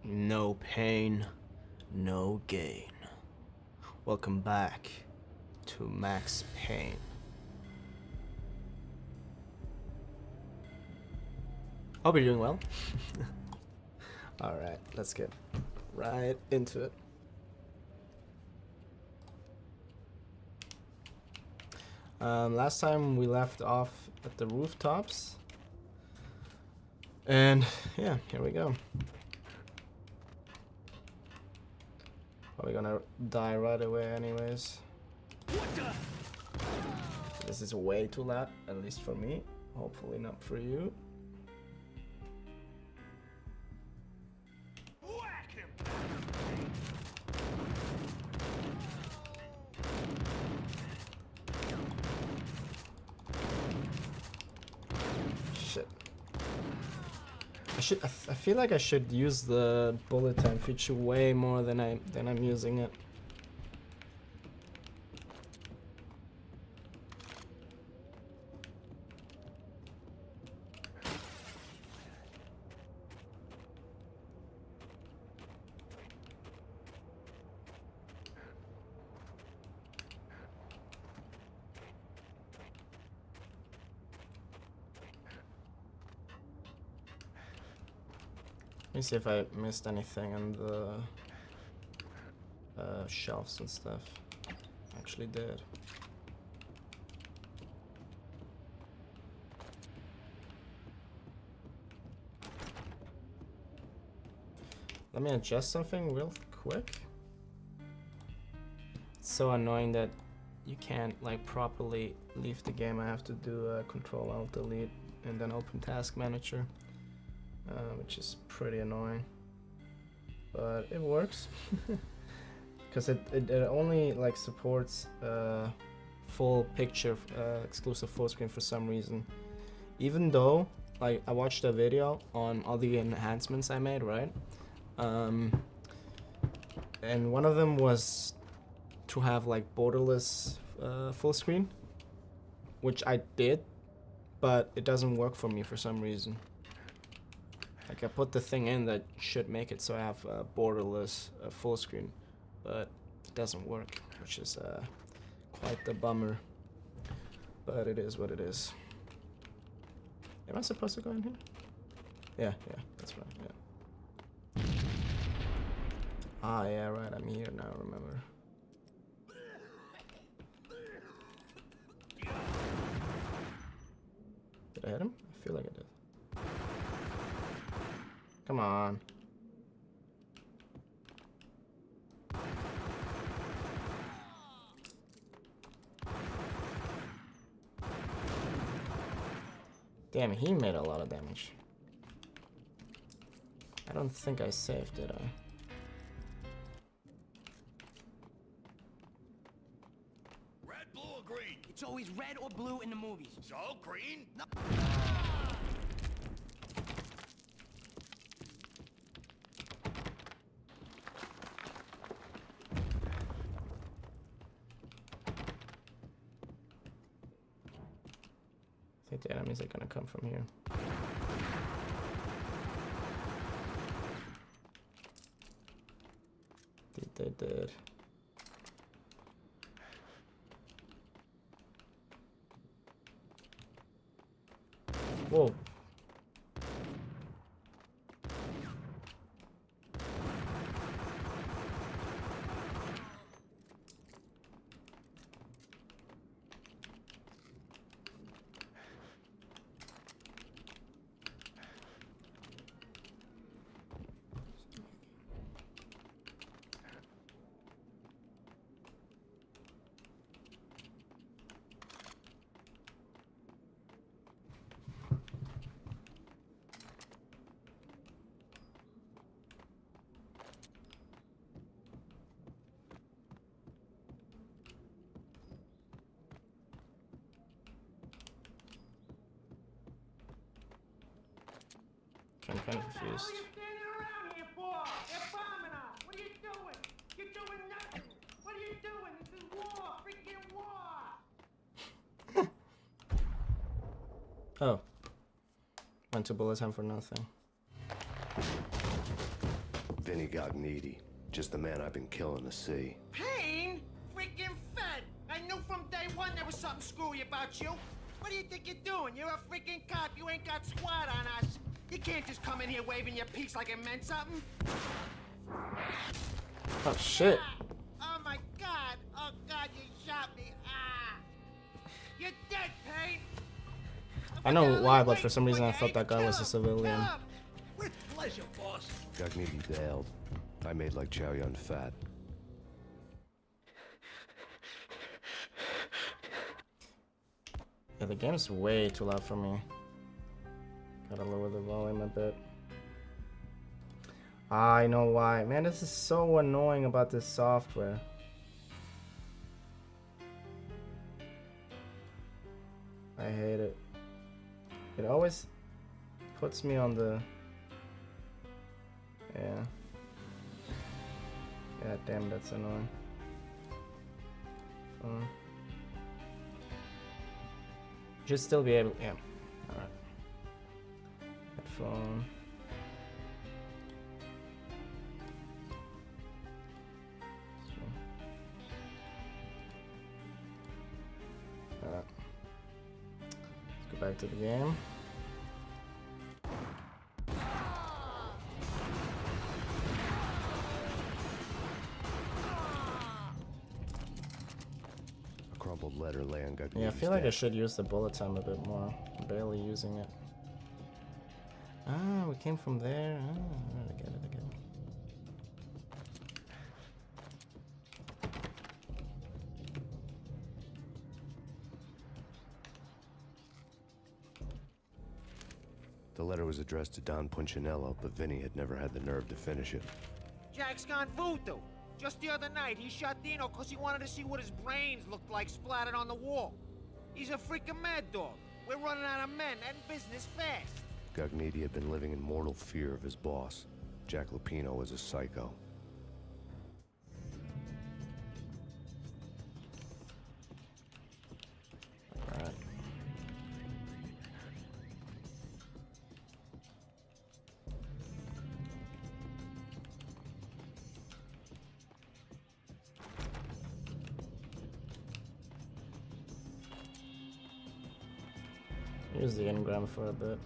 No pain, no gain. Welcome back to Max Payne. Hope you're doing well. Alright, let's get right into it. Last time we left off at the rooftops. And yeah, here we go. Probably gonna die right away anyways. This is way too loud, at least for me. Hopefully not for you. Shit. I feel like I should use the bullet time feature way more than I'm using it. Let me see if I missed anything on the shelves and stuff. Actually did. Let me adjust something real quick. It's so annoying that you can't like properly leave the game. I have to do Control-Alt-Delete and then open Task Manager. Which is pretty annoying, but it works because it only like supports full picture exclusive full screen for some reason, even though like I watched a video on all the enhancements I made, right? And one of them was to have like borderless full screen, which I did, but it doesn't work for me for some reason. Like I put the thing in that should make it so I have borderless full screen, but it doesn't work, which is quite the bummer. But it is what it is. Am I supposed to go in here? Yeah, that's right, yeah. Ah, yeah, right, I'm here now, remember. Did I hit him? I feel like I did. Come on. Damn, he made a lot of damage. I don't think I saved, did I? Red, blue, or green? It's always red or blue in the movies. So, green? No. I think the enemies are gonna come from here. They did. Whoa. I'm kind of confused. What are you standing around here for? They're bombing us. What are you doing? You're doing nothing. What are you doing? This is war. Freaking war. Oh. Went to bullet time for nothing. Vinny Gognitti. Just the man I've been killing to see. Payne? Freaking fed! I knew from day one there was something screwy about you. What do you think you're doing? You're a freaking cop. You ain't got squat on us. You can't just come in here waving your piece like it meant something. Oh shit. Oh my god. Oh god, you shot me. Ah. You're dead, Payne. I know why, but for some reason I thought that guy was a civilian. With pleasure, boss. Gognitti bailed. I made like Chow Yun Fat. Yeah, the game's way too loud for me. Gotta lower the volume a bit. I know why. Man, this is so annoying about this software. I hate it. It always puts me on the... Yeah. God damn, that's annoying. Should still be able... Yeah. Alright. Headphone. Alright. Let's go back to the game. A crumpled letter lay on Gognitti's Yeah, I feel like I desk. should use the bullet time a bit more. I'm barely using it. Ah, we came from there. Ah, alright, I get it, I get it. The letter was addressed to Don Punchinello, but Vinny had never had the nerve to finish it. Jack's gone voodoo. Just the other night, he shot Dino because he wanted to see what his brains looked like splattered on the wall. He's a freaking mad dog. We're running out of men and business fast. Gognitti had been living in mortal fear of his boss. Jack Lupino was a psycho. Alright. Use the engram for a bit.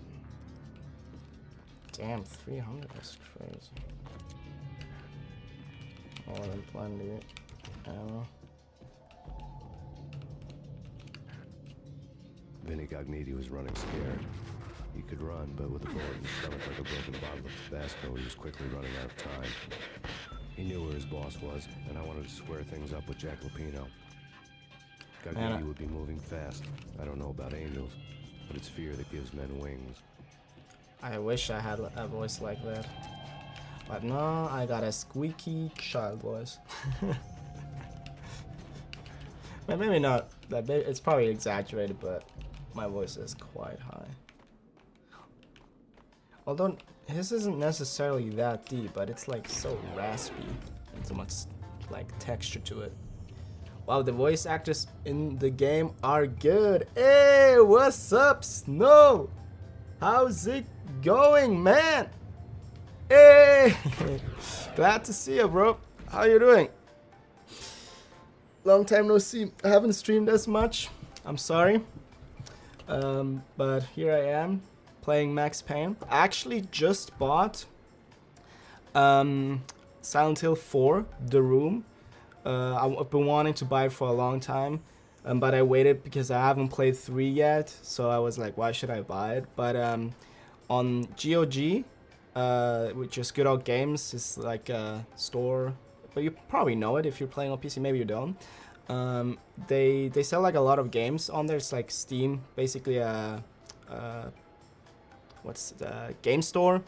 Damn, 300, that's crazy. More than plenty. Ammo. Vinny Gognitti was running scared. He could run, but with a bullet in his stomach like a broken bottle of Tabasco, he was quickly running out of time. He knew where his boss was, and I wanted to square things up with Jack Lupino. Gognitti would be moving fast. I don't know about angels, but it's fear that gives men wings. I wish I had a voice like that. But no, I got a squeaky child voice. Maybe not. It's probably exaggerated, but my voice is quite high. Although his isn't necessarily that deep, but it's like so raspy and so much like texture to it. Wow, the voice actors in the game are good. Hey, what's up, Snow? How's it going, man? Hey, glad to see you, bro. How you doing? Long time no see. I haven't streamed as much. I'm sorry. But here I am playing Max Payne. I actually just bought Silent Hill 4, The Room. I've been wanting to buy it for a long time, but I waited because I haven't played 3 yet, so I was like, why should I buy it? But on GOG, which is Good Old Games, it's like a store, but you probably know it if you're playing on PC, maybe you don't. They sell like a lot of games on there. It's like Steam, basically a what's the game store,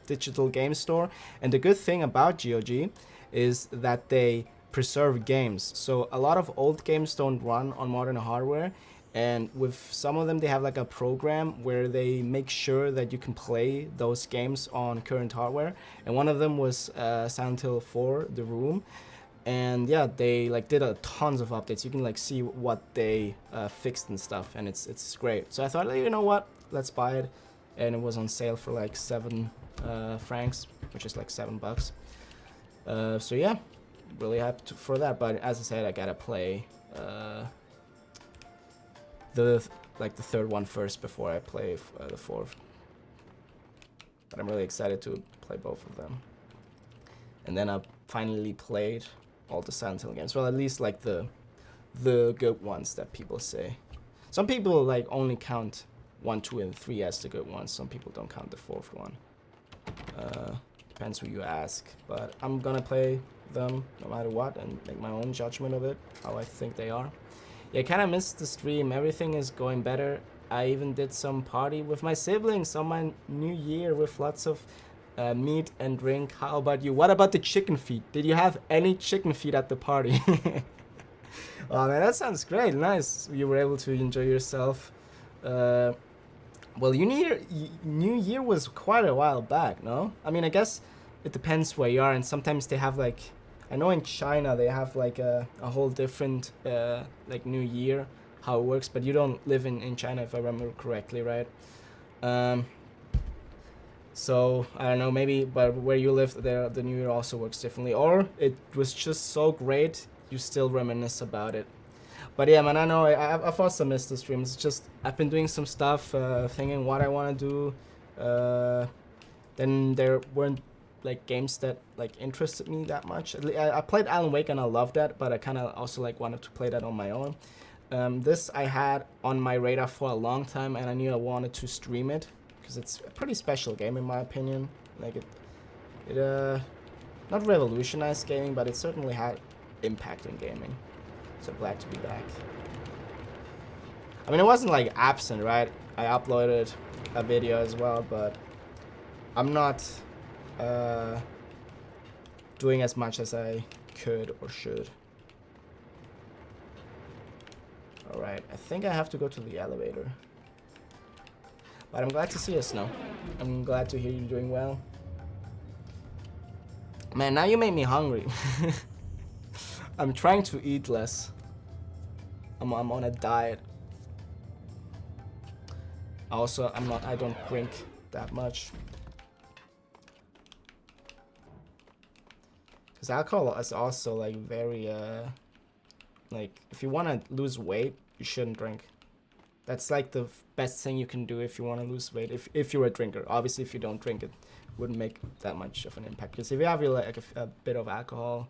digital game store. And the good thing about GOG is that they preserve games. So a lot of old games don't run on modern hardware, and with some of them they have like a program where they make sure that you can play those games on current hardware. And one of them was Silent Hill 4, The Room. And yeah, they like did a tons of updates. You can like see what they fixed and stuff, and it's great. So I thought, you know what, let's buy it. And it was on sale for like $7 francs, which is like $7. So yeah, really happy for that. But as I said, I gotta play the third one first before I play the fourth. But I'm really excited to play both of them. And then I finally played all the Silent Hill games. Well, at least like the good ones that people say. Some people like only count 1, 2, and 3 as the good ones. Some people don't count the fourth one. Depends who you ask. But I'm gonna play them no matter what and make my own judgment of it, how I think they are. Yeah, I kind of missed the stream. Everything is going better. I even did some party with my siblings on my new year with lots of meat and drink. How about you? What about the chicken feet? Did you have any chicken feet at the party? Oh man, that sounds great. Nice. You were able to enjoy yourself. Well, New Year was quite a while back, no? I mean, I guess it depends where you are, and sometimes they have like, I know in China they have like a whole different like New Year, how it works, but you don't live in China if I remember correctly, right? So I don't know, maybe, but where you live there, the New Year also works differently, or it was just so great you still reminisce about it. But yeah, man, I know I've also missed the streams. It's just I've been doing some stuff, thinking what I want to do. Then there weren't like games that like interested me that much. I played Alan Wake and I loved that, but I kind of also like wanted to play that on my own. This I had on my radar for a long time, and I knew I wanted to stream it because it's a pretty special game in my opinion. Like it not revolutionized gaming, but it certainly had impact in gaming. So glad to be back. I mean, it wasn't like absent, right? I uploaded a video as well, but I'm not doing as much as I could or should. Alright, I think I have to go to the elevator. But I'm glad to see you, Snow. I'm glad to hear you're doing well. Man, now you made me hungry. I'm trying to eat less. I'm on a diet. Also, I don't drink that much. Because alcohol is also like very, like if you want to lose weight, you shouldn't drink. That's like the best thing you can do if you want to lose weight. If you're a drinker, obviously if you don't drink, it wouldn't make that much of an impact. Because if you have like a bit of alcohol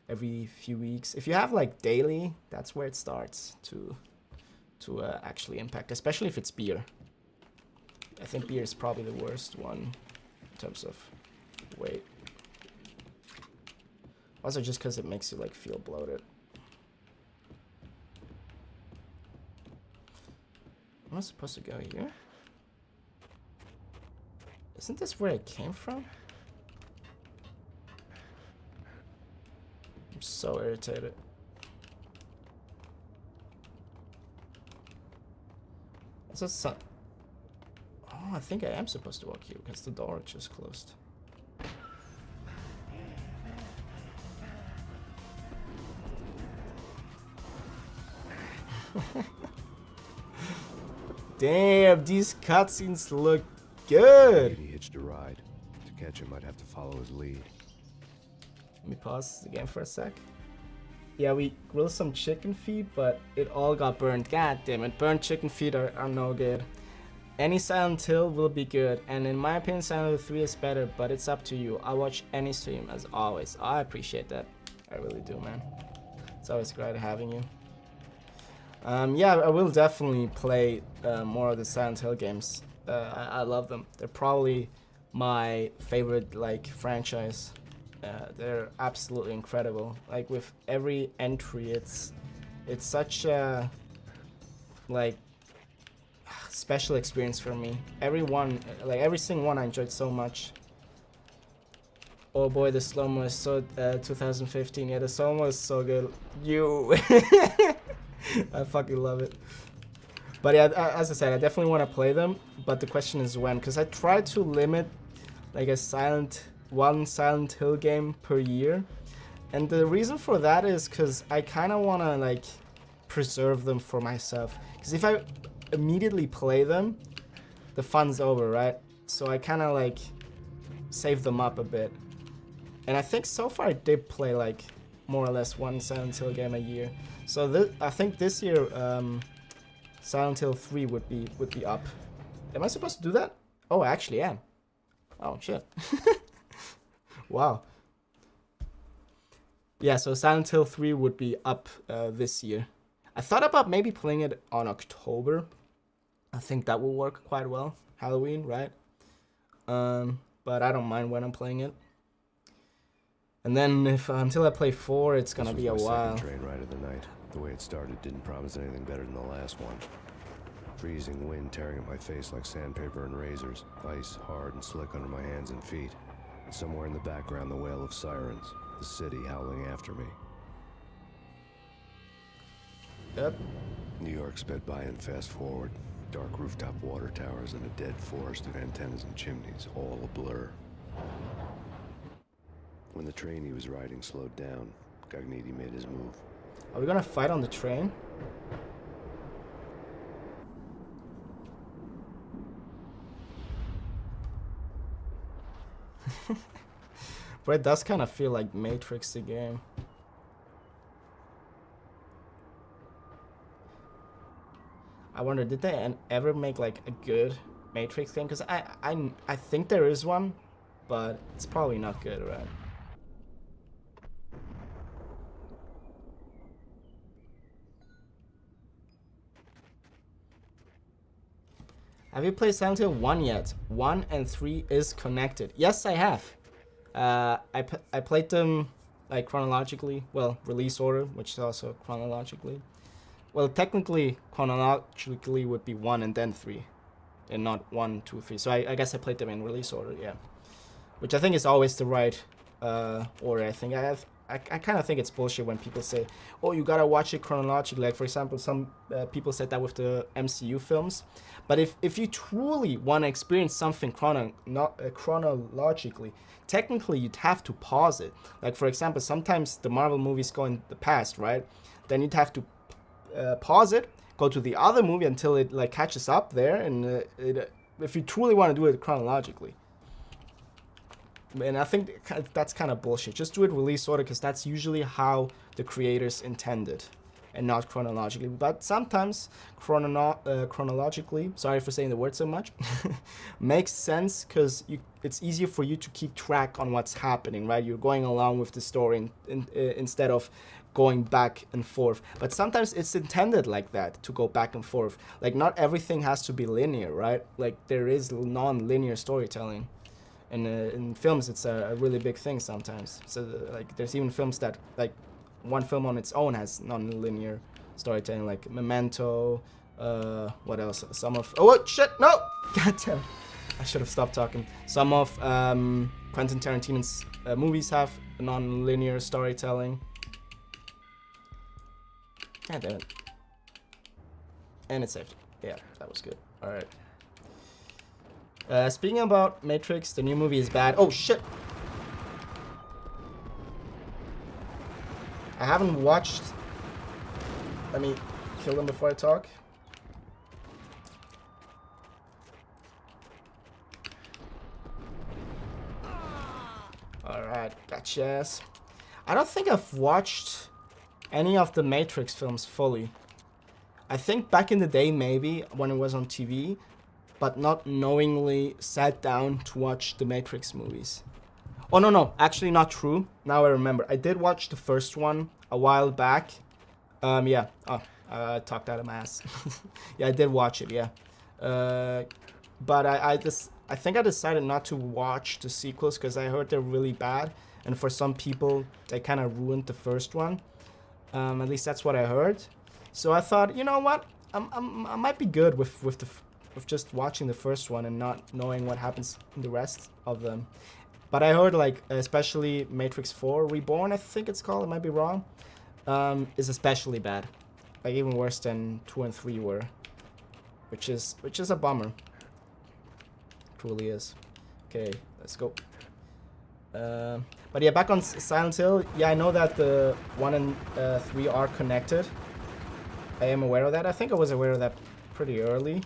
every few weeks, if you have like daily, that's where it starts to actually impact, especially if it's beer. I think beer is probably the worst one in terms of weight. Also just because it makes you like feel bloated. Am I supposed to go here? Isn't this where it came from? I'm so irritated. What's this? Oh, I think I am supposed to walk here because the door just closed. Damn, these cutscenes look good. He hitched a ride. To catch him, I'd have to follow his lead. Let me pause the game for a sec. Yeah, we grilled some chicken feet, but it all got burned. God damn it, burnt chicken feet are no good. Any Silent Hill will be good, and in my opinion Silent Hill 3 is better, but it's up to you. I'll watch any stream as always. I appreciate that. I really do, man. It's always great having you. Yeah, I will definitely play more of the Silent Hill games. I love them. They're probably my favorite like franchise. They're absolutely incredible. Like with every entry, it's such a like special experience for me. Every single one I enjoyed so much. Oh boy, the slow-mo is so 2015. Yeah, the slow-mo is so good. I fucking love it. But yeah, as I said, I definitely want to play them, but the question is when, because I try to limit like one Silent Hill game per year, and the reason for that is because I kind of want to like preserve them for myself, because if I immediately play them, the fun's over, right? So I kind of like save them up a bit. And I think so far I did play like more or less one Silent Hill game a year. So I think this year Silent Hill 3 would be up. Am I supposed to do that? Oh, I actually am. Oh shit. Wow. Yeah, so Silent Hill 3 would be up this year. I thought about maybe playing it on October. I think that will work quite well. Halloween, right? But I don't mind when I'm playing it. And then until I play 4, it's gonna be a while. Train ride of the night. The way it started didn't promise anything better than the last one. Freezing wind tearing at my face like sandpaper and razors. Ice hard and slick under my hands and feet. And somewhere in the background, the wail of sirens. The city howling after me. Yep. New York sped by and fast forward. Dark rooftop water towers and a dead forest of antennas and chimneys, all a blur. When the train he was riding slowed down, Cogniti made his move. Are we gonna fight on the train? But it does kind of feel like Matrix the game. I wonder, did they ever make like a good Matrix game? Because I think there is one, but it's probably not good, right? Have you played Silent Hill 1 yet? 1 and 3 is connected. Yes, I have. I played them like chronologically. Well, release order, which is also chronologically. Well, technically, chronologically would be 1 and then 3, and not 1, 2, 3. So I guess I played them in release order, yeah. Which I think is always the right order. I think I kind of think it's bullshit when people say, "Oh, you gotta watch it chronologically." Like for example, some people said that with the MCU films. But if you truly want to experience something chronologically, technically you'd have to pause it. Like for example, sometimes the Marvel movies go in the past, right? Then you'd have to pause it, go to the other movie until it like catches up there, and if you truly want to do it chronologically. And I think that's kind of bullshit. Just do it release order, because that's usually how the creators intended, and not chronologically. But sometimes chronologically, sorry for saying the word so much, makes sense, because it's easier for you to keep track on what's happening, right? You're going along with the story instead of going back and forth. But sometimes it's intended like that, to go back and forth. Like not everything has to be linear, right? Like there is non-linear storytelling. And in films, it's a really big thing sometimes. So like there's even films that, like one film on its own has non-linear storytelling, like Memento, what else? Some of, oh shit, no! God damn, I should have stopped talking. Some of Quentin Tarantino's movies have non-linear storytelling. God damn it. And it saved. Yeah, that was good. Alright. Speaking about Matrix, the new movie is bad. Oh shit! I haven't watched... Let me kill him before I talk. Alright, gotcha ass. I don't think I've watched any of the Matrix films fully. I think back in the day maybe, when it was on TV, but not knowingly sat down to watch the Matrix movies. Oh no, actually not true. Now I remember. I did watch the first one a while back. Yeah. Oh, I talked out of my ass. Yeah, I did watch it, yeah. But I think I decided not to watch the sequels because I heard they're really bad. And for some people, they kind of ruined the first one. At least that's what I heard. So I thought, you know what? I might be good with just watching the first one and not knowing what happens in the rest of them. But I heard, like, especially Matrix 4 Reborn, I think it's called, I might be wrong, is especially bad. Like, even worse than 2 and 3 were. Which is a bummer. Truly is. Okay, let's go. But yeah, back on Silent Hill, yeah, I know that the 1 and 3 are connected. I am aware of that. I think I was aware of that pretty early.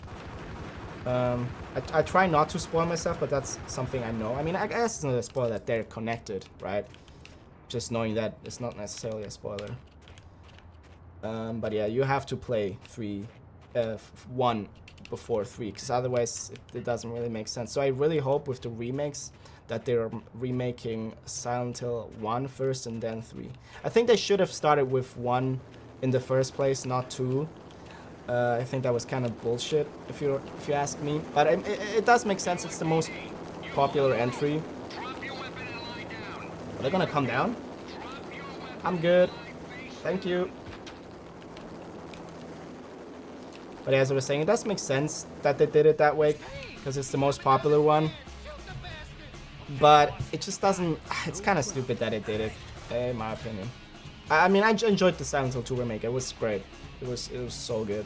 I try not to spoil myself, but that's something I know. I mean, I guess it's not a spoiler that they're connected, right? Just knowing that it's not necessarily a spoiler. But yeah, you have to play 1 before 3, because otherwise it doesn't really make sense. So I really hope with the remakes that they're remaking Silent Hill 1 first and then 3. I think they should have started with 1 in the first place, not 2. I think that was kind of bullshit, if you ask me. But it does make sense. It's the most popular entry. Are they gonna come down? I'm good. Thank you. But as I was saying, it does make sense that they did it that way, because it's the most popular one. But it just doesn't... It's kind of stupid that it did it, in my opinion. I mean, I enjoyed the Silent Hill 2 remake. It was great. It was so good.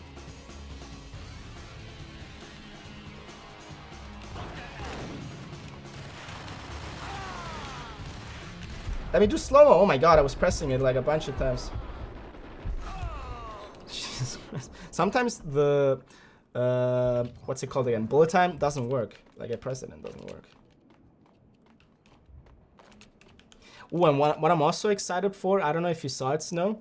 Let me do slow-mo. Oh my god, I was pressing it like a bunch of times. Jesus Christ. Sometimes the... what's it called again? Bullet time doesn't work. Like I press it and it doesn't work. Ooh, and what I'm also excited for, I don't know if you saw it, Snow.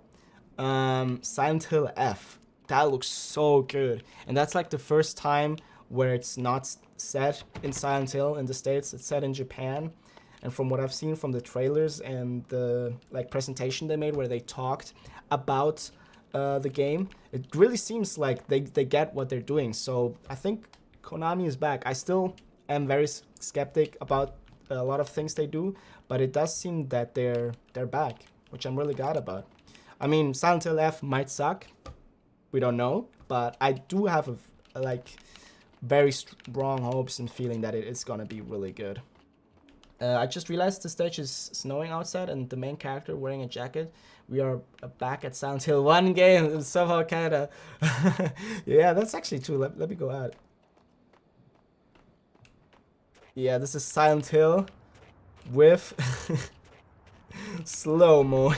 Silent Hill F. That looks so good. And that's like the first time where it's not set in Silent Hill in the States. It's set in Japan. And from what I've seen from the trailers and the like presentation they made where they talked about the game, it really seems like they get what they're doing. So I think Konami is back. I still am very skeptic about a lot of things they do, but it does seem that they're back, which I'm really glad about. I mean, Silent Hill F might suck. We don't know, but I do have a like very strong hopes and feeling that it's gonna be really good. I just realized the stage is snowing outside and the main character wearing a jacket. We are back at Silent Hill 1 game. It's somehow kind of... yeah, that's actually true. Let me go out. Yeah, this is Silent Hill with slow-mo.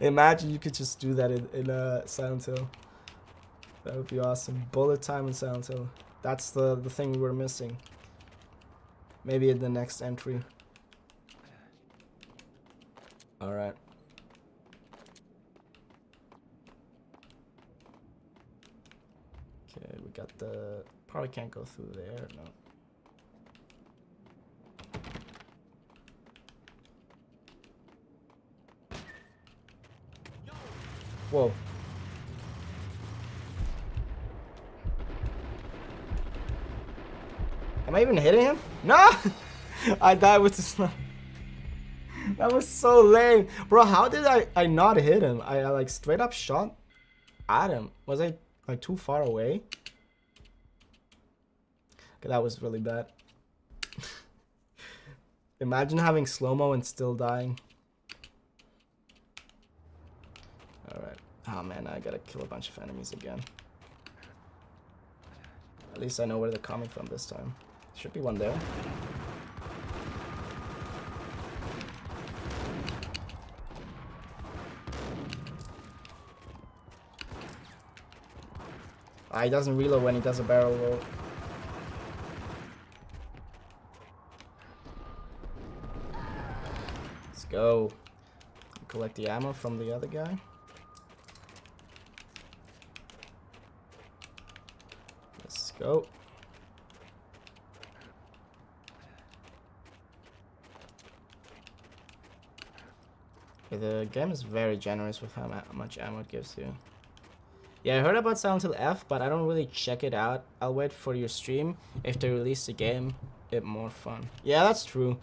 Imagine you could just do that in Silent Hill. That would be awesome. Bullet time in Silent Hill. That's the thing we were missing. Maybe in the next entry. Alright. Okay, we got the... Probably can't go through there, no. Whoa. Am I even hitting him? No! I died with the sniper. That was so lame. Bro, how did I not hit him? I like straight up shot at him. Was I like too far away? Okay, that was really bad. Imagine having slow-mo and still dying. Alright. Oh man, I gotta kill a bunch of enemies again. At least I know where they're coming from this time. Should be one there. Ah, he doesn't reload when he does a barrel roll. Let's go. Collect the ammo from the other guy. Let's go. Okay, the game is very generous with how much ammo it gives you. Yeah, I heard about Silent Hill F, but I don't really check it out. I'll wait for your stream. If they release the game, it's more fun. Yeah, that's true.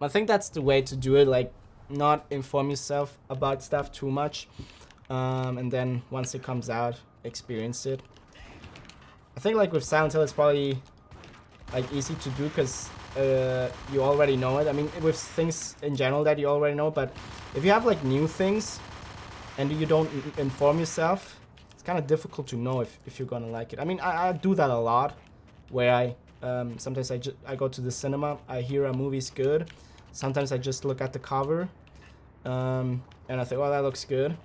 I think that's the way to do it, like, not inform yourself about stuff too much. And then once it comes out, experience it. I think like with Silent Hill, it's probably like easy to do because you already know it. I mean, with things in general that you already know, but if you have like new things and you don't inform yourself, it's kind of difficult to know if you're gonna like it. I mean, I do that a lot, where I sometimes I go to the cinema, I hear a movie's good. Sometimes I just look at the cover, and I think, well, that looks good,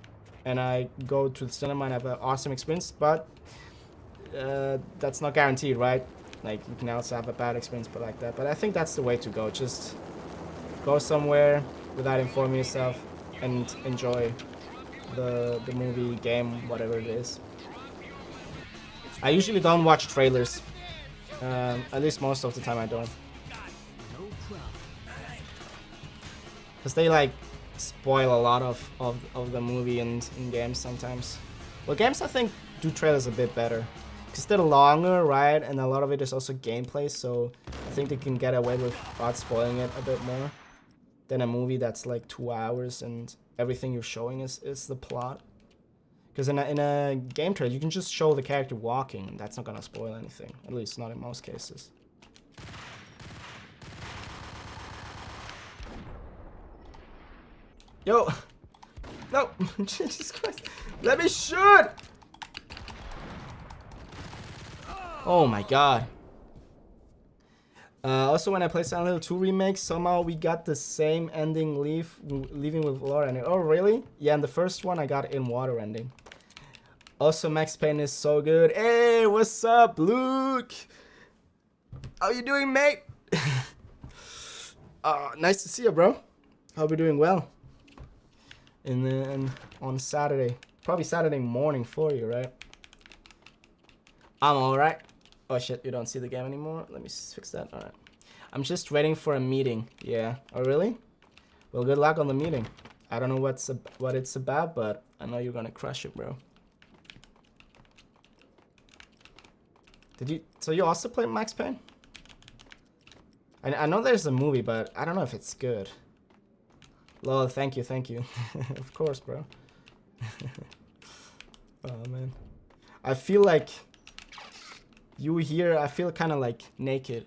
and I go to the cinema and have an awesome experience. But that's not guaranteed, right? Like, you can also have a bad experience, but like that. But I think that's the way to go. Just go somewhere without informing yourself and enjoy the movie, game, whatever it is. I usually don't watch trailers. At least most of the time I don't. Because they like spoil a lot of the movie and in games sometimes. Well, games I think do trailers a bit better. Because they're longer, right? And a lot of it is also gameplay, so I think they can get away with not spoiling it a bit more than a movie that's like 2 hours and everything you're showing is the plot. Because in a game trailer, you can just show the character walking, and that's not gonna spoil anything. At least not in most cases. Yo! No! Jesus Christ! Let me shoot! Oh my god. Also, when I played Silent Hill 2 Remake, somehow we got the same ending leaving with Laura ending. Oh, really? Yeah, in the first one, I got in water ending. Also, Max Payne is so good. Hey, what's up, Luke? How you doing, mate? Nice to see you, bro. Hope you're doing well. And then on Saturday, probably Saturday morning for you, right? I'm alright. Oh shit, you don't see the game anymore? Let me fix that. Alright. I'm just waiting for a meeting. Yeah. Oh really? Well, good luck on the meeting. I don't know what it's about, but I know you're gonna crush it, bro. So you also play Max Payne? I know there's a movie, but I don't know if it's good. Lol, thank you. Of course, bro. Oh man. I feel like you here, I feel kind of like naked,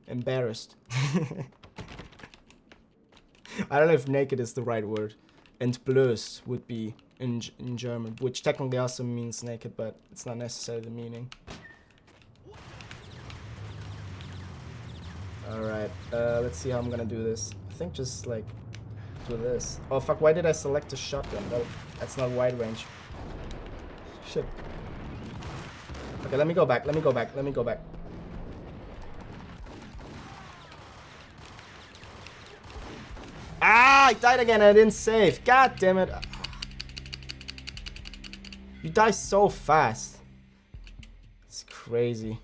embarrassed. I don't know if naked is the right word. Entblößt would be in German, which technically also means naked, but it's not necessarily the meaning. Alright, let's see how I'm gonna do this. I think just like do this. Oh fuck, why did I select a shotgun? No, that's not wide range. Shit. Okay, let me go back. Ah, I died again. I didn't save. God damn it. You die so fast. It's crazy.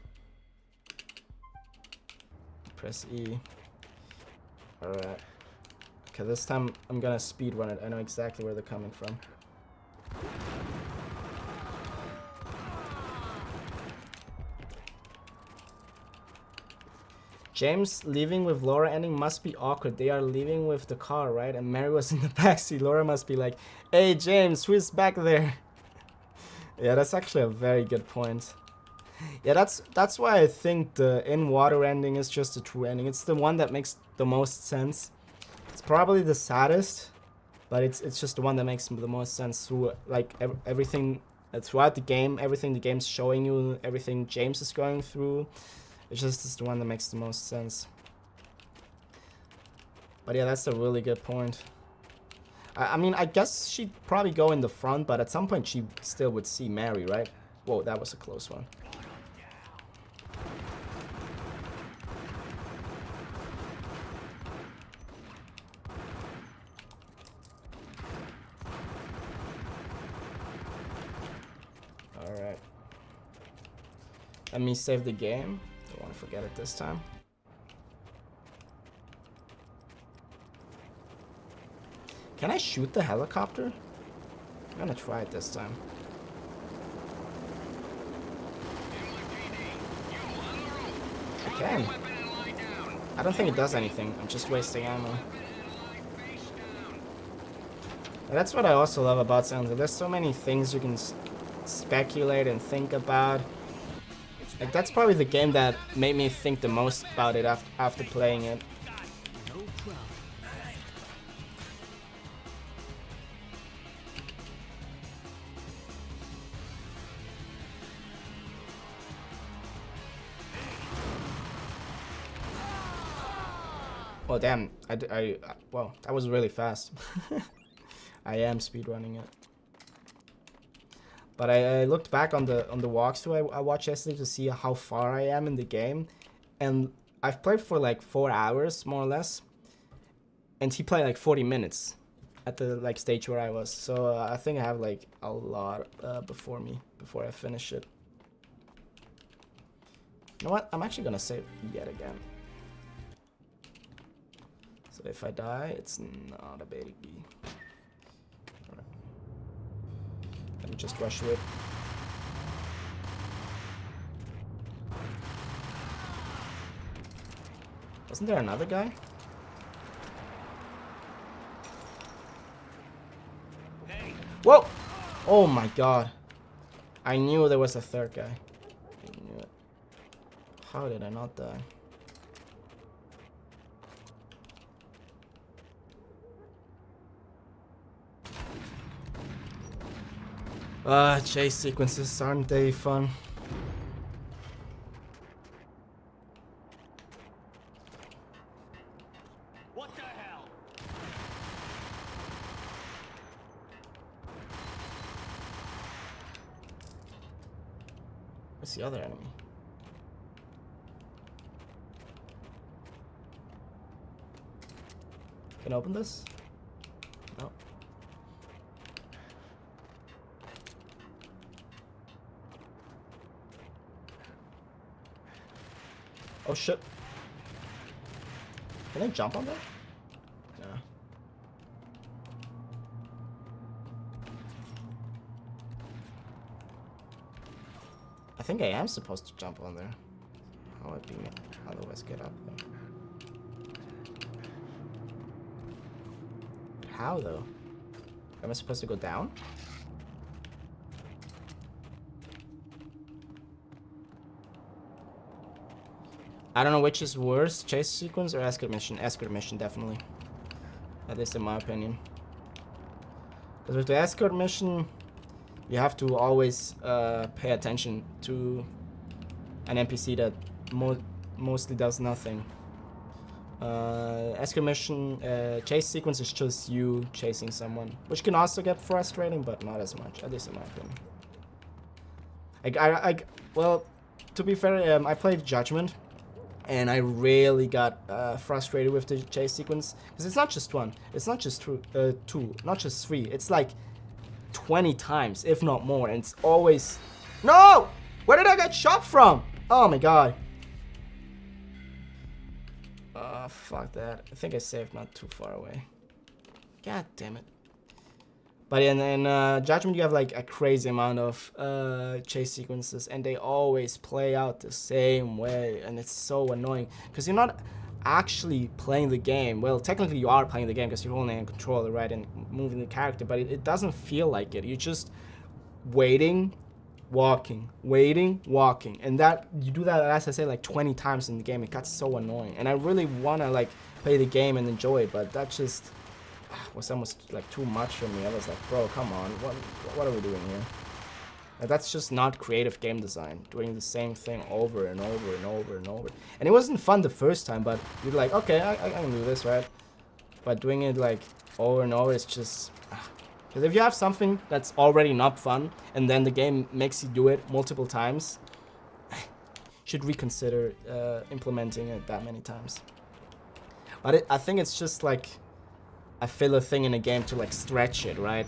Press E. Alright. Okay, this time I'm gonna speed run it. I know exactly where they're coming from. James leaving with Laura ending must be awkward. They are leaving with the car, right? And Mary was in the backseat. Laura must be like, hey James, who's back there? Yeah, that's actually a very good point. Yeah, that's why I think the in-water ending is just a true ending. It's the one that makes the most sense. It's probably the saddest, but it's just the one that makes the most sense through like everything throughout the game, everything the game's showing you, everything James is going through. It's the one that makes the most sense. But yeah, that's a really good point. I mean, I guess she'd probably go in the front, but at some point she still would see Mary, right? Whoa, that was a close one. Alright. Let me save the game. Don't want to forget it this time. Can I shoot the helicopter? I'm gonna try it this time. I can. I don't think it does anything. I'm just wasting ammo. And that's what I also love about Silent Hill. There's so many things you can speculate and think about. Like, that's probably the game that made me think the most about it after playing it. Oh damn, well, that was really fast. I am speedrunning it. But I looked back on the walkthrough I watched yesterday to see how far I am in the game, and I've played for like 4 hours more or less, and he played like 40 minutes at the like stage where I was. So I think I have like a lot before me before I finish it. You know what? I'm actually gonna save yet again. So if I die, it's not a big deal. Alright. Let me just rush with. Wasn't there another guy? Whoa! Oh my god. I knew there was a third guy. I knew it. How did I not die? Chase sequences, aren't they fun? What the hell? What's the other enemy? Can I open this? No. Oh shit. Can I jump on that? No. I think I am supposed to jump on there. How would I otherwise get up there? How though? Am I supposed to go down? I don't know which is worse, chase sequence or escort mission. Escort mission, definitely. At least in my opinion. Because with the escort mission, you have to always pay attention to an NPC that mostly does nothing. Escort mission, chase sequence is just you chasing someone, which can also get frustrating, but not as much, at least in my opinion. Well, to be fair, I played Judgment, and I really got frustrated with the chase sequence, because it's not just one, it's not just two, not just three, it's like 20 times, if not more, and it's always... No! Where did I get shot from? Oh my god. Fuck that. I think I saved not too far away. God damn it. But in Judgment you have like a crazy amount of chase sequences, and they always play out the same way, and it's so annoying because you're not actually playing the game. Well, technically you are playing the game because you're holding a controller, right, and moving the character, but it doesn't feel like it. You're just waiting, walking, waiting, walking, and that you do that, as I say, like 20 times in the game. It got so annoying, and I really want to like play the game and enjoy it, but that just was almost like too much for me. I was like, bro, come on, what are we doing here? Like, that's just not creative game design, doing the same thing over and over and over and over. And it wasn't fun the first time, but you're like, okay, I can do this, right? But doing it like over and over, it's just... Because if you have something that's already not fun, and then the game makes you do it multiple times, you should reconsider implementing it that many times. But I think it's just like a filler thing in a game to like stretch it, right?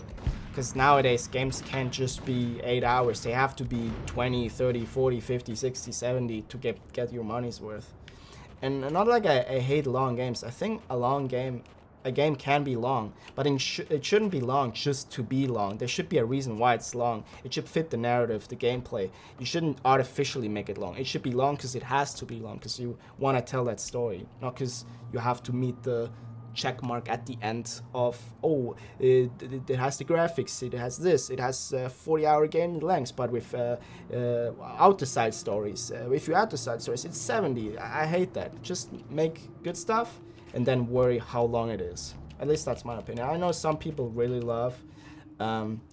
Because nowadays games can't just be 8 hours, they have to be 20, 30, 40, 50, 60, 70 to get your money's worth. And not like I hate long games. I think a game can be long, but it shouldn't be long just to be long. There should be a reason why it's long. It should fit the narrative, the gameplay. You shouldn't artificially make it long. It should be long because it has to be long, because you want to tell that story, not because you have to meet the check mark at the end of, oh, it has the graphics, it has this, it has 40-hour game length, but with out the side stories. If you add the side stories, it's 70. I hate that. Just make good stuff and then worry how long it is. At least that's my opinion. I know some people really love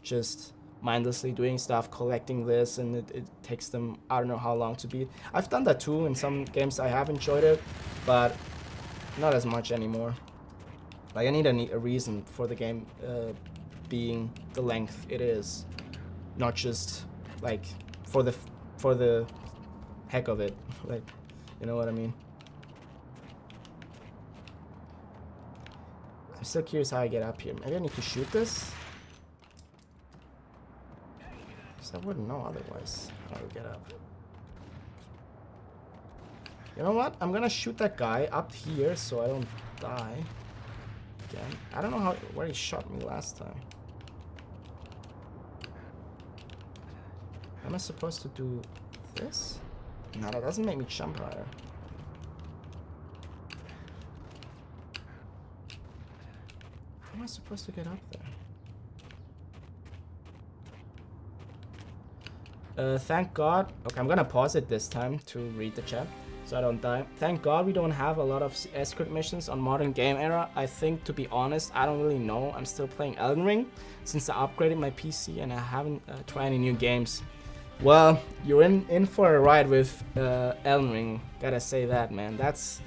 just mindlessly doing stuff, collecting this, and it takes them I don't know how long to beat. I've done that too in some games. I have enjoyed it, but not as much anymore. Like, I need a reason for the game being the length it is. not just like for the heck of it. Like, you know what I mean? I'm still curious how I get up here. Maybe I need to shoot this? Because I wouldn't know otherwise how to get up. You know what? I'm gonna shoot that guy up here so I don't die. Again. I don't know where he shot me last time. Am I supposed to do this? No, that doesn't make me jump higher. How am I supposed to get up there? Thank God. Okay, I'm gonna pause it this time to read the chat so I don't die. Thank God we don't have a lot of escort missions on modern game era. I think, to be honest, I don't really know. I'm still playing Elden Ring since I upgraded my PC and I haven't tried any new games. Well, you're in for a ride with Elden Ring. Gotta say that, man. That's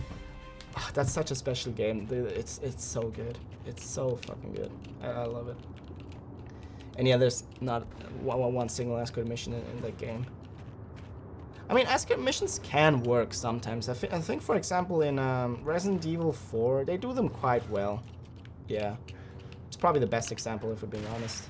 such a special game. It's so good. It's so fucking good. I love it. And yeah, there's not one single escort mission in that game. I mean, escort missions can work sometimes. I think, for example, in Resident Evil 4, they do them quite well. Yeah, it's probably the best example if we're being honest.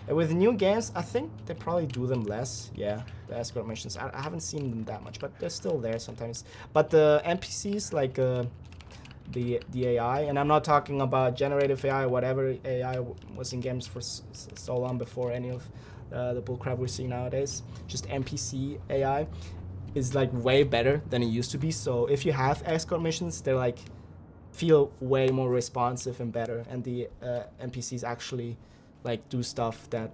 And with new games, I think they probably do them less. Yeah, the escort missions. I haven't seen them that much, but they're still there sometimes. But the NPCs, like the AI, and I'm not talking about generative AI or whatever AI was in games for so long before any of the bullcrap we're seeing nowadays. Just NPC AI is like way better than it used to be. So if you have escort missions, they're like feel way more responsive and better, and the NPCs actually like do stuff that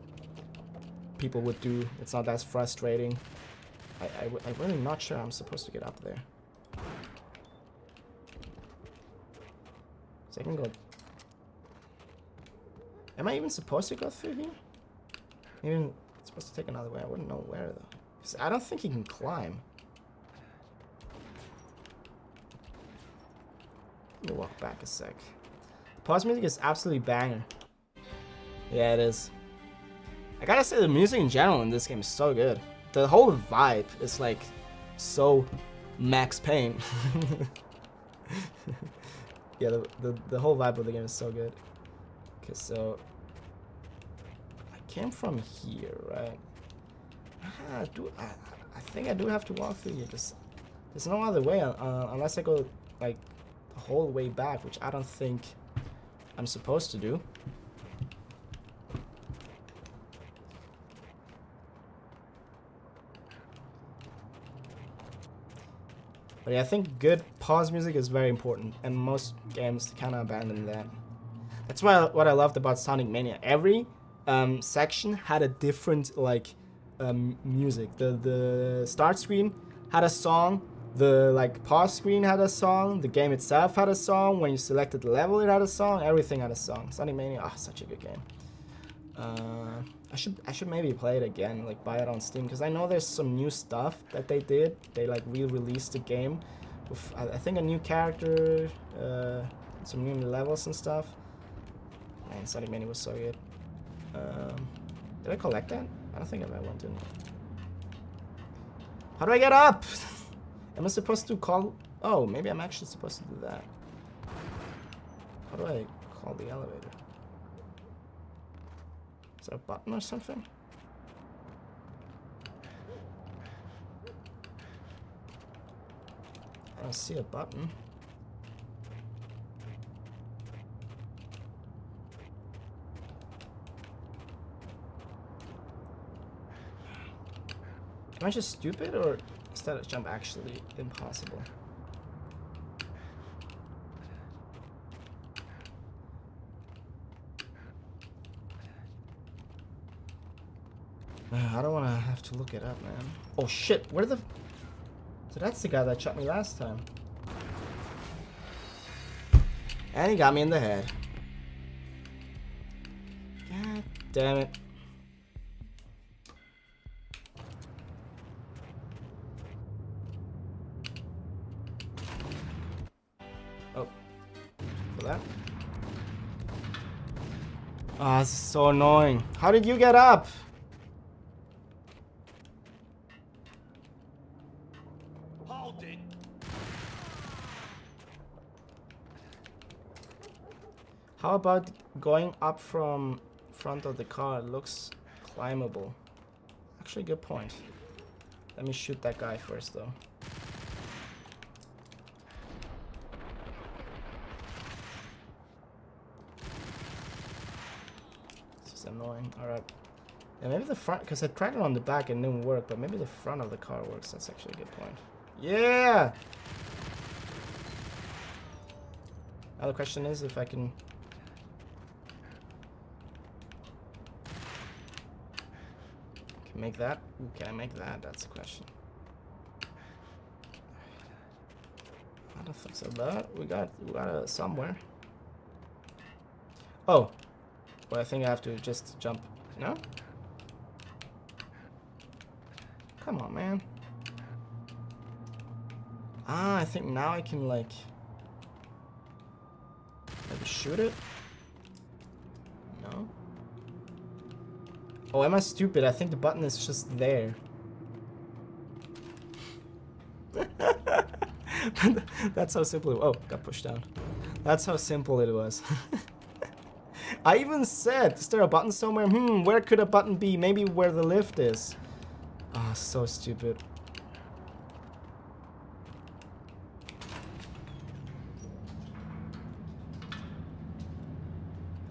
people would do. It's not as frustrating. I'm really not sure I'm supposed to get up there. So I can go. Am I even supposed to go through here? Maybe it's supposed to take another way. I wouldn't know where though. 'Cause I don't think he can climb. Let me walk back a sec. Pause music is absolutely banger. Yeah, it is. I gotta say, the music in general in this game is so good. The whole vibe is like so Max Payne. Yeah, the whole vibe of the game is so good. Okay, so I came from here, right? I think I do have to walk through here because there's no other way unless I go like the whole way back, which I don't think I'm supposed to do. But yeah, I think good pause music is very important, and most games kind of abandon that. That's what I loved about Sonic Mania. Every section had a different like music. The start screen had a song. The like pause screen had a song. The game itself had a song. When you selected the level, it had a song. Everything had a song. Sonic Mania, oh, such a good game. I should maybe play it again, like buy it on Steam, because I know there's some new stuff that they did. They like re-released the game with I think a new character, some new levels and stuff. Man, Sonic Mania was so good. Did I collect that? I don't think I went in. How do I get up? Am I supposed to call? Oh, maybe I'm actually supposed to do that. How do I call the elevator? Is there a button or something? I don't see a button. Am I just stupid, or is that jump actually impossible? I don't want to have to look it up, man. Oh shit, where the... So that's the guy that shot me last time. And he got me in the head. God damn it. Oh. For that? Ah, this is so annoying. How did you get up? Hold it. How about going up from front of the car? It looks climbable. Actually, good point. Let me shoot that guy first, though. This is annoying. Alright. Yeah, maybe the front, because I tried it on the back and it didn't work, but maybe the front of the car works. That's actually a good point. Yeah! Now the question is if I can... make that? Ooh, can I make that? That's the question. I don't think so, but we got somewhere. Oh, well, I think I have to just jump. No? Come on, man. Ah, I think now I can like maybe shoot it. No. Oh, am I stupid? I think the button is just there. That's how simple it was. Oh, got pushed down. That's how simple it was. I even said, is there a button somewhere? Where could a button be? Maybe where the lift is. Ah, oh, so stupid.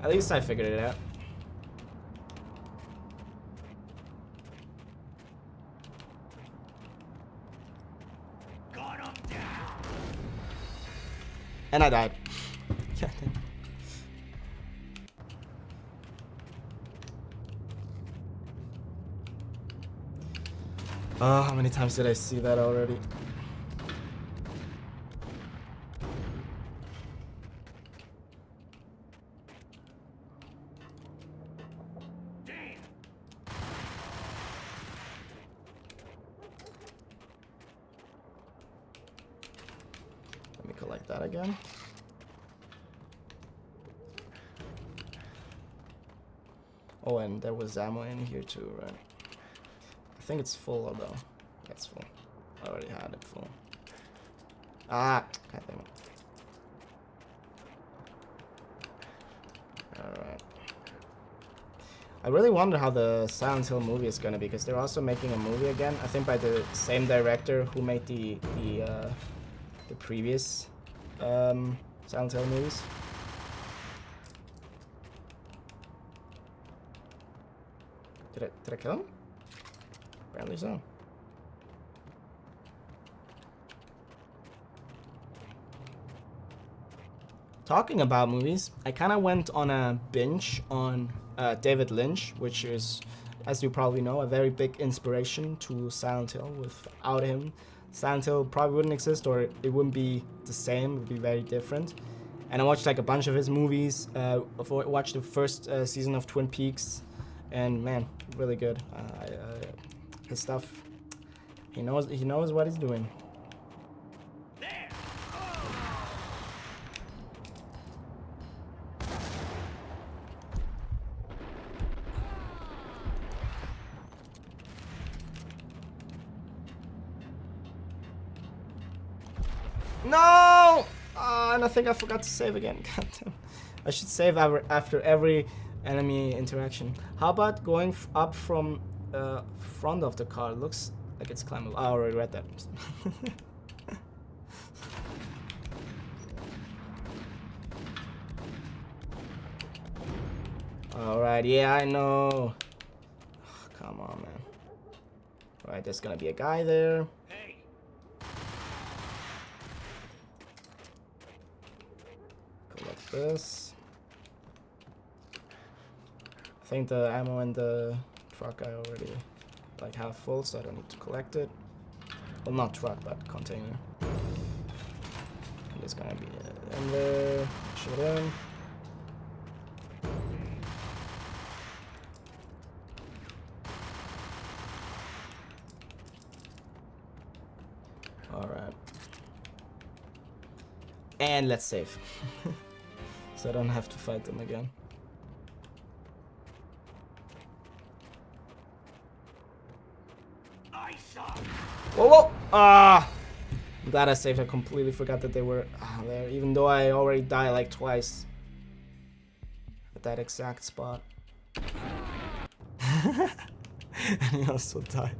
At least I figured it out. And I died. God damn. Oh, how many times did I see that already? Let me collect that again. Oh, and there was ammo in here too, right? I think it's full, although. Yeah, it's full. I already had it full. Ah! God damn it. Alright. I really wonder how the Silent Hill movie is gonna be, because they're also making a movie again. I think by the same director who made the previous Silent Hill movies. Did I kill him? Apparently so. Talking about movies, I kind of went on a binge on David Lynch, which is, as you probably know, a very big inspiration to Silent Hill. Without him, Silent Hill probably wouldn't exist, or it wouldn't be the same. It would be very different. And I watched like a bunch of his movies. Watched the first season of Twin Peaks, and man, really good. His stuff. He knows what he's doing. No! And I think I forgot to save again. God damn. I should save after every enemy interaction. How about going up from front of the car? It looks like it's climbable. I already read that. Alright, yeah, I know. Oh, come on, man. Alright, there's gonna be a guy there. Hey. Collect this. I think the ammo in the truck I already like half full, so I don't need to collect it. Well, not truck, but container. And there's gonna be in there. Shoot in. Alright. And let's save. So I don't have to fight them again. Whoa, whoa! Ah! I'm glad I saved. I completely forgot that they were there, even though I already died like twice at that exact spot. And he also died.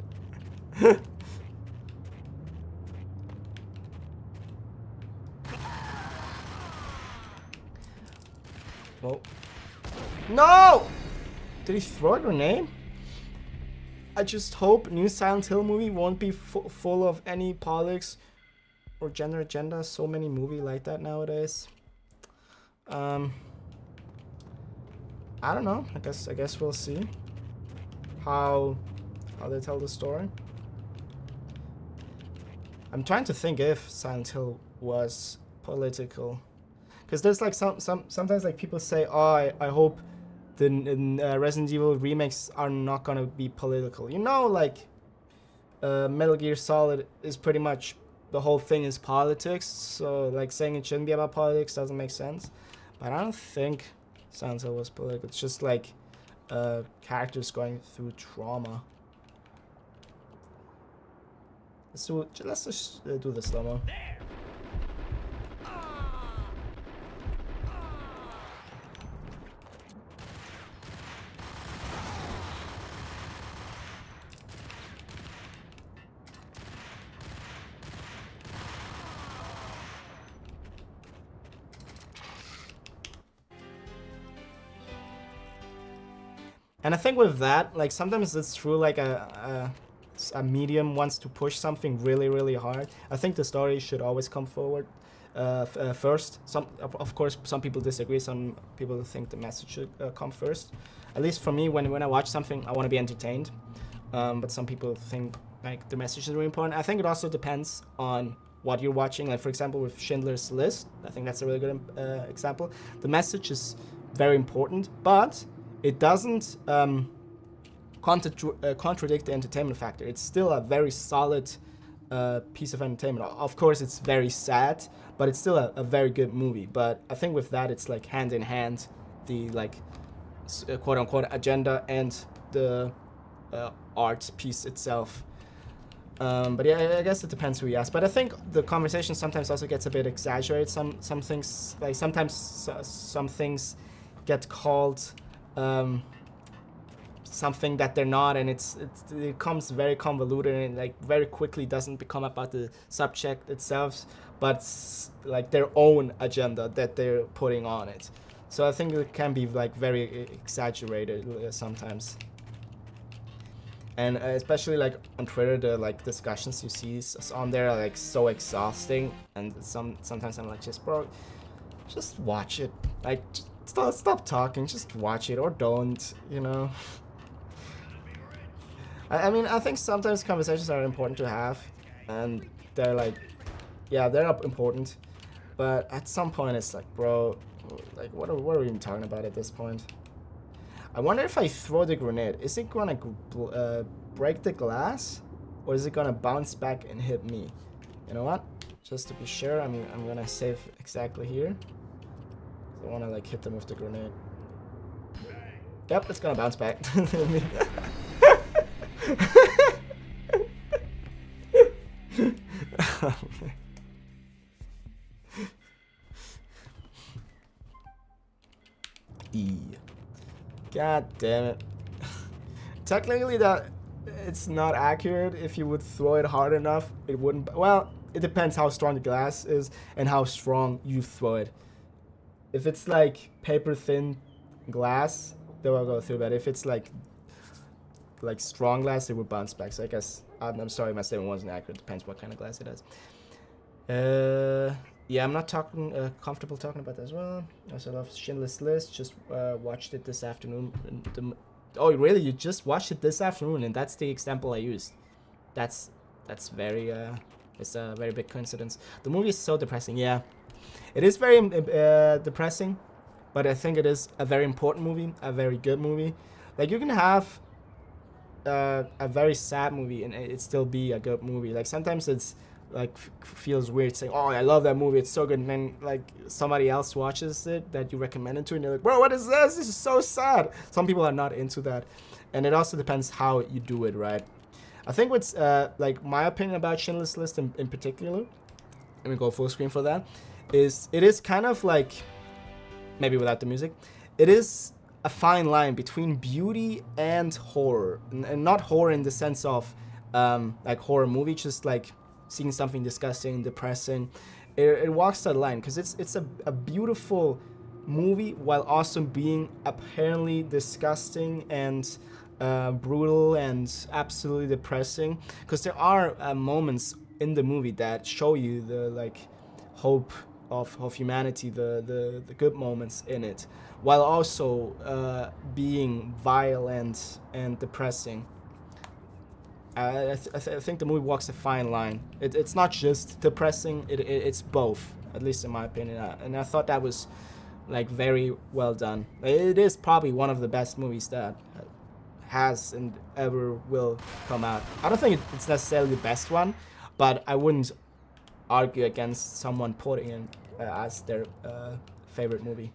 Whoa. No! Did he throw a grenade? I just hope new Silent Hill movie won't be full of any politics or gender agenda. So many movies like that nowadays. I don't know. I guess we'll see how they tell the story. I'm trying to think if Silent Hill was political, because there's like sometimes like people say, oh, I hope the Resident Evil remakes are not gonna be political. You know, like Metal Gear Solid is pretty much the whole thing is politics. So like saying it shouldn't be about politics doesn't make sense. But I don't think Silent Hill was political. It's just like characters going through trauma. Let's just do the slow-mo. And I think with that, like sometimes it's true, like a medium wants to push something really, really hard. I think the story should always come forward first. Of course, some people disagree. Some people think the message should come first. At least for me, when I watch something, I want to be entertained. But some people think like the message is really important. I think it also depends on what you're watching. Like for example, with Schindler's List, I think that's a really good example. The message is very important, but it doesn't contradict the entertainment factor. It's still a very solid piece of entertainment. Of course, it's very sad, but it's still a very good movie. But I think with that, it's like hand in hand, the like quote-unquote agenda and the art piece itself. But yeah, I guess it depends who you ask. But I think the conversation sometimes also gets a bit exaggerated. Some things, like sometimes some things get called something that they're not, and it becomes very convoluted and like very quickly doesn't become about the subject itself, but like their own agenda that they're putting on it. So I think it can be like very exaggerated sometimes. And especially like on Twitter, the like discussions you see on there are like so exhausting, and sometimes I'm like, just bro, just watch it. Like stop talking, just watch it or don't, you know. I mean, I think sometimes conversations are important to have, and they're like, yeah, they're important, but at some point it's like, bro, like what are we even talking about at this point? I wonder if I throw the grenade, is it gonna break the glass, or is it gonna bounce back and hit me? You know what? Just to be sure, I mean, I'm gonna save exactly here. I wanna like hit them with the grenade. Yep, it's gonna bounce back. God damn it. Technically that it's not accurate. If you would throw it hard enough, it wouldn't. Well, it depends how strong the glass is and how strong you throw it. If it's like paper thin glass, they will go through, but if it's like strong glass, it would bounce back. So I guess I'm sorry, my statement wasn't accurate. Depends what kind of glass it is. Yeah, I'm not comfortable talking about that as well. I also love Schindler's List. Just watched it this afternoon. Oh, really? You just watched it this afternoon, and that's the example I used. That's very it's a very big coincidence. The movie is so depressing. Yeah, it is very depressing, but I think it is a very important movie, a very good movie. Like you can have a very sad movie and it still be a good movie. Like sometimes it's like feels weird saying, oh, I love that movie, it's so good, and then like somebody else watches it that you recommend it to and you're like, bro, what is this? This is so sad. Some people are not into that, and it also depends how you do it, right? I think what's like my opinion about Schindler's List in particular, let me go full screen for that, is it is kind of like, maybe without the music, it is a fine line between beauty and horror, and not horror in the sense of like horror movie, just like seeing something disgusting, depressing. It walks that line because it's a beautiful movie while also being apparently disgusting and brutal and absolutely depressing, because there are moments in the movie that show you the like hope of humanity, the good moments in it, while also being violent and depressing. I think the movie walks a fine line. It's not just depressing, it's both, at least in my opinion, and I thought that was like very well done. It is probably one of the best movies that has and ever will come out. I don't think it's necessarily the best one, but I wouldn't argue against someone putting it as their favorite movie.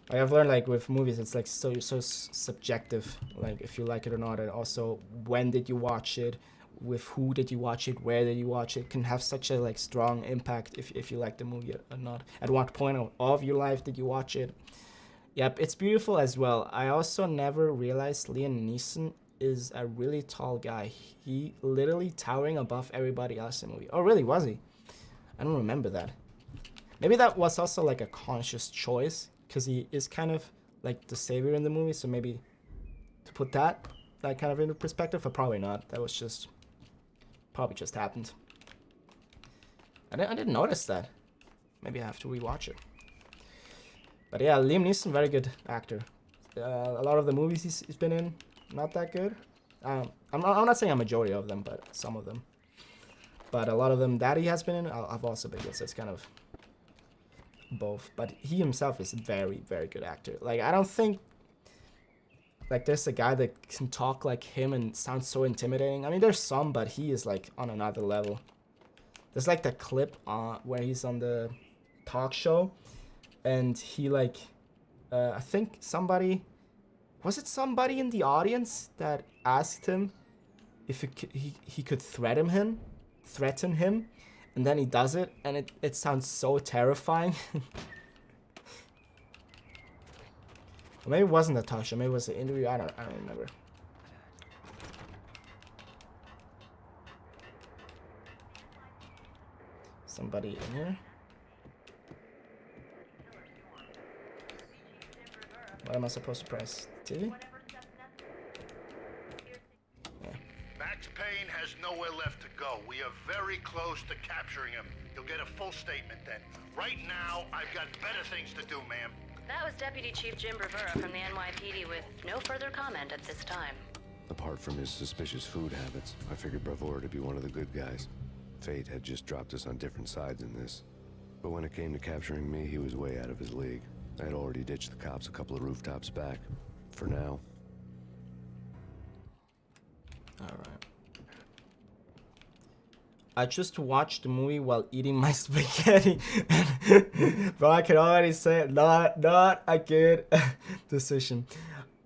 I've learned like with movies, it's like so subjective, like if you like it or not, and also when did you watch it, with who did you watch it, where did you watch it, can have such a like strong impact if you like the movie or not. At what point of your life did you watch it? Yep, it's beautiful as well. I also never realized Liam Neeson is a really tall guy. He literally towering above everybody else in the movie. Oh really, was he? I don't remember that. Maybe that was also like a conscious choice, because he is kind of like the savior in the movie, so maybe to put that kind of into perspective, or probably not. That was just, probably just happened. I didn't notice that. Maybe I have to rewatch it. But yeah, Liam Neeson, very good actor. A lot of the movies he's been in, not that good. I'm not saying a majority of them, but some of them. But a lot of them that he has been in, I've also been good, so it's kind of both. But he himself is a very, very good actor. Like, I don't think like there's a guy that can talk like him and sounds so intimidating. I mean, there's some, but he is like on another level. There's like the clip where he's on the talk show, and he like I think somebody, was it somebody in the audience that asked him if he could threaten him, and then he does it, and it sounds so terrifying. Or maybe it wasn't Natasha, maybe it was the interview, I don't remember. Somebody in here? What am I supposed to press? TV? Max Payne has nowhere left to go. We are very close to capturing him. You'll get a full statement then. Right now, I've got better things to do, ma'am. That was Deputy Chief Jim Rivera from the NYPD with no further comment at this time. Apart from his suspicious food habits, I figured Bravura to be one of the good guys. Fate had just dropped us on different sides in this. But when it came to capturing me, he was way out of his league. I had already ditched the cops a couple of rooftops back. For now. Alright. I just watched the movie while eating my spaghetti. But I can already say not a good decision.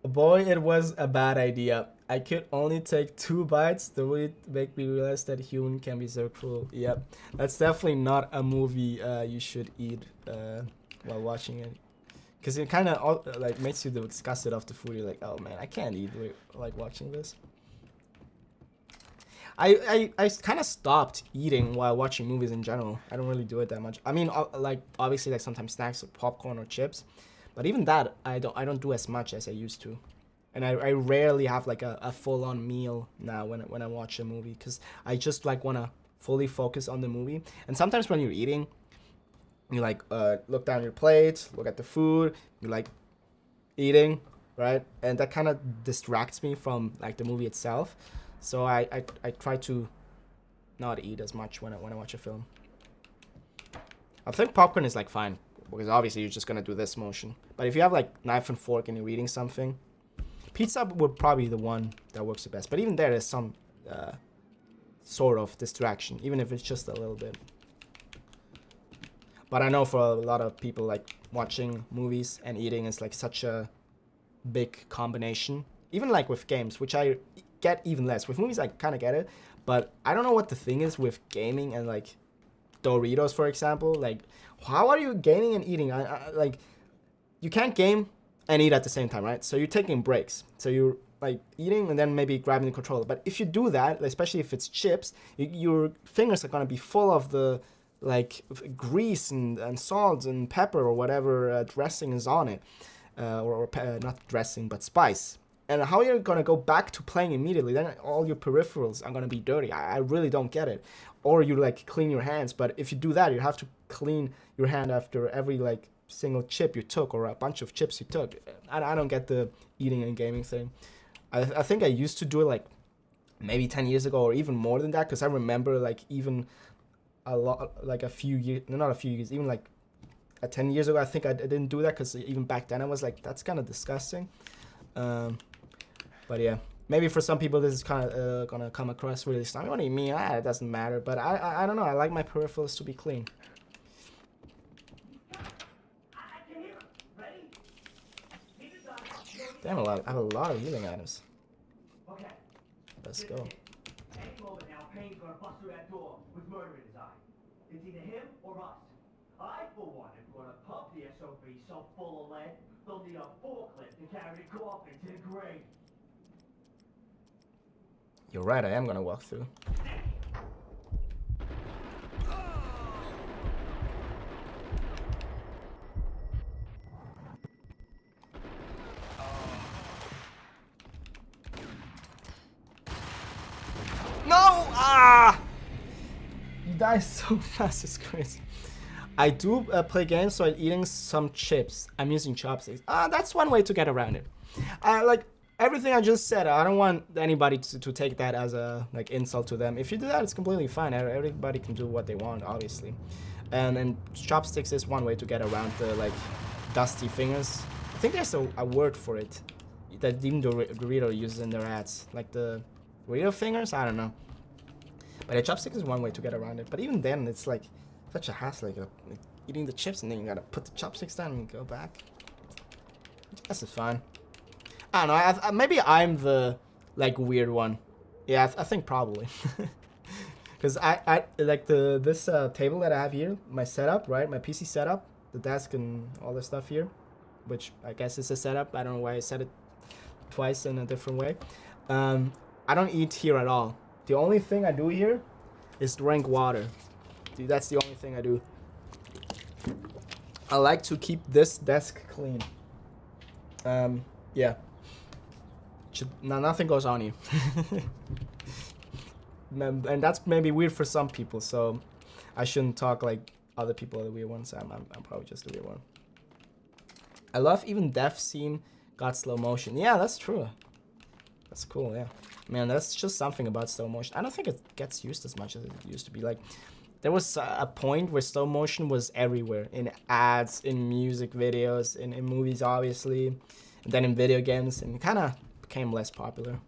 Boy, it was a bad idea. I could only take 2 bites. The way make me realize that human can be so cruel. Yep, that's definitely not a movie you should eat while watching it, because it kind of like makes you disgusted of the food. You're like, oh man, I can't eat like watching this. I kind of stopped eating while watching movies in general. I don't really do it that much. I mean, like obviously like sometimes snacks like popcorn or chips, but even that I don't do as much as I used to. And I rarely have like a full-on meal now when I watch a movie, because I just like want to fully focus on the movie. And sometimes when you're eating, you like look down your plate, look at the food, you like eating, right? And that kind of distracts me from like the movie itself. So I try to not eat as much when I watch a film. I think popcorn is like fine, because obviously you're just gonna do this motion. But if you have like knife and fork and you're eating something, pizza would probably be the one that works the best. But even there's some sort of distraction, even if it's just a little bit. But I know for a lot of people, like watching movies and eating is like such a big combination. Even like with games, which I get even less. With movies, I kind of get it, but I don't know what the thing is with gaming and like Doritos, for example. Like, how are you gaming and eating? Like, you can't game and eat at the same time, right? So you're taking breaks. So you're like eating and then maybe grabbing the controller. But if you do that, especially if it's chips, your fingers are gonna be full of the like grease and salt and pepper or whatever dressing is on it, not dressing but spice. And how you're gonna go back to playing immediately? Then all your peripherals are gonna be dirty. I really don't get it. Or you like clean your hands, but if you do that, you have to clean your hand after every like single chip you took or a bunch of chips you took. I don't get the eating and gaming thing. I think I used to do it like maybe 10 years ago or even more than that, because I remember like even a lot, like a few years, not a few years, even like 10 years ago, I think I didn't do that, because even back then I was like, that's kind of disgusting. But yeah, maybe for some people this is kind of gonna come across really slimy. What do you mean? It doesn't matter, but I don't know, I like my peripherals to be clean. Damn, I have a lot of healing items. Okay. Let's go. Any moment now, Payne's gonna bust through that door with murder in his eye. It's either him or us. I, for one, am gonna pump the SOB so full of lead, they'll need a forklift to carry the coffin to the grave. You're right, I am gonna walk through. No! Ah! You die so fast, it's crazy. I do play games, so I'm eating some chips. I'm using chopsticks. That's one way to get around it. Like everything I just said, I don't want anybody to take that as a like insult to them. If you do that, it's completely fine. Everybody can do what they want, obviously. And chopsticks is one way to get around the like dusty fingers. I think there's a word for it that even Dorito uses in their ads, like the Dorito fingers. I don't know. But a chopstick is one way to get around it. But even then, it's like such a hassle. Like eating the chips and then you gotta put the chopsticks down and go back. This is fine. I don't know. Maybe I'm the like weird one. Yeah, I think probably. Because I like this table that I have here, my setup, right? My PC setup, the desk and all this stuff here, which I guess is a setup. I don't know why I said it twice in a different way. I don't eat here at all. The only thing I do here is drink water. Dude, that's the only thing I do. I like to keep this desk clean. Yeah. Nothing goes on you. And that's maybe weird for some people, so I shouldn't talk like other people are the weird ones. I'm probably just the weird one. I love even death scene got slow motion. Yeah, that's true. That's cool, yeah. Man, that's just something about slow motion. I don't think it gets used as much as it used to be. Like, there was a point where slow motion was everywhere. In ads, in music videos, in movies, obviously. And then in video games, and it kind of became less popular.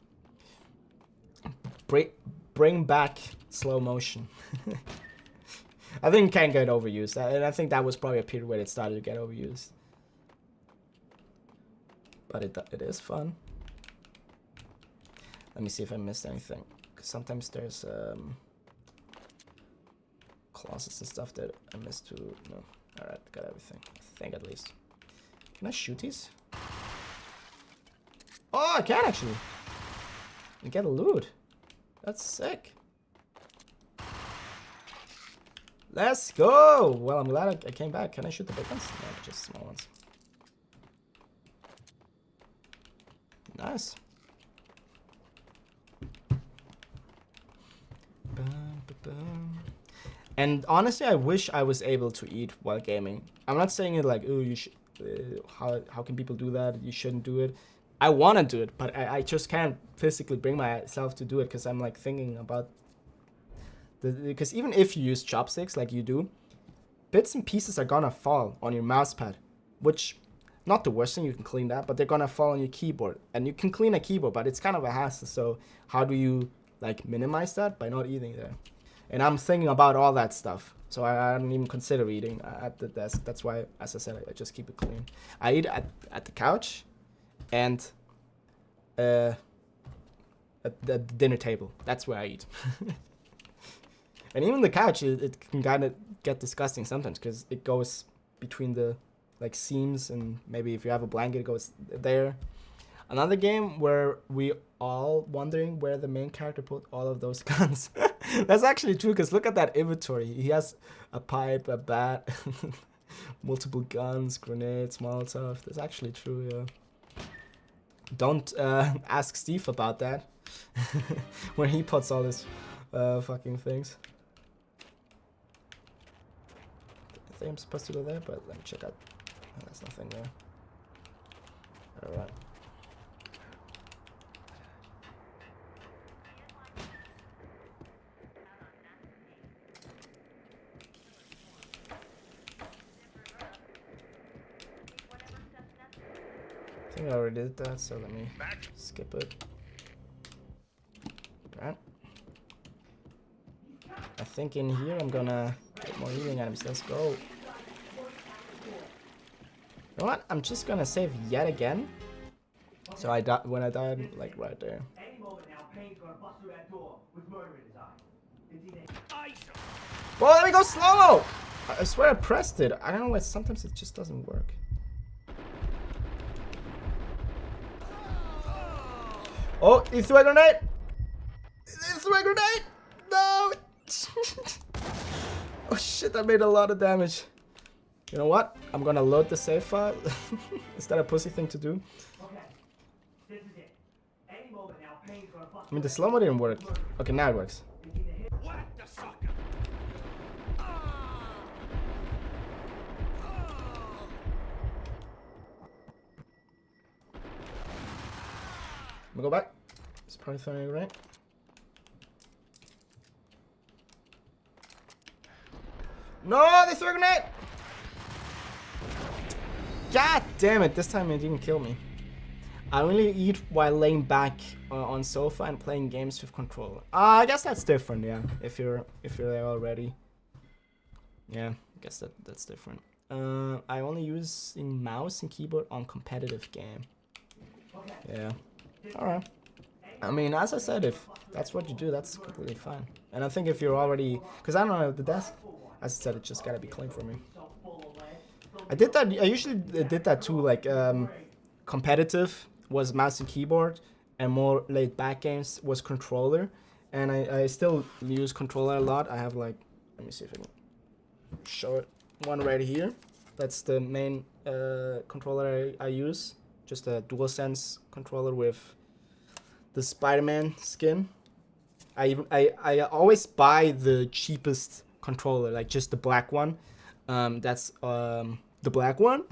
Bring back slow motion. I think it can get overused. And I think that was probably a period where it started to get overused. But it is fun. Let me see if I missed anything. Because sometimes there's closets and stuff that I missed too. No. Alright, got everything. I think at least. Can I shoot these? Oh, I can actually. And get a loot. That's sick. Let's go! Well, I'm glad I came back. Can I shoot the big ones? No, just small ones. Nice. And honestly, I wish I was able to eat while gaming. I'm not saying it like, oh, you should. How can people do that? You shouldn't do it. I want to do it, but I just can't physically bring myself to do it because I'm like thinking about because even if you use chopsticks like you do, bits and pieces are gonna fall on your mouse pad, which not the worst thing. You can clean that, but they're gonna fall on your keyboard, and you can clean a keyboard, but it's kind of a hassle. So how do you like minimize that? By not eating there. And I'm thinking about all that stuff. So I don't even consider eating at the desk. That's why, as I said, I just keep it clean. I eat at the couch. and at the dinner table. That's where I eat. And even the couch, it can kind of get disgusting sometimes because it goes between the like seams, and maybe if you have a blanket, it goes there. Another game where we all wondering where the main character put all of those guns. That's actually true, because look at that inventory. He has a pipe, a bat, multiple guns, grenades, Molotov. That's actually true, yeah. Don't ask Steve about that. Where he puts all his fucking things. I think I'm supposed to go there, but let me check out. Oh, there's nothing there. Alright. I think I already did that, so let me skip it. Right. I think in here I'm gonna get more healing items. Let's go. You know what? I'm just gonna save yet again. So I die when I died, like right there. Any moment now, Payne's gonna bust through that door with murder in his eye. It's either Whoa, let me go slow-mo! I swear I pressed it. I don't know why sometimes it just doesn't work. Oh, he threw a grenade! He threw a grenade! No! Oh shit, that made a lot of damage. You know what? I'm gonna load the save file. Is that a pussy thing to do? okay. This is it. Any moment now, Payne's gonna bust I mean, the slow-mo didn't work. Okay, now it works. Whack the sucker! Let me go back. It's probably throwing a grenade. No, they threw a grenade! God damn it, this time it didn't kill me. I only eat while laying back on sofa and playing games with controller. I guess that's different, yeah. If you're there already. Yeah, I guess that's different. I only use mouse and keyboard on competitive game. Yeah. Alright. I mean, as I said, if that's what you do, that's completely fine. And I think if you're already... Because I don't know, the desk, as I said, it just gotta be clean for me. I did that, I usually did that too, like, competitive was mouse and keyboard, and more laid back games was controller. And I still use controller a lot. I have like, let me see if I can show it. One right here. That's the main controller I use. Just a DualSense controller with the Spider-Man skin. I always buy the cheapest controller, like just the black one. That's the black one.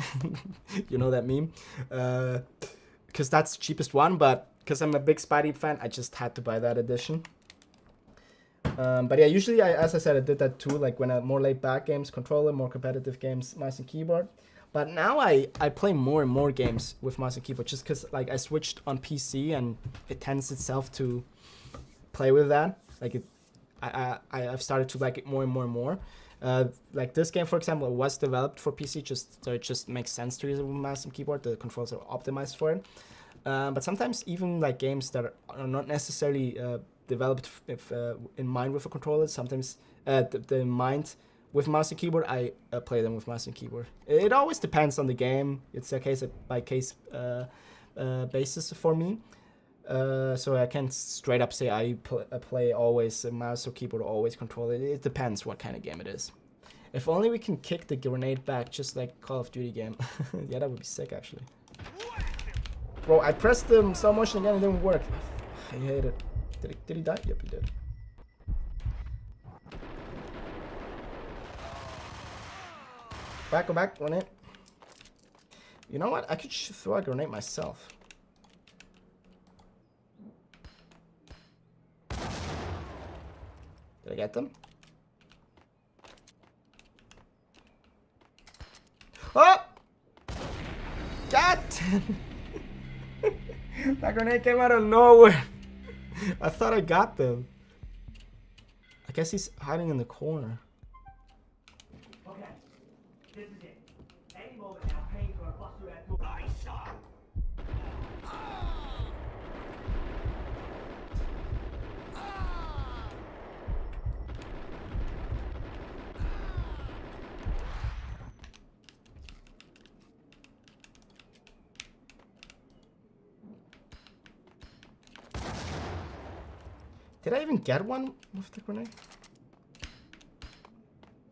You know that meme? Because that's the cheapest one, but because I'm a big Spidey fan, I just had to buy that edition. But yeah, usually, as I said, I did that too, like when I more laid back games, controller, more competitive games, mouse and keyboard. But now I play more and more games with mouse and keyboard, just because like I switched on PC and it tends itself to play with that. Like I've started to like it more and more and more. Like this game, for example, was developed for PC, so it just makes sense to use it with mouse and keyboard. The controls are optimized for it. But sometimes even like games that are not necessarily developed in mind with a controller, sometimes the mind with mouse and keyboard, I play them with mouse and keyboard. It always depends on the game. It's a case by case basis for me. So I can't straight up say I play always mouse or keyboard or always controller. It depends what kind of game it is. If only we can kick the grenade back just like Call of Duty game. Yeah, that would be sick actually. Bro, I pressed the slow motion again, it didn't work. I hate it. Did he die? Yep, he did. Back, go back, grenade. You know what? I could throw a grenade myself. Did I get them? Oh! God! That grenade came out of nowhere. I thought I got them. I guess he's hiding in the corner. Okay, this is it. Any moment now, Payne's gonna bust through that door. I saw. Did I even get one with the grenade?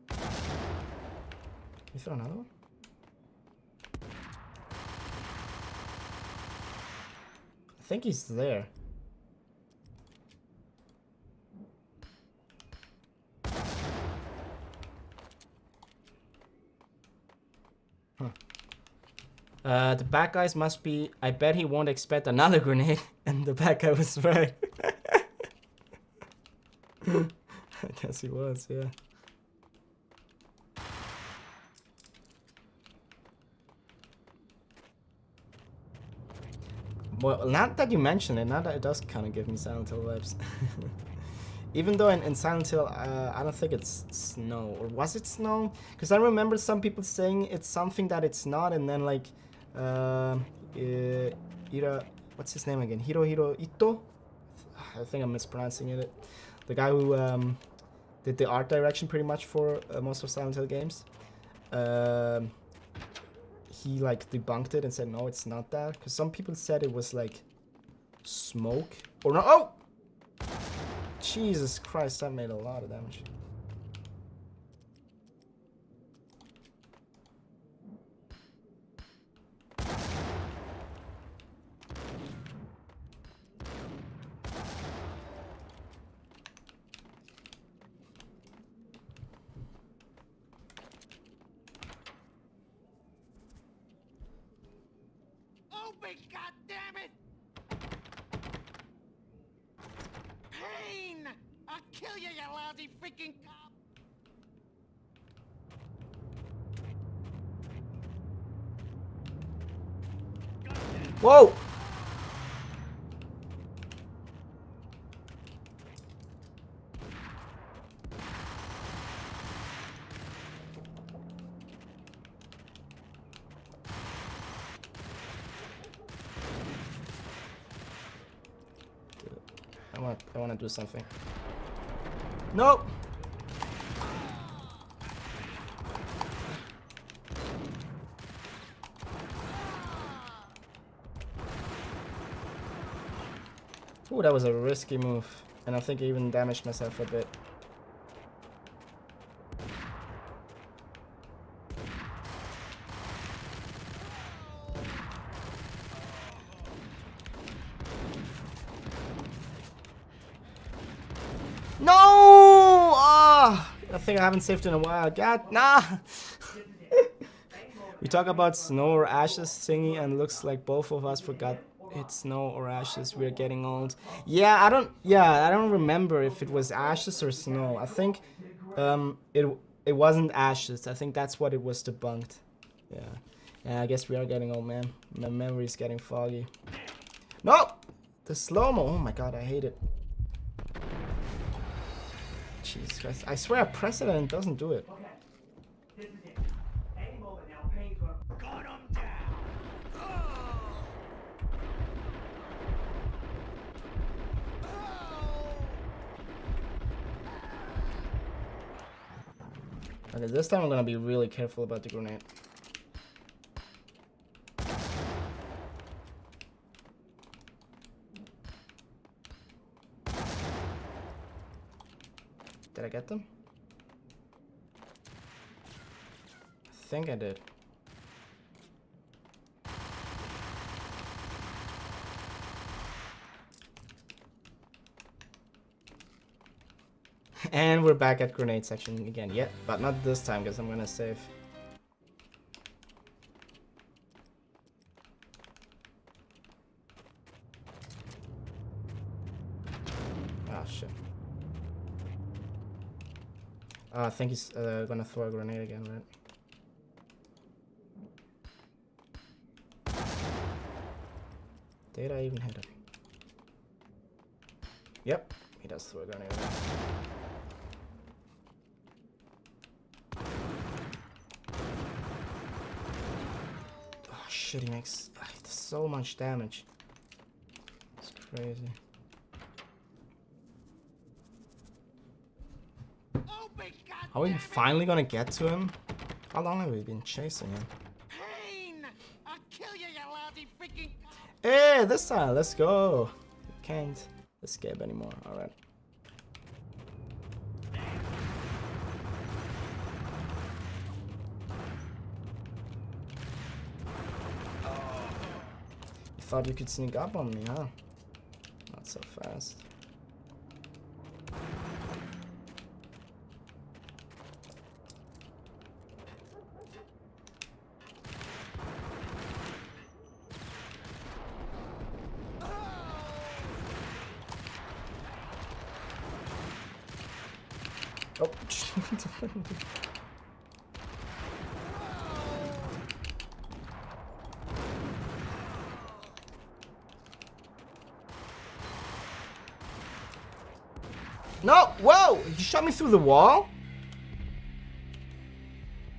Can you throw another one? I think he's there. The bad guys must be... I bet he won't expect another grenade. And the bad guy was right. I guess he was, yeah. Well, now that you mention it, now that it does kind of give me Silent Hill vibes. Even though in Silent Hill, I don't think it's snow. Or was it snow? Because I remember some people saying it's something that it's not, and then like... what's his name again? Hirohiro Ito? I think I'm mispronouncing it. The guy who did the art direction pretty much for most of Silent Hill games. He like debunked it and said no, it's not that. Because some people said it was like smoke or no. Oh! Jesus Christ, that made a lot of damage. Open, goddammit! Payne! I'll kill you, you lousy freaking cop! Whoa! I want to do something. Nope. Ooh, that was a risky move, and I think I even damaged myself a bit. No! Ah, I think I haven't saved in a while. God, nah. We talk about snow or ashes thingy, and looks like both of us forgot it's snow or ashes. We're getting old. Yeah, I don't remember if it was ashes or snow. I think it wasn't ashes. I think that's what it was debunked. Yeah. Yeah, I guess we are getting old, man. My memory's getting foggy. No! The slow-mo. Oh my god, I hate it. Jesus Christ. I swear I press it and it doesn't do it. Okay, this is it. Any moment now, Payne's gonna gun him down. Okay, this time I'm gonna be really careful about the grenade. Did I get them? I think I did. And we're back at grenade section again. Yeah, but not this time because I'm gonna save. Ah, shit. I think he's gonna throw a grenade again, right? Did I even hit him? Yep, he does throw a grenade again. Oh shit, he makes so much damage. crazy. Are we finally gonna get to him? How long have we been chasing him? Payne! I'll kill you, you lousy freaking... Hey, this time, let's go. We can't escape anymore. Alright. You thought you could sneak up on me, huh? Not so fast. Oh, no! Whoa! You shot me through the wall?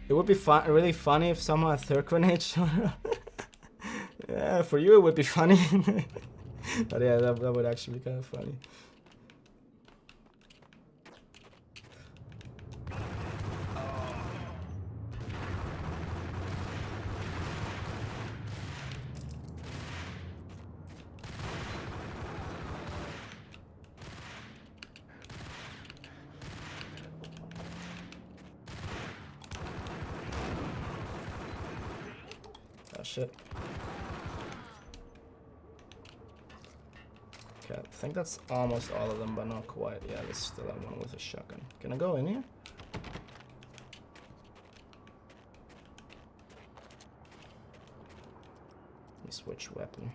It would be really funny if somehow a third grenade shot up. Yeah, for you it would be funny. But yeah, that would actually be kind of funny. Oh shit. Okay, I think that's almost all of them, but not quite. Yeah, there's still that one with a shotgun. Can I go in here? Let me switch weapon.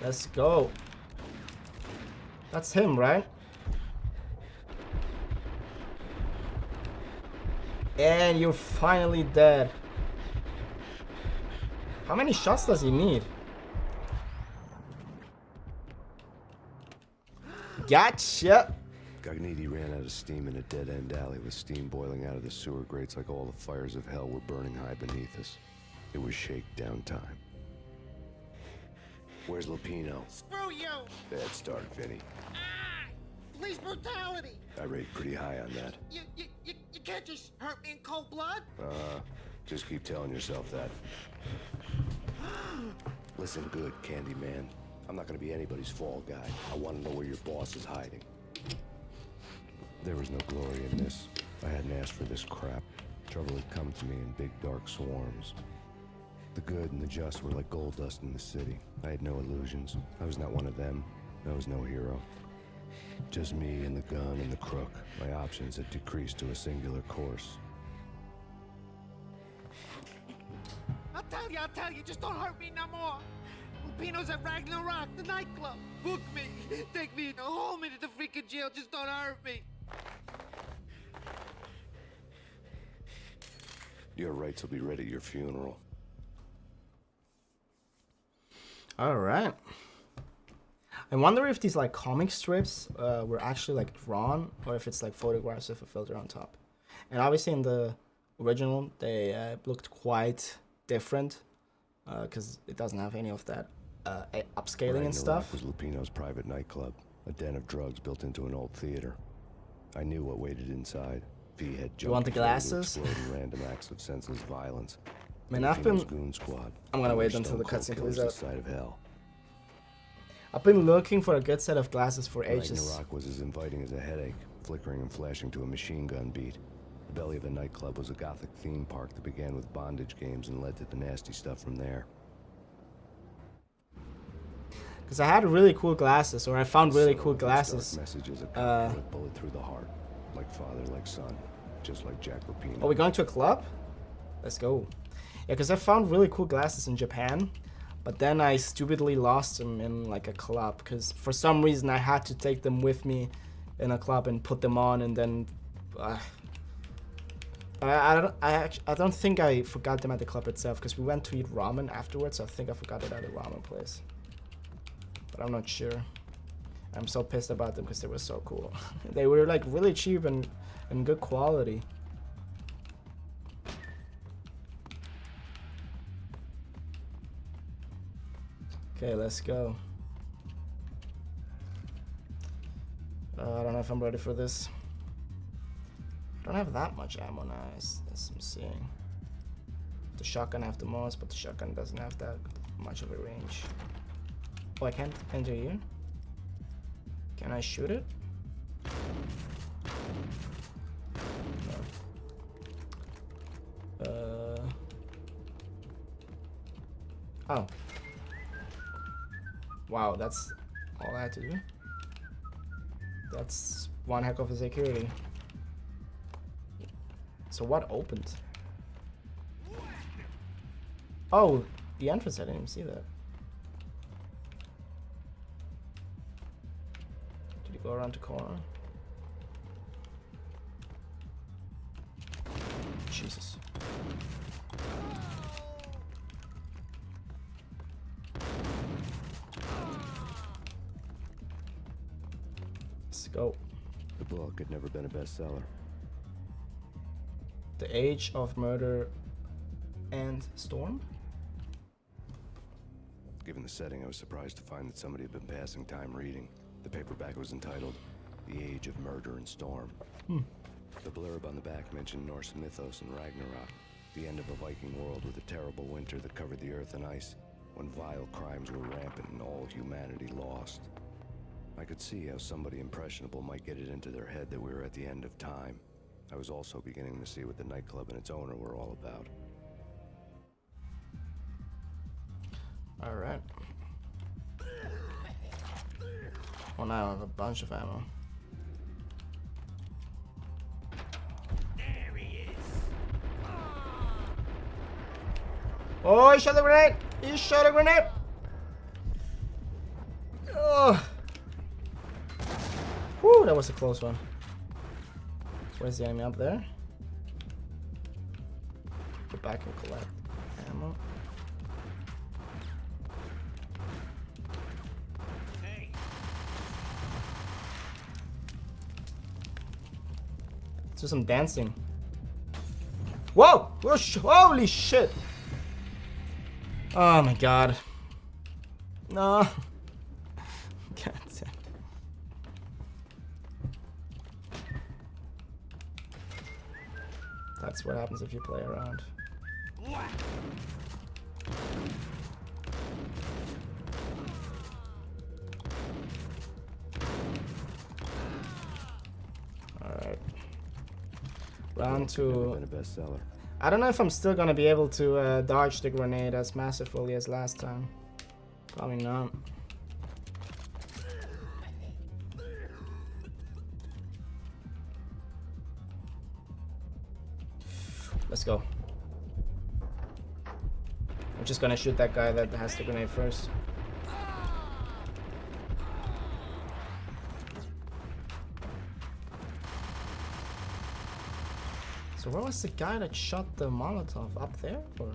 Let's go. That's him, right? And you're finally dead. How many shots does he need? Gotcha. Gagniti ran out of steam in a dead-end alley with steam boiling out of the sewer grates like all the fires of hell were burning high beneath us. It was shakedown time. Where's Lupino? Screw you! Bad start, Vinny. Ah! Police brutality! I rate pretty high on that. You can't just hurt me in cold blood? Just keep telling yourself that. Listen good, Candyman. I'm not gonna be anybody's fall guy. I want to know where your boss is hiding. There was no glory in this. I hadn't asked for this crap. Trouble had come to me in big dark swarms. The good and the just were like gold dust in the city. I had no illusions. I was not one of them. I was no hero. Just me and the gun and the crook. My options had decreased to a singular course. I'll tell you, just don't hurt me no more. Lupino's at Ragnarok, the nightclub. Book me, take me, hold me to the freaking jail, just don't hurt me. Your rights will be ready at your funeral. Alright. I wonder if these like comic strips were actually like drawn or if it's like photographs with a filter on top. And obviously in the original they looked quite different because it doesn't have any of that upscaling and stuff. Was Lupino's private nightclub, a den of drugs built into an old theater. I knew what waited inside. V had you want the glasses? Random acts of senseless violence. I mean, I've been... Goon squad. I'm gonna wait until the cutscene plays out. Side of hell. I've been looking for a good set of glasses for ages. Ragnarok was as inviting as a headache, flickering and flashing to a machine gun beat. The belly of the nightclub was a gothic theme park that began with bondage games and led to the nasty stuff from there. Because I had really cool glasses, or I found really cool glasses. Messages a bullet through the heart, like father, like son, just like Jack Lupino. Are we going to a club? Let's go. Yeah, because I found really cool glasses in Japan, but then I stupidly lost them in like a club because for some reason I had to take them with me in a club and put them on, and then I don't think I forgot them at the club itself because we went to eat ramen afterwards. So I think I forgot it at the ramen place, but I'm not sure. I'm so pissed about them because they were so cool. They were like really cheap and good quality. Okay, let's go. I don't know if I'm ready for this. I don't have that much ammo now, as I'm seeing. The shotgun I have the most, but the shotgun doesn't have that much of a range. Oh, I can't enter here? Can I shoot it? No. Oh. Wow, that's all I had to do? That's one heck of a security. So what opened? Oh, the entrance, I didn't even see that. Did he go around the corner? Jesus. Let's go. The book had never been a bestseller. The Age of Murder and Storm? Given the setting, I was surprised to find that somebody had been passing time reading. The paperback was entitled The Age of Murder and Storm. The blurb on the back mentioned Norse mythos and Ragnarok, the end of a Viking world with a terrible winter that covered the earth in ice, when vile crimes were rampant and all humanity lost. I could see how somebody impressionable might get it into their head that we were at the end of time. I was also beginning to see what the nightclub and its owner were all about. Alright. Well, now I have a bunch of ammo. There he is. Oh, he shot the grenade! He shot a grenade! Oh! Whew, that was a close one. Where's the enemy? Up there? Go back and collect ammo. Hey. Let's do some dancing. Whoa! Holy shit! Oh my god. No. God damn. That's what happens if you play around. Alright. Round two. Been a bestseller. I don't know if I'm still gonna be able to dodge the grenade as masterfully as last time. Probably not. Let's go. I'm just gonna shoot that guy that has the grenade first. So where was the guy that shot the Molotov? Up there? Or?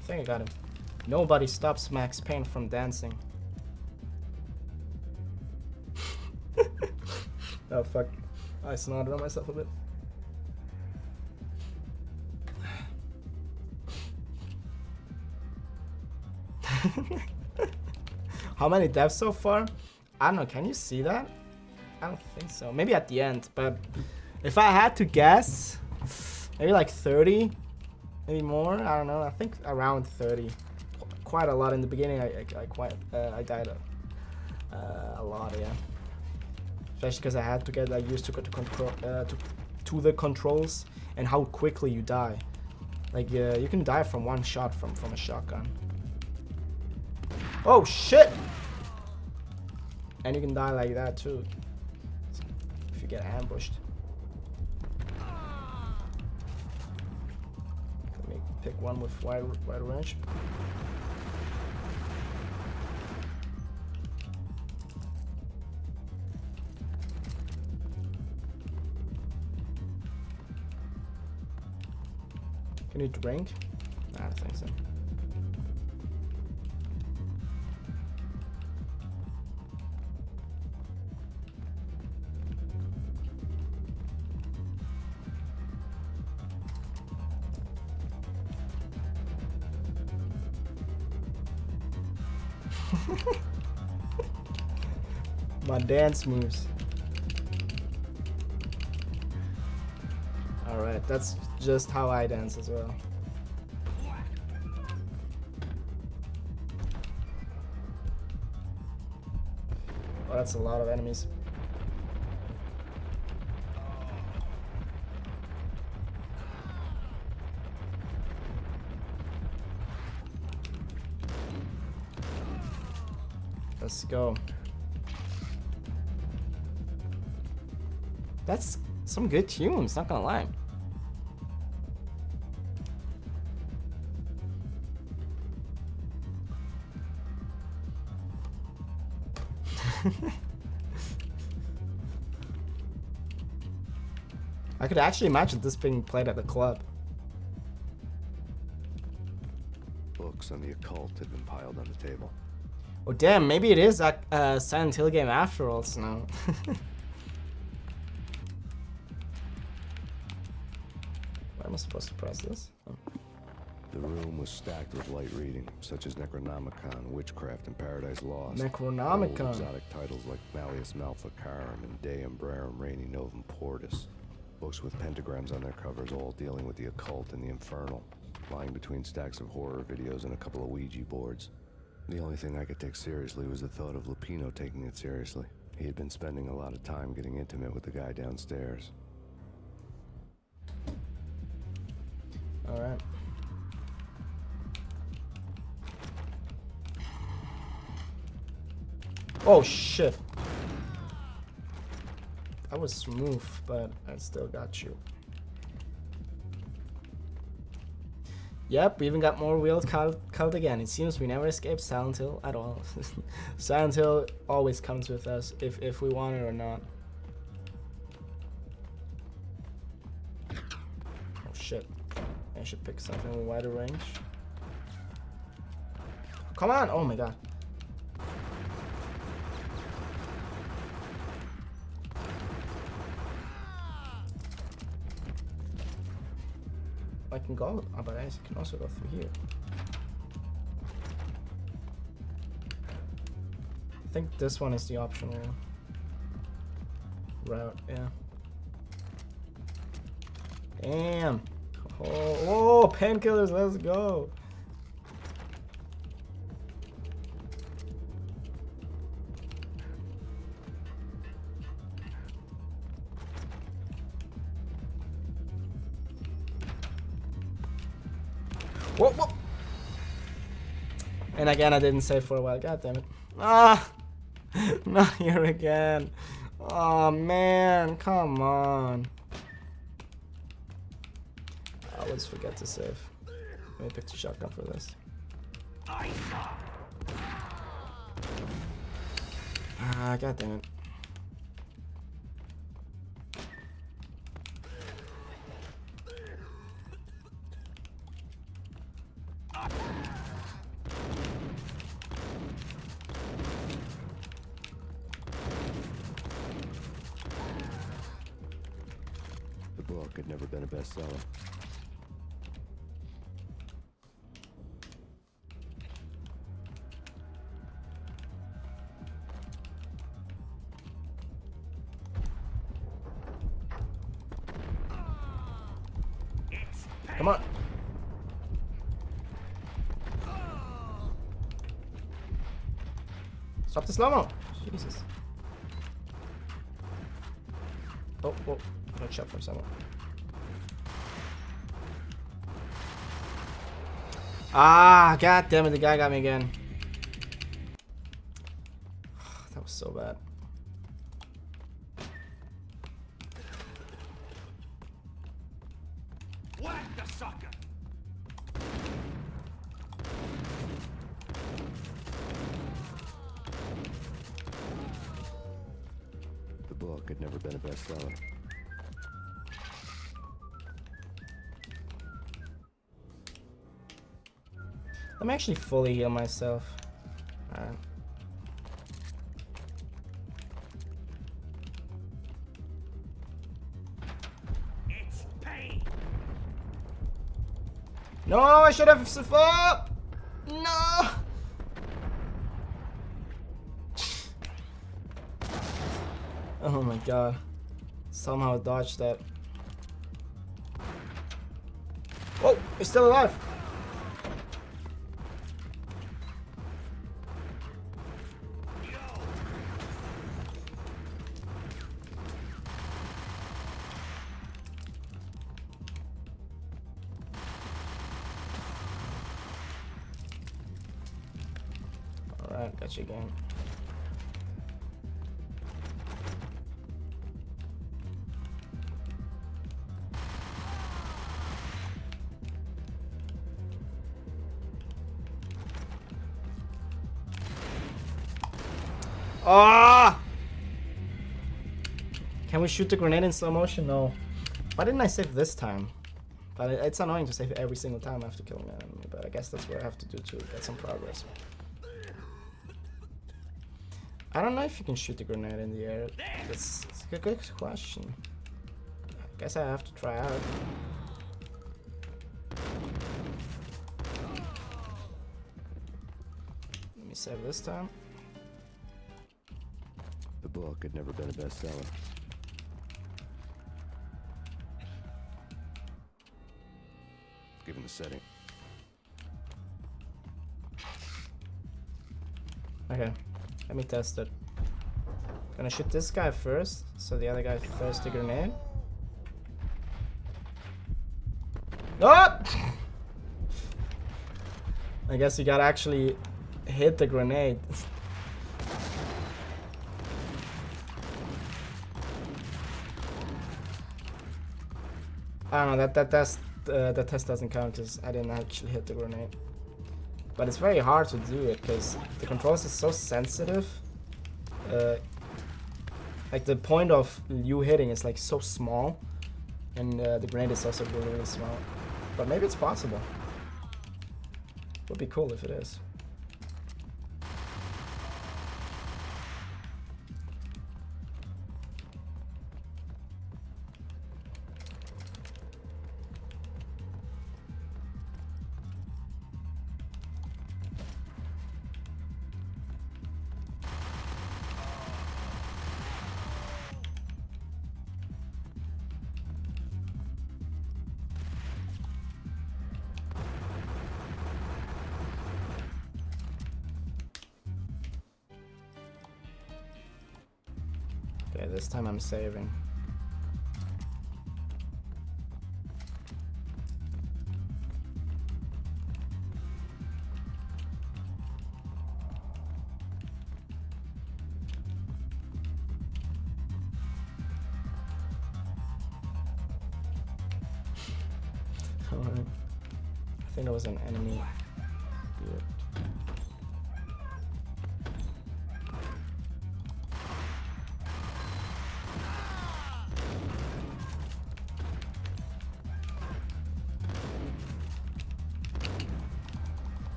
I think I got him. Nobody stops Max Payne from dancing. Oh fuck. I snorted on myself a bit. How many deaths so far? I don't know, can you see that? I don't think so. Maybe at the end, but if I had to guess, maybe like 30, maybe more. I don't know. I think around 30. Quite a lot in the beginning. I died a lot, yeah. Especially because I had to get like used to the controls and how quickly you die. Like you can die from one shot from a shotgun. Oh shit! And you can die like that too if you get ambushed. Let me pick one with wide range. Can you drink? Nah, I don't think so. My dance moves. Alright, that's just how I dance as well. Oh, that's a lot of enemies. Let's go. That's some good tunes, not gonna lie. I could actually imagine this being played at the club. Books on the occult had been piled on the table. Oh damn, maybe it is that Silent Hill game after all, Snow. Why am I supposed to press this? Oh. The room was stacked with light reading, such as Necronomicon, Witchcraft, and Paradise Lost. Necronomicon. Old exotic titles like Malleus Maleficarum and Deum Brerum Reini Novum Portus. Books with pentagrams on their covers, all dealing with the occult and the infernal, lying between stacks of horror videos and a couple of Ouija boards. The only thing I could take seriously was the thought of Lupino taking it seriously. He had been spending a lot of time getting intimate with the guy downstairs. Alright. Oh shit. That was smooth, but I still got you. Yep, we even got more wheels called again. It seems we never escaped Silent Hill at all. Silent Hill always comes with us, if we want it or not. Oh shit. I should pick something with wider range. Come on! Oh my god. I can go, but I can also go through here. I think this one is the optional route, yeah. Damn! Oh, painkillers, let's go! Whoa, whoa. And again, I didn't save for a while. God damn it. Ah! Not here again. Oh man, come on. I always forget to save. Let me pick the shotgun for this. Ah, god damn it. The book had never been a bestseller. Come on. Stop the slow-mo. Jesus. Oh, oh. Watch out for someone. Ah, god damn it, the guy got me again. That was so bad. Whack the sucker! The book had never been a bestseller. Let me actually fully heal myself. Alright. It's Payne. No, I should have fought. No. Oh my god. Somehow dodged that. Oh, he's still alive. Alright, got you again. Ah! Can we shoot the grenade in slow motion? No. Why didn't I save this time? But it's annoying to save every single time after killing an enemy, but I guess that's what I have to do to get some progress. I don't know if you can shoot the grenade in the air. It's a good question. I guess I have to try out. Let me save this time. The book had never been a bestseller. Given the setting. Okay, let me test it. Gonna shoot this guy first, so the other guy throws the grenade. Oh! I guess you gotta actually hit the grenade. I don't know, that test doesn't count because I didn't actually hit the grenade. But it's very hard to do it because the controls is so sensitive. Like the point of you hitting is like so small, and the grenade is also really, really small. But maybe it's possible. Would be cool if it is. Okay, this time I'm saving. Alright. I think there was an enemy here.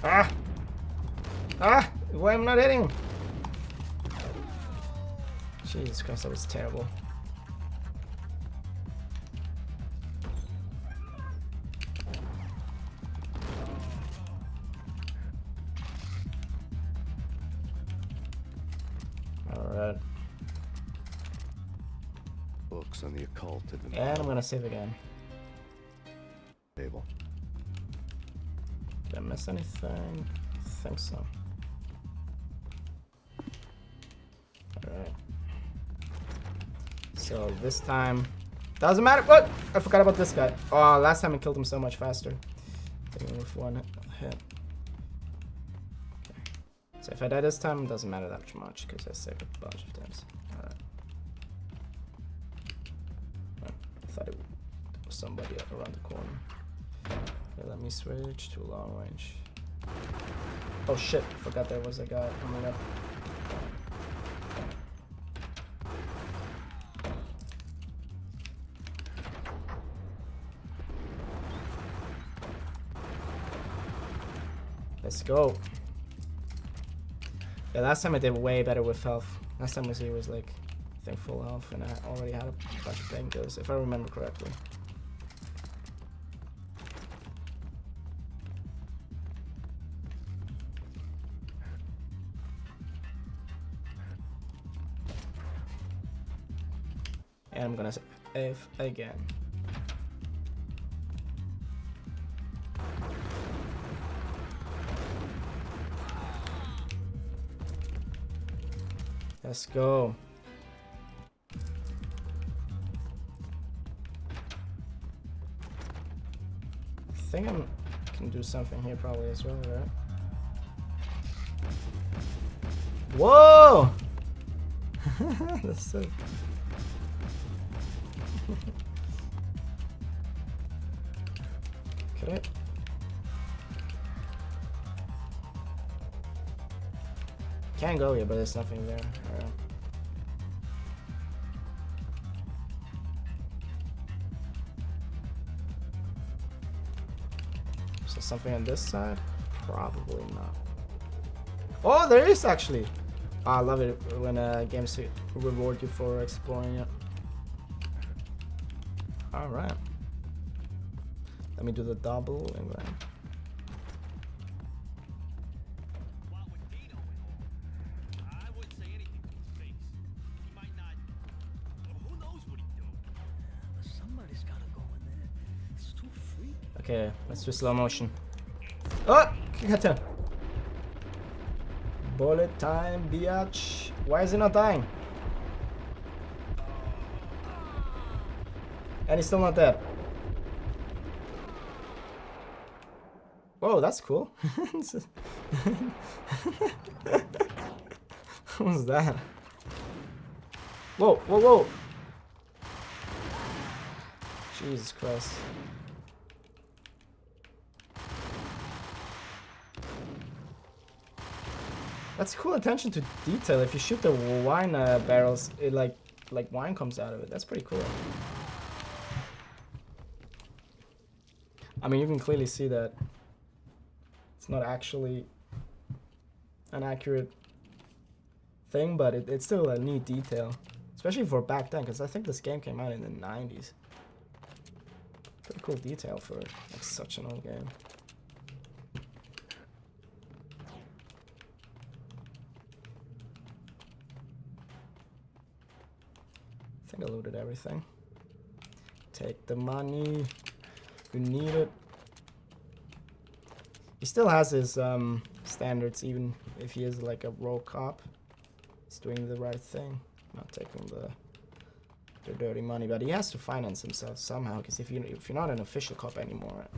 Ah! Ah! Why am I not hitting? Jesus Christ, that was terrible. Alright. Books on the occult have been And I'm gonna save again. table. Did I miss anything? I think so. Alright. So this time... Doesn't matter! What? I forgot about this guy. Oh, last time I killed him so much faster. Even with one hit. Okay. So if I die this time, it doesn't matter that much, because I saved a bunch of times. Alright. I thought it was somebody around the corner. Okay, let me switch to long range. Oh shit, forgot there was a guy coming up. Let's go. Yeah, last time I did way better with health. Last time he was like, I think full health, and I already had a bunch of painkillers, if I remember correctly. And I'm gonna save again. Let's go. I think I can do something here probably as well, right? Whoa! That's sick. Could I? Can't go here, but there's nothing there. Alright. So something on this side? Probably not. Oh, there is actually. Oh, I love it when games reward you for exploring it. Alright. Let me do the double and then. Okay, let's do slow motion. Oh! Gotcha! Bullet time, biatch. Why is he not dying? And he's still not dead. Whoa, that's cool. What was that? Whoa, whoa, whoa! Jesus Christ. That's cool attention to detail. If you shoot the wine barrels, it like wine comes out of it. That's pretty cool. I mean, you can clearly see that it's not actually an accurate thing, but it's still a neat detail, especially for back then, because I think this game came out in the 90s. Pretty cool detail for like such an old game. I think I looted everything. Take the money. You need it. He still has his standards, even if he is like a rogue cop. He's doing the right thing, not taking the dirty money. But he has to finance himself somehow, because if you're not an official cop anymore,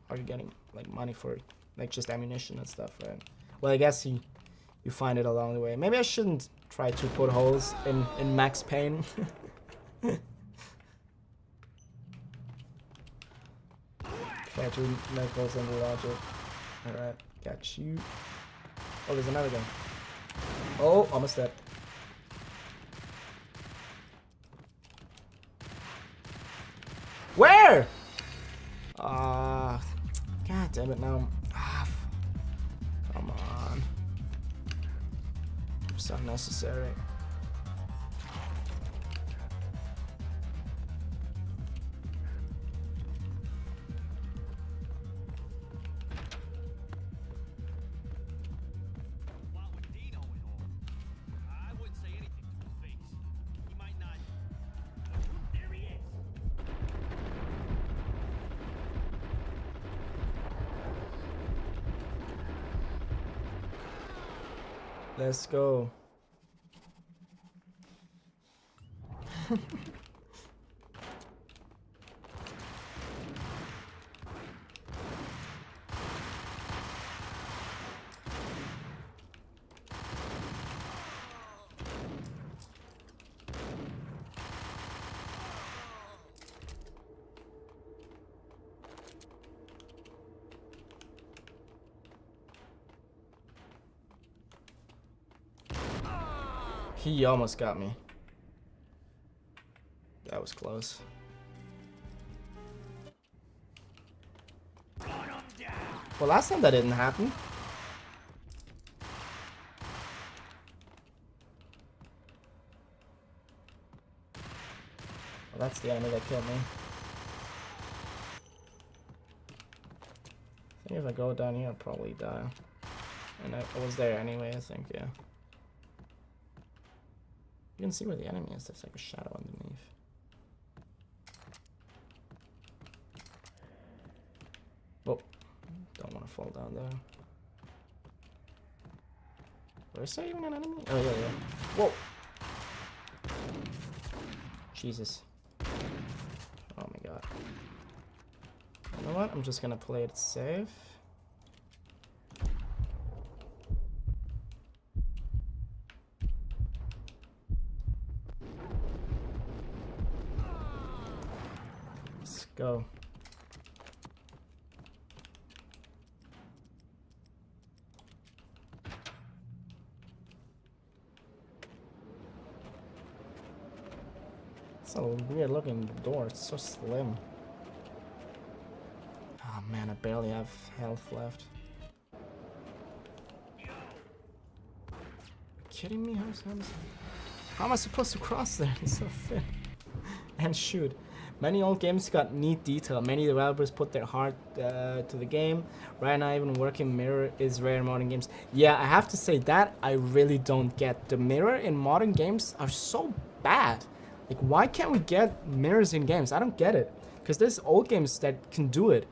how are you getting like money for like just ammunition and stuff, right? Well, I guess you find it along the way. Maybe I shouldn't try to put holes in Max Payne. Try to make holes in the logic. Alright, got you. Oh, there's another guy. Oh, almost dead. Where? God damn it now. Come on. It's unnecessary. Let's go. He almost got me. That was close. Well, last time that didn't happen. That's the enemy that killed me. I think if I go down here, I'll probably die. And I was there anyway, I think, yeah. You can see where the enemy is. There's like a shadow underneath. Oh, don't want to fall down there. Where's there even an enemy? Oh, yeah, yeah. Whoa! Jesus. Oh my god. You know what? I'm just gonna play it safe. Let's go. It's a weird looking door, it's so slim. Oh man, I barely have health left. Are you kidding me? How am I supposed to cross there? It's so thin. And shoot. Many old games got neat detail. Many developers put their heart to the game. Right now, even working mirror is rare in modern games. Yeah, I have to say that I really don't get. The mirror in modern games are so bad. Like, why can't we get mirrors in games? I don't get it. Because there's old games that can do it.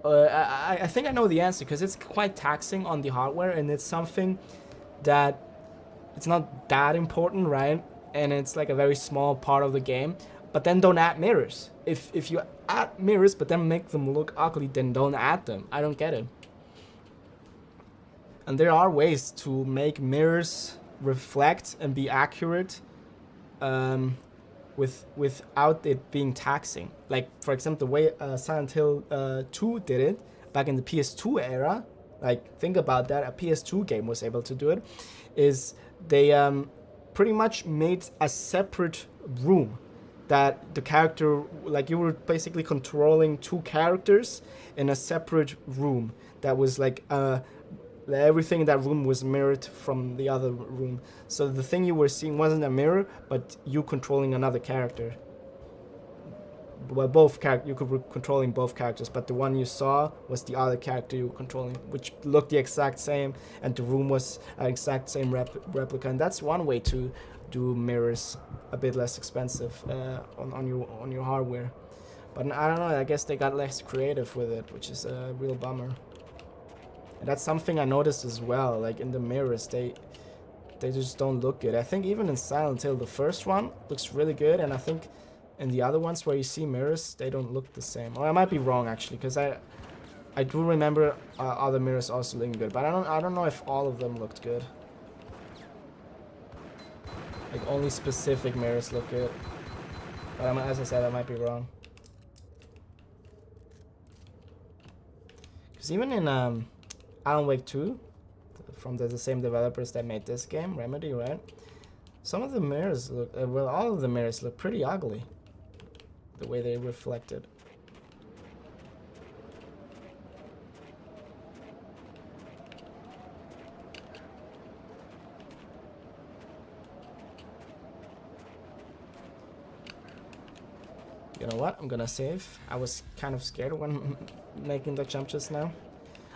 I think I know the answer, because it's quite taxing on the hardware, and it's something that it's not that important, right? And it's like a very small part of the game. But then don't add mirrors. If you add mirrors but then make them look ugly, then don't add them. I don't get it. And there are ways to make mirrors reflect and be accurate without it being taxing. Like, for example, the way Silent Hill 2 did it back in the PS2 era, like, think about that, a PS2 game was able to do it, is they pretty much made a separate room that the character, like, you were basically controlling two characters in a separate room that was like everything in that room was mirrored from the other room. So the thing you were seeing wasn't a mirror, but you controlling another character. Well, you could be controlling both characters, but the one you saw was the other character you were controlling, which looked the exact same, and the room was an exact same replica. And that's one way to do mirrors a bit less expensive on your hardware. But I don't know, I guess they got less creative with it, which is a real bummer. And that's something I noticed as well, like in the mirrors, they just don't look good. I think even in Silent Hill, the first one looks really good, and I think in the other ones where you see mirrors, they don't look the same. Or I might be wrong actually, because I do remember other mirrors also looking good, but I don't know if all of them looked good. Like, only specific mirrors look good. But as I said, I might be wrong. Because even in Alan Wake 2, from the same developers that made this game, Remedy, right? Some of the mirrors look, well, all of the mirrors look pretty ugly. The way they reflected. You know what? I'm gonna save. I was kind of scared when making the jump just now.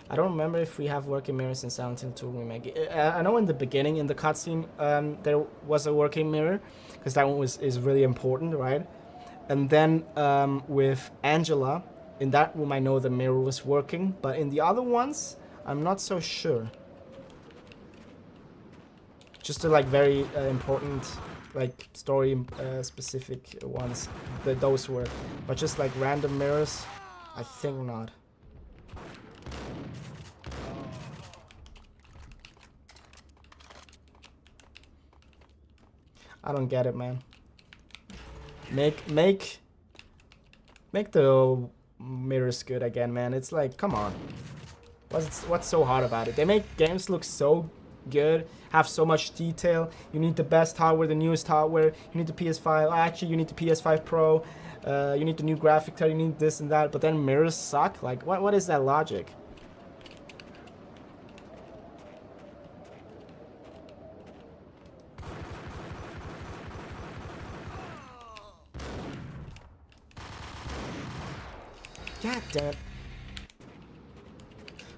I don't remember if we have working mirrors in Silent Hill 2 Remake. I know in the beginning, in the cutscene, there was a working mirror, because that one is really important, right? And then with Angela, in that room I know the mirror was working, but in the other ones, I'm not so sure. Just the like very important, like story specific ones, those were, but just like random mirrors, I think not. I don't get it, man. Make the mirrors good again, man. It's like, come on. What's so hard about it? They make games look so good, have so much detail. You need the best hardware, the newest hardware. You need the PS5. Actually, you need the PS5 Pro. You need the new graphic card. You need this and that. But then mirrors suck. Like, what is that logic? God damn it.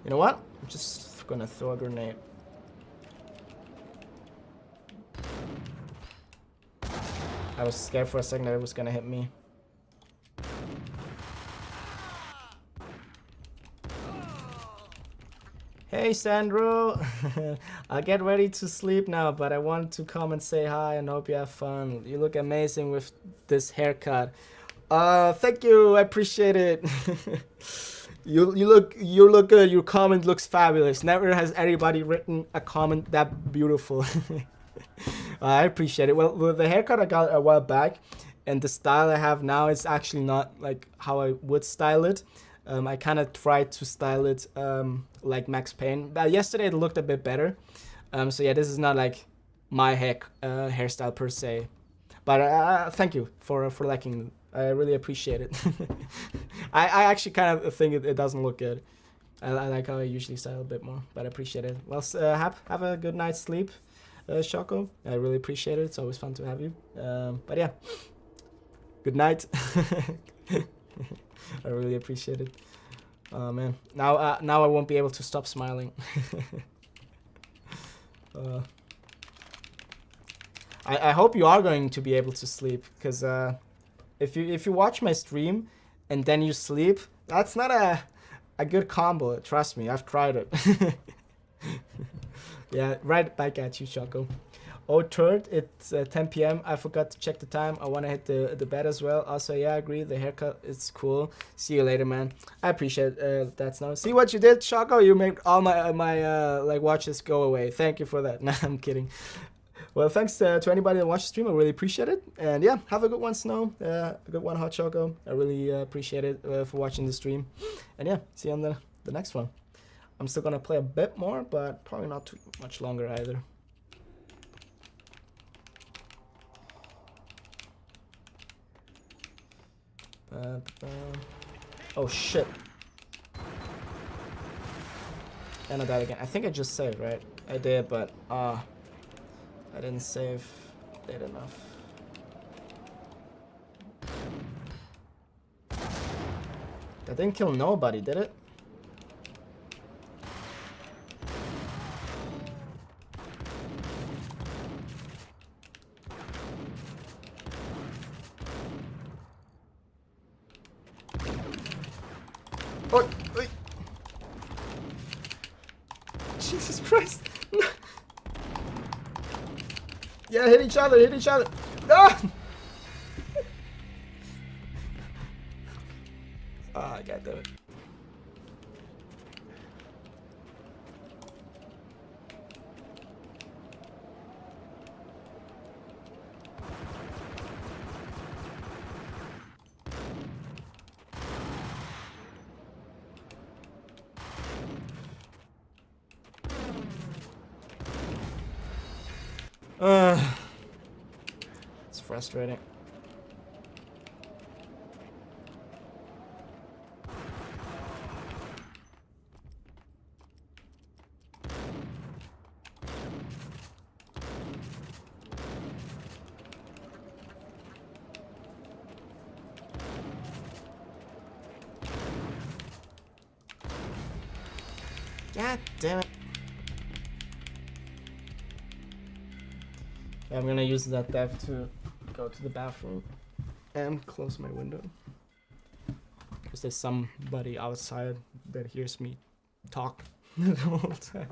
You know what? I'm just gonna throw a grenade. I was scared for a second that it was gonna hit me. Hey Sandro! I'll get ready to sleep now, but I wanted to come and say hi and hope you have fun. You look amazing with this haircut. Thank you, I appreciate it. you look good, your comment looks fabulous. Never has anybody written a comment that beautiful. I appreciate it. Well, the haircut I got a while back and the style I have now is actually not like how I would style it. I kind of tried to style it like Max Payne. Yesterday it looked a bit better. So yeah, this is not like my hairstyle per se. But thank you for liking. I really appreciate it. I actually kind of think it doesn't look good. I like how I usually style a bit more, but I appreciate it. Well, have a good night's sleep, Shoko. I really appreciate it. It's always fun to have you. But yeah, good night. I really appreciate it. Oh man, now I won't be able to stop smiling. I hope you are going to be able to sleep, because if you watch my stream and then you sleep, that's not a good combo. Trust me, I've tried it. Yeah, right back at you, Choco. Oh, third, it's 10 p.m. I forgot to check the time. I want to hit the bed as well. Also, yeah, I agree. The haircut is cool. See you later, man. I appreciate that. Now, see what you did, Choco? You made all my like watches go away. Thank you for that. Nah, I'm kidding. Well, thanks to anybody that watched the stream. I really appreciate it. And yeah, have a good one, Snow. A good one, Hot Choco. I really appreciate it for watching the stream. And yeah, see you on the next one. I'm still gonna play a bit more, but probably not too much longer either. Oh shit. And I died again. I think I just saved, right? I did, but I didn't save late enough. That didn't kill nobody, did it? Oh, wait. Jesus Christ. Yeah, hit each other, hit each other. Ah! Ah, God damn it. It's frustrating. God damn it. I'm gonna use that dev to go to the bathroom and close my window. Because there's somebody outside that hears me talk the whole time.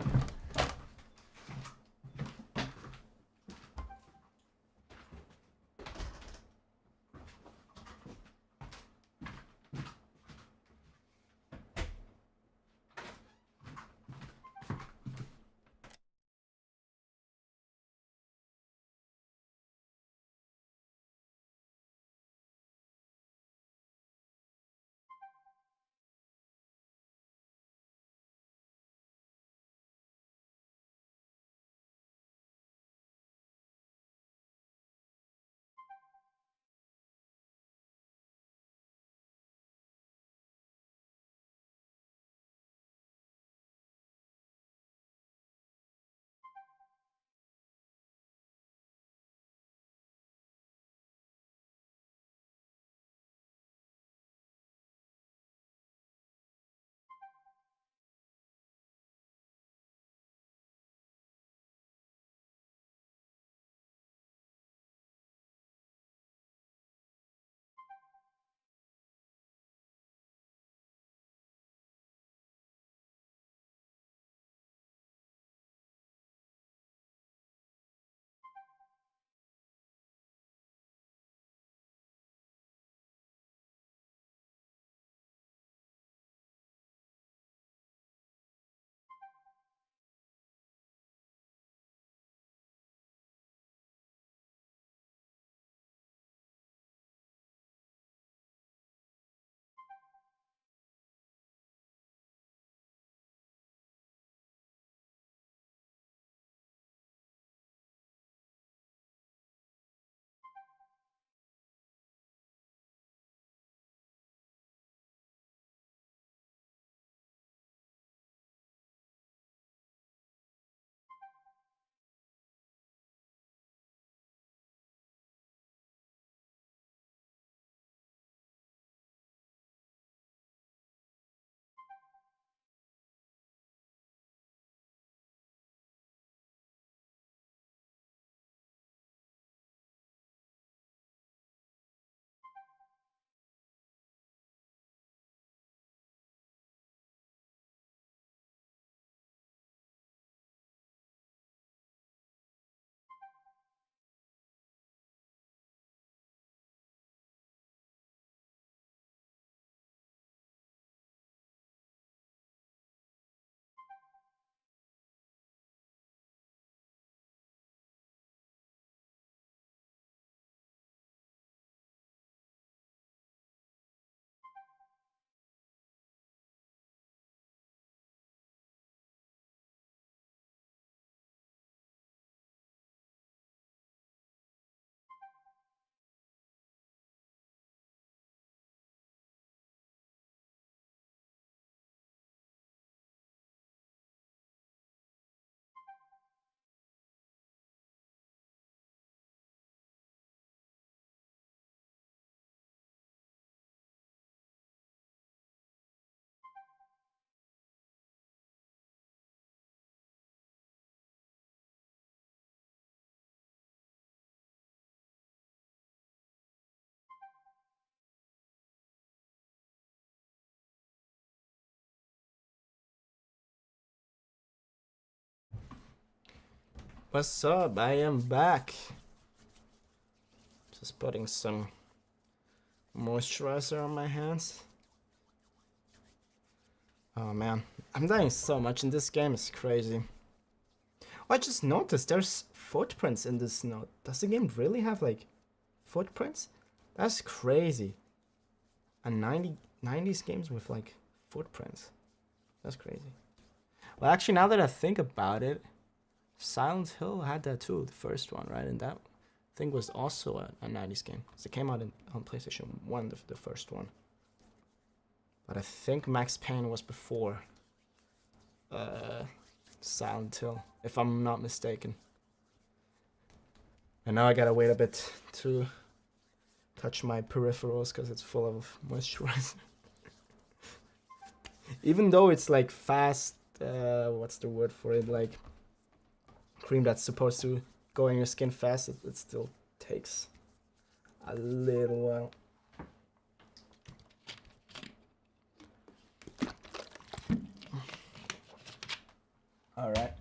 What's up? I am back. Just putting some moisturizer on my hands. Oh man, I'm dying so much in this game, it's crazy. Oh, I just noticed there's footprints in this note. Does the game really have like footprints? That's crazy. A 90s games with like footprints. That's crazy. Well, actually, now that I think about it, Silent Hill had that too, the first one, right? And that thing was also a 90s game. So it came out on PlayStation 1, the first one. But I think Max Payne was before Silent Hill, if I'm not mistaken. And now I gotta wait a bit to touch my peripherals because it's full of moisturizer. Even though it's like fast, what's the word for it? Like cream that's supposed to go in your skin fast, it still takes a little while. Alright.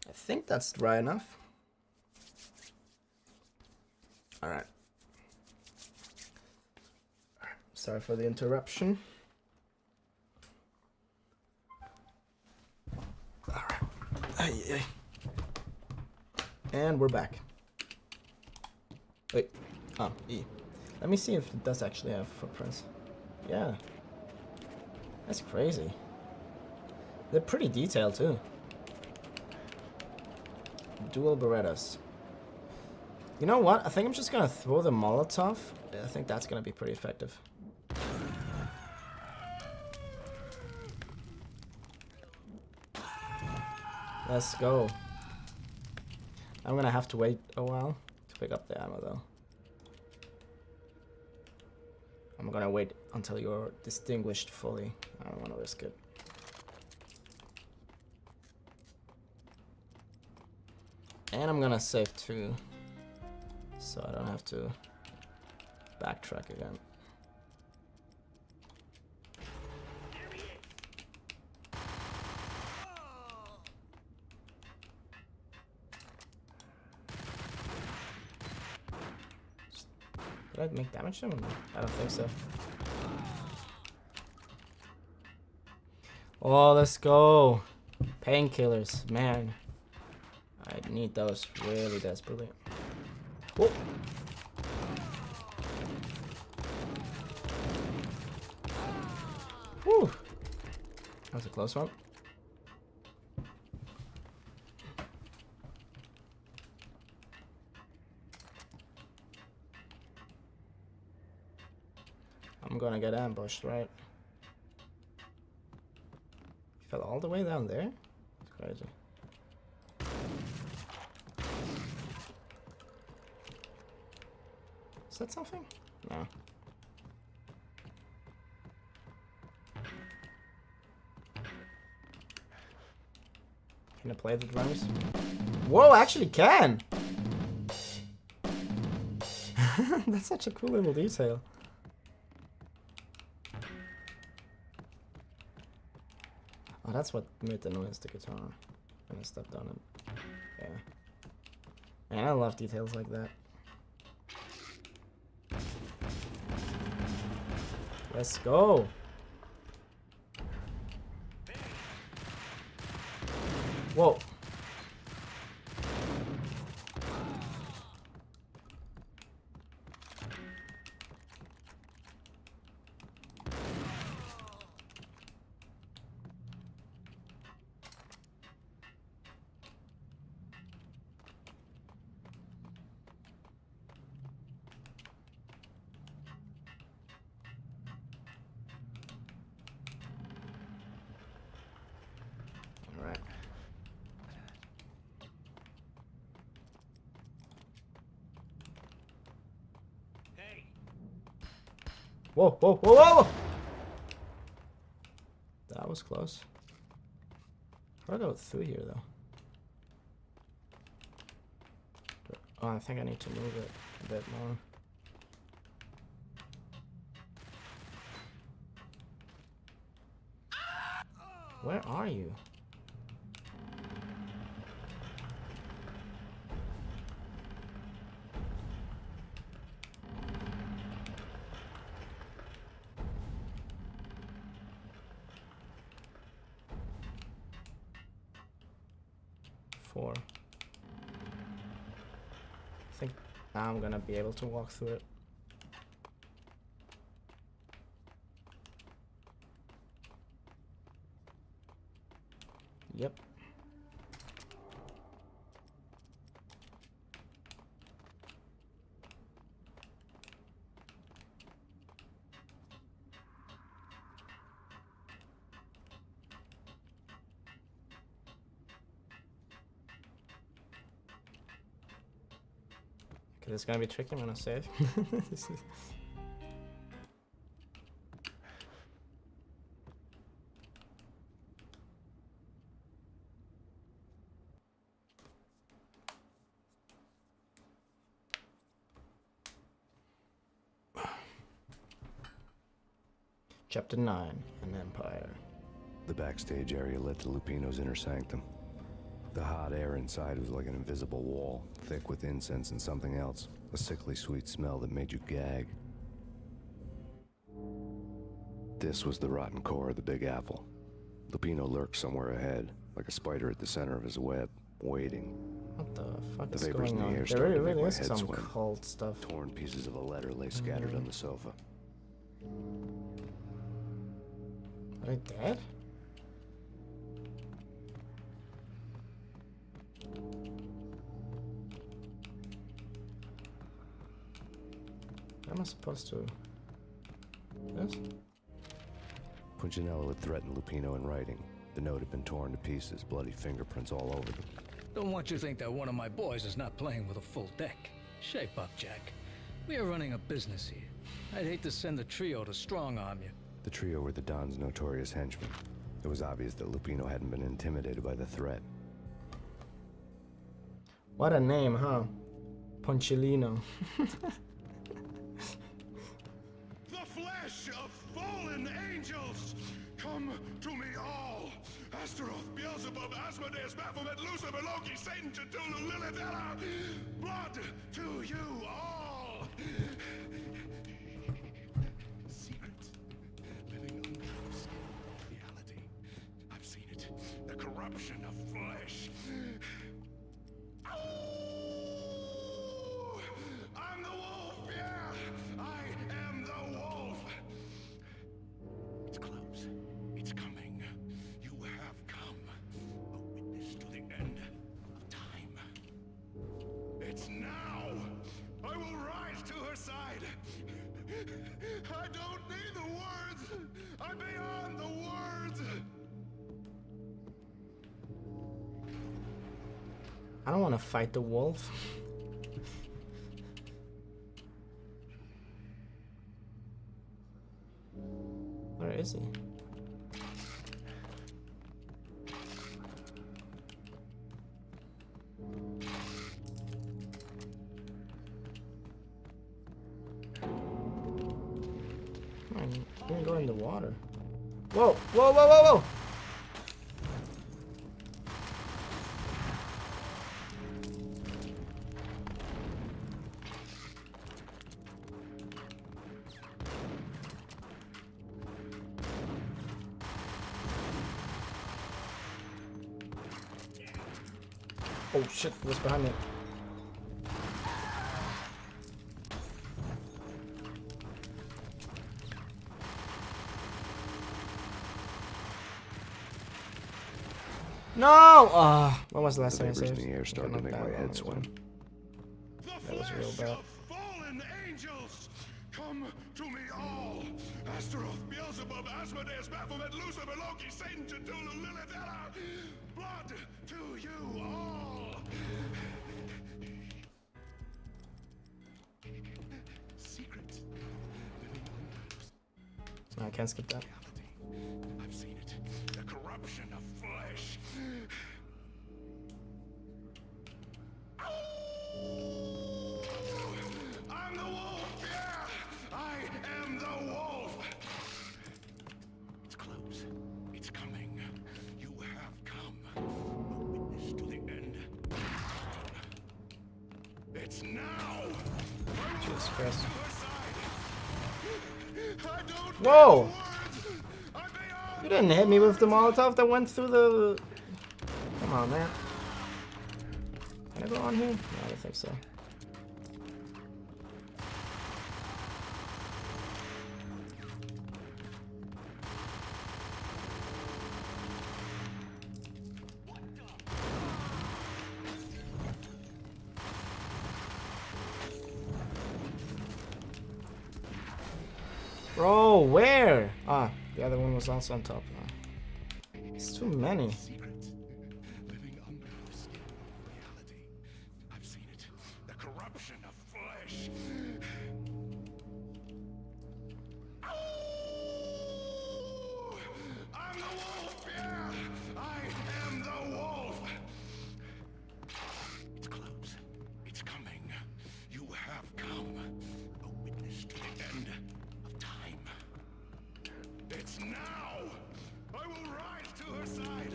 I think that's dry enough. Alright. Sorry for the interruption. Alright. Ay. And we're back. Wait. Oh, E. Let me see if it does actually have footprints. Yeah. That's crazy. They're pretty detailed too. Dual Berettas. You know what? I think I'm just gonna throw the Molotov. I think that's gonna be pretty effective. Let's go. I'm gonna have to wait a while to pick up the ammo though. I'm gonna wait until you're distinguished fully. I don't wanna risk it. And I'm gonna save too, so I don't have to backtrack again. Did I make damage to him? I don't think so. Oh, let's go. Painkillers, man. I need those really desperately. Whoa. Whew. That was a close one. I'm gonna get ambushed, right? He fell all the way down there? It's crazy. Is that something? No. Can I play the drums? Whoa, I actually can! That's such a cool little detail. Oh, that's what made the noise, the guitar, when I stepped on it. Yeah. Man, I love details like that. Let's go. Whoa. Whoa, whoa, whoa, whoa! That was close. How do I go through here, though? Oh, I think I need to move it a bit more. Where are you? 4. I think now I'm gonna be able to walk through it. Yep. Okay, this is gonna be tricky. I'm gonna save. This is Chapter 9, An Empire. The backstage area led to Lupino's inner sanctum. The hot air inside was like an invisible wall, thick with incense and something else, a sickly sweet smell that made you gag. This was the rotten core of the Big Apple. Lupino lurked somewhere ahead, like a spider at the center of his web, waiting. What the fuck The is vapors going in the on? air There started to really make my is head some swim. cult stuff. Torn pieces of a letter lay scattered on the sofa. Are they dead? What am I supposed to? This? Punchinello had threatened Lupino in writing. The note had been torn to pieces, bloody fingerprints all over them. Don't want you to think that one of my boys is not playing with a full deck. Shape up, Jack. We are running a business here. I'd hate to send the trio to strong-arm you. The trio were the Don's notorious henchmen. It was obvious that Lupino hadn't been intimidated by the threat. What a name, huh? Ponchilino. The flesh of fallen angels! Come to me all! Astaroth, Beelzebub, Asmodeus, Baphomet, Lucifer, Loki, Satan, Cthulhu, Lilith, Ella! Blood to you all! Secret. Living unclose. Reality. I've seen it. The corruption of flesh. Ow! I'm the wolf, yeah! I am the wolf! It's close. It's coming. You have come. A witness to the end of time. It's now! I will rise to her side! I don't need the words! I'm beyond the words! I don't want to fight the wolf. Where is he? Come on, you can go in the water. Whoa, whoa, whoa, whoa, whoa! Oh shit, what's behind me? No! What was the last The thing I vapors saved? in the air started to make my head swim. That was real bad. Fallen angels! Come to me all! Astaroth, Beelzebub, Asmodeus, Baphomet, Lucifer, Loki, Satan, Cthulhu, Lilith, Ella! Blood to you all! Secret. No, I can't skip that. I've seen it. The corruption of flesh. I'm the wolf, yeah! I am the wolf! It's close. It's coming. You have come. A witness to the end. It's now! Jesus Christ. To her side. I don't Whoa! need words. I'm beyond You didn't hit me with the Molotov that went through the... Come on, man. Can I go on here? No, I don't think so. Bro, where? Ah, the other one was also on top. It's too many. Secrets. Living under the skin of reality. I've seen it. The corruption of flesh. Oh! I'm the wolf, yeah! I am the wolf! It's close. It's coming. You have come. A witness to the end of time. It's now! I will rise to her side!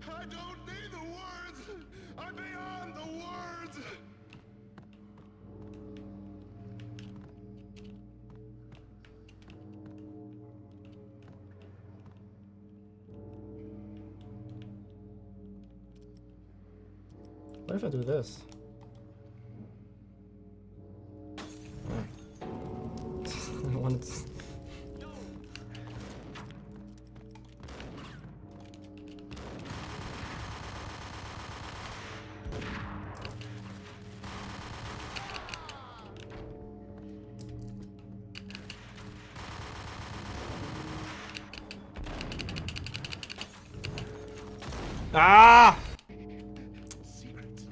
I don't need the words! I'm beyond the words! What if I do this? I wanted to... Ah! Secrets.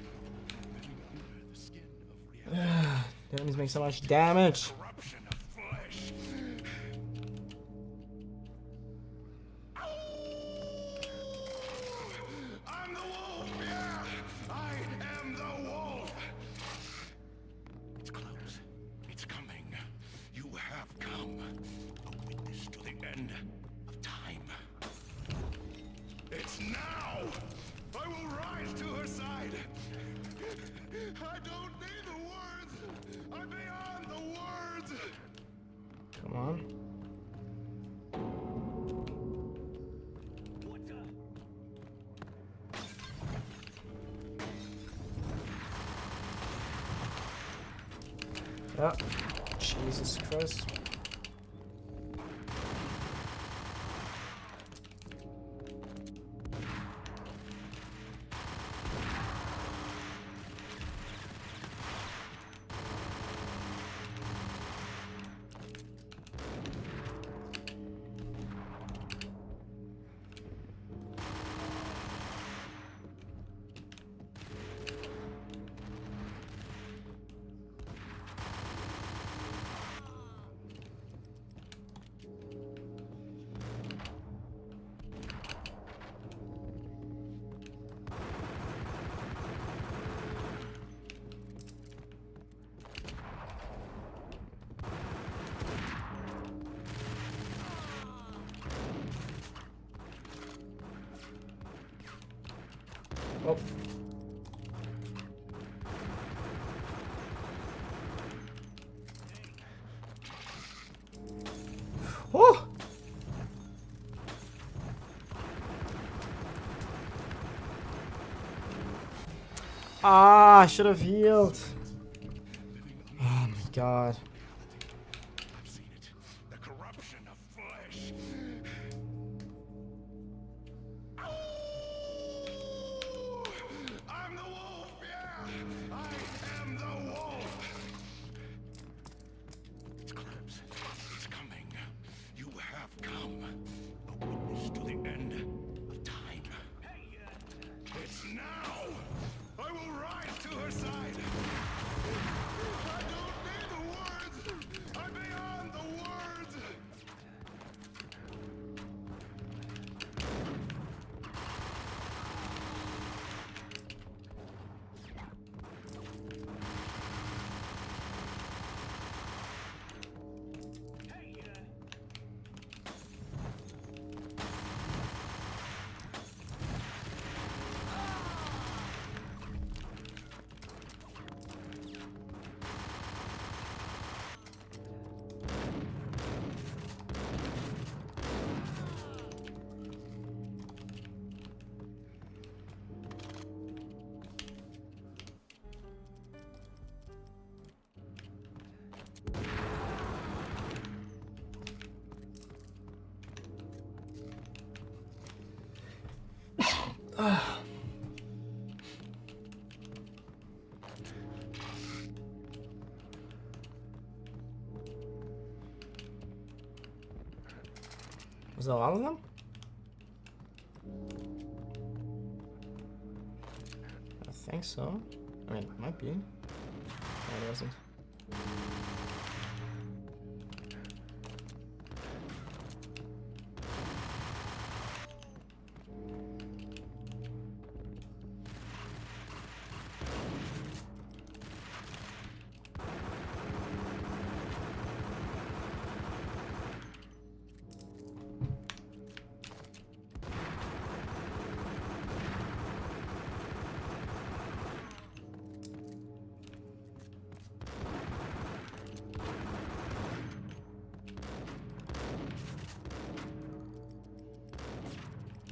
Living under the skin of reality. The enemies make so much damage. Corruption of flesh. I'm the wolf, yeah! I am the wolf! It's close. It's coming. You have come. A witness to the end of time. It's now! I will rise to her side! I don't need the words! I'm beyond the words! Come on. Yeah. Jesus Christ. Oh. Oh! Ah, I should have healed. Oh my god. I've seen it. The corruption of flesh. I'm the wolf, yeah! I am the wolf! It's close. It's coming. You have come. A witness to the end of time. It's now! I will rise to her side! I don't need the words! Was that all of them? I think so. I mean, it might be. No, it wasn't.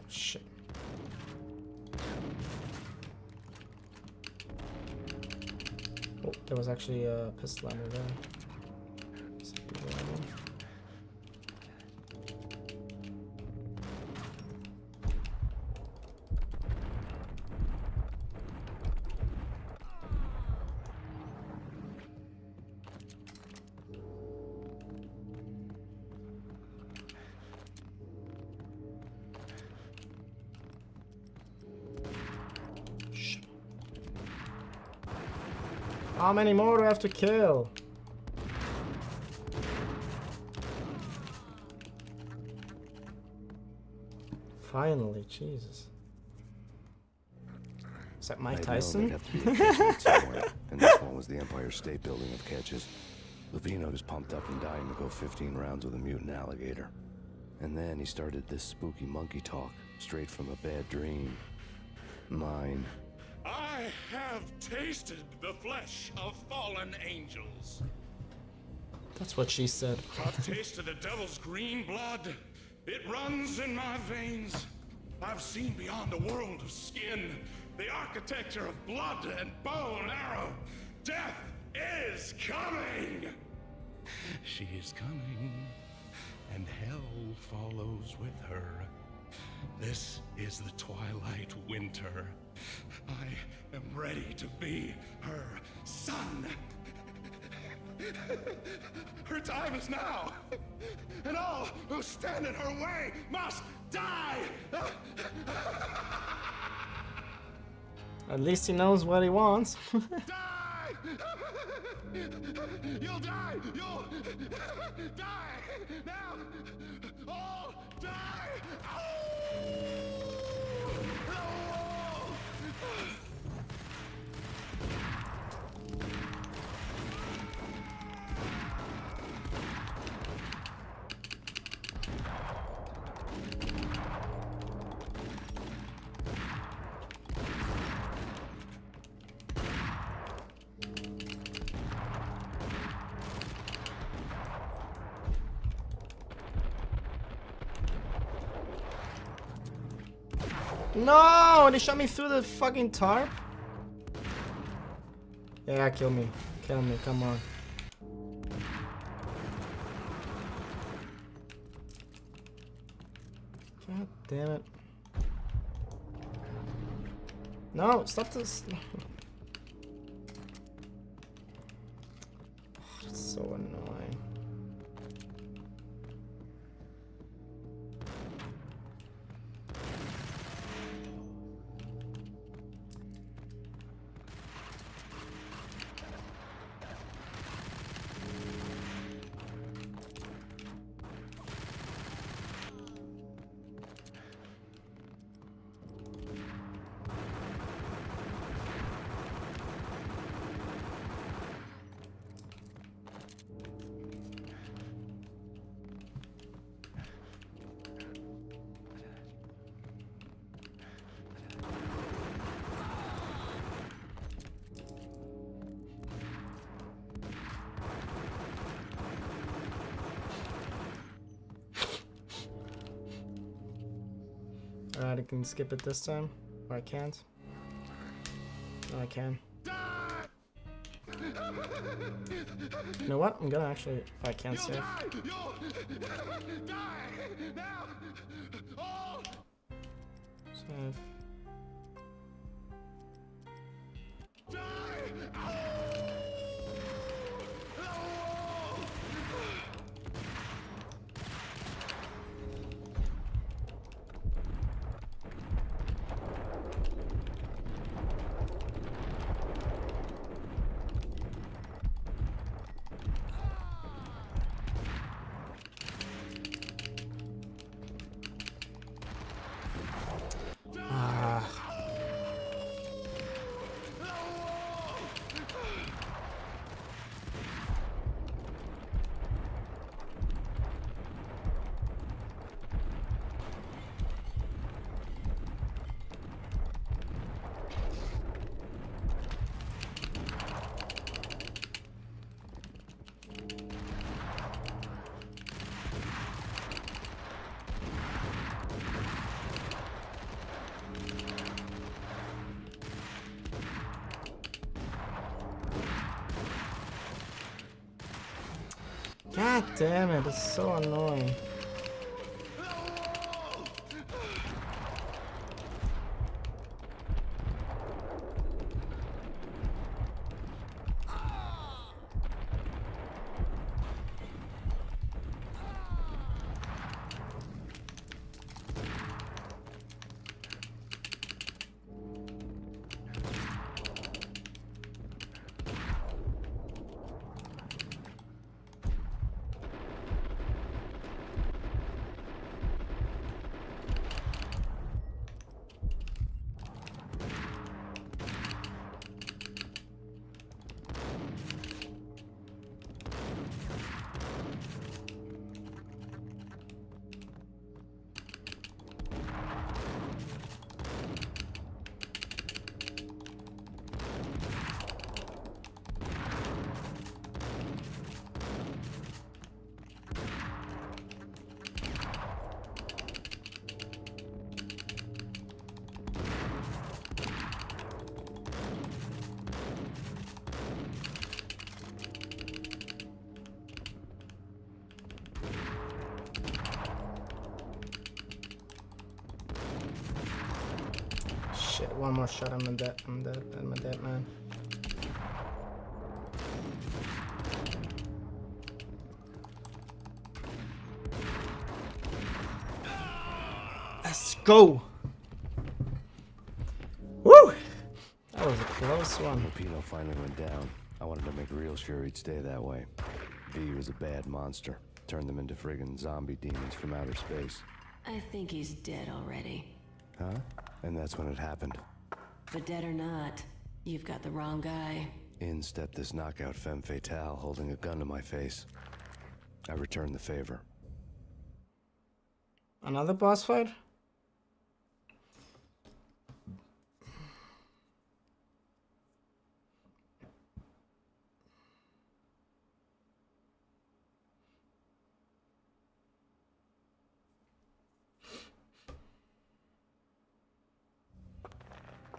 Shit. Oh, there was actually a pistol ammo there. How many more do I have to kill? Finally, Jesus. Is that Mike Tyson? Have to be a catch somewhere, and this one was the Empire State Building of catches. Lupino was pumped up and dying to go 15 rounds with a mutant alligator. And then he started this spooky monkey talk, straight from a bad dream. Mine. I have tasted the flesh of fallen angels. That's what she said. I've tasted the devil's green blood. It runs in my veins. I've seen beyond a world of skin, the architecture of blood and bow and arrow. Death is coming! She is coming, and hell follows with her. This is the twilight winter. I am ready to be her son. Her time is now, and all who stand in her way must die! At least he knows what he wants. Die! You'll die! You'll die! Now! All die! No! They shot me through the fucking tarp? Yeah, kill me. Kill me, come on. God damn it. No, stop this. It's so annoying. Alright, I can skip it this time. Or I can't. No, I can. You know what? I'm gonna actually... If I can't save. Save. God damn it, it's so annoying. Shit, one more shot, I'm dead, I'm a dead man. Let's go! Woo! That was a close one. When Pino finally went down, I wanted to make real sure he'd stay that way. V was a bad monster. Turned them into friggin' zombie demons from outer space. I think he's dead already. Huh? And that's when it happened. But dead or not, you've got the wrong guy. In stepped this knockout femme fatale holding a gun to my face. I returned the favor. Another boss fight?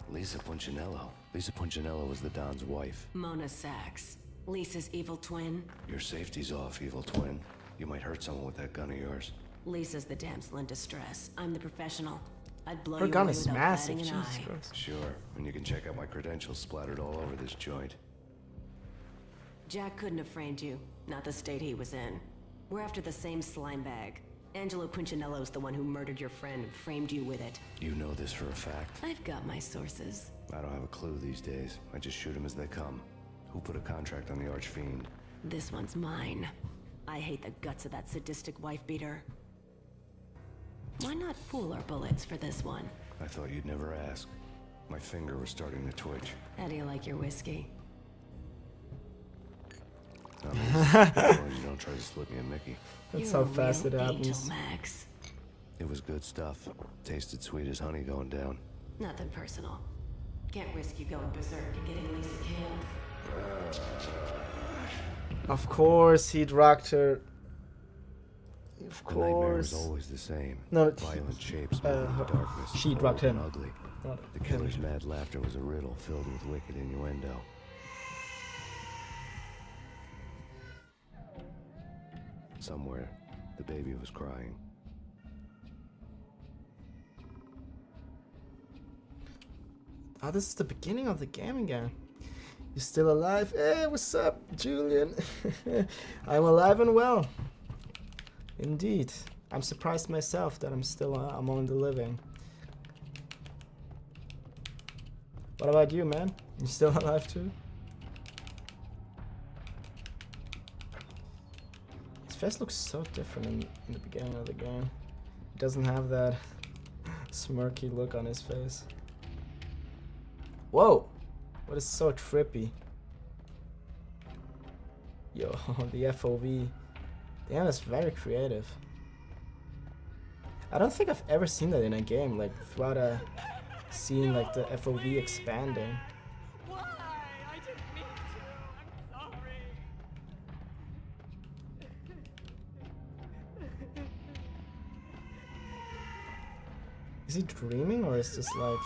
Lisa Punchinello. Lisa Punchinello was the Don's wife. Mona Sachs, Lisa's evil twin. Your safety's off, evil twin. You might hurt someone with that gun of yours. Lisa's the damsel in distress. I'm the professional. I'd blow Her you gun away is without massive, batting an Jesus eye. Christ. Sure, and you can check out my credentials splattered all over this joint. Jack couldn't have framed you. Not the state he was in. We're after the same slime bag. Angelo Punchinello's the one who murdered your friend and framed you with it. You know this for a fact. I've got my sources. I don't have a clue these days. I just shoot them as they come. Who put a contract on the Archfiend? This one's mine. I hate the guts of that sadistic wife-beater. Why not pool our bullets for this one? I thought you'd never ask. My finger was starting to twitch. How do you like your whiskey? As long as you don't try to slip me a Mickey. That's You're how a fast real it angel, happens. Max. It was good stuff. Tasted sweet as honey going down. Nothing personal. Can't risk you going berserk and getting Lisa killed. Of course, he drugged her. Of The nightmare was course. always the same. No, Violent shapes moving in the darkness. she drugged cold and him. Ugly. Not The killer's mad laughter was a riddle filled with wicked innuendo. Somewhere, the baby was crying. Oh, this is the beginning of the game again. You still alive? Hey, what's up, Julian? I'm alive and well. Indeed. I'm surprised myself that I'm still among the living. What about you, man? You still alive too? His face looks so different in the beginning of the game. He doesn't have that smirky look on his face. Whoa! What is so trippy? Yo, the FOV. Damn, that's very creative. I don't think I've ever seen that in a game, like throughout a scene, like the FOV expanding. Why? I didn't mean to. I'm sorry. Is he dreaming or is this like...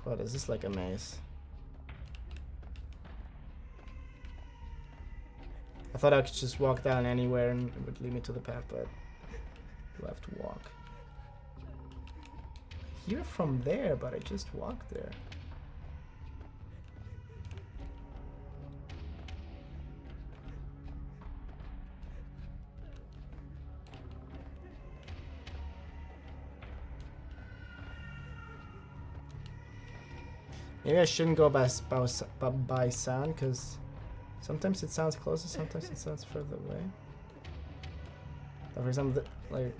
What, is this like a maze? I thought I could just walk down anywhere and it would lead me to the path, but you have to walk. I hear from there, but I just walked there. Maybe I shouldn't go by sound, because sometimes it sounds closer, sometimes it sounds further away. So for example, like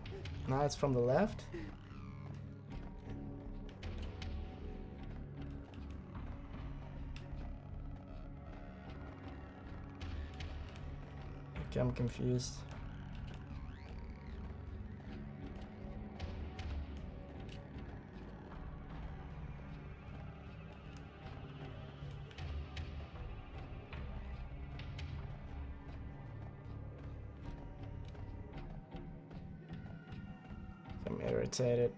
now it's from the left. Okay, I'm confused. I'm irritated.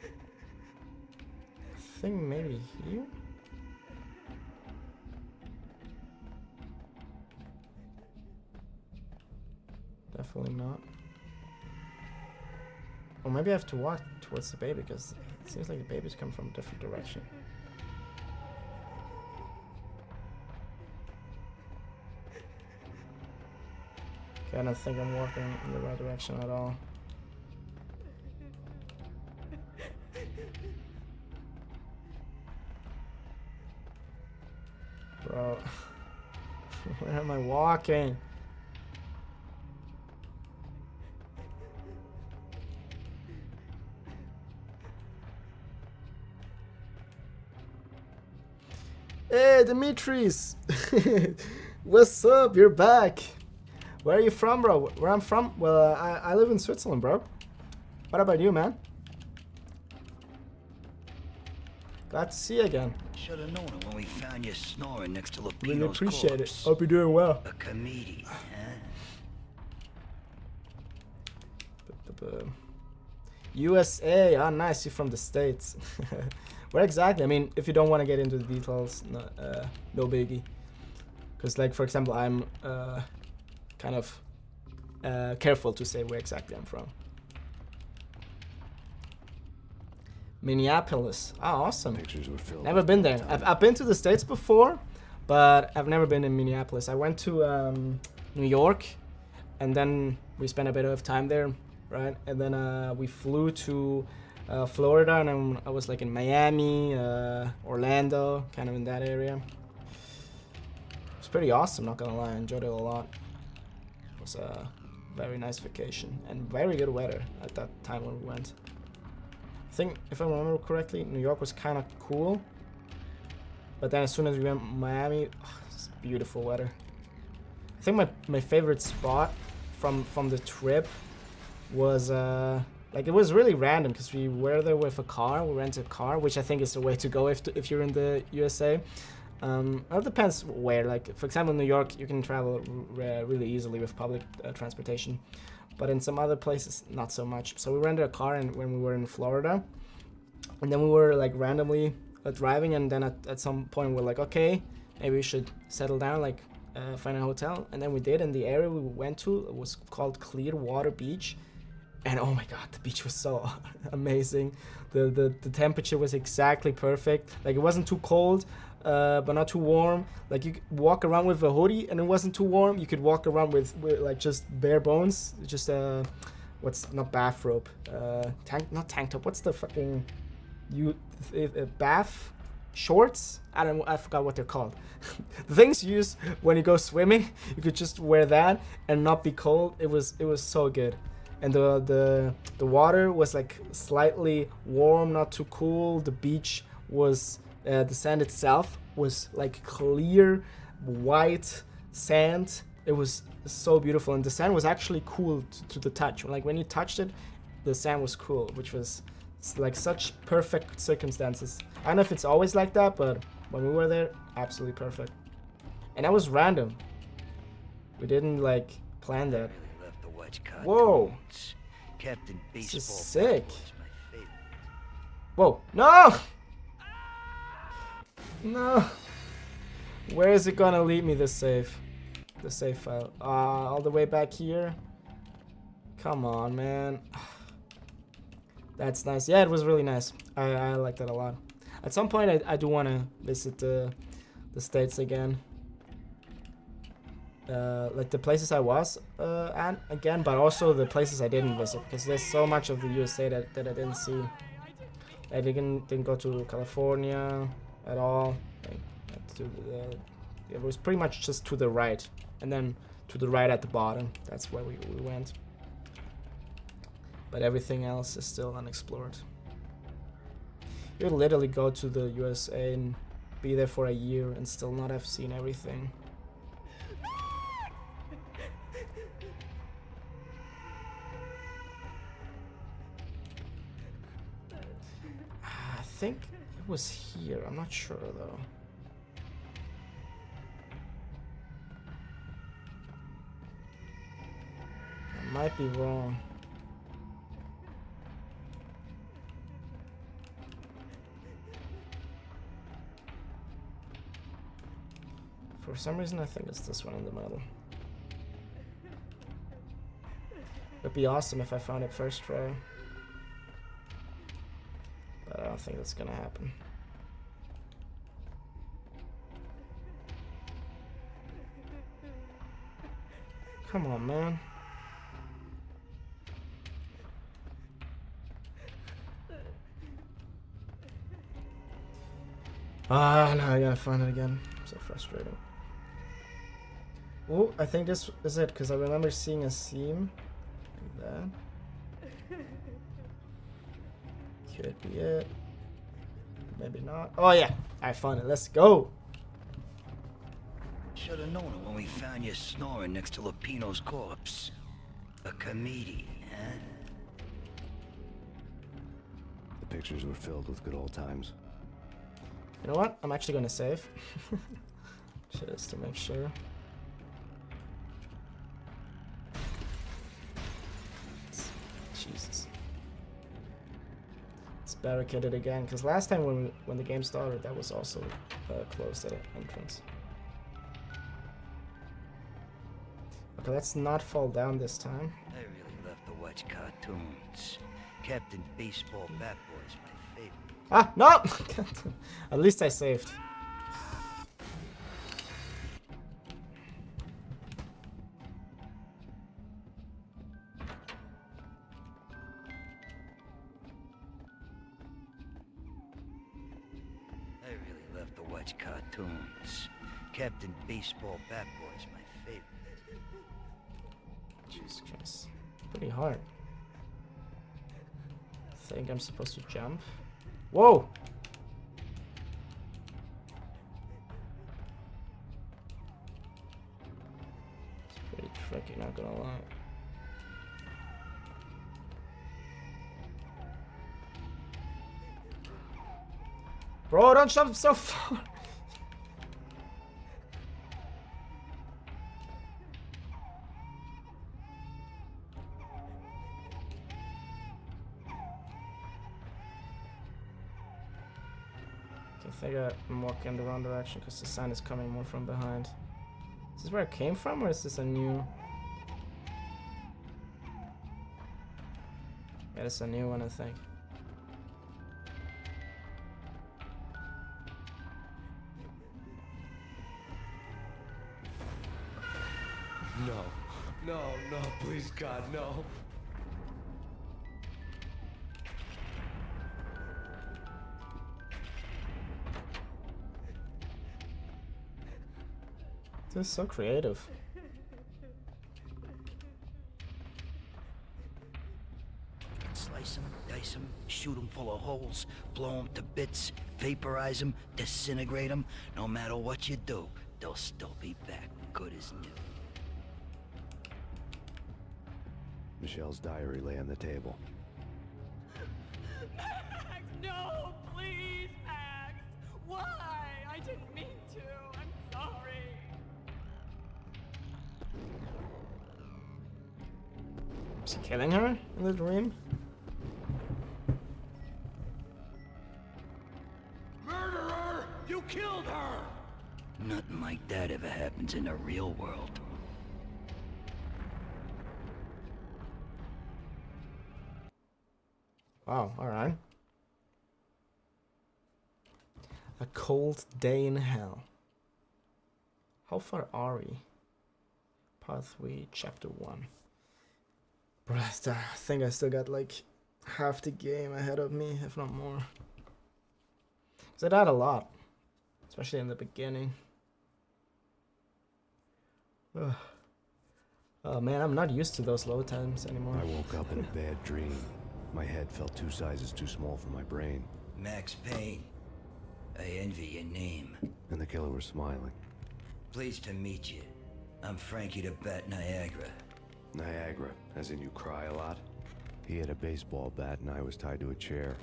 I think maybe here? Definitely not. Or maybe I have to walk towards the baby, because it seems like the babies come from a different direction. Okay, I don't think I'm walking in the right direction at all. Bro, where am I walking? Hey, Dimitris! What's up? You're back. Where are you from, bro? Where I'm from? Well, I live in Switzerland, bro. What about you, man? Glad to see you again. Should have known it when we found you snoring next to Lupino's Really appreciate corpse. it. Hope you're doing well. A comedian, huh? USA. Ah, nice. You're from the States. Where exactly? I mean, if you don't want to get into the details, no biggie. Because, like, for example, I'm kind of careful to say where exactly I'm from. Minneapolis. Ah, awesome. Pictures were filled. Never been there. I've been to the States before, but I've never been in Minneapolis. I went to New York, and then we spent a bit of time there, right? And then we flew to Florida, and then I was like in Miami, Orlando, kind of in that area. It was pretty awesome, not gonna lie. I enjoyed it a lot. It was a very nice vacation and very good weather at that time when we went. I think, if I remember correctly, New York was kind of cool, but then as soon as we went to Miami, it's beautiful weather. I think my favorite spot from the trip was like, it was really random because we were there with a car. We rented a car, which I think is the way to go if you're in the USA. It depends where. Like, for example, in New York, you can travel really easily with public transportation. But in some other places, not so much. So we rented a car when we were in Florida. And then we were like randomly driving, and then at some point we're like, okay, maybe we should settle down, like find a hotel. And then we did, and the area we went to was called Clearwater Beach. And oh my god, the beach was so amazing. The temperature was exactly perfect. Like, it wasn't too cold, but not too warm. Like, you could walk around with a hoodie and it wasn't too warm. You could walk around with like just bare bones, just what's not bathrobe, not tank top. What's the fucking bath shorts? I forgot what they're called. The things you use when you go swimming. You could just wear that and not be cold. It was so good. And the water was like slightly warm, not too cool. The beach was the sand itself was like clear white sand. It was so beautiful, and the sand was actually cool to the touch. Like, when you touched it, the sand was cool, which was like such perfect circumstances. I don't know if it's always like that, but when we were there, absolutely perfect. And that was random. We didn't like plan that. Whoa, Captain this is Baseball sick. Bat Boy's my favorite. Whoa, no! No. Where is it gonna lead me, this save? The save file. All the way back here? Come on, man. That's nice. Yeah, it was really nice. I liked that a lot. At some point, I do want to visit the States again. Like the places I was at again, but also the places I didn't visit, because there's so much of the USA that I didn't see. I didn't go to California at all. Like, it was pretty much just to the right, and then to the right at the bottom. That's where we went. But everything else is still unexplored. You could literally go to the USA and be there for a year and still not have seen everything. I think it was here. I'm not sure though. I might be wrong. For some reason, I think it's this one in the middle. It'd be awesome if I found it first try. But I don't think that's gonna happen. Come on, man. Ah, now I gotta find it again. So frustrating. Oh, I think this is it, because I remember seeing a seam like that. Could be it. Maybe not. Oh yeah, I found it. Let's go. Should have known it when we found you snoring next to Lupino's corpse. A comedian, huh? The pictures were filled with good old times. You know what? I'm actually gonna save. Just to make sure. Jesus. It's barricaded again, because last time when the game started, that was also closed at an entrance. Okay, let's not fall down this time. I really love to watch cartoons. Captain Baseball Bat Boy's my favorite. Ah, no! At least I saved. I really love to watch cartoons. Captain Baseball Bat Boy's my favorite. Jesus Christ. Pretty hard. I think I'm supposed to jump. Whoa! It's pretty tricky, not gonna lie. Bro, don't jump so far! think I'm walking in the wrong direction because the sound is coming more from behind. Is this where it came from, or is this a new... Yeah, it's a new one, I think. No. No, no, please, God, no. This is so creative. Slice them, dice them, shoot them full of holes, blow them to bits, vaporize them, disintegrate them. No matter what you do, they'll still be back good as new. Michelle's diary lay on the table. Max, no, please, Max. Why? I didn't mean to. I'm sorry. Is he killing her in the dream? Murderer! You killed her! Nothing like that ever happens in the real world. Wow, alright. A cold day in hell. How far are we? Part 3, Chapter 1. Bro, I think I still got like half the game ahead of me, if not more. Because I died a lot. Especially in the beginning. Ugh. Oh man, I'm not used to those load times anymore. I woke up in a bad dream. My head felt 2 sizes too small for my brain. Max Payne. I envy your name. And the killer was smiling. Pleased to meet you. I'm Frankie the Bat Niagara. Niagara, as in you cry a lot? He had a baseball bat and I was tied to a chair.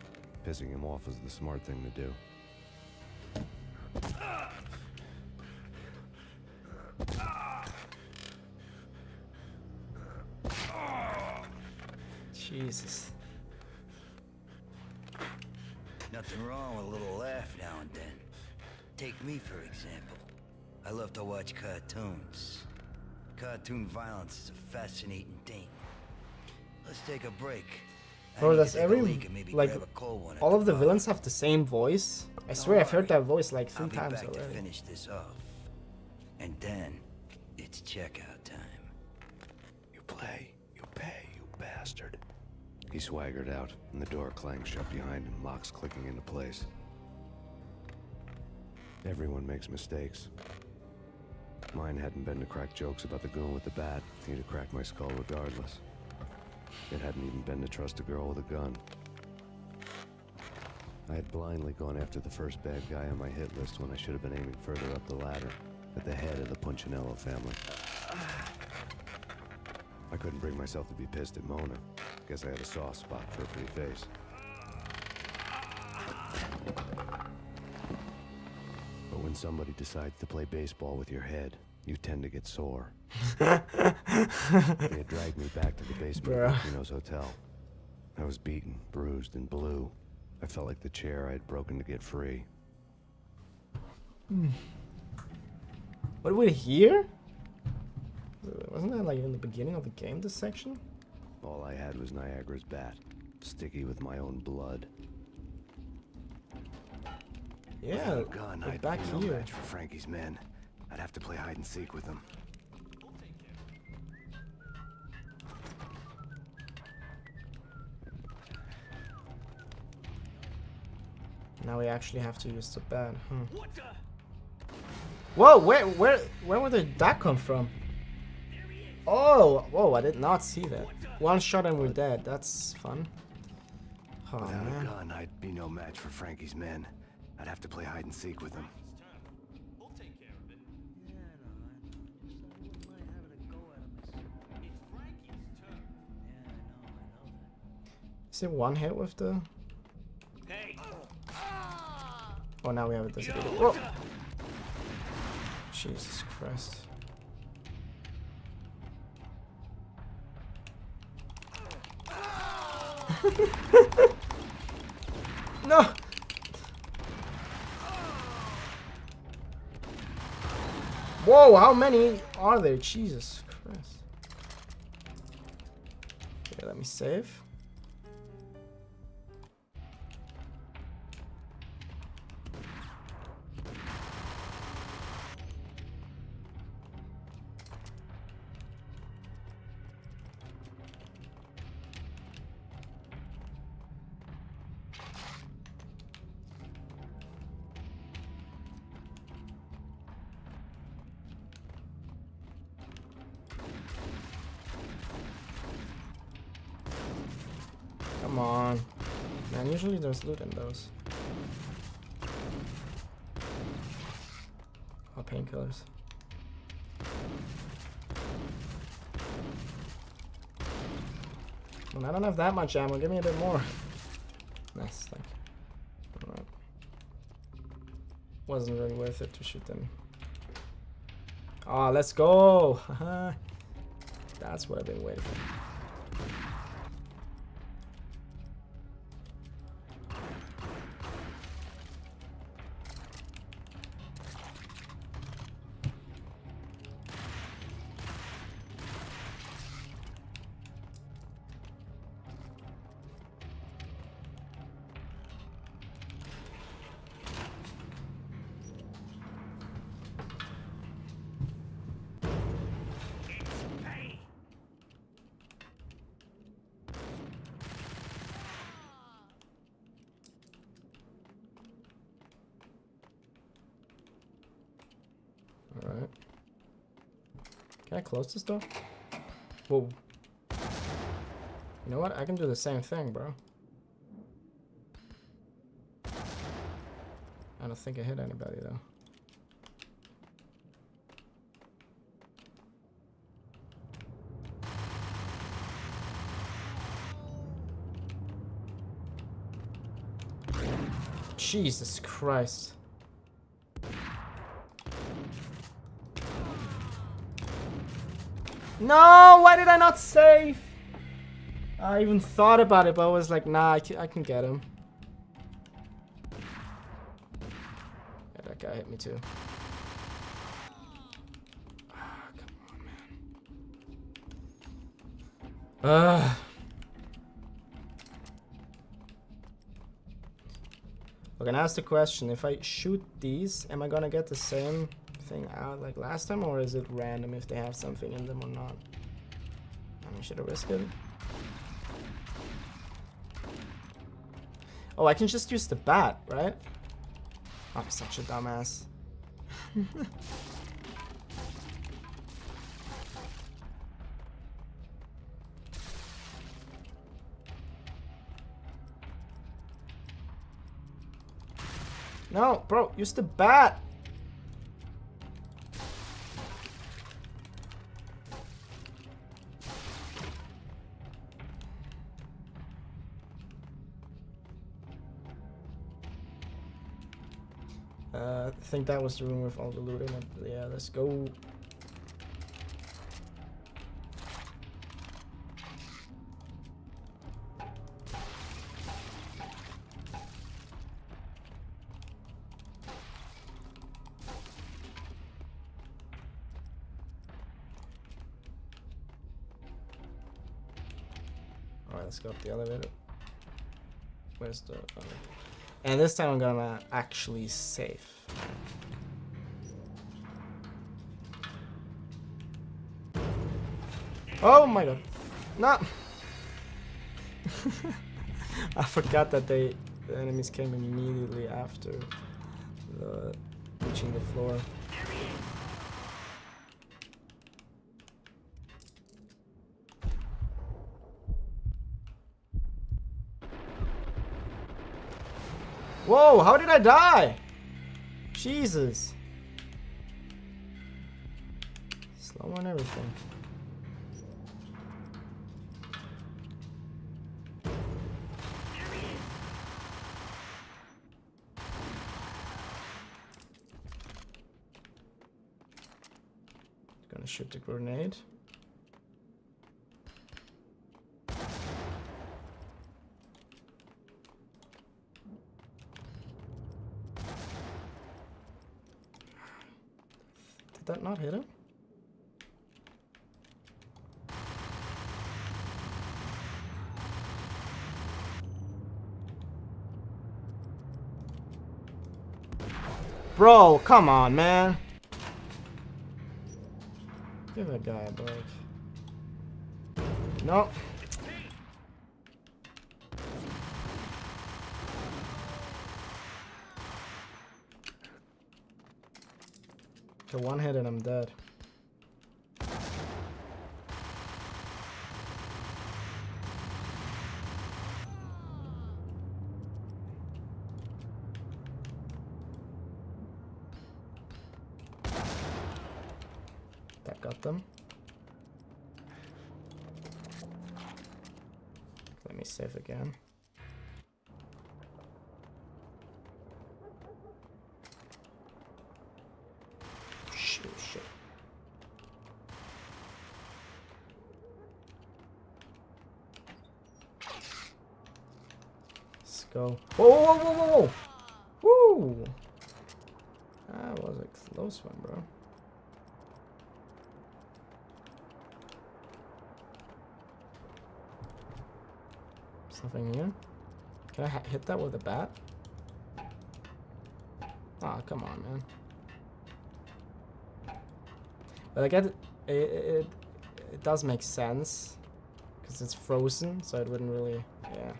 Pissing him off was the smart thing to do. Jesus. Nothing wrong with a little laugh now and then. Take me, for example. I love to watch cartoons. Cartoon violence is a fascinating thing. Let's take a break. Bro, that's every, like, all of the villains have the same voice. I swear I've heard that voice like 3 times I'll be back already. to finish this off. And then, it's checkout time. You play, you pay, you bastard. He swaggered out, and the door clanged shut behind him, locks clicking into place. Everyone makes mistakes. Mine hadn't been to crack jokes about the goon with the bat. He'd have cracked my skull regardless. It hadn't even been to trust a girl with a gun. I had blindly gone after the first bad guy on my hit list when I should have been aiming further up the ladder, at the head of the Punchinello family. I couldn't bring myself to be pissed at Mona. Guess I had a soft spot for a pretty face. But when somebody decides to play baseball with your head, you tend to get sore. They had dragged me back to the basement of Pino's hotel. I was beaten, bruised, and blue. I felt like the chair I had broken to get free. What were we here? Wasn't that like in the beginning of the game, this section? All I had was Niagara's bat, sticky with my own blood. Yeah, Without a gun, we're I'd back be no here. match for Frankie's men. I'd have to play hide and seek with them. Now we actually have to use the bat, huh? Whoa, where did that come from? Oh, whoa, I did not see that. One shot and we're dead. That's fun. Oh, Without man. a gun, I'd be no match for Frankie's men. I'd have to play hide and seek with them. Is it one hit with the... Oh, now we have it disabled. Whoa! Jesus Christ. No! Whoa, how many are there? Jesus Christ. Okay, let me save. Come on. Man, usually there's loot in those. Oh, painkillers. Well, I don't have that much ammo. Give me a bit more. Nice, thank you. Alright. Wasn't really worth it to shoot them. Oh, let's go! Haha. That's what I've been waiting for. Alright. Can I close this door? Whoa. You know what? I can do the same thing, bro. I don't think I hit anybody, though. Jesus Christ. No, why did I not save? I even thought about it, but I was like, nah, I can get him. Yeah, that guy hit me too. Ah, come on, man. We're gonna ask the question, if I shoot these, am I gonna get the same thing out like last time, or is it random if they have something in them or not? I mean, should I risk it? Oh, I can just use the bat, right? I'm such a dumbass. No, bro, use the bat. I think that was the room with all the loot in it. Yeah, let's go. Alright, let's go up the elevator. Where's the... Oh. And this time I'm gonna actually save. Oh my god. No! I forgot that the enemies came immediately after reaching the floor. Whoa, how did I die? Jesus. Slow on everything. Gonna shoot the grenade. Did that that not hit him? Bro, come on, man. Give that guy a break. No. Okay, one hit and I'm dead. That got them. Let me save again. Shit. Let's go. Whoa! Woo! That was a close one, bro. Something here? Can I hit that with a bat? Ah, oh, come on, man. But I get it does make sense because it's frozen, so it wouldn't really. Yeah,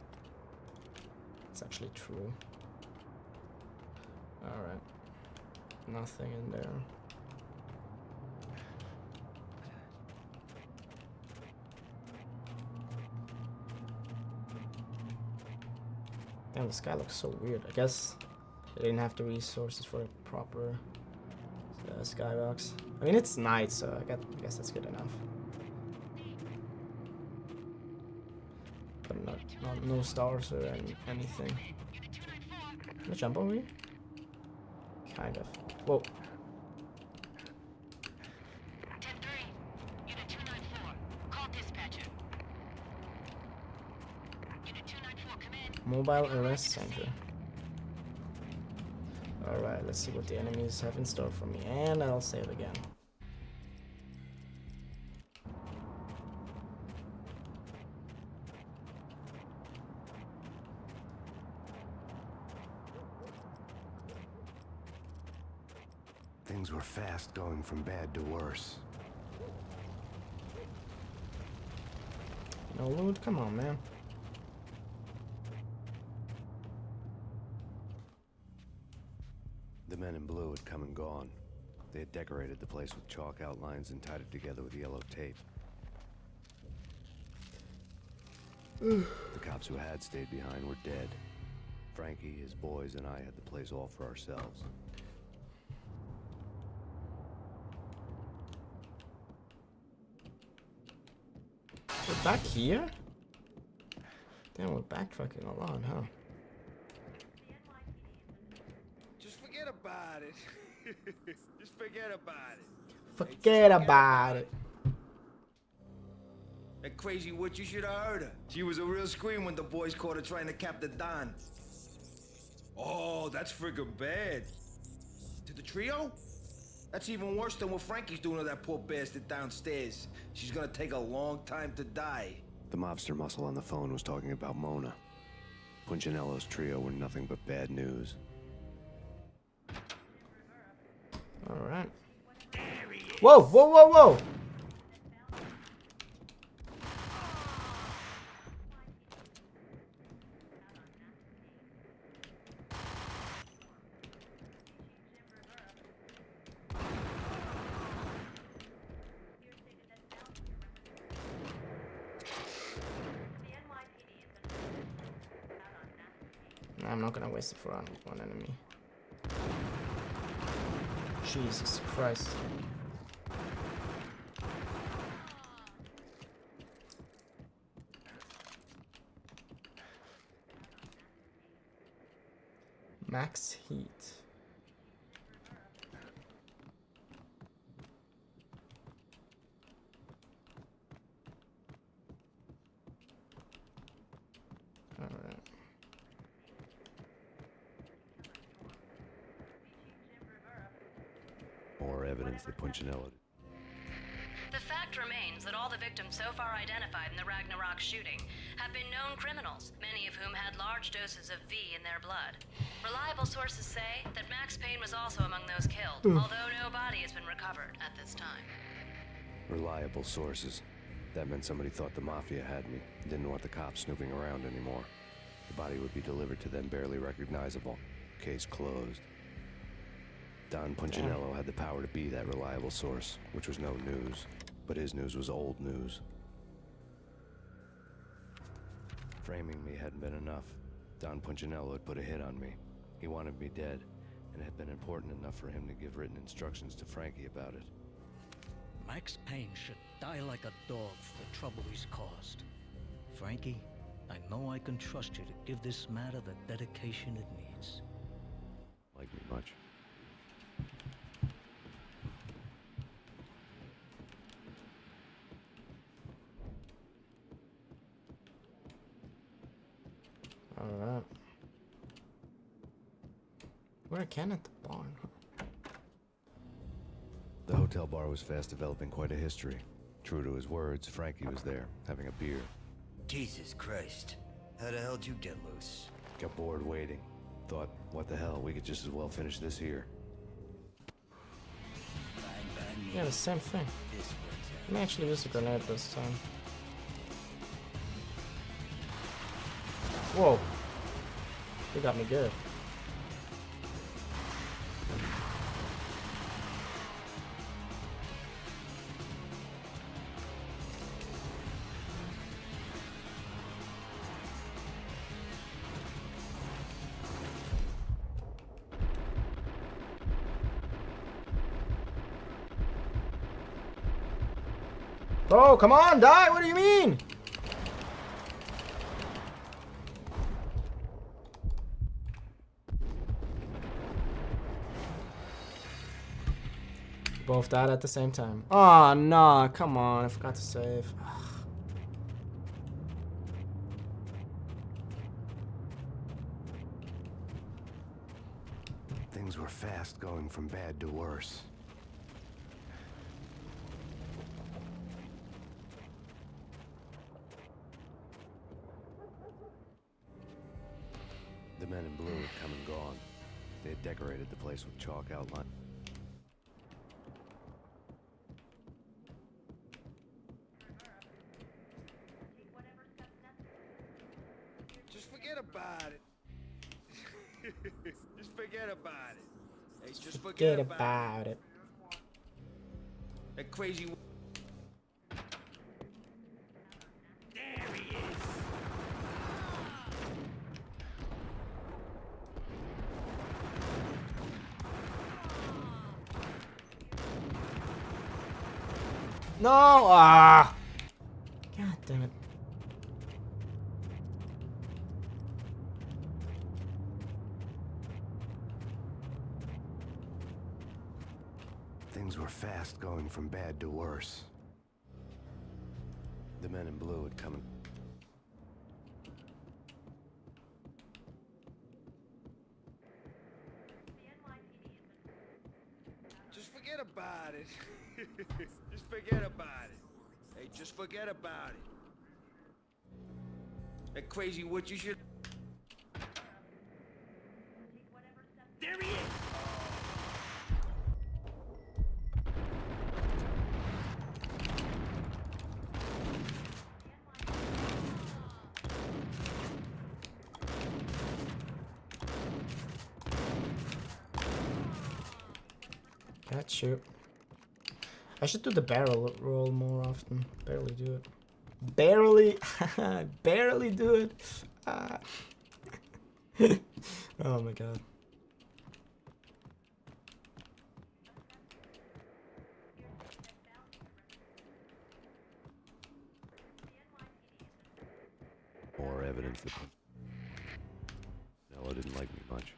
it's actually true. All right, nothing in there. Damn, the sky looks so weird. I guess they didn't have the resources for a proper skybox. I mean, it's night, so I guess that's good enough. But no stars or anything. Can I jump over here? Kind of. Whoa. Mobile arrest center. Alright, let's see what the enemies have in store for me, and I'll save again. Things were fast going from bad to worse. No loot? Come on, man. The men in blue had come and gone. They had decorated the place with chalk outlines and tied it together with yellow tape. The cops who had stayed behind were dead. Frankie, his boys, and I had the place all for ourselves. We're back here? Damn, we're backtracking a lot, huh? Just forget about it. Just forget about it. Forget about it. That crazy witch, you should have heard her. She was a real scream when the boys caught her trying to cap the Don. Oh, that's friggin' bad. To the trio? That's even worse than what Frankie's doing to that poor bastard downstairs. She's gonna take a long time to die. The mobster muscle on the phone was talking about Mona. Punchinello's trio were nothing but bad news. Alright. Whoa! I'm not gonna waste it for one enemy. Jesus Christ. Max heat. Alright. More evidence that Punchinello... The fact remains that all the victims so far identified in the Ragnarok shooting have been known criminals, many of whom had large doses of V in their blood. Reliable sources say that Max Payne was also among those killed, although no body has been recovered at this time. Reliable sources. That meant somebody thought the Mafia had me, didn't want the cops snooping around anymore. The body would be delivered to them barely recognizable. Case closed. Don Punchinello had the power to be that reliable source, which was no news. But his news was old news. Framing me hadn't been enough. Don Punchinello had put a hit on me. He wanted me dead, and it had been important enough for him to give written instructions to Frankie about it. Max Payne should die like a dog for the trouble he's caused. Frankie, I know I can trust you to give this matter the dedication it needs. Like me much. Alright. We're again at the barn. The hotel bar was fast developing quite a history. True to his words, Frankie was there, having a beer. Jesus Christ. How the hell did you get loose? Got bored waiting. Thought, what the hell, we could just as well finish this here. Fine by me. Yeah, the same thing. This works out. Let me actually use a grenade this time. Whoa. They got me good. Oh, come on, die! What do you mean? Both died at the same time. Oh, no, come on. I forgot to save. Things were fast going from bad to worse. The men in blue had come and gone. They had decorated the place with chalk outline. Just forget about it. Just forget about it. Hey, just Forget about it. That crazy. There he is. No! Ah! God damn it. Things were fast going from bad to worse. The men in blue had come and... Just forget about it. Just forget about it. Hey, just forget about it. That crazy what you should. There he is. Got you. I should do the barrel roll more often. Barely do it. Barely, barely do it. Ah. Oh my god. More evidence that Ella didn't like me much.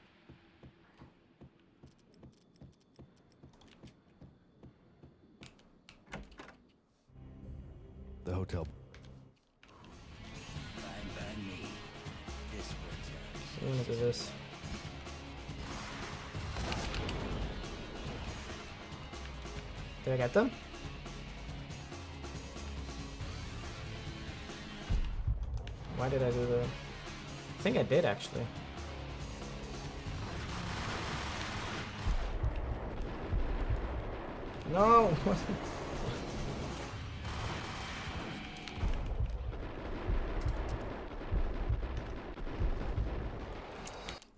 The hotel. Fine by me. This works out. I'm gonna do this. Did I get them? Why did I do that? I think I did actually. No!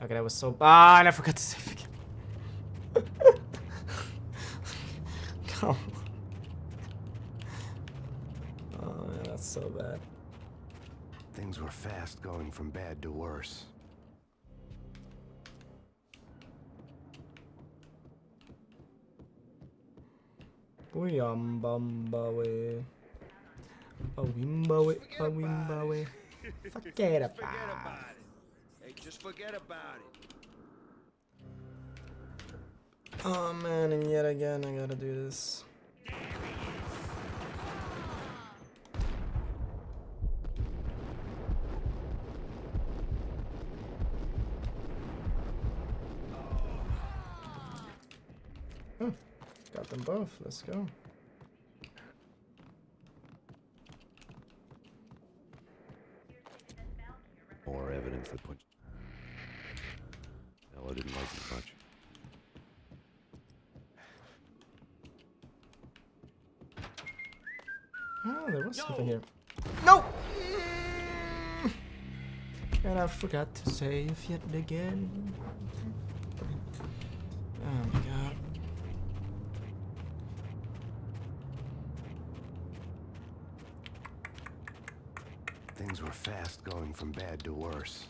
Okay, that was so. Ah, and I forgot to save again. Come on. Oh, man, that's so bad. Things were fast going from bad to worse. Booyambambawe. Bawimbawe. Bawimbawe. Forget about it. Hey, just forget about it. Oh man, and yet again I gotta do this. Oh, got them both. Let's go. More evidence that punch. Ella didn't like it much. Oh, there was something here. No! And I forgot to save yet again. Oh my god. Things were fast going from bad to worse.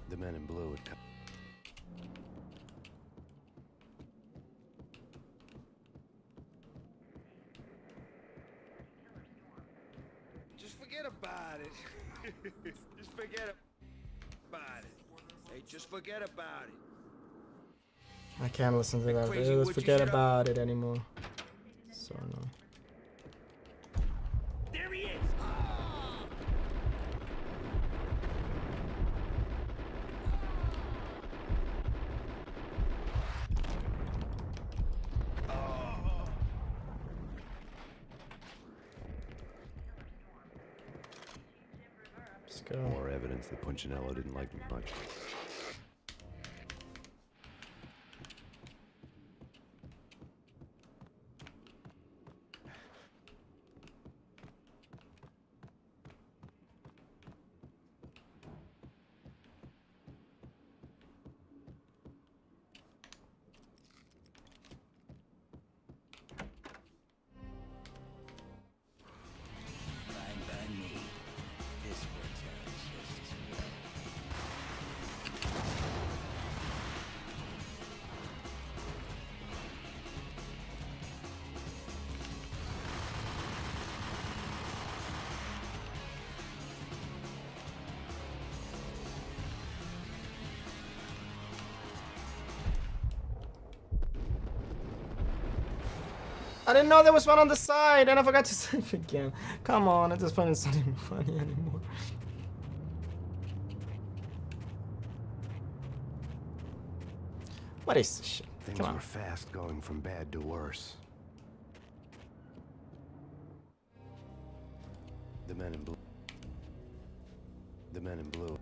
The men in blue had come. Just forget about it. Just forget about it. Hey, just forget about it. I can't listen to that. Crazy, Let's what you forget should about it anymore. So annoying. There he is! Let's go. More evidence that Punchinello didn't like me much. Fine by me. This works out just as well. I didn't know there was one on the side, and I forgot to save again. Come on, at this point it's not even funny anymore. What is this shit? Things Come on. were fast going from bad to worse. The men in blue. The men in blue.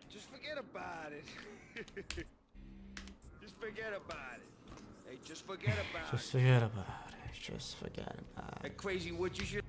Just forget about it. Just forget about it. Hey, just forget about Just it. forget about it. Just forget about Hey, it. crazy, what you should.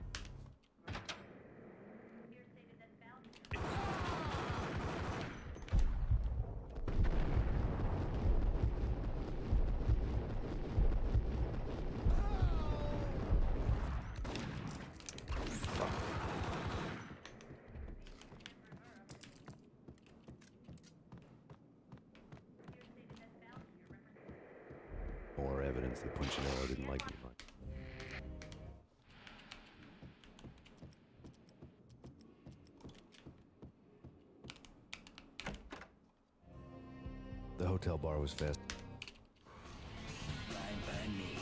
More evidence that Punchinello didn't like me much. The hotel bar was fast. Fine by me.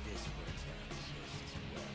This works out just as well.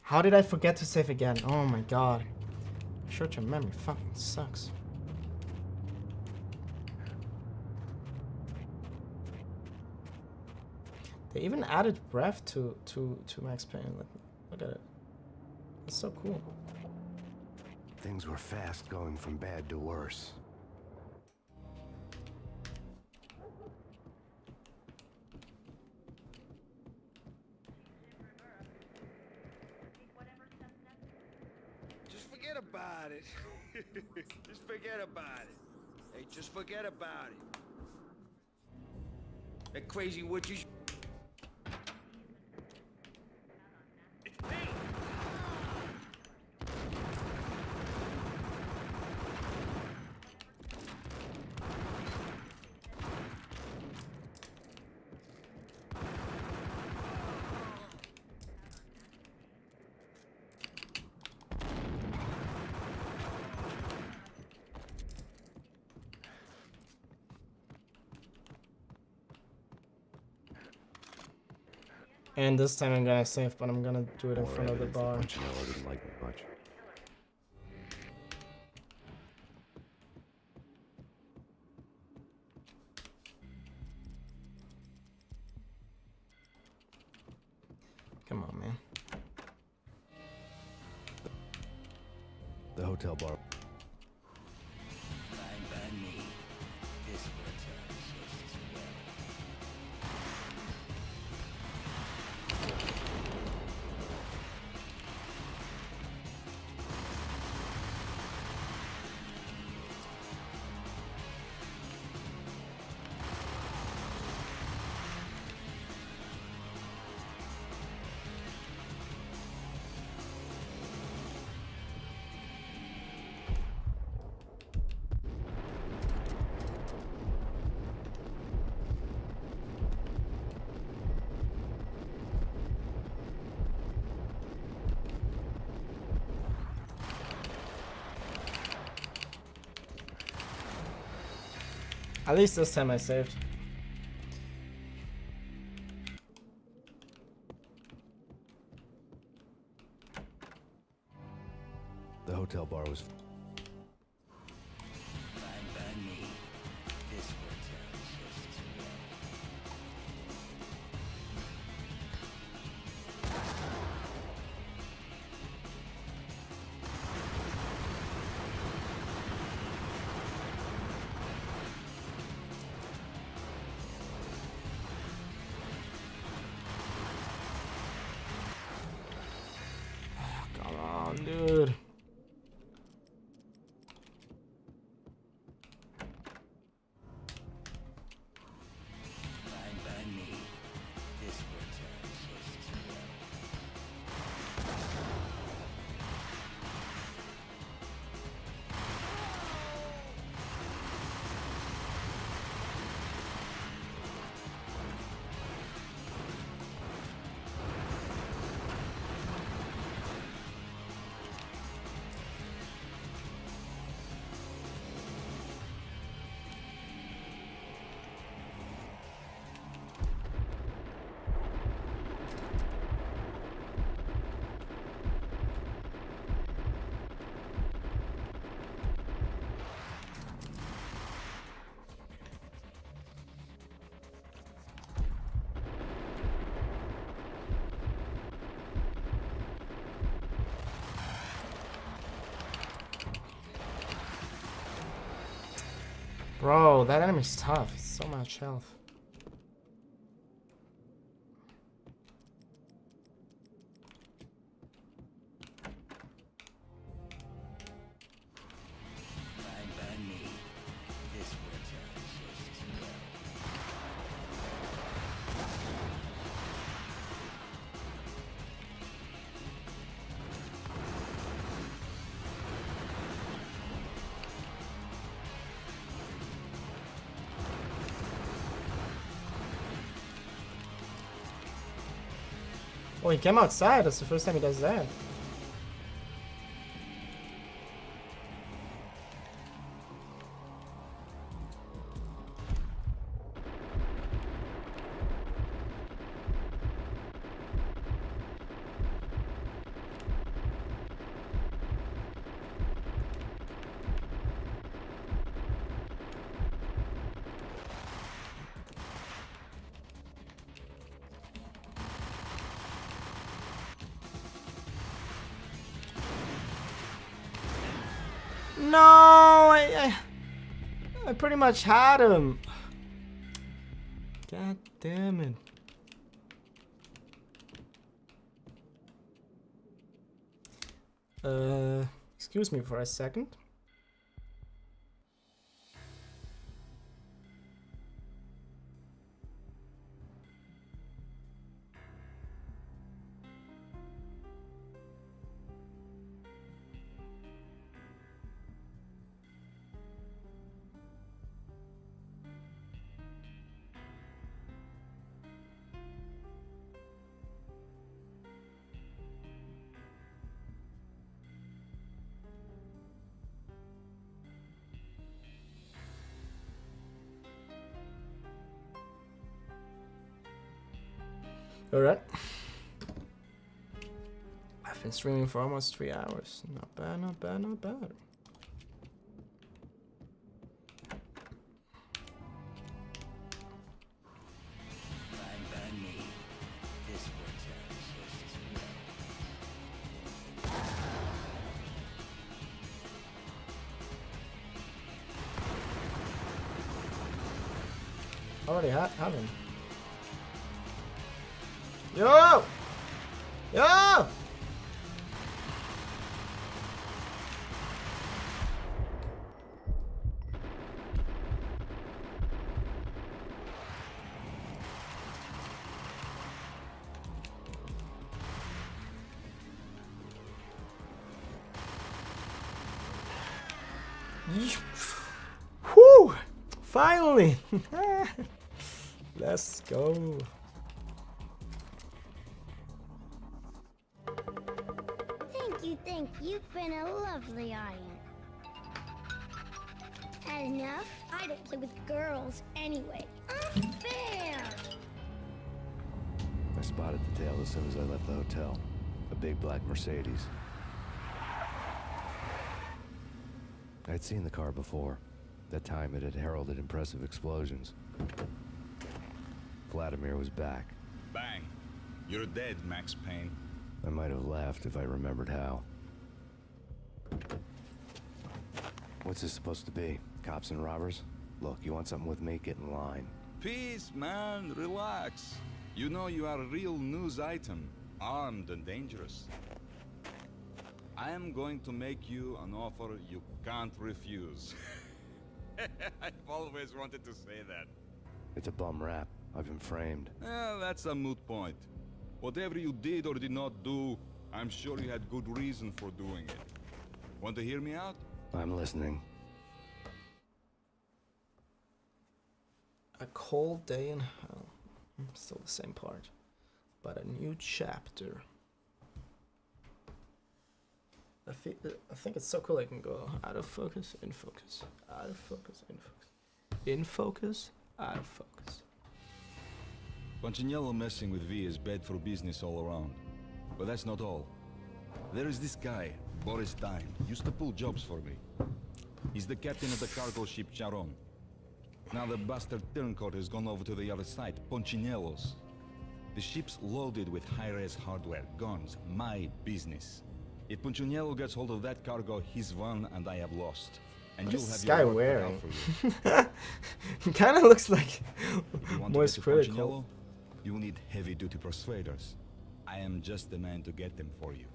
How did I forget to save again? Oh my god. Short-term memory fucking sucks. They even added breath to Max Payne. Look at it. It's so cool. Things were fast going from bad to worse. Just forget about it. Just forget about it. Hey, just forget about it. That crazy witch you... It's Payne! And this time I'm gonna save, but I'm gonna do it in front of the bar. Punchinello didn't like me much. Come on, man. The hotel bar. Fine by me. This works out just as well. At least this time I saved. The hotel bar was. Fine by me. This works out just as well. Come on, dude. Fine by me. This works out just as well. Bro, that enemy's tough. It's so much health. Fine by me. This works out just as well. Oh, he came outside. That's the first time he does that. No, I pretty much had him. God damn it. Excuse me for a second. Alright. I've been streaming for almost 3 hours. Not bad, not bad, not bad. Fine by me. This works out just as well. Already have him. Yo! Yo! Whew! Finally! Let's go. Thank you. You've been a lovely audience. Had enough? I don't play with girls anyway. Unfair! I spotted the tail as soon as I left the hotel. A big black Mercedes. I'd seen the car before. That time it had heralded impressive explosions. Vladimir was back. Bang. You're dead, Max Payne. I might have laughed if I remembered how. What's this supposed to be? Cops and robbers? Look, you want something with me? Get in line. Peace, man. Relax. You know you are a real news item. Armed and dangerous. I am going to make you an offer you can't refuse. I've always wanted to say that. It's a bum rap. I've been framed. That's a moot point. Whatever you did or did not do, I'm sure you had good reason for doing it. Want to hear me out? I'm listening. A cold day in hell. Still the same part, but a new chapter. I think it's so cool I can go out of focus, in focus, out of focus, in focus, in focus, out of focus. Punchinello messing with V is bad for business all around. But that's not all. There is this guy, Boris Dine, used to pull jobs for me. He's the captain of the cargo ship Charon. Now the bastard turncoat has gone over to the other side, Punchinello's. The ship's loaded with high-res hardware, guns, my business. If Punchinello gets hold of that cargo, he's won and I have lost. And you'll have this guy your work cut wearing? out for you. He kind of looks like If you want more to get to critical. Punchinello, you will need heavy-duty persuaders. I am just the man to get them for you.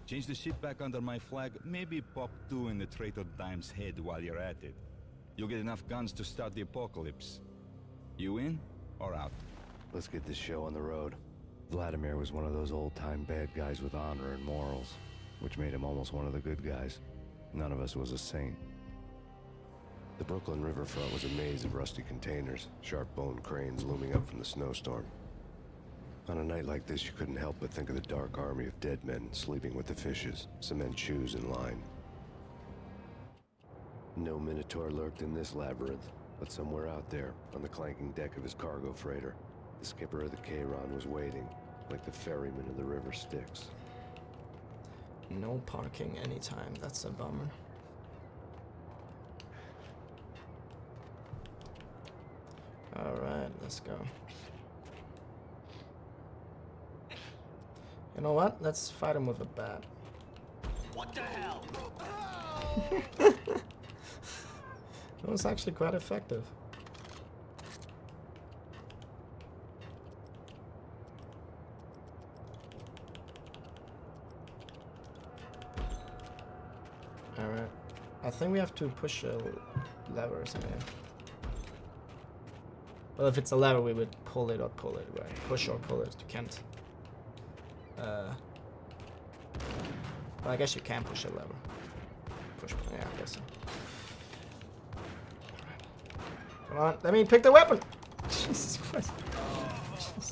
Change the ship back under my flag, maybe pop 2 in the traitor Dime's head while you're at it. You'll get enough guns to start the apocalypse. You in or out? Let's get this show on the road. Vladimir was one of those old-time bad guys with honor and morals, which made him almost one of the good guys. None of us was a saint. The Brooklyn riverfront was a maze of rusty containers, sharp-boned cranes looming up from the snowstorm. On a night like this, you couldn't help but think of the dark army of dead men sleeping with the fishes, cement shoes in line. No Minotaur lurked in this labyrinth, but somewhere out there, on the clanking deck of his cargo freighter, the skipper of the Chiron was waiting, like the ferryman of the River Styx. No parking anytime, that's a bummer. Alright, let's go. You know what? Let's fight him with a bat. What the hell? That was actually quite effective. Alright. I think we have to push a lever or something. Well, if it's a lever, we would pull it or pull it, right? Push or pull it. You can't. Well, I guess you can push a lever. Push, yeah, I guess so. Come on, let me pick the weapon! Jesus Christ. Jesus.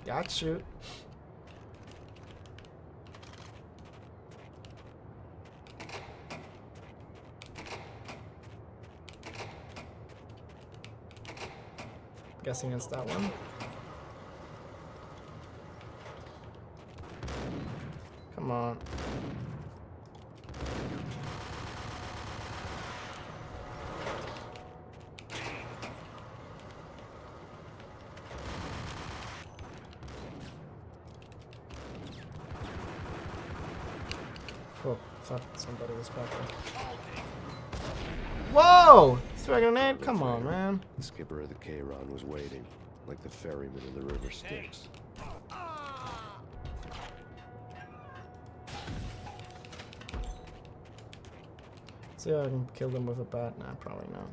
Got you. Guessing it's that one. Come on. Oh, fuck, somebody was back there. Whoa! Throw a grenade? Come on, man. The skipper of the K-Ron was waiting, like the ferryman of the river Styx. See if I can kill them with a bat? Nah, probably not.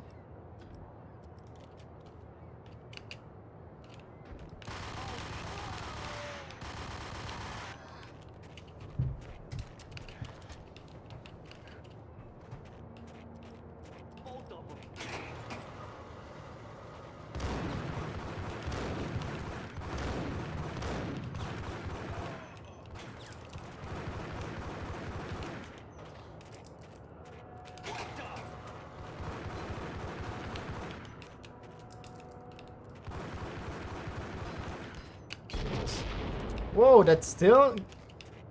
Whoa, that still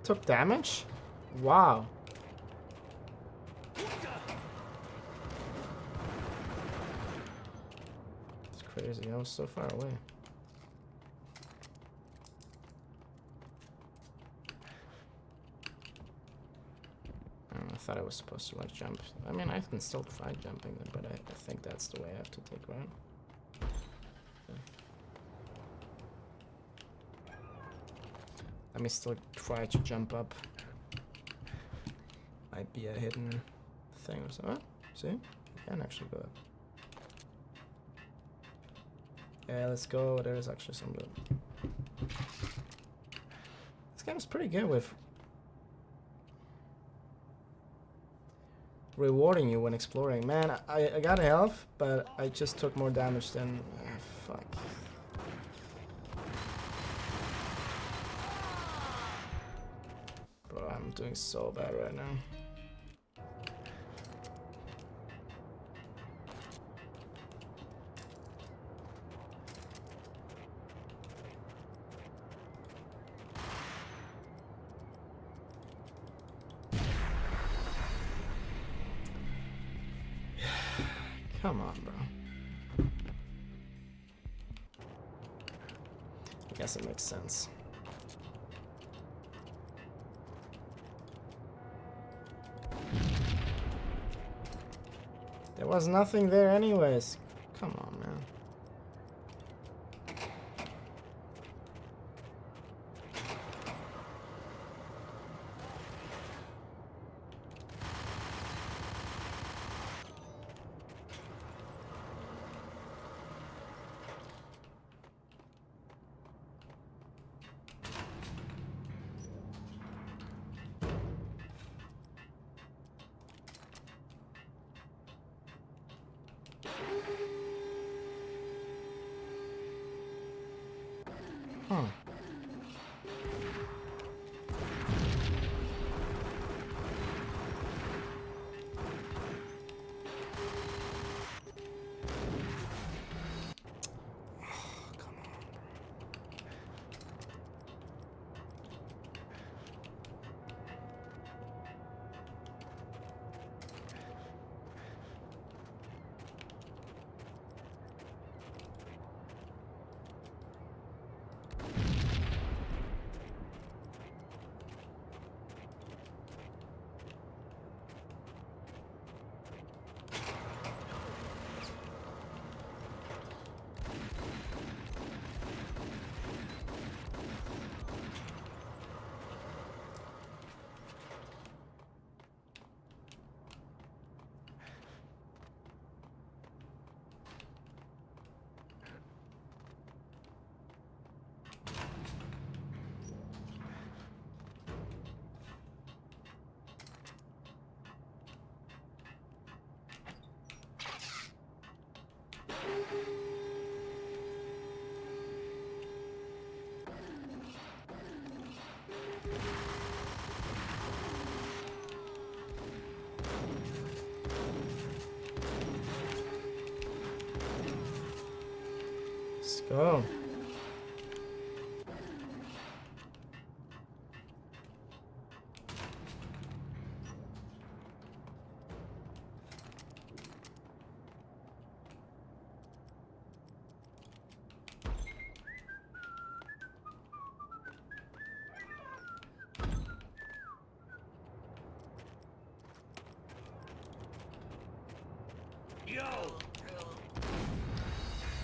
took damage? Wow. It's crazy, I was so far away. I thought I was supposed to like jump. I mean, I can still try jumping, but I think that's the way I have to take, right? Let me still try to jump up. Might be a hidden thing or something. See? You can actually go up. Yeah, let's go. There is actually some good. This game is pretty good with rewarding you when exploring. Man, I got health, but I just took more damage than... fuck. Bro, I'm doing so bad right now. Come on, bro. I guess it makes sense. There was nothing there anyways. Come on, man. Huh. go.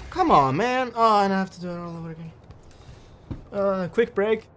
Come on, man. Oh, and I have to do it all over again. Quick break.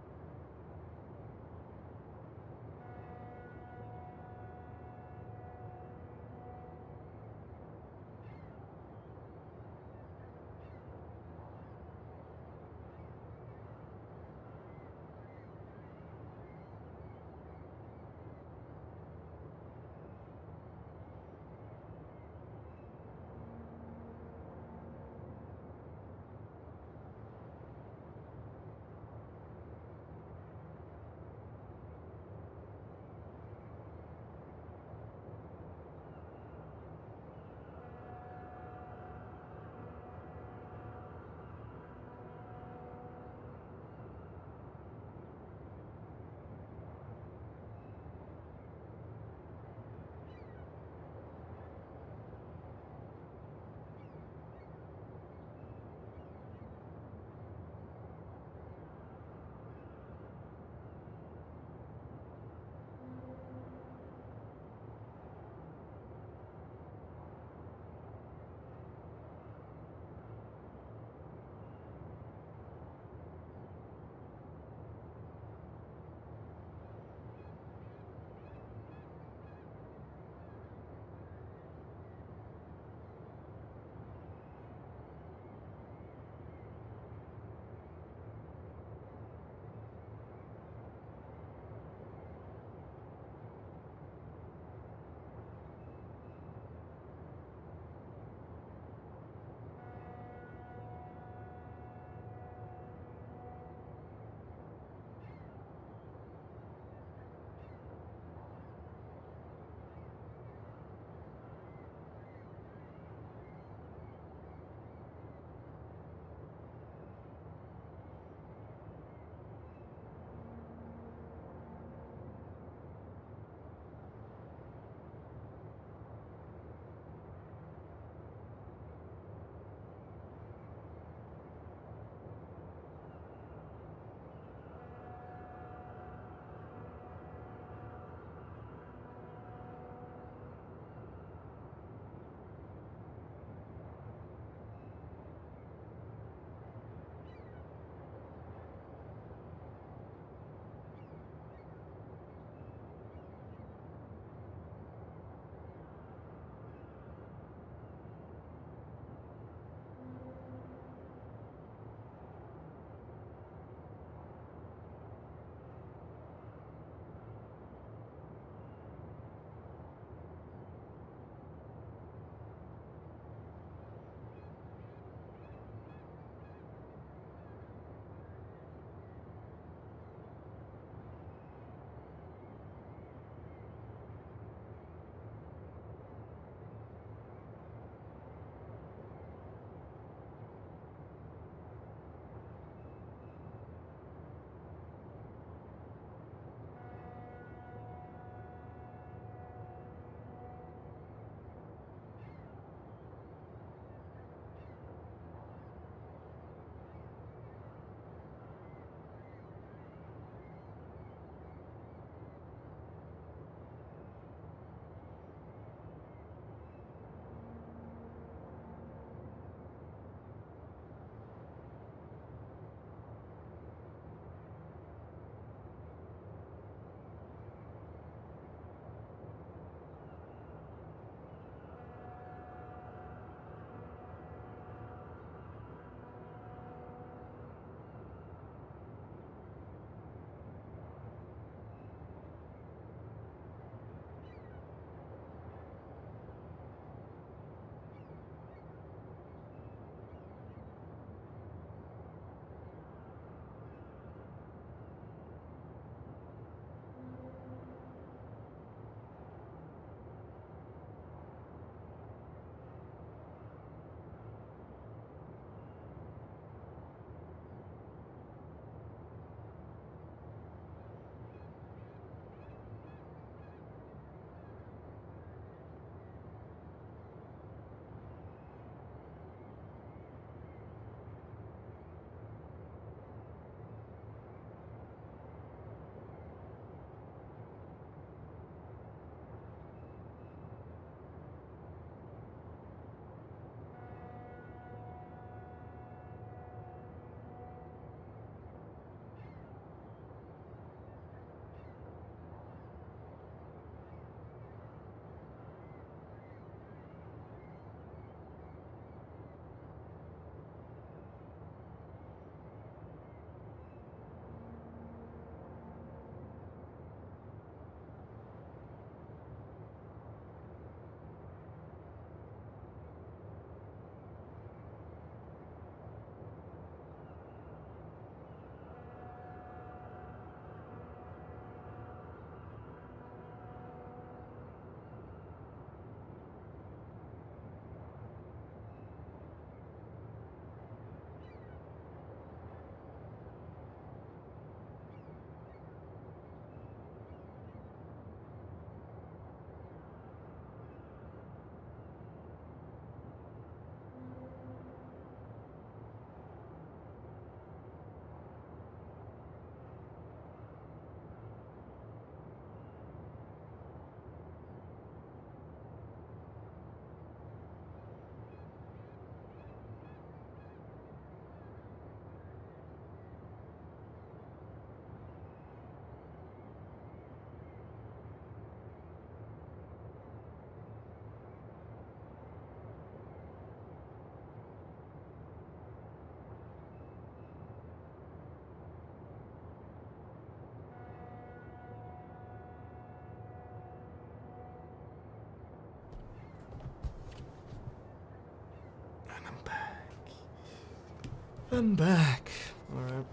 I'm back. Alright.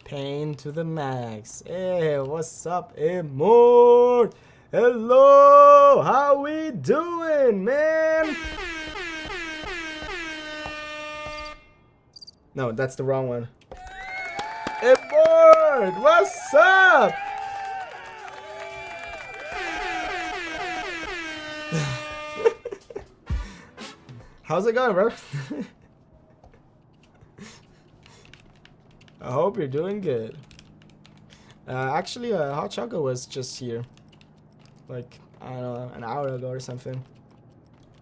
Payne to the max. Hey, what's up, Immort? Hello, how we doing, man? No, that's the wrong one. Immort, what's up? How's it going, bro? I hope you're doing good. Actually, Hot Choco was just here. Like, I don't know, an hour ago or something.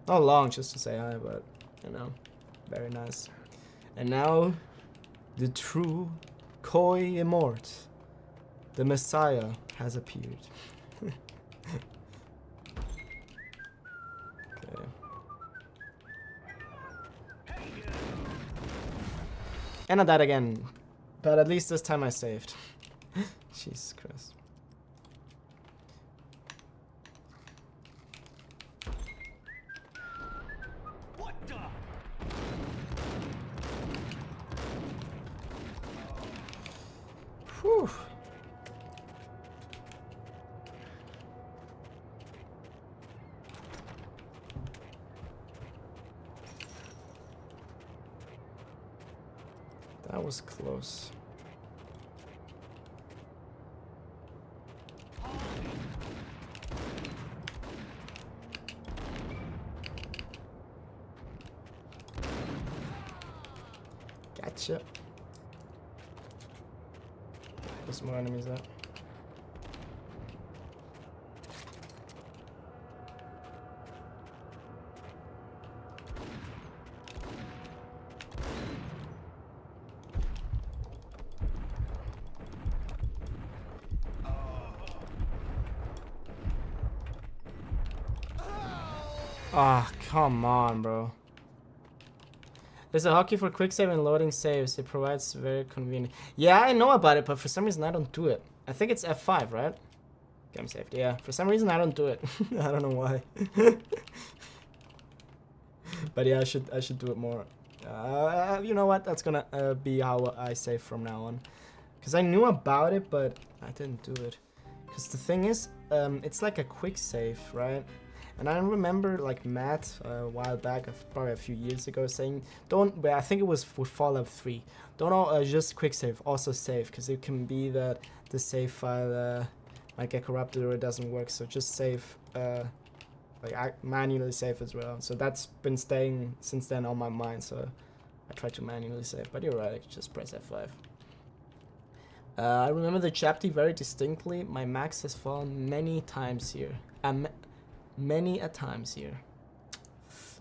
Not long, just to say hi, but, you know, very nice. And now, the true Koi Immort, the Messiah, has appeared. Okay. And I died again. But at least this time I saved. Jesus Christ. What the? Whew. That was close. Gotcha. There's more enemies there. Ah, oh, come on, bro. There's a hotkey for quick save and loading saves. It provides very convenient. Yeah, I know about it, but for some reason I don't do it. I think it's F5, right? Game saved. Yeah, for some reason I don't do it. I don't know why. But yeah, I should do it more. You know what? That's gonna be how I save from now on. Cause I knew about it, but I didn't do it. Cause the thing is, it's like a quick save, right? And I remember like Matt a while back, probably a few years ago, saying don't. I think it was for Fallout 3. Don't just quick save, also save, because it can be that the save file might get corrupted or it doesn't work. So just save, like manually save as well. So that's been staying since then on my mind. So I try to manually save. But you're right, just press F5. I remember the chapter very distinctly. My max has fallen many times here. Many a times here.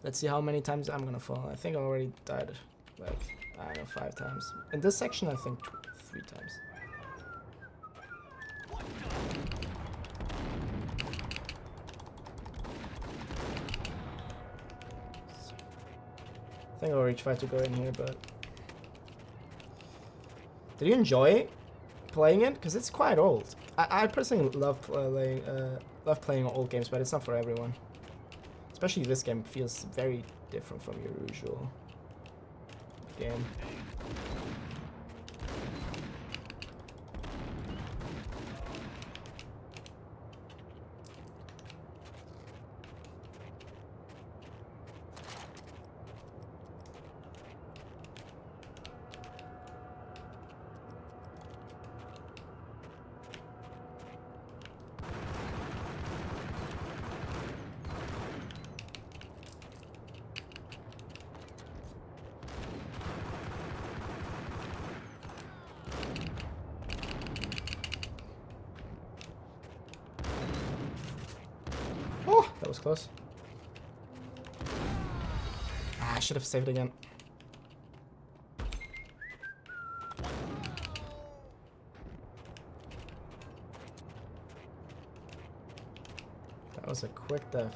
Let's see how many times I'm gonna fall. I think I already died like, I don't know, 5 times. In this section, I think 3 times. I think I already tried to go in here, but... Did you enjoy playing it? Because it's quite old. I personally love playing old games, but it's not for everyone. Especially this game feels very different from your usual game. Oh, that was close. Ah, I should have saved again. That was a quick death.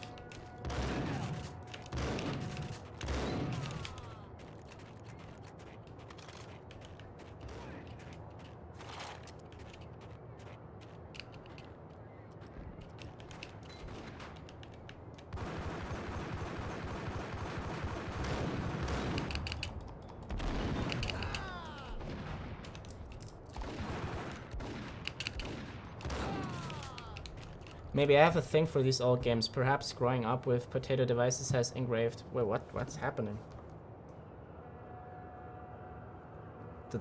Maybe I have a thing for these old games. Perhaps growing up with potato devices has engraved. Wait, what's happening? The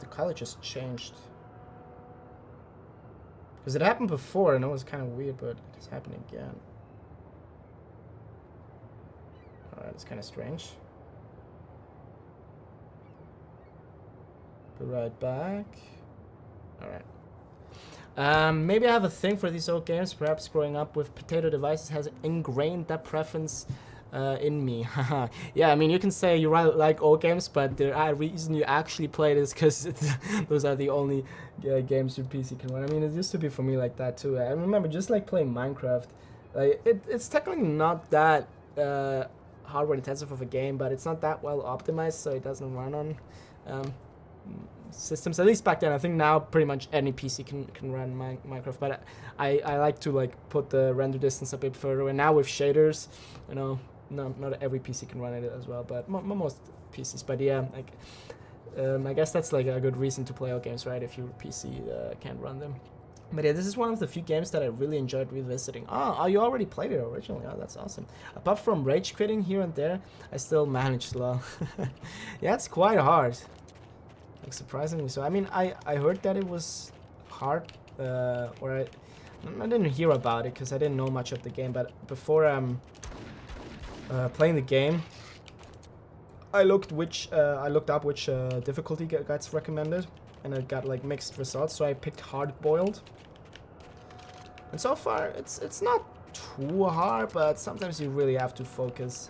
color just changed. Because it happened before and it was kind of weird, but it's happening again. Alright, it's kind of strange. Be right back. Alright. Maybe I have a thing for these old games. Perhaps growing up with potato devices has ingrained that preference in me. Yeah, I mean, you can say you like old games, but the reason you actually play it is because those are the only games your PC can run. I mean, it used to be for me like that too. I remember just like playing Minecraft. Like it's technically not that hardware intensive of a game, but it's not that well optimized, so it doesn't run on systems, at least back then. I think now pretty much any PC can run Minecraft, but I like to like put the render distance a bit further, and now with shaders, you know, not every PC can run it as well, but most PCs. But yeah, like I guess that's like a good reason to play old games, right, if your PC can't run them. But yeah, this is one of the few games that I really enjoyed revisiting. Oh, you already played it originally. Oh, that's awesome. Apart from rage quitting here and there, I still managed well. Yeah, it's quite hard. Like, surprisingly so. I mean, I heard that it was hard, or I didn't hear about it because I didn't know much of the game, but before playing the game, I looked up which difficulty guides recommended, and I got like mixed results, so I picked hard boiled. And so far it's not too hard, but sometimes you really have to focus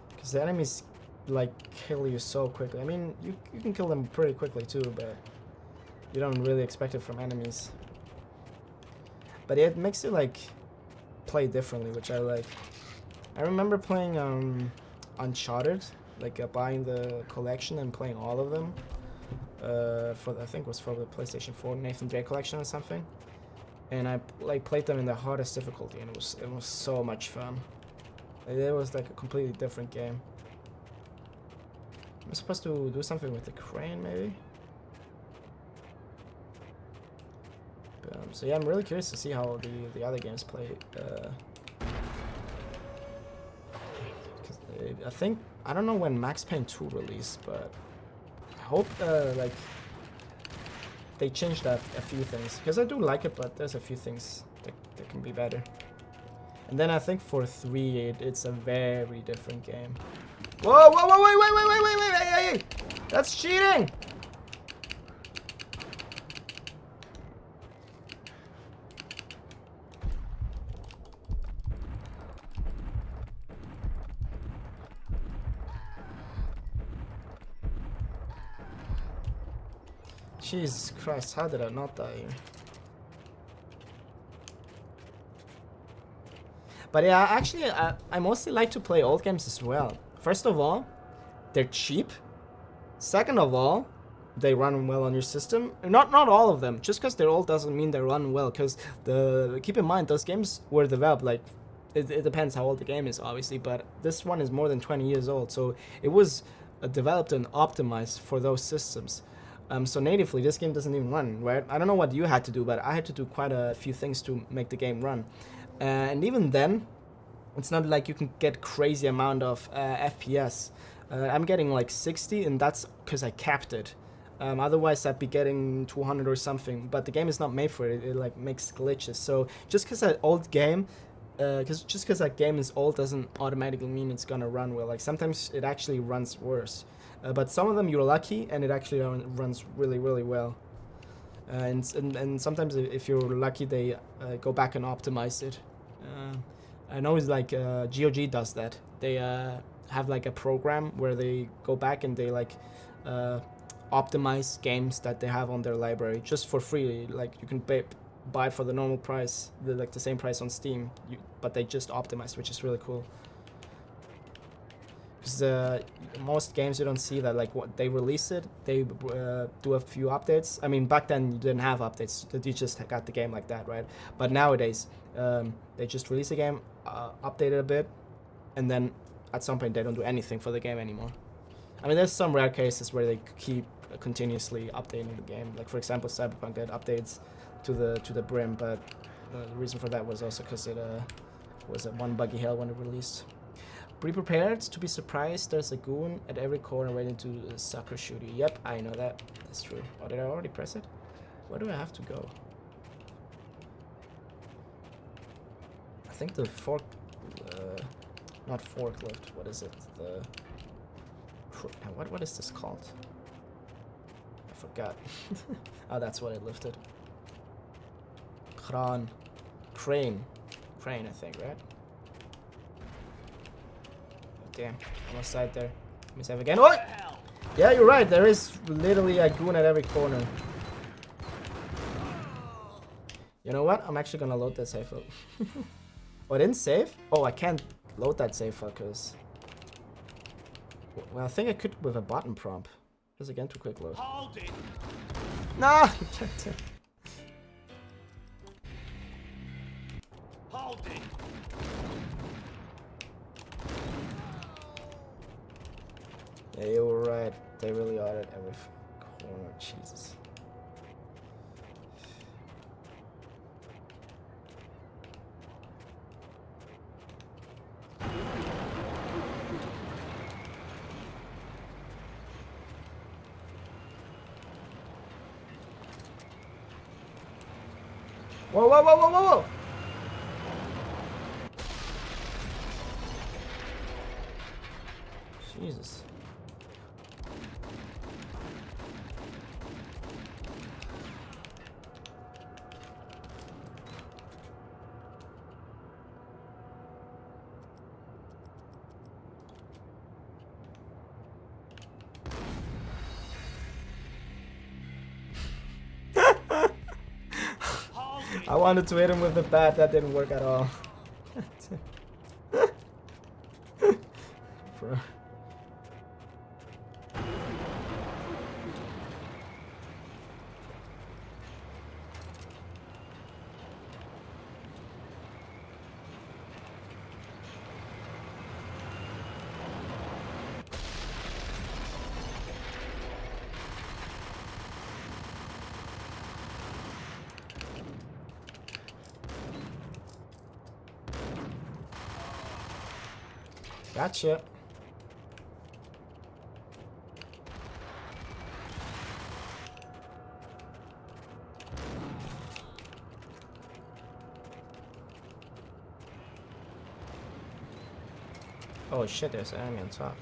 because the enemies like kill you so quickly. I mean, you can kill them pretty quickly too, but you don't really expect it from enemies. But it makes you like play differently, which I like. I remember playing Uncharted, like buying the collection and playing all of them. I think it was for the PlayStation 4 Nathan Drake collection or something. And I like played them in the hardest difficulty, and it was so much fun. It was like a completely different game. I'm supposed to do something with the crane, maybe? So yeah, I'm really curious to see how the other games play. I don't know when Max Payne 2 released, but I hope like they changed a few things, because I do like it, but there's a few things that can be better. And then I think for 3 it's a very different game. Whoa, wait, that's cheating! Jesus Christ, how did I not die here? But yeah, actually, I mostly like to play old games as well. First of all, they're cheap. Second of all, they run well on your system. Not all of them. Just because they're old doesn't mean they run well. Because keep in mind, those games were developed like it depends how old the game is, obviously, but this one is more than 20 years old, so it was developed and optimized for those systems. So natively, this game doesn't even run, right? I don't know what you had to do, but I had to do quite a few things to make the game run. And even then, it's not like you can get crazy amount of FPS. I'm getting like 60, and that's because I capped it. Otherwise, I'd be getting 200 or something. But the game is not made for it. It like makes glitches. So just because that old game, just because that game is old doesn't automatically mean it's gonna run well. Like sometimes it actually runs worse. But some of them you're lucky, and it actually runs really, really well. And sometimes if you're lucky, they go back and optimize it. I know it's like GOG does that. They have like a program where they go back and they like optimize games that they have on their library just for free. Like you can buy for the normal price, like the same price on Steam, but they just optimize, which is really cool. Because most games you don't see that, like what they release it, they do a few updates. I mean, back then you didn't have updates, you just got the game like that, right? But nowadays they just release a game, update it a bit, and then at some point they don't do anything for the game anymore. I mean, there's some rare cases where they keep continuously updating the game. Like for example, Cyberpunk did updates to the brim, but the reason for that was also because it was at one buggy hell when it released. Be prepared to be surprised. There's a goon at every corner waiting to sucker shoot you. Yep, I know that. That's true. Oh, did I already press it? Where do I have to go? I think the not forklift. What is it? What is this called? I forgot. Oh, that's what it lifted. Crane, I think, right? Damn, almost died there. Let me save again. Oh! Yeah, you're right. There is literally a goon at every corner. You know what? I'm actually gonna load that save file. Oh, I didn't save? Oh, I can't load that save file because... Well, I think I could with a button prompt. Just again, too quick load. Hold it. Nah! Hold it. Yeah, you were right. They really are at every corner. Jesus. Whoa, whoa, whoa, whoa, whoa, whoa! Jesus. I wanted to hit him with the bat, that didn't work at all. Bro. Gotcha. Oh shit, there's an enemy on top.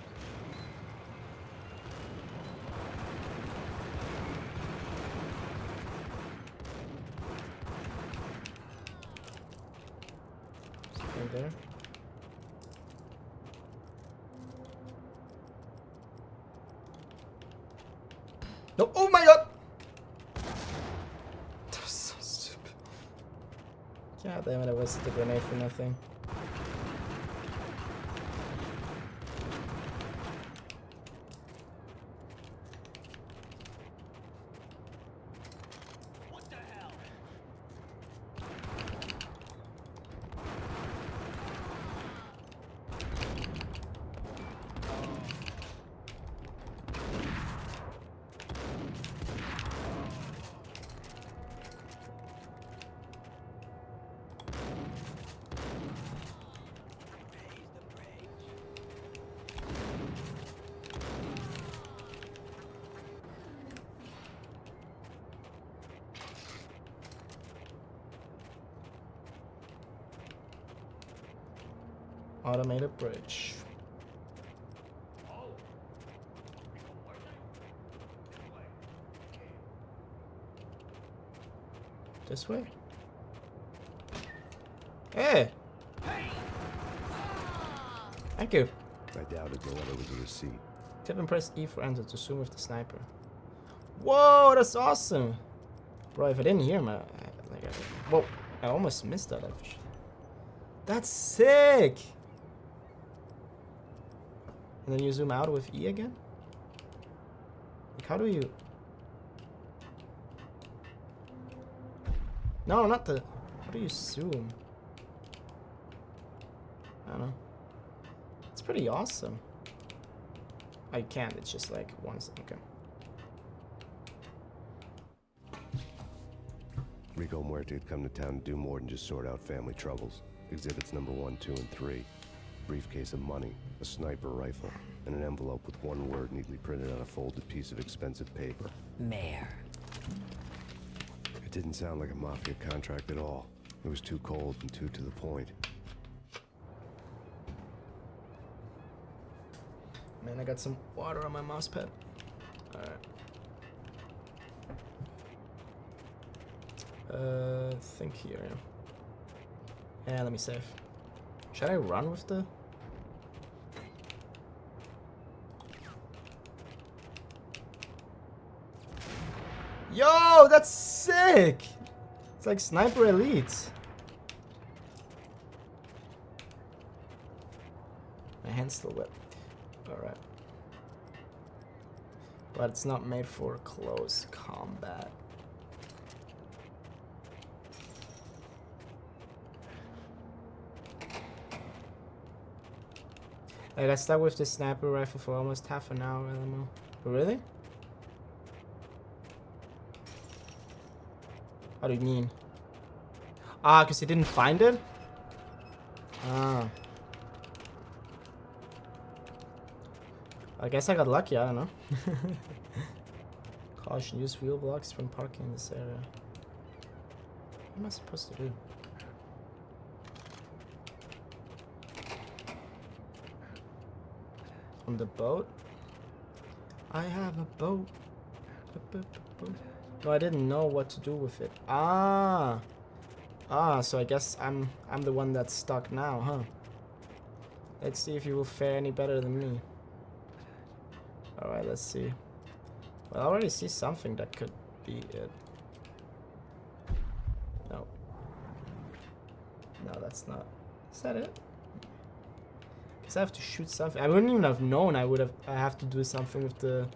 Right there. No, oh my god! That was so stupid. God damn it, I wasted the grenade for nothing. What the hell? Automated bridge. This way? Hey! Thank you. I doubted the letter was a receipt. Tap and press E for enter to zoom with the sniper. Whoa, that's awesome! Bro, if I didn't hear him, whoa, I almost missed that. That's sick! And then you zoom out with E again? Like, how do you... No, not the... How do you zoom? I don't know. It's pretty awesome. I can't, it's just like once. Okay. Rico Muerte had come to town to do more than just sort out family troubles. Exhibits number 1, 2, and 3. Briefcase of money, a sniper rifle, and an envelope with one word neatly printed on a folded piece of expensive paper. Mayor. It didn't sound like a mafia contract at all. It was too cold and too to the point. Man, I got some water on my mouse pad. Alright. Think here. Yeah, let me save. Should I run with the... Yo, that's sick! It's like Sniper Elite. My hand's still wet. Alright. But it's not made for close combat. I got stuck with this sniper rifle for almost half an hour, LMO. Really? How do you mean? Ah, because he didn't find it? Ah. I guess I got lucky, I don't know. Caution, use wheel blocks when parking in this area. What am I supposed to do? On the boat? I have a boat. No, I didn't know what to do with it. Ah! Ah, so I guess I'm the one that's stuck now, huh? Let's see if you will fare any better than me. Alright, let's see. Well, I already see something that could be it. No. No, that's not. Is that it? Because I have to shoot something. I wouldn't even have known I have to do something with the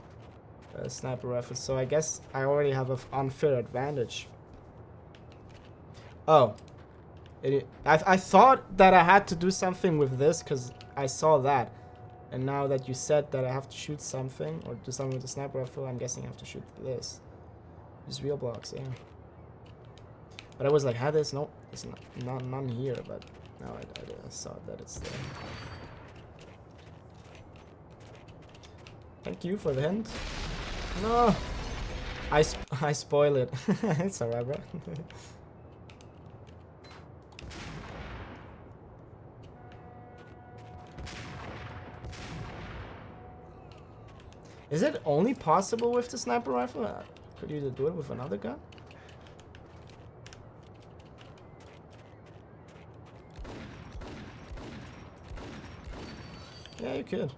sniper rifle. So I guess I already have an unfair advantage. Oh. I thought that I had to do something with this because I saw that. And now that you said that I have to shoot something or do something with the sniper rifle, I'm guessing I have to shoot this. Use wheel blocks, yeah. But I was like, there's no, it's none here, but now I saw that it's there. Thank you for the hint. No, I spoil it. It's alright, bro. Is it only possible with the sniper rifle? Could you do it with another gun? Yeah, you could.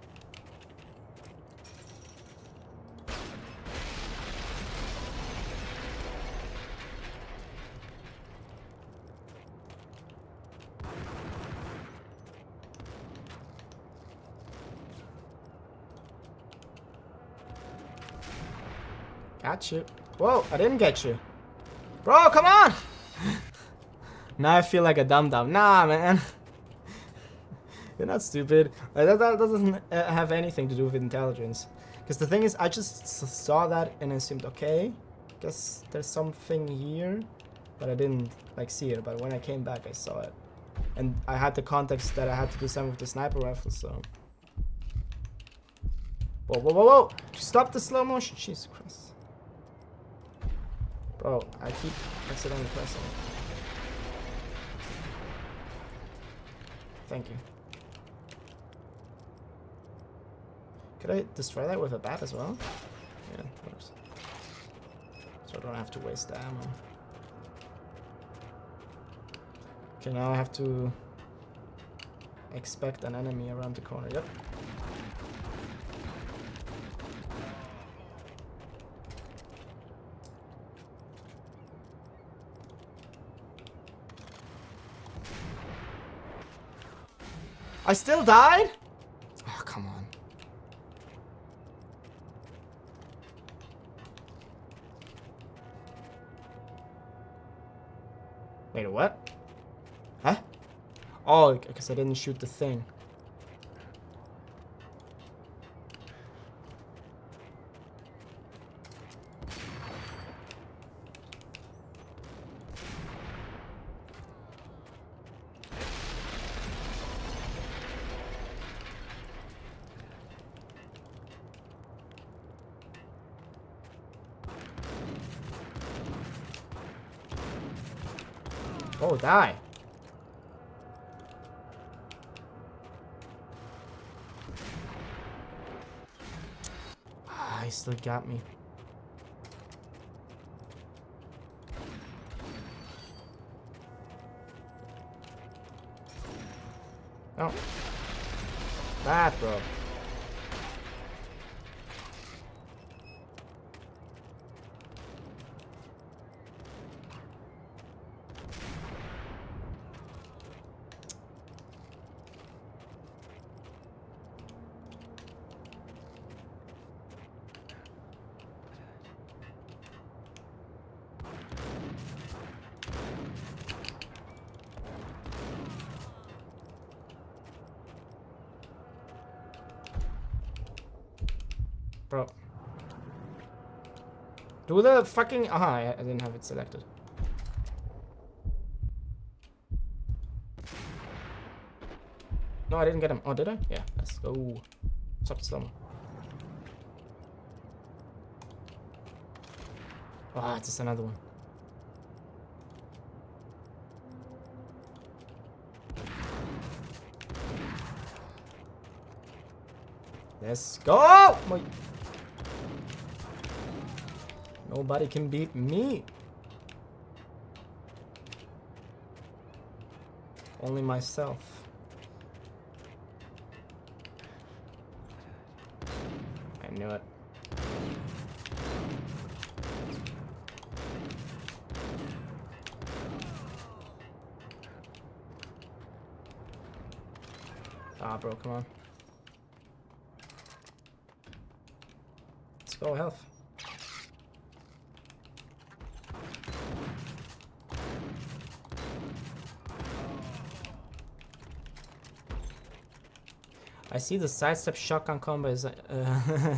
Got you. Whoa, I didn't get you. Bro, come on! Now I feel like a dum-dum. Nah, man. You're not stupid. That doesn't have anything to do with intelligence. Because the thing is, I just saw that and assumed, okay, guess there's something here. But I didn't, like, see it. But when I came back, I saw it. And I had the context that I had to do something with the sniper rifle, so... Whoa, whoa, whoa, whoa! Stop the slow motion! Jesus Christ. Bro, I keep accidentally pressing it. Thank you. Could I destroy that with a bat as well? Yeah, it works. So I don't have to waste the ammo. Okay, now I have to expect an enemy around the corner. Yep. I still died? Oh, come on. Wait, what? Huh? Oh, because I didn't shoot the thing. Oh, die. Ah, he still got me. Oh. Bad, bro. Bro. Do the fucking... Aha, I didn't have it selected. No, I didn't get him. Oh, did I? Yeah, let's go. What's up, slow-mo? Ah, it's just another one. Let's go! My... Nobody can beat me. Only myself. I knew it. Ah, bro, come on. Let's go, health. I see the sidestep shotgun combo is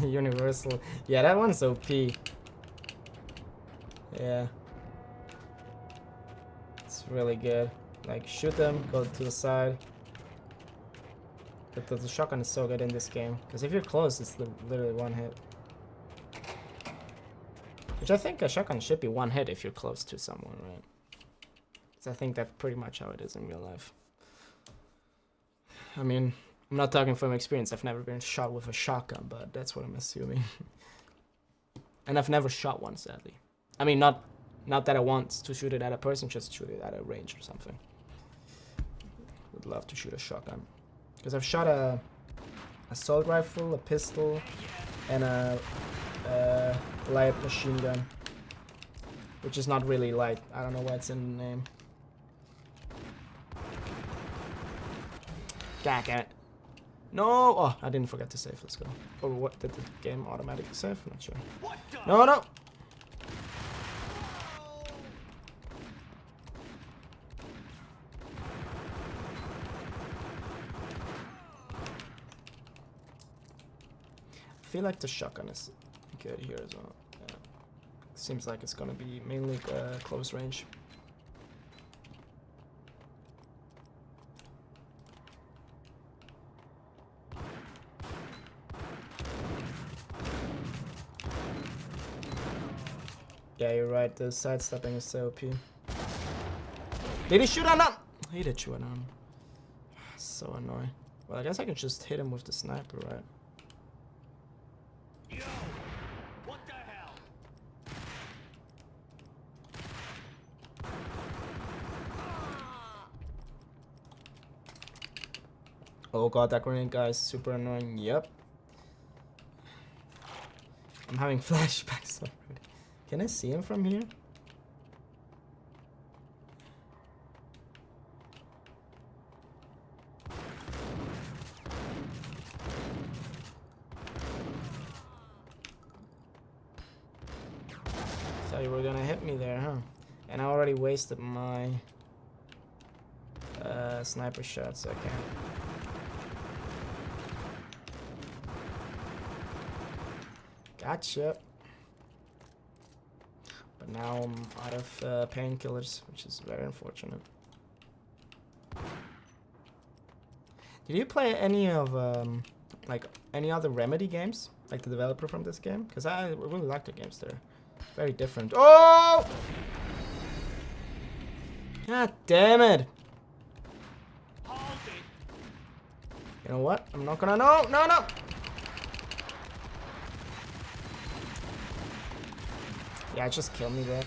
universal. Yeah, that one's OP. Yeah. It's really good. Like, shoot them, go to the side. But the shotgun is so good in this game. Because if you're close, it's literally one hit. Which I think a shotgun should be one hit if you're close to someone, right? Because I think that's pretty much how it is in real life. I mean, I'm not talking from experience. I've never been shot with a shotgun, but that's what I'm assuming. And I've never shot one, sadly. I mean, not that I want to shoot it at a person, just shoot it at a range or something. Would love to shoot a shotgun. Because I've shot a assault rifle, a pistol, and a light machine gun. Which is not really light. I don't know why it's in the name. God damn it. No! Oh, I didn't forget to save. Let's go. Or what? Did the game automatically save? I'm not sure. No, no! I feel like the shotgun is good here as well. Yeah. Seems like it's gonna be mainly close range. Yeah, you're right, the sidestepping is so OP. Did he shoot on him? He did shoot on him. So annoying. Well, I guess I can just hit him with the sniper, right? Oh god, that grenade guy is super annoying. Yep. I'm having flashbacks already. Can I see him from here? Thought you were gonna hit me there, huh? And I already wasted my sniper shot, so I can't. Gotcha. But now I'm out of painkillers, which is very unfortunate. Did you play any of like any other Remedy games, like the developer from this game? Because I really like the games. They're very different. Oh! God damn it! You know what? I'm not gonna. No! No! No! Yeah, just kill me there.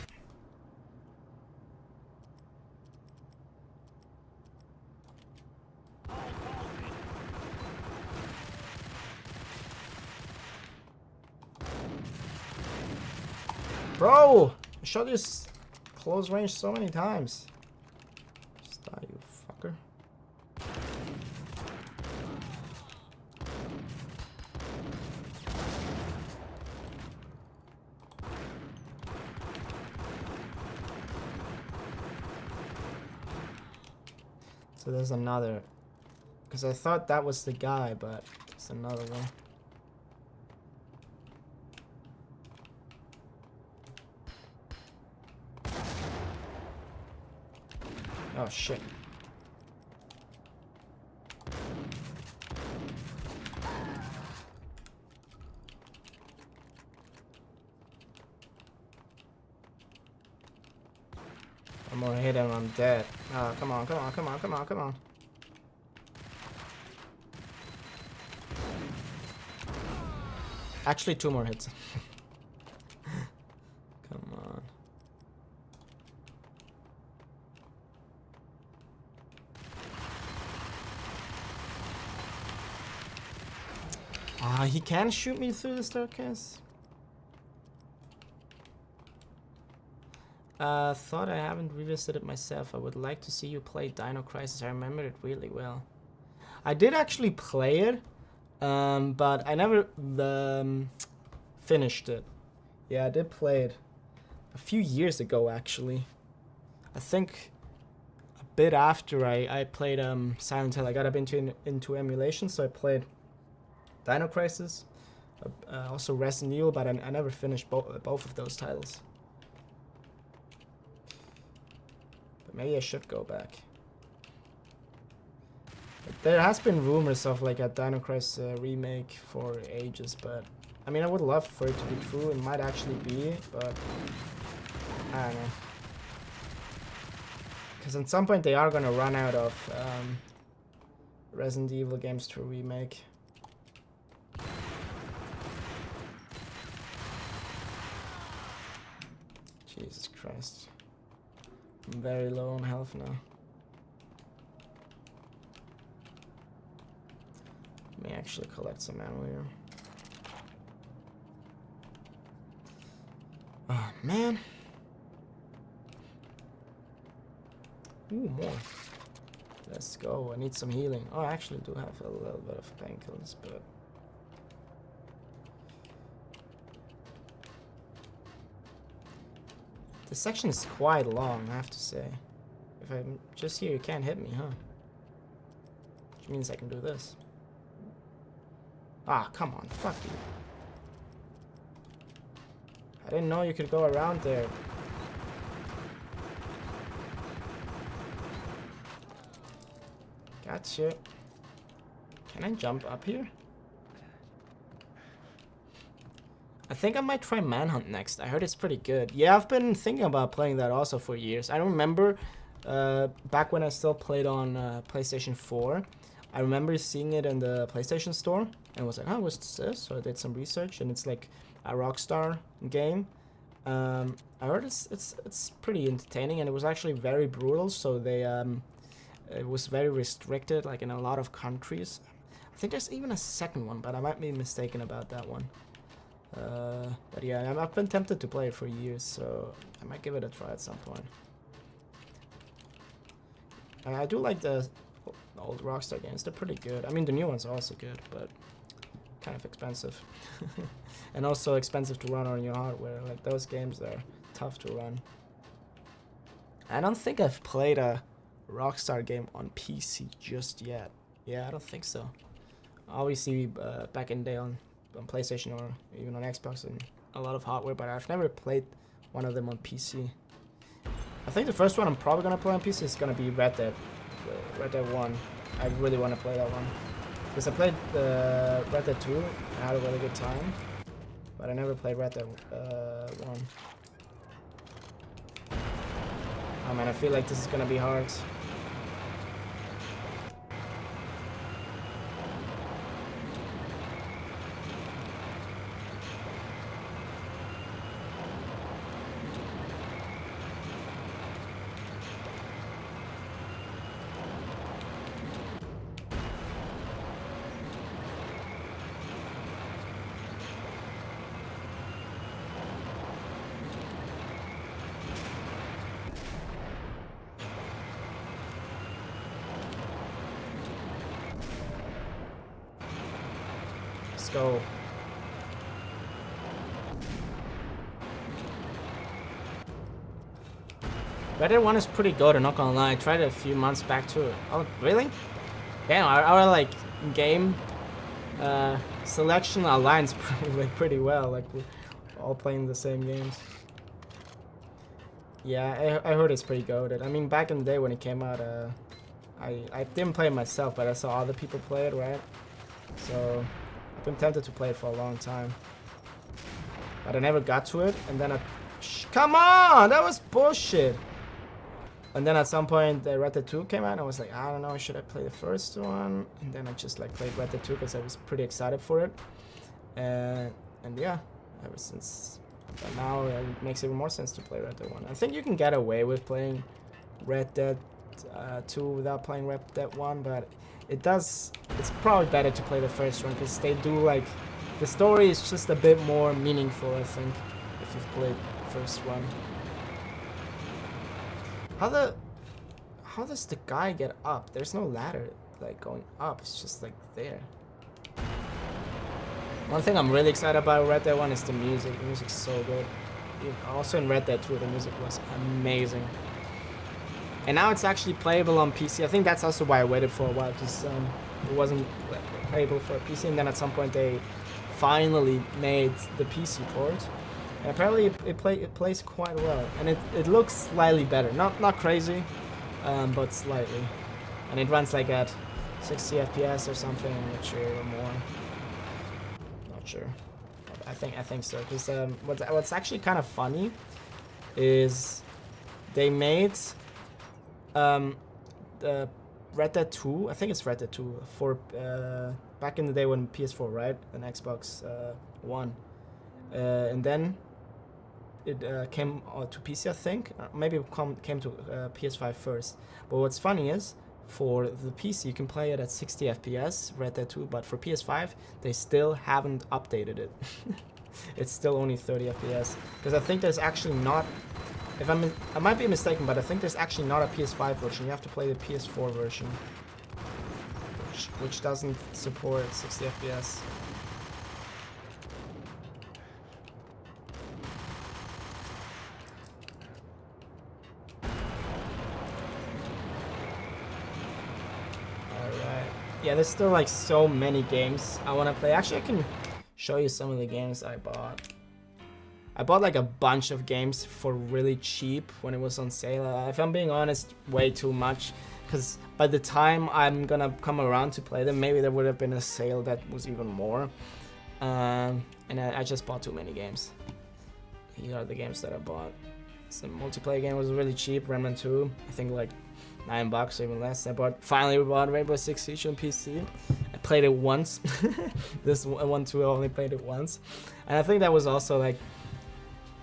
Bro! I shot this close range so many times. Just die, you fucker. So there's another. Because I thought that was the guy, but it's another one. Oh shit. I'm gonna hit him, I'm dead. Oh, come on, come on, come on, come on, come on. Actually, 2 more hits. Come on. Ah, he can shoot me through the staircase. Thought I haven't revisited myself. I would like to see you play Dino Crisis. I remember it really well. I did actually play it, but I never finished it. Yeah, I did play it a few years ago, actually. I think a bit after I played Silent Hill. I got up into emulation, so I played Dino Crisis, also Resident Evil, but I never finished both of those titles. But maybe I should go back. But there has been rumors of like a Dino Crisis remake for ages, but I mean I would love for it to be true. It might actually be, but I don't know. Because at some point they are gonna run out of Resident Evil games to remake. Jesus Christ. I'm very low on health now. Let me actually collect some ammo here. Oh, man. Ooh, more. Let's go. I need some healing. Oh, I actually do have a little bit of painkillers, but... This section is quite long, I have to say. If I'm just here, you can't hit me, huh? Which means I can do this. Ah, come on, fuck you. I didn't know you could go around there. Gotcha. Can I jump up here? I think I might try Manhunt next. I heard it's pretty good. Yeah, I've been thinking about playing that also for years. I remember back when I still played on PlayStation 4. I remember seeing it in the PlayStation Store and was like, oh, what's this? So I did some research and it's like a Rockstar game. I heard it's pretty entertaining and it was actually very brutal. So they it was very restricted, like in a lot of countries. I think there's even a second one, but I might be mistaken about that one. But yeah, I've been tempted to play it for years, so I might give it a try at some point. I do like the old Rockstar games. They're pretty good. I mean, the new ones are also good, but kind of expensive. And also expensive to run on your hardware. Like, those games are tough to run. I don't think I've played a Rockstar game on PC just yet. Yeah, I don't think so. Obviously, back in the day on PlayStation or even on Xbox and a lot of hardware, but I've never played one of them on PC. I think the first one I'm probably gonna play on PC is gonna be Red Dead 1. I really want to play that one because I played Red Dead 2 and I had a really good time, but I never played Red Dead 1. Oh man, I feel like this is gonna be hard. Let's go. Red Dead 1 is pretty good, I'm not gonna lie. I tried it a few months back too. Oh, really? Damn, our like game selection aligns pretty well. Like, we're all playing the same games. Yeah, I heard it's pretty goated. I mean, back in the day when it came out, I didn't play it myself, but I saw other people play it, right? So I've been tempted to play it for a long time, but I never got to it. And then come on, that was bullshit. And then at some point, Red Dead 2 came out, and I was like, I don't know, should I play the first one? And then I just like played Red Dead 2 because I was pretty excited for it. And yeah, ever since. But now it makes even more sense to play Red Dead 1. I think you can get away with playing Red Dead 2 without playing Red Dead 1, but it's probably better to play the first one because they do like, the story is just a bit more meaningful, I think, if you've played the first one. How does the guy get up? There's no ladder like going up, it's just like there. One thing I'm really excited about Red Dead 1 is the music. The music's so good. Also in Red Dead 2, the music was amazing. And now it's actually playable on PC. I think that's also why I waited for a while, because it wasn't playable for a PC. And then at some point they finally made the PC port. And apparently it plays quite well. And it looks slightly better. Not crazy, but slightly. And it runs like at 60 FPS or something, I'm not sure, or more. Sure, I think so. Because what's actually kind of funny is they made the Red Dead 2. I think it's Red Dead 2 for back in the day when PS4, right, and Xbox One, and then it came to PC. I think maybe it came to PS5 first. But what's funny is, for the PC, you can play it at 60 FPS, Red Dead 2, but for PS5, they still haven't updated it. It's still only 30 FPS. Because I think there's actually not, I might be mistaken, but I think there's actually not a PS5 version. You have to play the PS4 version, which doesn't support 60 FPS. Yeah, there's still like so many games I want to play. Actually, I can show you some of the games I bought. I bought like a bunch of games for really cheap when it was on sale. If I'm being honest, way too much. Because by the time I'm gonna come around to play them, maybe there would have been a sale that was even more. And I just bought too many games. Here are the games that I bought. Some multiplayer game was really cheap, Remnant 2. I think like $9 or even less. I finally bought Rainbow Six Siege on PC. I played it once. This one too, I only played it once. And I think that was also like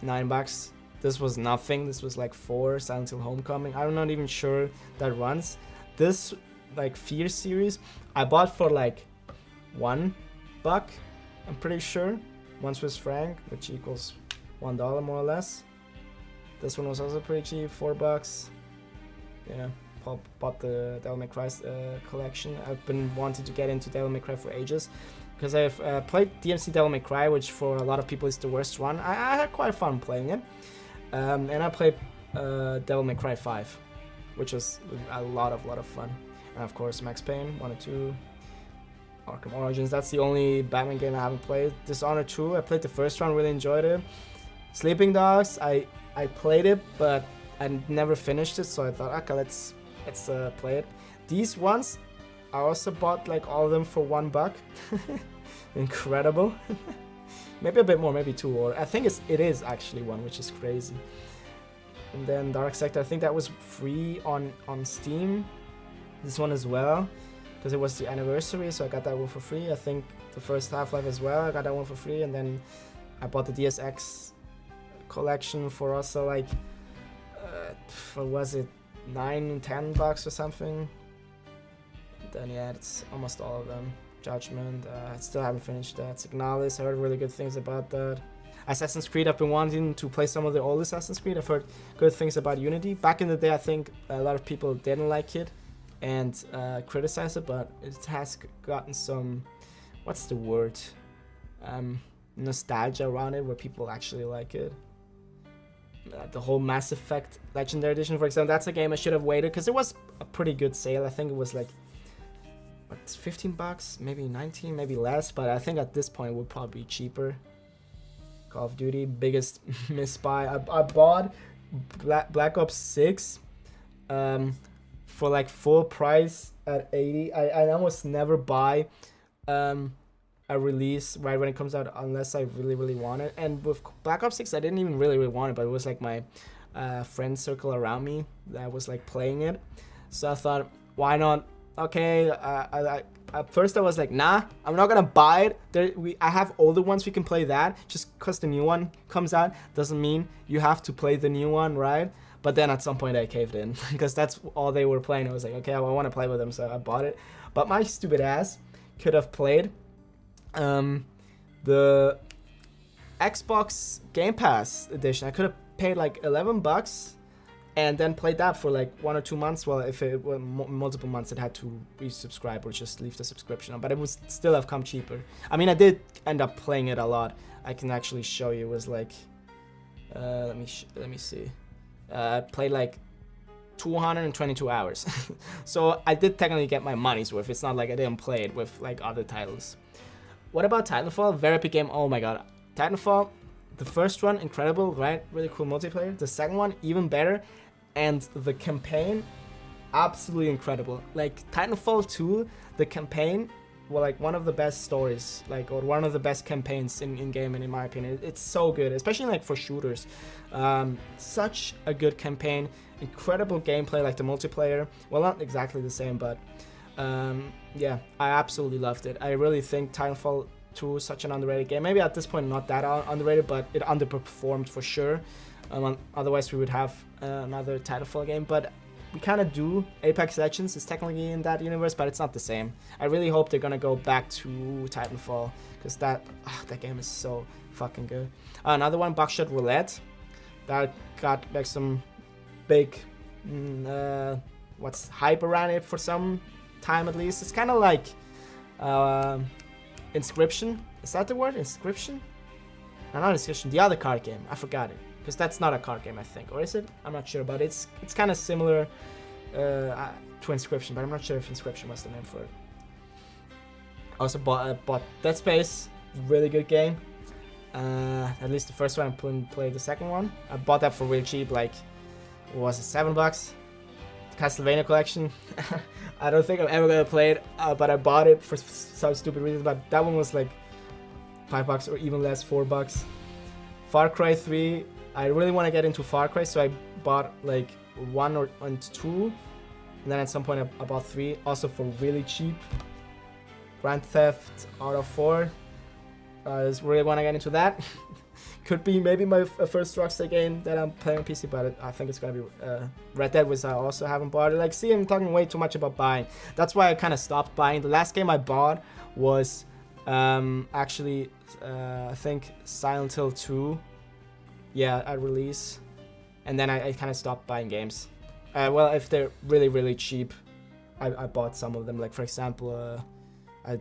$9. This was nothing. This was like 4, Silent Hill Homecoming. I'm not even sure that runs. this like Fear series I bought for like $1, I'm pretty sure, 1 Swiss franc, which equals $1 more or less. This one was also pretty cheap, $4. Yeah, bought the Devil May Cry collection. I've been wanting to get into Devil May Cry for ages, because I've played DMC Devil May Cry, which for a lot of people is the worst one. I had quite fun playing it. And I played Devil May Cry 5, which was a lot of fun. And of course Max Payne 1 and 2, Arkham Origins. That's the only Batman game I haven't played. Dishonored 2, I played the first one, really enjoyed it. Sleeping Dogs, I played it, but I never finished it, so I thought, okay, let's play it. These ones, I also bought like all of them for $1. Incredible. Maybe a bit more, maybe 2, or I think it is actually 1, which is crazy. And then Dark Sector, I think that was free on Steam. This one as well, because it was the anniversary, so I got that one for free. I think the first Half-Life as well, I got that one for free, and then I bought the DSX collection for also like, what was it, $9-10 or something. Then yeah, it's almost all of them. Judgment, I still haven't finished that. Signalis, I heard really good things about that. Assassin's Creed, I've been wanting to play some of the old Assassin's Creed. I've heard good things about Unity. Back in the day, I think a lot of people didn't like it and criticized it, but it has gotten some, what's the word, nostalgia around it, where people actually like it. The whole Mass Effect Legendary Edition, for example, that's a game I should have waited, because it was a pretty good sale. I think it was like, what, $15, maybe 19, maybe less, but I think at this point it would probably be cheaper. Call of Duty, biggest misbuy. I bought Black Ops 6 for like full price at $80. I almost never buy a release right when it comes out unless I really want it. And with Black Ops 6, I didn't even really want it, but it was like my friend circle around me that was like playing it. So I thought, why not? Okay, at first I was like, nah, I'm not gonna buy it. I have older ones, we can play that. Just because the new one comes out doesn't mean you have to play the new one, right? But then at some point I caved in, because that's all they were playing. I was like, okay, I want to play with them, so I bought it. But my stupid ass could have played the Xbox Game Pass edition. I could have paid like $11 and then played that for like 1 or 2 months. Well, if it were multiple months, it had to resubscribe or just leave the subscription on, but it would still have come cheaper. I mean, I did end up playing it a lot. I can actually show you. It was like, let me see. I played like 222 hours. So I did technically get my money's worth. It's not like I didn't play it with like other titles. What about Titanfall? Very epic game. Oh my god. Titanfall, the first one, incredible, right? Really cool multiplayer. The second one, even better. And the campaign, absolutely incredible. Like Titanfall 2, the campaign, well, like one of the best stories, like, or one of the best campaigns in game, and in my opinion, it's so good, especially like for shooters. Such a good campaign, incredible gameplay, like the multiplayer. Well, not exactly the same, but yeah, I absolutely loved it. I really think Titanfall 2 is such an underrated game. Maybe at this point not that underrated, but it underperformed for sure. Otherwise we would have another Titanfall game, but we kind of do. Apex Legends is technically in that universe, but it's not the same. I really hope they're gonna go back to Titanfall, because that game is so fucking good. Another one, Buckshot Roulette, that got like some big hype around it for some time at least. It's kind of like Inscription. Is that the word? Inscription? No, not Inscription. The other card game. I forgot it, because that's not a card game, I think. Or is it? I'm not sure, but it's kind of similar to Inscription, but I'm not sure if Inscription was the name for it. Also bought Dead Space. Really good game. At least the first one. I couldn't play the second one. I bought that for real cheap, like, what was it, $7? Castlevania collection. I don't think I'm ever gonna play it, but I bought it for some stupid reason. But that one was like $5 or even less, $4. Far Cry 3. I really want to get into Far Cry, so I bought like 1 and 2, and then at some point I bought 3, also for really cheap. Grand Theft Auto 4. I just really want to get into that. could be maybe my first Rockstar game that I'm playing on PC, but I think it's gonna be Red Dead, which I also haven't bought. Like, see, I'm talking way too much about buying. That's why I kind of stopped buying. The last game I bought was actually I think Silent Hill 2. Yeah, at release, and then I kind of stopped buying games. Well, if they're really cheap, I bought some of them. Like, for example,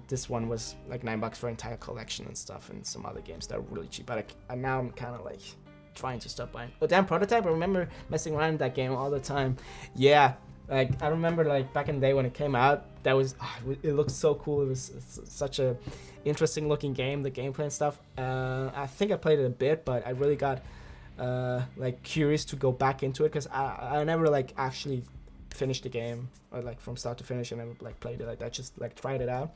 this one was like $9 for entire collection and stuff, and some other games that are really cheap. But now I'm kind of like trying to stop buying. Oh, damn, Prototype! I remember messing around with that game all the time. Yeah, like I remember like back in the day when it came out, that was it looked so cool. It was such a interesting looking game, the gameplay and stuff. I think I played it a bit, but I really got like curious to go back into it because I never like actually finished the game, or like from start to finish. I never like played it like that, just like tried it out.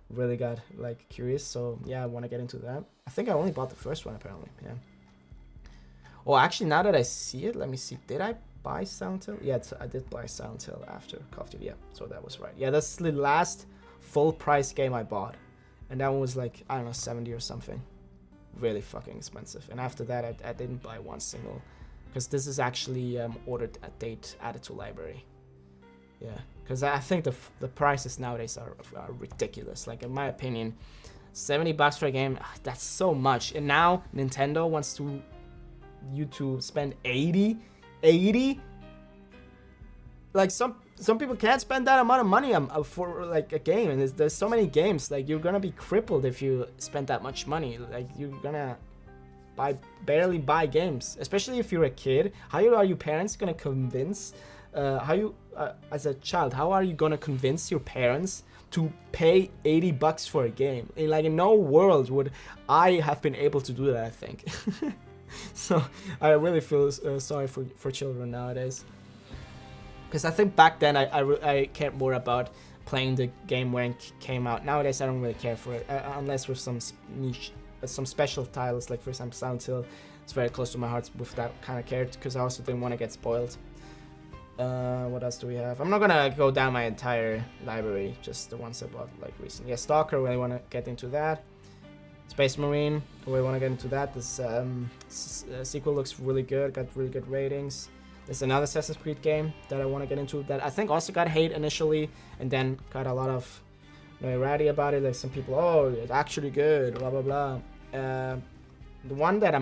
Really got like curious, so yeah, I want to get into that. I think I only bought the first one apparently. Yeah. Oh, actually, now that I see it, let me see, did I buy Silent Hill? Yeah, I did buy Silent Hill after Call of Duty. Yeah, so that was right. Yeah, that's the last full price game I bought, and that one was like, I don't know, 70 or something. Really fucking expensive. And after that, I didn't buy one single, because this is actually ordered at date, added to library. Yeah, because I think the prices nowadays are ridiculous. Like, in my opinion, $70 for a game, that's so much. And now Nintendo wants you to spend 80. Like, some people can't spend that amount of money for like a game, and there's so many games. Like, you're gonna be crippled if you spend that much money. Like, you're gonna barely buy games, especially if you're a kid. How are your parents gonna convince? As a child, how are you gonna convince your parents to pay $80 for a game? In no world would I have been able to do that, I think. So I really feel sorry for children nowadays. Because I think back then I cared more about playing the game when it came out. Nowadays I don't really care for it, unless with some niche, some special titles, like for example Silent Hill. It's very close to my heart with that kind of care, because I also didn't want to get spoiled. What else do we have? I'm not gonna go down my entire library, just the ones I bought like recently. Yeah, Stalker, really want to get into that. Space Marine, really want to get into that. This sequel looks really good, got really good ratings. There's another Assassin's Creed game that I want to get into that I think also got hate initially, and then got a lot of notoriety about it. Like, some people, oh, it's actually good, blah blah blah. The one that I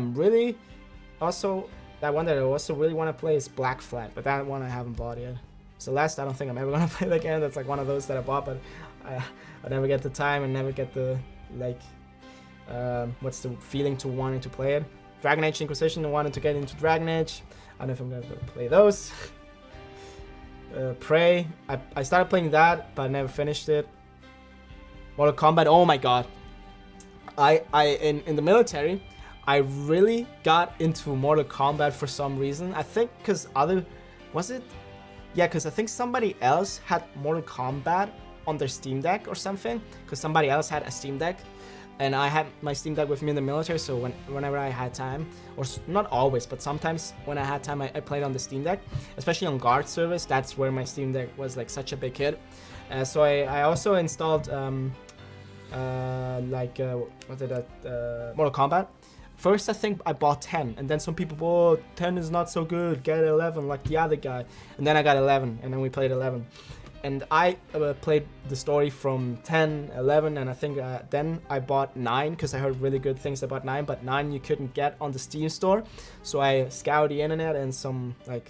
also really want to play is Black Flag, but that one I haven't bought yet. Celeste, I don't think I'm ever gonna play that game. That's like one of those that I bought, but I never get the time and never get the like what's the feeling to wanting to play it. Dragon Age Inquisition, I wanted to get into Dragon Age. I don't know if I'm gonna play those. Prey, I started playing that, but I never finished it. Mortal Kombat, oh my god. In the military, I really got into Mortal Kombat for some reason. I think because because I think somebody else had Mortal Kombat on their Steam Deck or something, because somebody else had a Steam Deck, and I had my Steam Deck with me in the military, so whenever I had time, or not always, but sometimes when I had time, I played on the Steam Deck, especially on guard service. That's where my Steam Deck was like such a big hit. So I also installed Mortal Kombat. First, I think I bought 10, and then some people, oh, 10 is not so good, get 11 like the other guy. And then I got 11, and then we played 11. And I played the story from 10, 11, and I think then I bought 9, because I heard really good things about 9, but 9 you couldn't get on the Steam store. So I scoured the internet and some like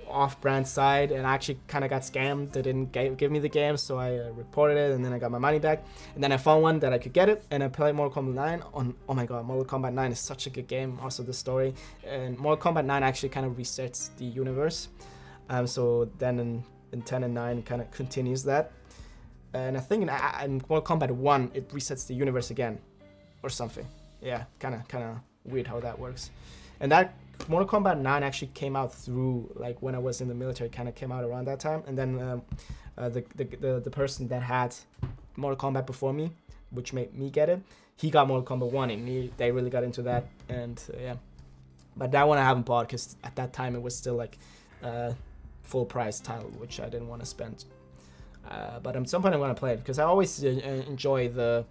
off-brand site, and I actually kind of got scammed. They didn't give me the game, so I reported it, and then I got my money back. And then I found one that I could get it, and I played Mortal Kombat 9 on, oh my god, Mortal Kombat 9 is such a good game. Also the story, and Mortal Kombat 9 actually kind of resets the universe. So then in 10 and 9 kind of continues that. And I think in Mortal Kombat 1 it resets the universe again or something. Yeah, kind of weird how that works. And that Mortal Kombat 9 actually came out through like when I was in the military, kind of came out around that time. And then the person that had Mortal Kombat before me, which made me get it, he got Mortal Kombat 1, and they really got into that. And yeah, but that one I haven't bought, because at that time it was still like full price title, which I didn't want to spend. But at some point I'm gonna play it, because I always enjoy the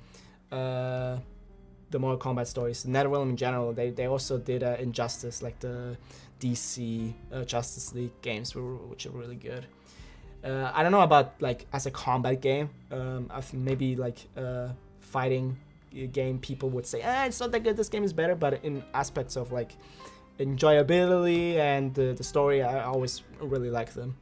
the Mortal Kombat stories. NetherRealm in general, they also did Injustice, like the DC Justice League games, which are really good. I don't know about like as a combat game. Maybe like fighting game, people would say, it's not that good. This game is better. But in aspects of like enjoyability and the story, I always really like them.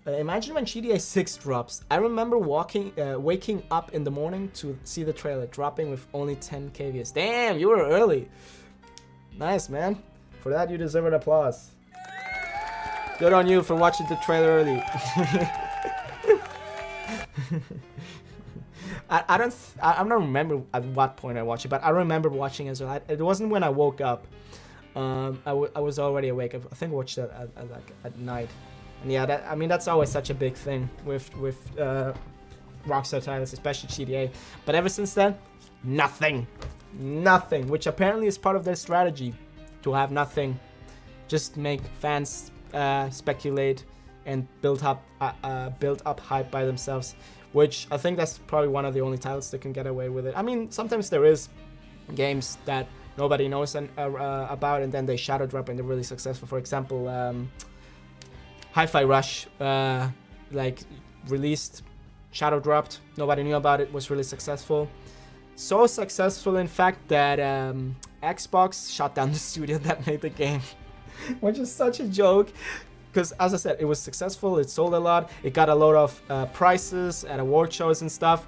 Imagine when GTA 6 drops. I remember waking up in the morning to see the trailer dropping with only 10k views. Damn, you were early. Nice, man. For that, you deserve an applause. Good on you for watching the trailer early. I don't remember at what point I watched it, but I remember watching as well. It wasn't when I woke up. I was already awake. I think I watched it at night. And yeah, that's always such a big thing with Rockstar titles, especially GTA. But ever since then, nothing, which apparently is part of their strategy, to have nothing, just make fans speculate and build up hype by themselves. Which I think that's probably one of the only titles that can get away with it. I mean, sometimes there is games that nobody knows about, and then they shadow drop and they're really successful. For example, Hi-Fi Rush, like released, shadow dropped, nobody knew about it, was really successful. So successful, in fact, that Xbox shut down the studio that made the game, which is such a joke. Because as I said, it was successful, it sold a lot, it got a lot of prizes at award shows and stuff.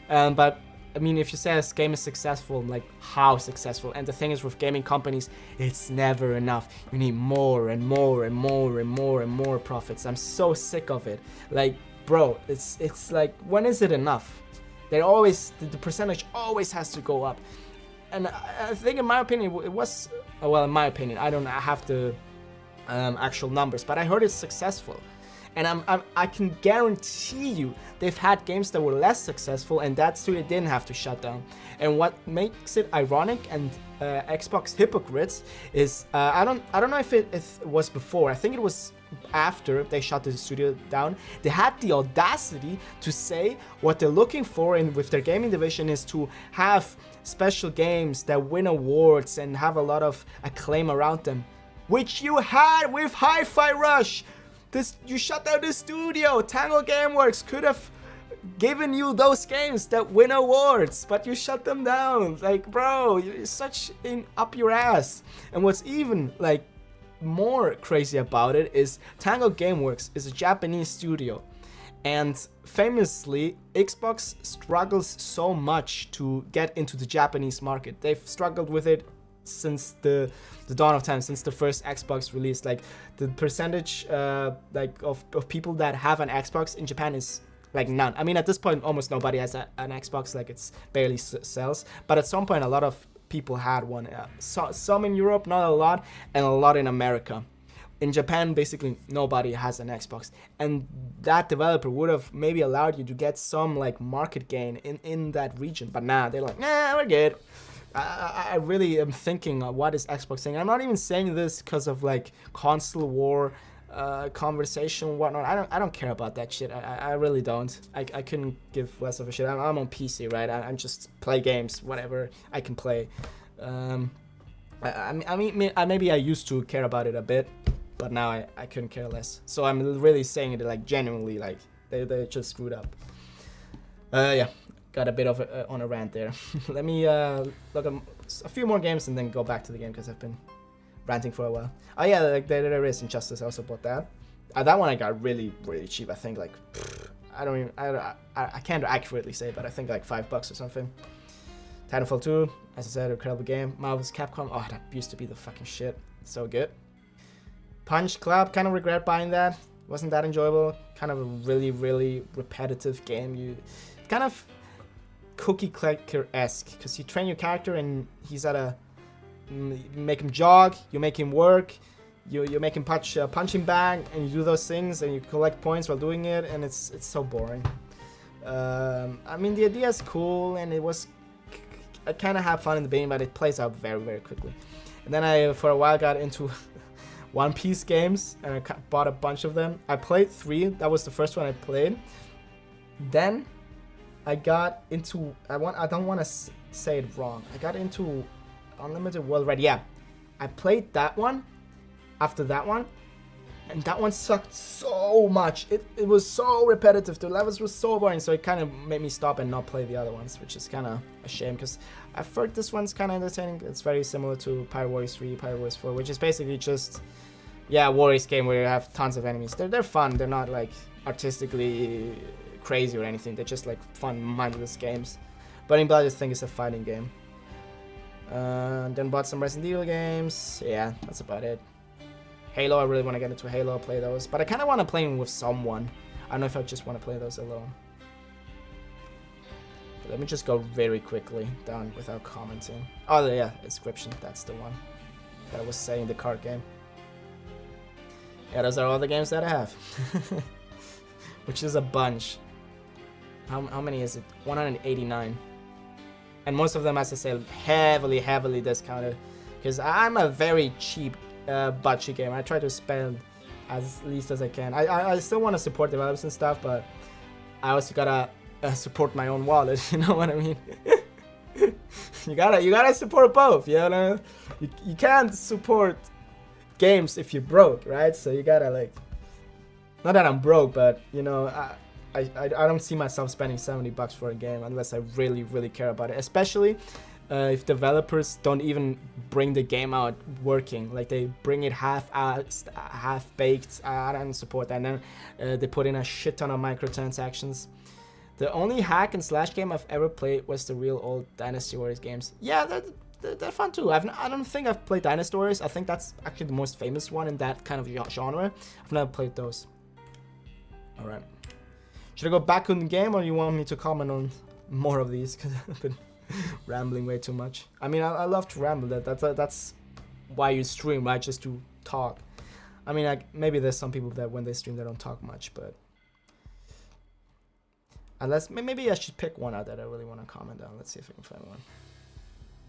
But I mean, if you say this game is successful, like how successful? And the thing is with gaming companies, it's never enough. You need more and more and more and more and more profits. I'm so sick of it. Like, bro, it's like, when is it enough? The percentage always has to go up. And I think, in my opinion, it was, well, in my opinion, I don't have the actual numbers, but I heard it's successful. And I can guarantee you they've had games that were less successful and that studio didn't have to shut down. And what makes it ironic and Xbox hypocrites is I don't know if it was before. I think it was after they shut the studio down. They had the audacity to say what they're looking for with their gaming division is to have special games that win awards and have a lot of acclaim around them, which you had with Hi-Fi Rush. You shut down the studio. Tango Gameworks could have given you those games that win awards, but you shut them down. Like, bro, you're such up your ass. And what's even like more crazy about it is Tango Gameworks is a Japanese studio, and famously Xbox struggles so much to get into the Japanese market. They've struggled with it since the dawn of time, since the first Xbox release. Like, the percentage like of people that have an Xbox in Japan is like none. I mean, at this point almost nobody has an Xbox, like it's barely sells, but at some point a lot of people had one. Some in Europe, not a lot, and a lot in America. In Japan, basically nobody has an Xbox, and that developer would have maybe allowed you to get some like market gain in that region, but nah, they're like, nah, we're good. I really am thinking, what is Xbox saying? I'm not even saying this because of like console war conversation, whatnot. I don't care about that shit. I really don't. I couldn't give less of a shit. I'm on PC, right? I'm just play games, whatever I can play. I mean, maybe I used to care about it a bit, but now I couldn't care less. So I'm really saying it like genuinely, like they just screwed up. Yeah. Got a bit of on a rant there. Let me look at a few more games and then go back to the game because I've been ranting for a while. Oh yeah, like there is Injustice. I also bought that. That one I got really cheap. I think like I can't accurately say, but I think like $5 or something. Titanfall 2, as I said, incredible game. Marvel's Capcom. Oh, that used to be the fucking shit. So good. Punch Club. Kind of regret buying that. Wasn't that enjoyable. Kind of a really repetitive game. You kind of cookie clicker-esque, because you train your character and he's at you make him jog, you make him work, you make him punch a punching bag, and you do those things and you collect points while doing it, and it's so boring. I mean, the idea is cool, and I kind of have fun in the beginning, but it plays out very quickly. And then I for a while got into One Piece games, and I bought a bunch of them. I played 3. That was the first one I played. Then I got into I don't want to say it wrong. I got into Unlimited World Red. Yeah, I played that one after that one, and that one sucked so much. It was so repetitive. The levels were so boring, so it kind of made me stop and not play the other ones, which is kind of a shame because I've heard this one's kind of entertaining. It's very similar to Pirate Warriors 3, Pirate Warriors 4, which is basically just, yeah, Warriors game where you have tons of enemies. They're fun. They're not like artistically crazy or anything. They're just like fun, mindless games. Burning Blood, I just think it's a fighting game. Then bought some Resident Evil games. Yeah, that's about it. Halo, I really want to get into Halo, play those. But I kind of want to play them with someone. I don't know if I just want to play those alone. But let me just go very quickly down without commenting. Oh yeah, Inscription, that's the one that I was saying, the card game. Yeah, those are all the games that I have. Which is a bunch. How many is it? 189. And most of them, as I said, heavily discounted. Because I'm a very cheap budget game. I try to spend as least as I can. I still want to support developers and stuff, but I also gotta support my own wallet. You know what I mean? you gotta support both. You know, you can't support games if you're broke, right? So you gotta like. Not that I'm broke, but you know, I don't see myself spending $70 for a game unless I really care about it. Especially if developers don't even bring the game out working, like they bring it half-baked. I don't support that. And then they put in a shit ton of microtransactions. The only hack and slash game I've ever played was the real old Dynasty Warriors games. Yeah, they're fun too. I don't think I've played Dynasty Warriors. I think that's actually the most famous one in that kind of genre. I've never played those. Alright. Should I go back on the game, or you want me to comment on more of these? Because I've been rambling way too much. I mean, I love to ramble. That's why you stream, right? Just to talk. I mean, maybe there's some people that when they stream they don't talk much, but unless maybe I should pick one out that I really want to comment on. Let's see if I can find one.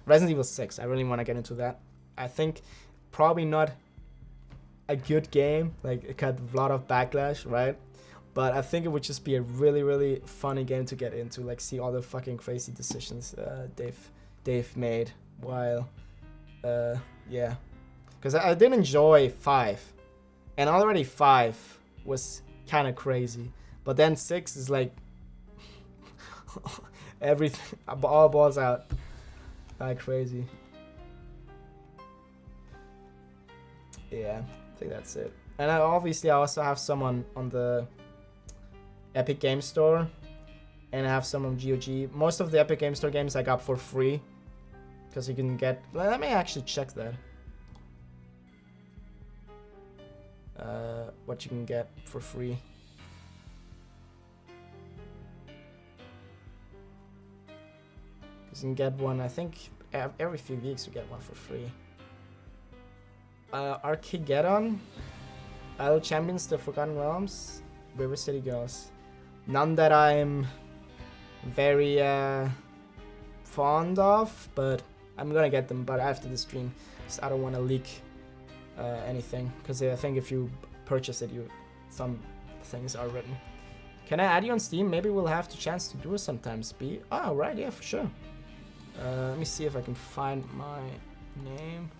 Resident Evil 6. I really want to get into that. I think probably not a good game. Like, it got a lot of backlash, right? But I think it would just be a really funny game to get into, like see all the fucking crazy decisions they've made while, yeah. Because I did enjoy 5, and already 5 was kind of crazy. But then 6 is like everything, all balls out, like crazy. Yeah, I think that's it. And obviously I also have someone on the Epic Game Store, and I have some on GOG. Most of the Epic Game Store games I got for free, because you can get. Let me actually check that. What you can get for free. Because you can get one. I think every few weeks you get one for free. Armageddon, Idle Champions, The Forgotten Realms, River City Girls. None that I'm very fond of, but I'm gonna get them. But after the stream, because I don't want to leak anything. Because I think if you purchase it, some things are written. Can I add you on Steam? Maybe we'll have the chance to do it sometimes. Oh right, yeah, for sure. Let me see if I can find my name.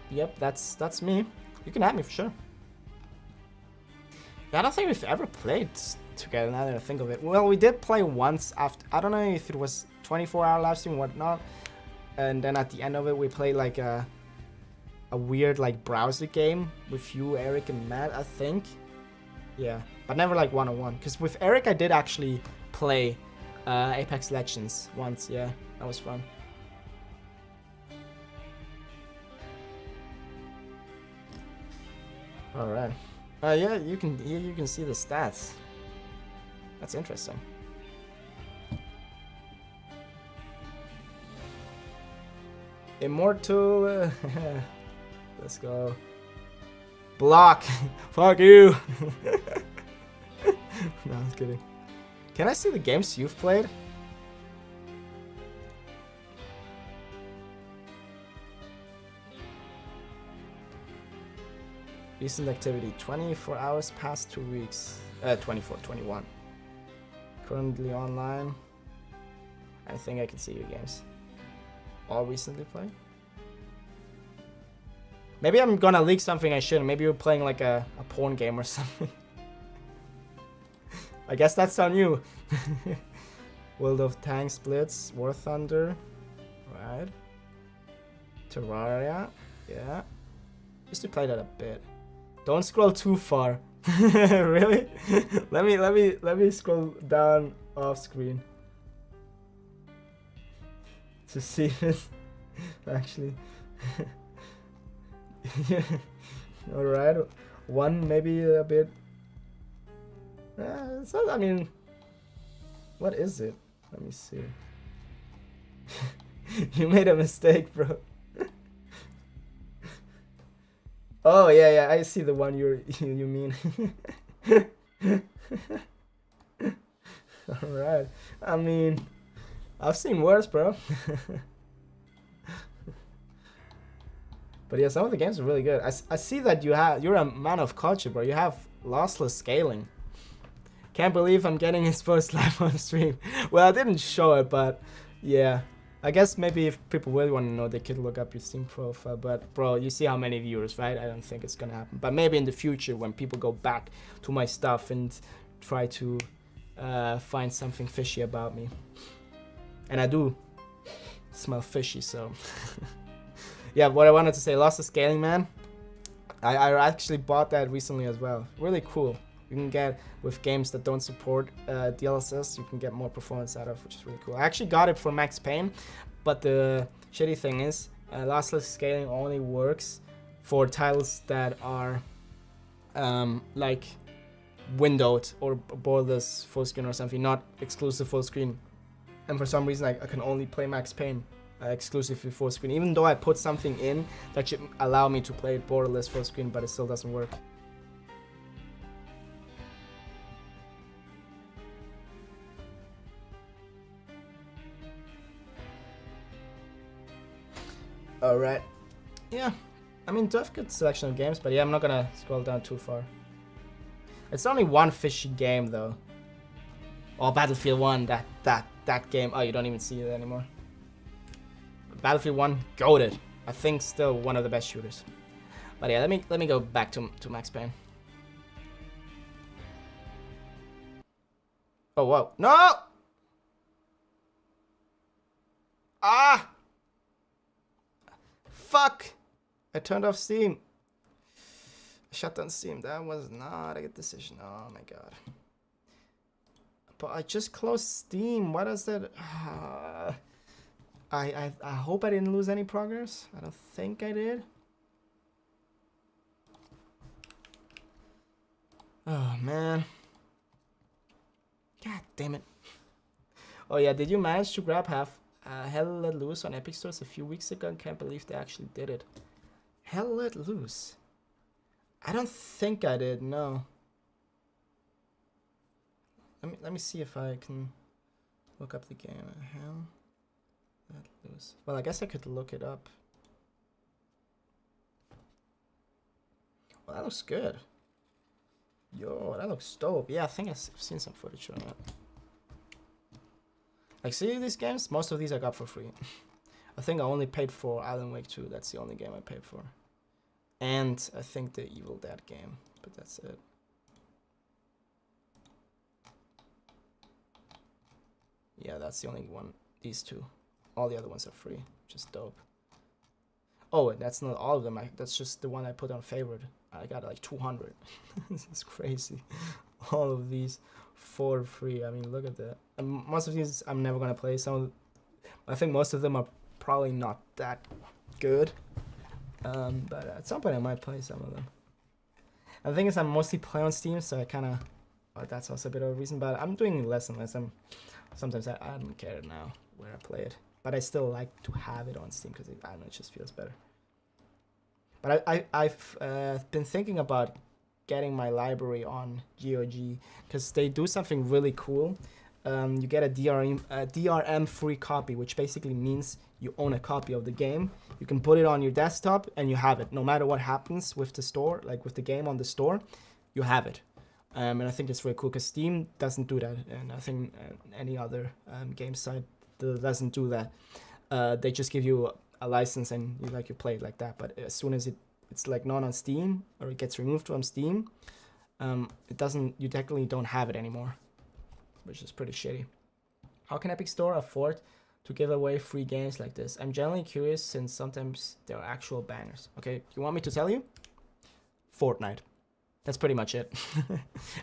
Yep, that's me. You can add me for sure. I don't think we've ever played together now that I think of it. Well, we did play once after, I don't know if it was 24-hour live stream or whatnot. And then at the end of it, we played like a weird like browser game with you, Eric, and Matt, I think. Yeah, but never like one-on-one. Because with Eric, I did actually play Apex Legends once. Yeah, that was fun. All right. Yeah, you can see the stats. That's interesting. Immortal. Let's go. Block. Fuck you. No, I'm kidding. Can I see the games you've played? Recent activity, 24 hours past 2 weeks. 24, 21. Currently online. I think I can see your games. All recently played? Maybe I'm gonna leak something I shouldn't. Maybe you're playing like a porn game or something. I guess that's on you. World of Tanks Blitz, War Thunder. Right. Terraria. Yeah. Used to play that a bit. Don't scroll too far. Really? let me scroll down off screen to see this. Actually. All right. One maybe a bit. It's not, I mean, what is it? Let me see. You made a mistake, bro. Oh yeah, I see the one you mean. All right. I mean, I've seen worse, bro. But yeah, some of the games are really good. I see that you're a man of culture, bro. You have lossless scaling. Can't believe I'm getting exposed live on stream. Well, I didn't show it, but yeah. I guess maybe if people really want to know, they could look up your Steam profile. But bro, you see how many viewers, right? I don't think it's gonna happen. But maybe in the future, when people go back to my stuff and try to find something fishy about me. And I do smell fishy, so... Yeah, what I wanted to say, Lost of Scaling, man. I actually bought that recently as well. Really cool. You can get, with games that don't support DLSS, you can get more performance out of, which is really cool. I actually got it for Max Payne, but the shitty thing is, lossless scaling only works for titles that are like windowed or borderless full screen or something, not exclusive full screen. And for some reason, I can only play Max Payne exclusively full screen, even though I put something in that should allow me to play it borderless full screen, but it still doesn't work. Alright. Yeah. I mean, do have good selection of games, but yeah, I'm not gonna scroll down too far. It's only one fishy game, though. Oh, Battlefield 1, that game. Oh, you don't even see it anymore. Battlefield 1, goated. I think still one of the best shooters. But yeah, let me go back to Max Payne. Oh, whoa. No! Ah! Fuck! I turned off Steam. I shut down Steam. That was not a good decision. Oh my god. But I just closed Steam. What is that? I hope I didn't lose any progress. I don't think I did. Oh man. God damn it. Oh yeah, did you manage to grab Hell Let Loose on Epic Stores a few weeks ago? I can't believe they actually did it. Hell Let Loose? I don't think I did, no. Let me see if I can look up the game. Hell Let Loose. Well, I guess I could look it up. Well, that looks good. Yo, that looks dope. Yeah, I think I've seen some footage on that. Like, see these games? Most of these I got for free. I think I only paid for Alan Wake 2. That's the only game I paid for. And I think the Evil Dead game. But that's it. Yeah, that's the only one. These two. All the other ones are free. Just dope. Oh, that's not all of them. That's just the one I put on favorite. I got like 200. This is crazy. All of these for free. I mean, look at that. And most of these I'm never gonna play. I think most of them are probably not that good. But at some point I might play some of them. And the thing is, I'm mostly play on Steam, so I kind of. Well, that's also a bit of a reason. But I'm doing less and less. Sometimes I don't care now where I play it. But I still like to have it on Steam because I don't know, it just feels better. But I've been thinking about getting my library on GOG because they do something really cool. you get a DRM free copy, which basically means you own a copy of the game. You can put it on your desktop and you have it. No matter what happens with the store, like with the game on the store, you have it. And I think it's really cool because Steam doesn't do that, and I think any other game site doesn't do that. They just give you a license and you play it like that. But as soon as it's like not on Steam, or it gets removed from Steam, it doesn't. You technically don't have it anymore, which is pretty shitty. How can Epic Store afford to give away free games like this? I'm generally curious since sometimes they're actual bangers. Okay, you want me to tell you? Fortnite. That's pretty much it.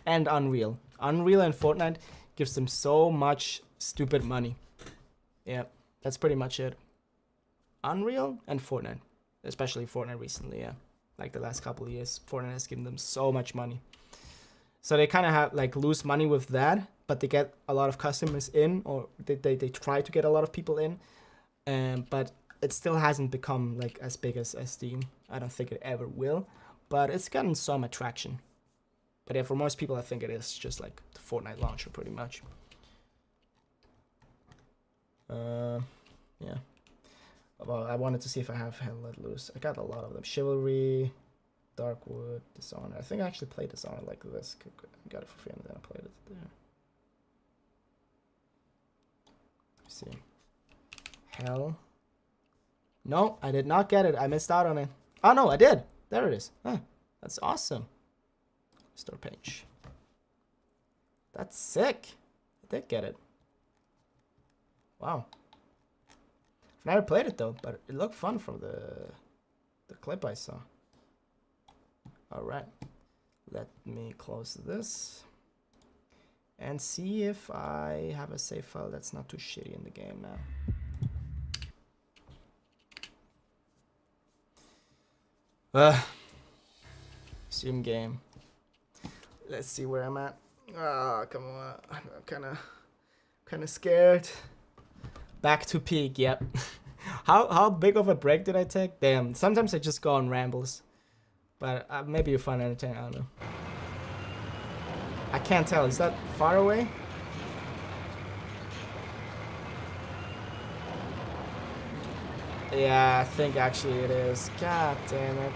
And Unreal. Unreal and Fortnite gives them so much stupid money. Yeah, that's pretty much it. Unreal and Fortnite. Especially Fortnite recently, yeah. Like the last couple of years, Fortnite has given them so much money. So they kind of have lose money with that, but they get a lot of customers in, or they try to get a lot of people in. But it still hasn't become as big as Steam. I don't think it ever will. But it's gotten some attraction. But yeah, for most people, I think it is just like the Fortnite launcher, pretty much. Yeah. Well, I wanted to see if I have Hell Let Loose. I got a lot of them. Chivalry, Darkwood, Dishonored. I think I actually played Dishonored like this. I got it for free and then I played it there. Let's see. Hell. No, I did not get it. I missed out on it. Oh, no, I did. There it is. Huh, that's awesome. Store page. That's sick. I did get it. Wow. Never played it though, but it looked fun from the clip I saw. Alright. Let me close this. And see if I have a save file that's not too shitty in the game now. Resume game. Let's see where I'm at. Oh, come on. I'm kind of scared. Back to peak. Yep. How big of a break did I take? Damn. Sometimes I just go on rambles, but maybe you find it entertaining. I don't know. I can't tell. Is that far away? Yeah, I think actually it is. God damn it.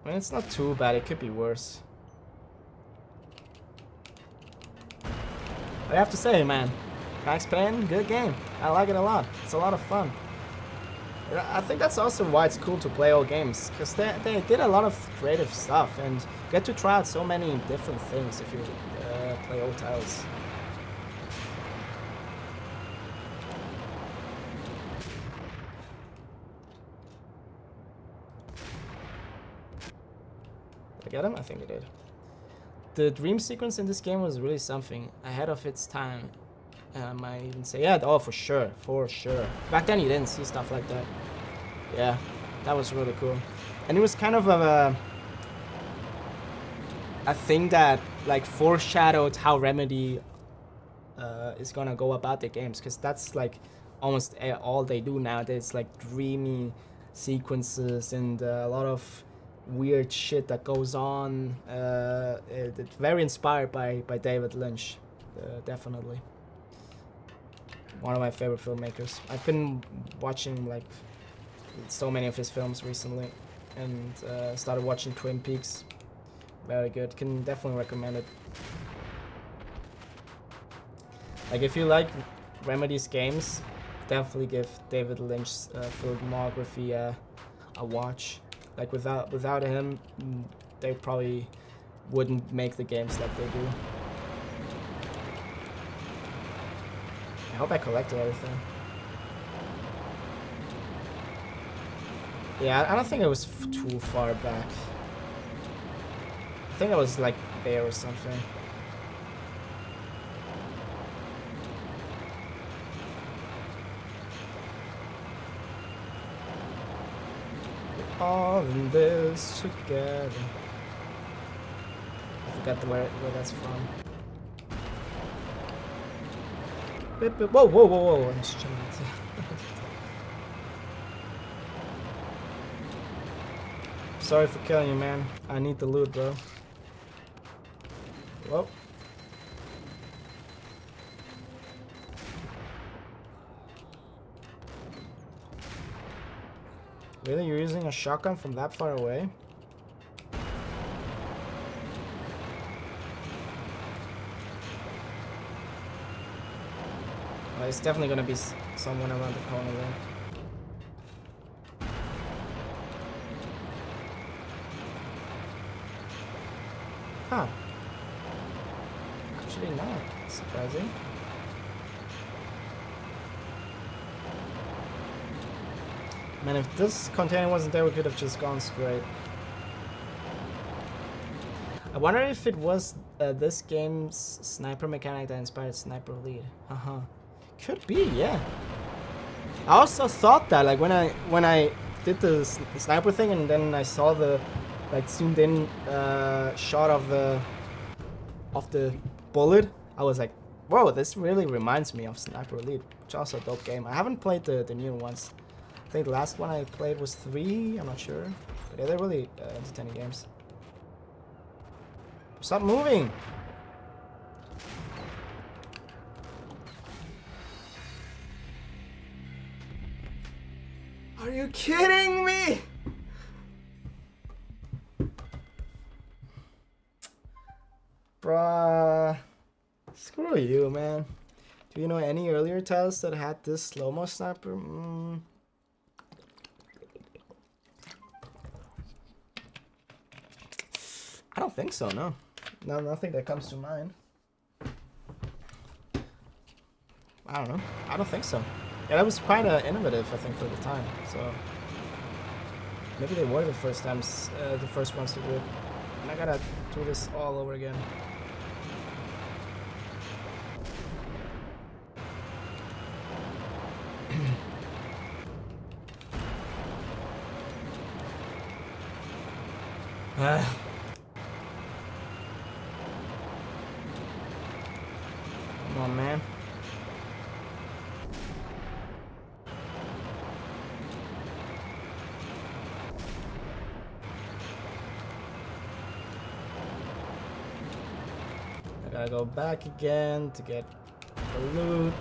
I mean, it's not too bad. It could be worse. I have to say, man, Max Payne, good game. I like it a lot. It's a lot of fun. I think that's also why it's cool to play old games, because they did a lot of creative stuff and get to try out so many different things if you play old titles. Did I get him? I think I did. The dream sequence in this game was really something, ahead of its time. I might even say, yeah, oh, for sure. Back then you didn't see stuff like that. Yeah, that was really cool. And it was kind of a thing that like foreshadowed how Remedy is gonna go about their games, because that's like almost all they do nowadays, like dreamy sequences and a lot of weird shit that goes on. It's very inspired by David Lynch, definitely. One of my favorite filmmakers. I've been watching like so many of his films recently, and started watching Twin Peaks. Very good. Can definitely recommend it. Like if you like Remedy's games, definitely give David Lynch's filmography a watch. Like without him, they probably wouldn't make the games like they do. I hope I collected everything. Yeah, I don't think it was too far back. I think I was like there or something. We're all in this together. I forgot where that's from. Whoa! sorry for killing you, man. I need the loot, bro. Whoa. Really? You're using a shotgun from that far away? Well, it's definitely gonna be someone around the corner there. Huh. Actually not. Surprising. Man, if this container wasn't there, we could have just gone straight. I wonder if it was this game's sniper mechanic that inspired Sniper Elite. Could be, yeah. I also thought that, like, when I did the sniper thing and then I saw the like zoomed in shot of the bullet, I was like, whoa, this really reminds me of Sniper Elite, which is also a dope game. I haven't played the new ones. I think the last one I played was 3, I'm not sure. But yeah, they're really entertaining games. Stop moving! Are you kidding me? Bruh. Screw you, man. Do you know any earlier titles that had this slow-mo sniper? I don't think so, no. No, nothing that comes to mind. I don't know. I don't think so. Yeah, that was quite innovative, I think, for the time. So maybe they were the first ones to do it. And I gotta do this all over again. Come on, man. I gotta go back again to get the loot.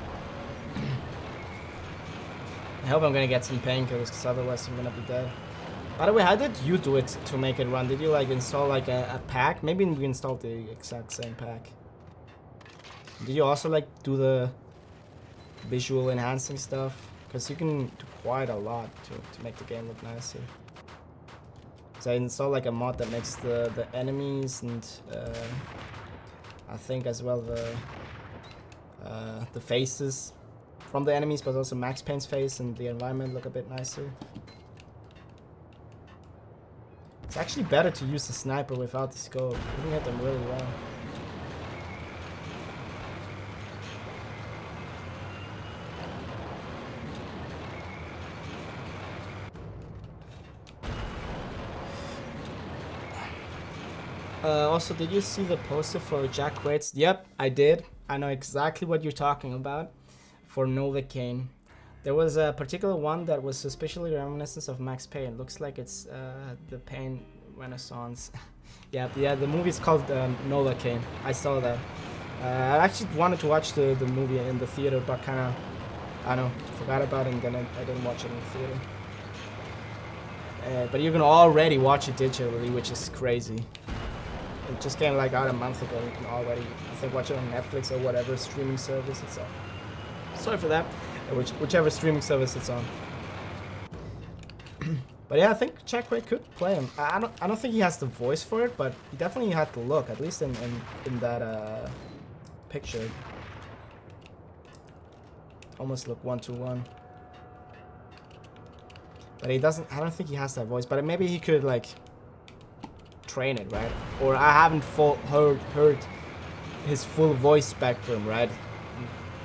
I hope I'm gonna get some painkillers, because otherwise I'm gonna be dead. By the way, how did you do it to make it run? Did you like install like a pack? Maybe we installed the exact same pack. Did you also like do the visual enhancing stuff? Because you can do quite a lot to make the game look nicer. So I installed like a mod that makes the enemies and I think as well the faces from the enemies, but also Max Payne's face and the environment look a bit nicer. It's actually better to use the sniper without the scope. You can hit them really well. Also, did you see the poster for Jack Crates? Yep, I did. I know exactly what you're talking about. For Novocaine. There was a particular one that was suspiciously reminiscent of Max Payne. Looks like it's the Payne Renaissance. yeah, the movie is called Novocaine. I saw that. I actually wanted to watch the movie in the theater, but kind of, I don't know, forgot about it and then I didn't watch it in the theater. But you can already watch it digitally, which is crazy. It just came like out a month ago. You can already, I think, watch it on Netflix or whatever streaming service it's on. Sorry for that. Whichever streaming service it's on. But yeah, I think Jack Craig could play him. I don't think he has the voice for it, but he definitely had the look, at least in that picture. Almost look 1-to-1. But he doesn't. I don't think he has that voice. But maybe he could like train it, right? Or I haven't heard his full voice spectrum, right?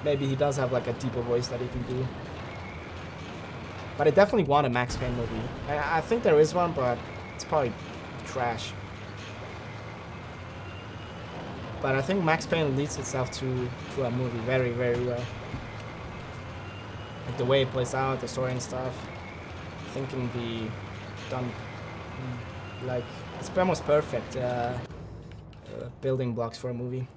Maybe he does have like a deeper voice that he can do. But I definitely want a Max Payne movie. I think there is one, but it's probably trash. But I think Max Payne leads itself to a movie very, very well. Like the way it plays out, the story and stuff. I think can be done like it's almost perfect building blocks for a movie.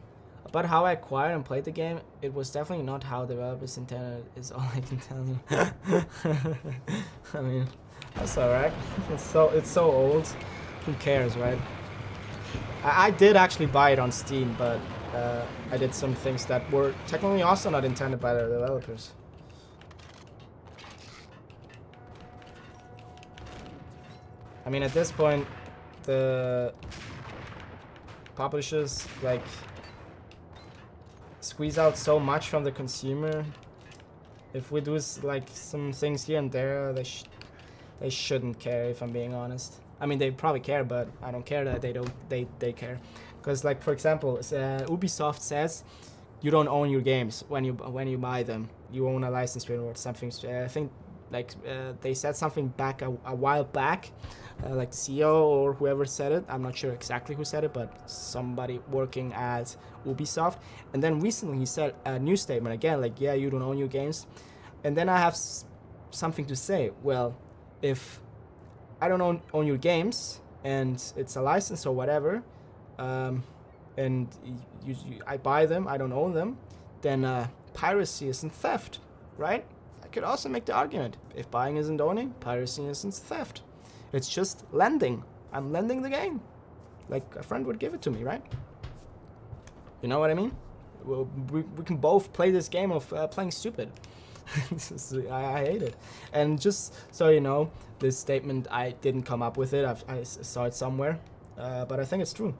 But how I acquired and played the game, it was definitely not how developers intended. Is all I can tell you. I mean, that's alright. It's so old. Who cares, right? I did actually buy it on Steam, but I did some things that were technically also not intended by the developers. I mean, at this point, the publishers like squeeze out so much from the consumer. If we do like some things here and there, they shouldn't care, if I'm being honest. I mean, they probably care, but I don't care that they care. Because, like, for example, Ubisoft says you don't own your games when you buy them. You own a license fee or something. I think like they said something back a while back, like the CEO or whoever said it. I'm not sure exactly who said it, but somebody working at Ubisoft. And then recently he said a new statement again, like, yeah, you don't own your games. And then I have something to say. Well, if I don't own your games and it's a license or whatever, and I buy them, I don't own them, then piracy isn't theft, right? I could also make the argument, if buying isn't owning, piracy isn't theft. It's just lending. I'm lending the game, like a friend would give it to me, right? You know what I mean? We can both play this game of playing stupid. I hate it. And just so you know, this statement, I didn't come up with it. I saw it somewhere, but I think it's true.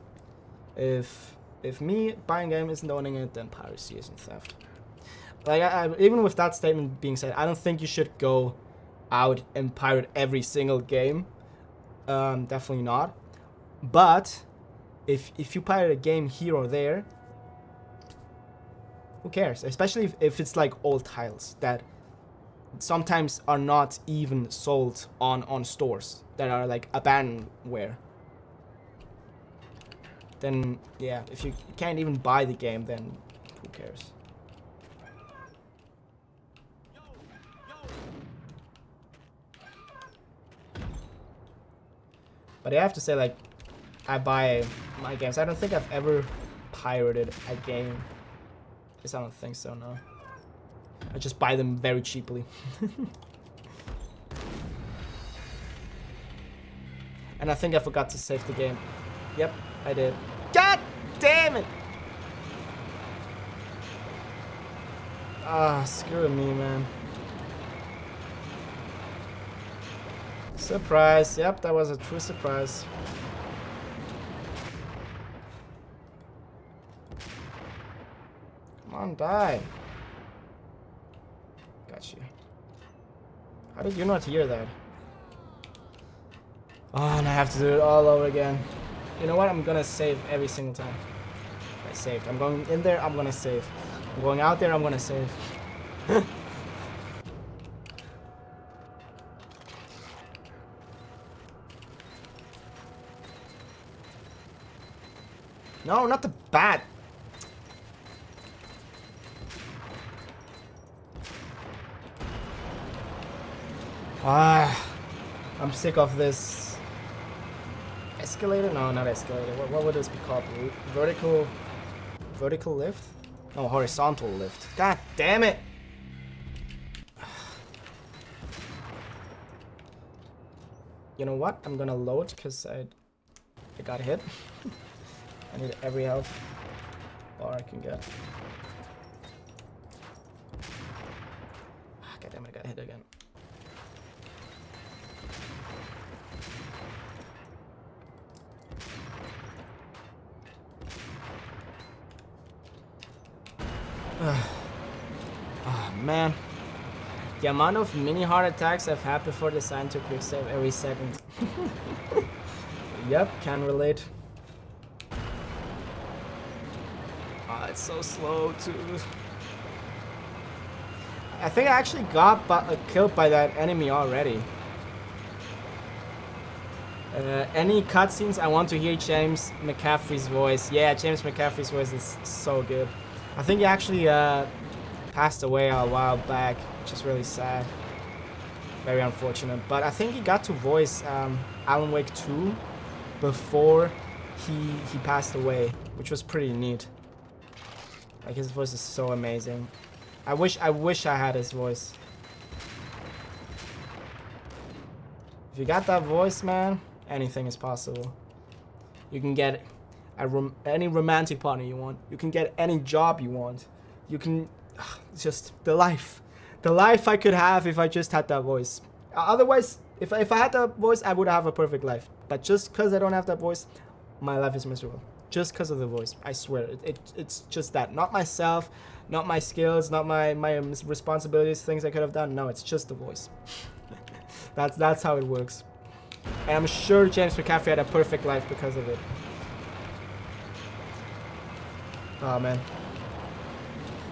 If me buying a game isn't owning it, then piracy isn't theft. Like, even with that statement being said, I don't think you should go out and pirate every single game. Definitely not. But if you pirate a game here or there, who cares? Especially if it's like old titles that sometimes are not even sold on stores, that are like abandonware. Then yeah, if you can't even buy the game, then who cares? But I have to say, like, I buy my games. I don't think I've ever pirated a game. I guess I don't think so, no. I just buy them very cheaply. And I think I forgot to save the game. Yep, I did. God damn it! Ah, screw me, man. Surprise. Yep, that was a true surprise. Come on, die. Got you. How did you not hear that? Oh, and I have to do it all over again. You know what? I'm gonna save every single time. I saved. I'm going in there, I'm gonna save. I'm going out there, I'm gonna save. No, not the bat. Ah, I'm sick of this. Escalator? No, not escalator. What would this be called? Vertical lift? No, horizontal lift. God damn it! You know what? I'm gonna load because I got hit. I need every health bar I can get. God damn it, I got hit again. Oh man. The amount of mini heart attacks I've had before deciding to quick save every second. Yep, can relate. It's so slow too. I think I actually got killed by that enemy already. Any cutscenes, I want to hear James McCaffrey's voice. Yeah, James McCaffrey's voice is so good. I think he actually passed away a while back, which is really sad. Very unfortunate. But I think he got to voice Alan Wake 2 before he passed away, which was pretty neat. Like, his voice is so amazing. I wish I had his voice. If you got that voice, man, anything is possible. You can get any romantic partner you want. You can get any job you want. You can just the life I could have if I just had that voice. Otherwise, if I had that voice, I would have a perfect life. But just because I don't have that voice, my life is miserable. Just because of the voice, I swear. It's just that. Not myself, not my skills, not my responsibilities, things I could have done. No, it's just the voice. That's how it works. And I'm sure James McCaffrey had a perfect life because of it. Oh man.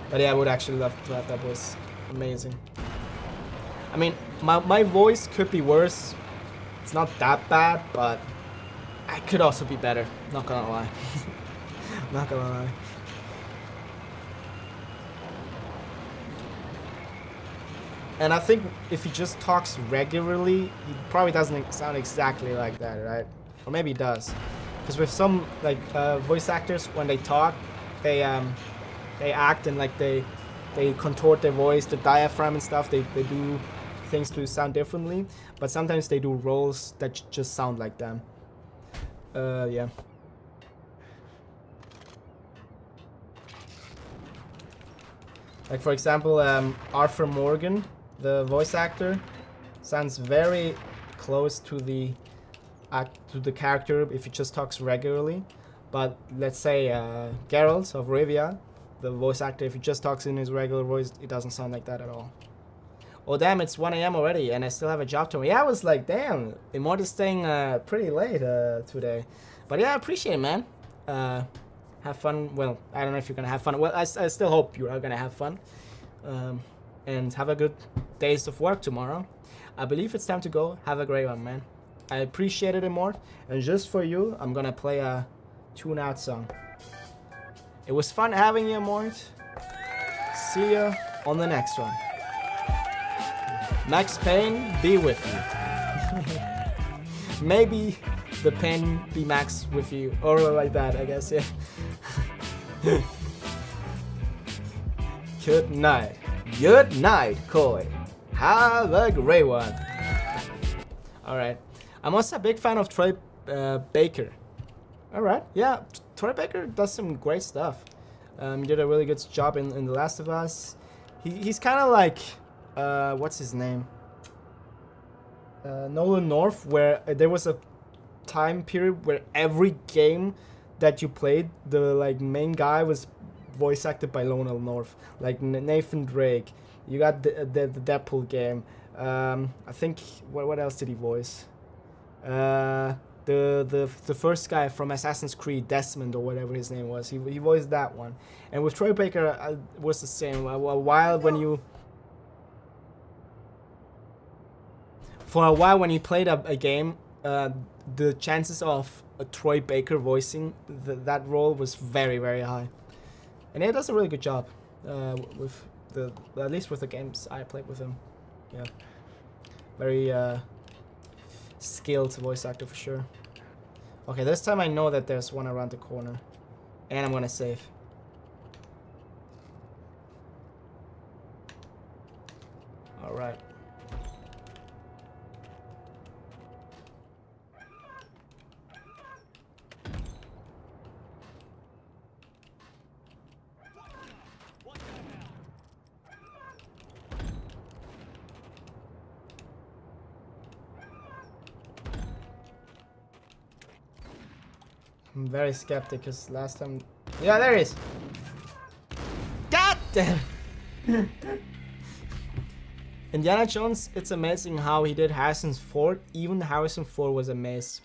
But yeah, I would actually love to have that voice. Amazing. I mean, my voice could be worse. It's not that bad, but I could also be better. Not gonna lie. Not gonna lie. And I think if he just talks regularly, he probably doesn't sound exactly like that, right? Or maybe he does. Because with some like voice actors, when they talk, they act and like they contort their voice, the diaphragm and stuff. They do things to sound differently. But sometimes they do roles that just sound like them. Yeah. Like for example, Arthur Morgan, the voice actor, sounds very close to the character if he just talks regularly. But let's say Geralt of Rivia, the voice actor, if he just talks in his regular voice, it doesn't sound like that at all. Oh damn, it's 1 AM already and I still have a job tomorrow. Yeah, I was like, damn, Immort is staying pretty late today. But yeah, I appreciate it, man. Have fun. Well, I don't know if you're gonna have fun. Well, I still hope you are gonna have fun. And have a good days of work tomorrow. I believe it's time to go. Have a great one, man. I appreciate it, Immort. And just for you, I'm gonna play a tune-out song. It was fun having you, Immort. See ya on the next one. Max Payne be with you. Maybe the Payne be Max with you, or like that, I guess, yeah. Good night. Good night, Koi. Have a great one. Alright. I'm also a big fan of Troy Baker. Alright, yeah. Troy Baker does some great stuff. He did a really good job in The Last of Us. He's kind of like... what's his name? Nolan North, where there was a time period where every game that you played, the like main guy was voice acted by Nolan North, like Nathan Drake. You got the Deadpool game. I think what else did he voice? The first guy from Assassin's Creed, Desmond or whatever his name was. He voiced that one. And with Troy Baker, was the same. For a while, when you played a game, the chances of a Troy Baker voicing that role was very, very high. And he does a really good job with at least with the games I played with him. Yeah, very skilled voice actor for sure. Okay, this time I know that there's one around the corner, and I'm gonna save. All right. I'm very skeptic because last time... Yeah, there he is! God damn! Indiana Jones, it's amazing how he did Harrison's Ford. Even Harrison Ford was amazed.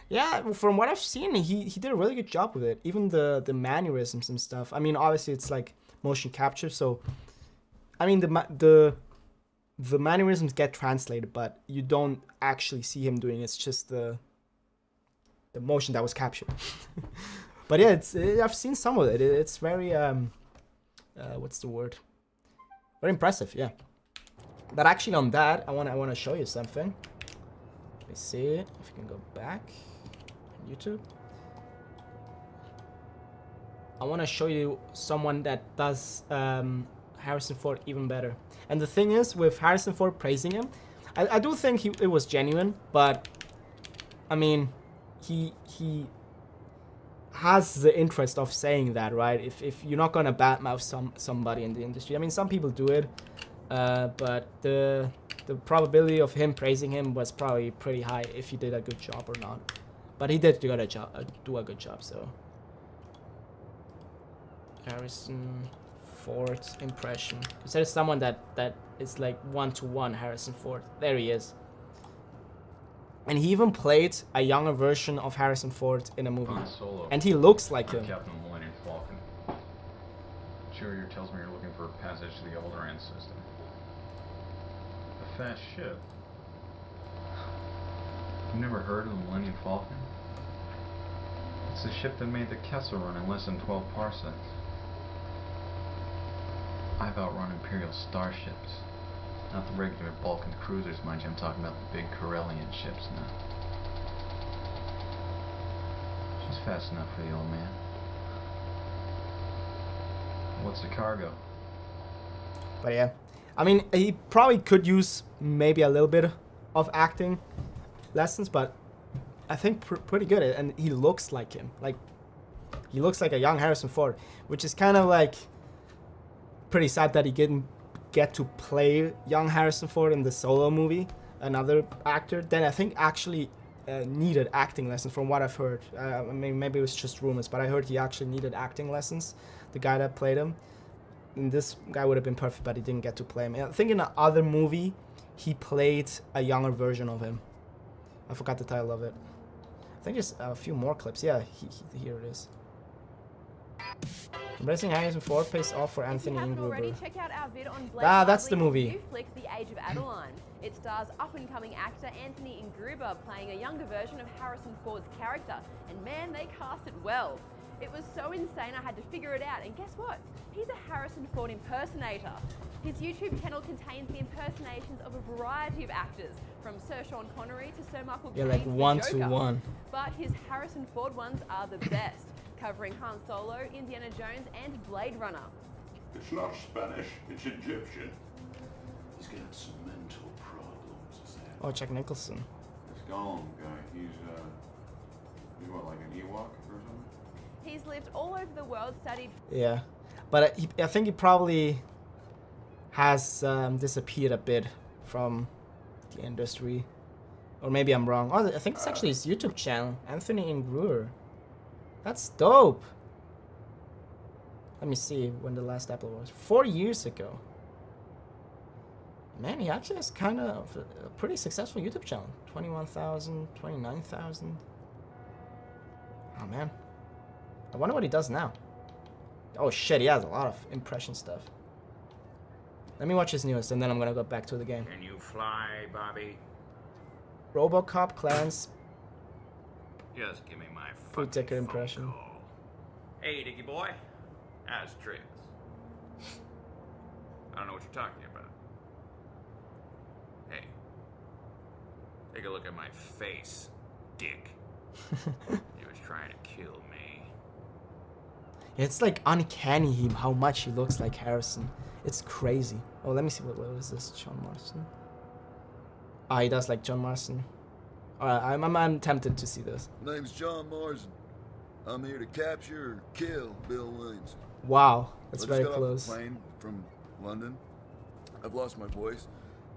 Yeah, from what I've seen, he did a really good job with it. Even the mannerisms and stuff. I mean, obviously it's like motion capture, so... I mean, the mannerisms get translated, but you don't actually see him doing it. It's just the motion that was captured. But yeah, I've seen some of it. It's very what's the word? Very impressive, yeah. But actually, on that, I wanna show you something. Let me see if we can go back. YouTube. I want to show you someone that does Harrison Ford even better. And the thing is, with Harrison Ford praising him, I do think it was genuine, but I mean, he has the interest of saying that, right? If you're not gonna badmouth somebody in the industry, I mean, some people do it, but the probability of him praising him was probably pretty high if he did a good job or not. But he did do a good job, so. Harrison Ford impression. Because there's someone that is like 1-to-1 Harrison Ford. There he is. And he even played a younger version of Harrison Ford in a movie. And he looks like him. Captain Millennium Falcon. Courier tells me you're looking for a passage to the Alderaan system. A fast ship? You've never heard of the Millennium Falcon? It's the ship that made the Kessel run in less than 12 parsecs. I've outrun Imperial starships. Not the regular Balkan cruisers, mind you. I'm talking about the big Corellian ships now. She's fast enough for the old man. What's the cargo? But yeah, I mean, he probably could use maybe a little bit of acting lessons, but I think pretty good. And he looks like him. Like, he looks like a young Harrison Ford, which is kind of like pretty sad that he didn't get to play young Harrison Ford in the Solo movie, another actor. Then I think actually needed acting lessons from what I've heard. I mean, maybe it was just rumors, but I heard he actually needed acting lessons, the guy that played him. And this guy would have been perfect, but he didn't get to play him. I think in the other movie, he played a younger version of him. I forgot the title of it. I think there's a few more clips. Yeah, here it is. Embracing Harrison Ford pays off for Anthony Ingruber. Check out our vid on Blake That's the movie. New flick, The Age of Adeline. It stars up-and-coming actor Anthony Ingruber playing a younger version of Harrison Ford's character, and man, they cast it well. It was so insane I had to figure it out, and guess what? He's a Harrison Ford impersonator. His YouTube channel contains the impersonations of a variety of actors, from Sir Sean Connery to Sir Michael Caine. Yeah, like 1-to-1. But his Harrison Ford ones are the best, covering Han Solo, Indiana Jones, and Blade Runner. It's not Spanish, it's Egyptian. He's got some mental problems, is that? Oh, Jack Nicholson. This Gollum guy, he's what, like an Ewok or something? He's lived all over the world, studied... Yeah, but I think he probably has disappeared a bit from the industry. Or maybe I'm wrong. Oh, I think it's actually his YouTube channel, Anthony Ingruber. That's dope. Let me see when the last upload was. 4 years ago. Man, he actually has kind of a pretty successful YouTube channel. 21,000, 29,000. Oh, man. I wonder what he does now. Oh, shit, he has a lot of impression stuff. Let me watch his newest, and then I'm going to go back to the game. Can you fly, Bobby? RoboCop, Clarence. Just give me my Food ticket impression. call. Hey, Dicky boy. How's tricks? I don't know what you're talking about. Hey. Take a look at my face, dick. He was trying to kill me. It's like uncanny how much he looks like Harrison. It's crazy. Oh, let me see. What is this? John Marston? Ah, he does like John Marston. Alright, I'm tempted to see this. Name's John Marsden. I'm here to capture or kill Bill Williams. Wow, that's I very just got close. Off the plane from London. I've lost my voice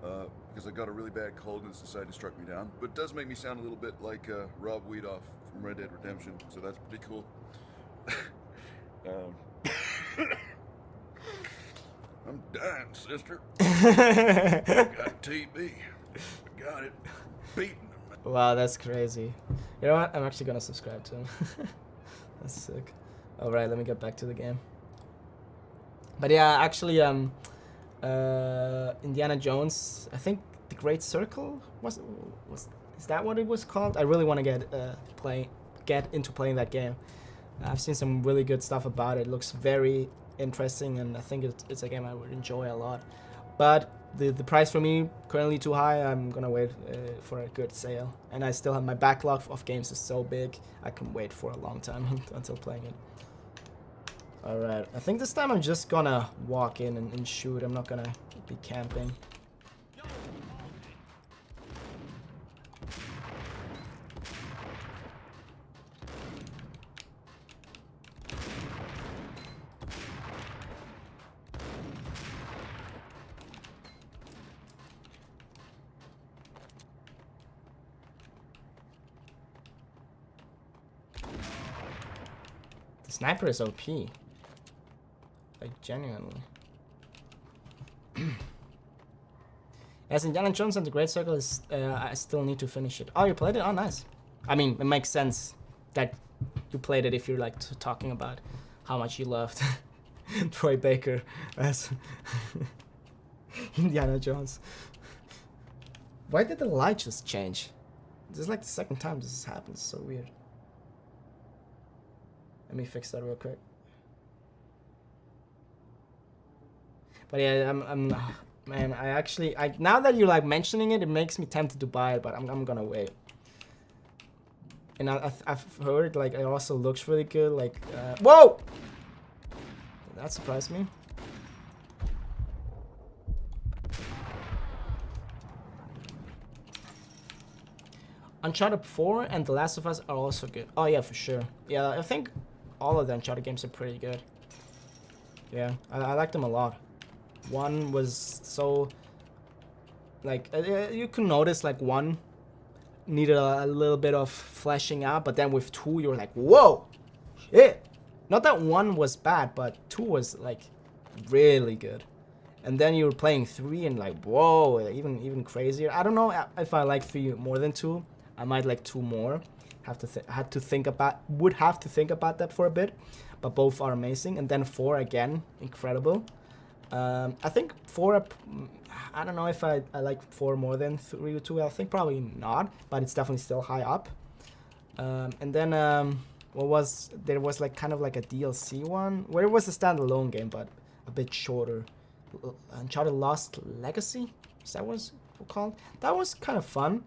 because I got a really bad cold and society struck me down. But it does make me sound a little bit like Rob Weedoff from Red Dead Redemption, so that's pretty cool. I'm dying, sister. I got TB. I got it. Beating them. Wow, that's crazy. You know what? I'm actually gonna subscribe to him. That's sick. Alright, let me get back to the game. But yeah, actually, Indiana Jones, I think The Great Circle is that what it was called? I really want to get into playing that game. I've seen some really good stuff about it. It looks very interesting, and I think it's a game I would enjoy a lot. But the price for me currently too high. I'm gonna wait for a good sale, and I still have my backlog of games is so big. I can wait for a long time until playing it. All right, I think this time I'm just gonna walk in and shoot. I'm not gonna be camping. The sniper is OP. Like, genuinely. As Indiana Jones and the Great Circle is, I still need to finish it. Oh, you played it? Oh, nice. I mean, it makes sense that you played it if you're like talking about how much you loved Troy Baker as Indiana Jones. Why did the light just change? This is like the second time this has happened. It's so weird. Let me fix that real quick. But yeah, man, now that you're like mentioning it, it makes me tempted to buy it, but I'm gonna wait. And I've heard like it also looks really good. Like, whoa! That surprised me. Uncharted 4 and The Last of Us are also good. Oh yeah, for sure. Yeah, I think all of the Uncharted games are pretty good. Yeah, I like them a lot. One was so, like, you can notice like one needed a little bit of fleshing out, but then with 2 you're like, whoa, shit. Not that 1 was bad, but 2 was like really good. And then you were playing 3 and like, whoa, even crazier. I don't know if I like 3 more than 2. I might like 2 more. Would have to think about that for a bit. But both are amazing. And then 4 again, incredible. I think 4, I don't know if I like 4 more than 3 or 2. I think probably not, but it's definitely still high up. And then there was like kind of like a DLC one where it was a standalone game, but a bit shorter. Uncharted Lost Legacy, is that was called? That was kind of fun.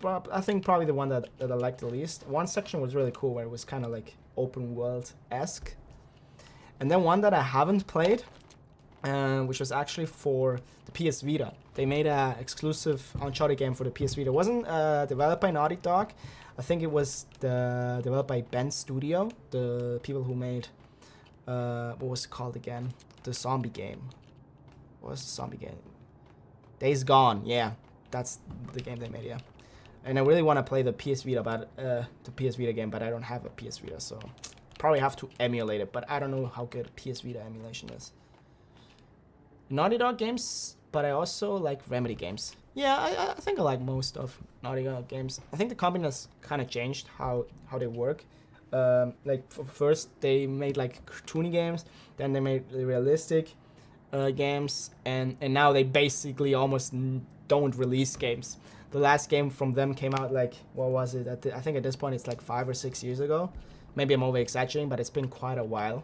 But I think probably the one that I liked the least. One section was really cool where it was kind of like open world-esque. And then one that I haven't played, which was actually for the PS Vita. They made an exclusive Uncharted game for the PS Vita. It wasn't developed by Naughty Dog. I think it was developed by Ben Studio, the people who made, what was it called again? The zombie game. What was the zombie game? Days Gone, yeah. That's the game they made, yeah. And I really want to play the PS Vita, but the PS Vita game, but I don't have a PS Vita, so probably have to emulate it. But I don't know how good PS Vita emulation is. Naughty Dog games, but I also like Remedy games. Yeah, I think I like most of Naughty Dog games. I think the company has kind of changed how they work. Like first they made like cartoony games, then they made the realistic games, and now they basically almost don't release games. The last game from them came out like, what was it? I think at this point it's like 5 or 6 years ago. Maybe I'm over exaggerating, but it's been quite a while,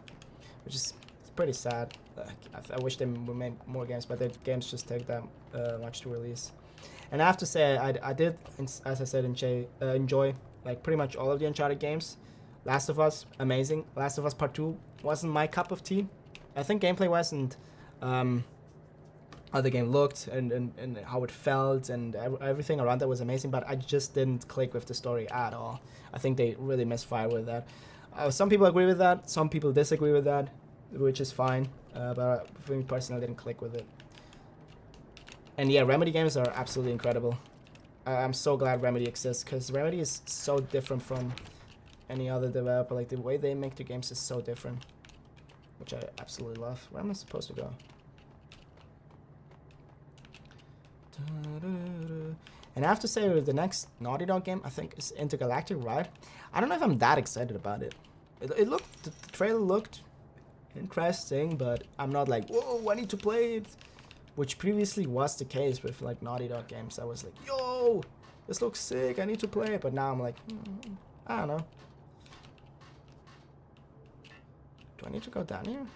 which is pretty sad. I wish they would make more games, but the games just take that much to release. And I have to say, I did, as I said, enjoy like pretty much all of the Uncharted games. Last of Us, amazing. Last of Us Part 2 wasn't my cup of tea. I think gameplay-wise and how the game looked and how it felt and everything around that was amazing, but I just didn't click with the story at all. I think they really misfired with that. Some people agree with that, some people disagree with that, which is fine, but for me personally, I didn't click with it. And yeah, Remedy games are absolutely incredible. I'm so glad Remedy exists, because Remedy is so different from any other developer. Like, the way they make their games is so different, which I absolutely love. Where am I supposed to go? And I have to say, the next Naughty Dog game, I think, is Intergalactic, right? I don't know if I'm that excited about it. It looked, the trailer looked interesting, but I'm not like, whoa, I need to play it. Which previously was the case with like Naughty Dog games. I was like, yo, this looks sick, I need to play it. But now I'm like, I don't know. Do I need to go down here?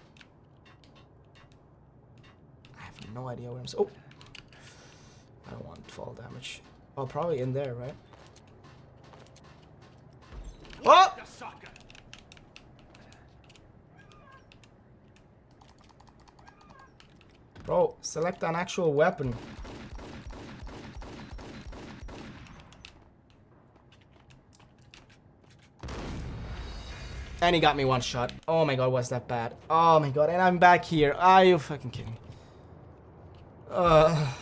I have no idea where I'm. Oh, I don't want fall damage. Oh, probably in there, right? Oh! Bro, select an actual weapon. And he got me one shot. Oh my god, was that bad? Oh my god, and I'm back here. Are you fucking kidding? Ah!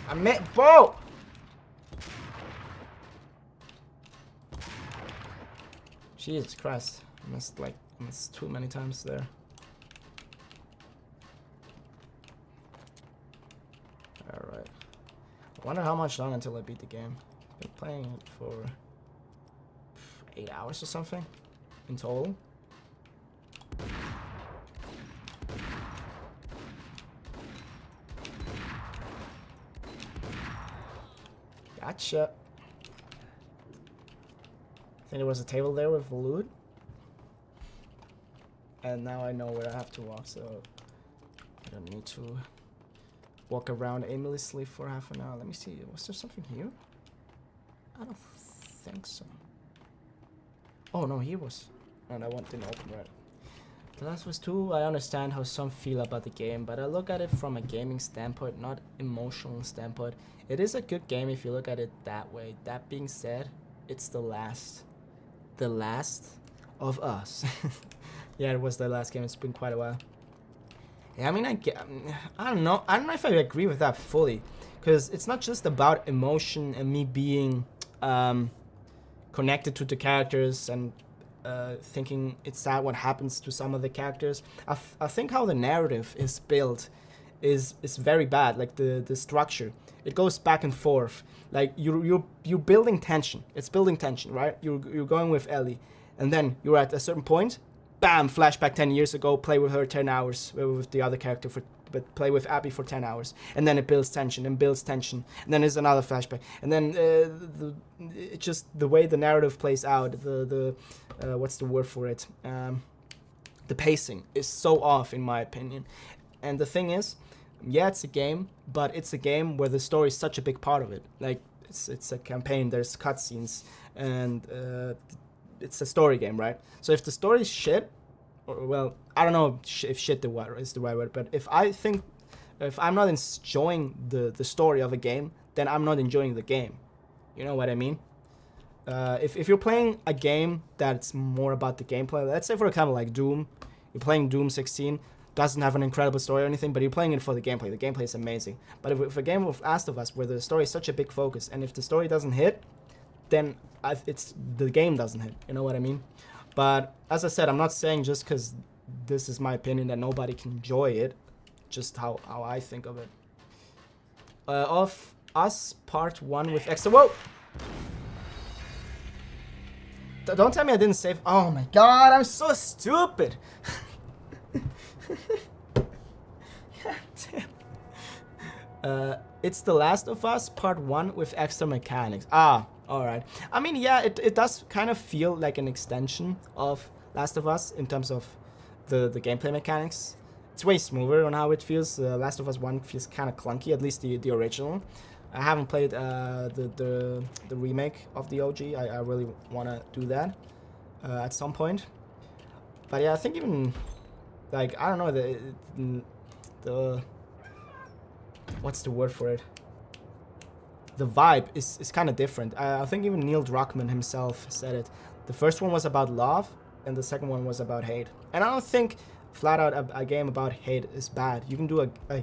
I met bro! Jesus Christ. I missed too many times there. Alright. I wonder how much longer until I beat the game. I've been playing it for 8 hours or something in total. Gotcha. I think there was a table there with loot. And now I know where I have to walk, so I don't need to walk around aimlessly for half an hour. Let me see. Was there something here? I don't think so. Oh no, here was. No, that one didn't open right. The Last of Us 2, I understand how some feel about the game, but I look at it from a gaming standpoint, not emotional standpoint. It is a good game if you look at it that way. That being said, it's the last of Us. Yeah, it was the last game. It's been quite a while. Yeah, I mean, I don't know. I don't know if I agree with that fully, because it's not just about emotion and me being connected to the characters and thinking it's sad what happens to some of the characters. I think how the narrative is built is very bad. Like the structure, it goes back and forth. Like you're building tension. It's building tension, right? You're going with Ellie, and then you're at a certain point. Bam! Flashback 10 years ago. Play with her 10 hours with the other character but play with Abby for 10 hours, and then it builds tension and builds tension, and then there's another flashback, and then it's just the way the narrative plays out. The what's the word for it? The pacing is so off in my opinion. And the thing is, yeah, it's a game, but it's a game where the story is such a big part of it. Like it's a campaign. There's cutscenes, and it's a story game, right? So if the story is shit, or well, I don't know if shit is the right word, but if I'm not enjoying the story of a game, then I'm not enjoying the game. You know what I mean? If you're playing a game that's more about the gameplay, let's say for example like Doom, you're playing Doom 16, doesn't have an incredible story or anything, but you're playing it for the gameplay. The gameplay is amazing. But if a game of Last of Us where the story is such a big focus, and if the story doesn't hit, then the game doesn't hit. You know what I mean? But as I said, I'm not saying just because this is my opinion that nobody can enjoy it. Just how I think of it. Of Us Part 1 with extra. Whoa! Don't tell me I didn't save. Oh my god, I'm so stupid. God damn. It's The Last of Us Part 1 with extra mechanics. Ah, alright. I mean, yeah, it does kind of feel like an extension of Last of Us in terms of the gameplay mechanics. It's way smoother on how it feels. Last of Us 1 feels kind of clunky, at least the original. I haven't played the remake of the OG. I really want to do that at some point. But yeah, I think even, like, I don't know, the what's the word for it? The vibe is kind of different. I think even Neil Druckmann himself said it. The first one was about love, and the second one was about hate. And I don't think flat out a game about hate is bad. You can do a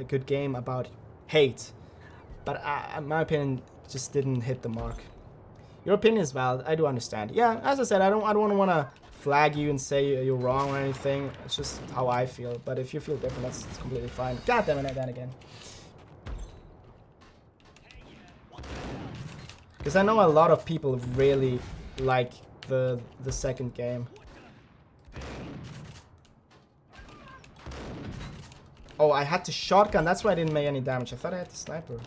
good game about hate. But in my opinion, just didn't hit the mark. Your opinion is valid. I do understand. Yeah, as I said, I don't want to flag you and say you're wrong or anything. It's just how I feel. But if you feel different, that's completely fine. God damn it, I died again. Because I know a lot of people really like the second game. Oh, I had the shotgun. That's why I didn't make any damage. I thought I had the sniper.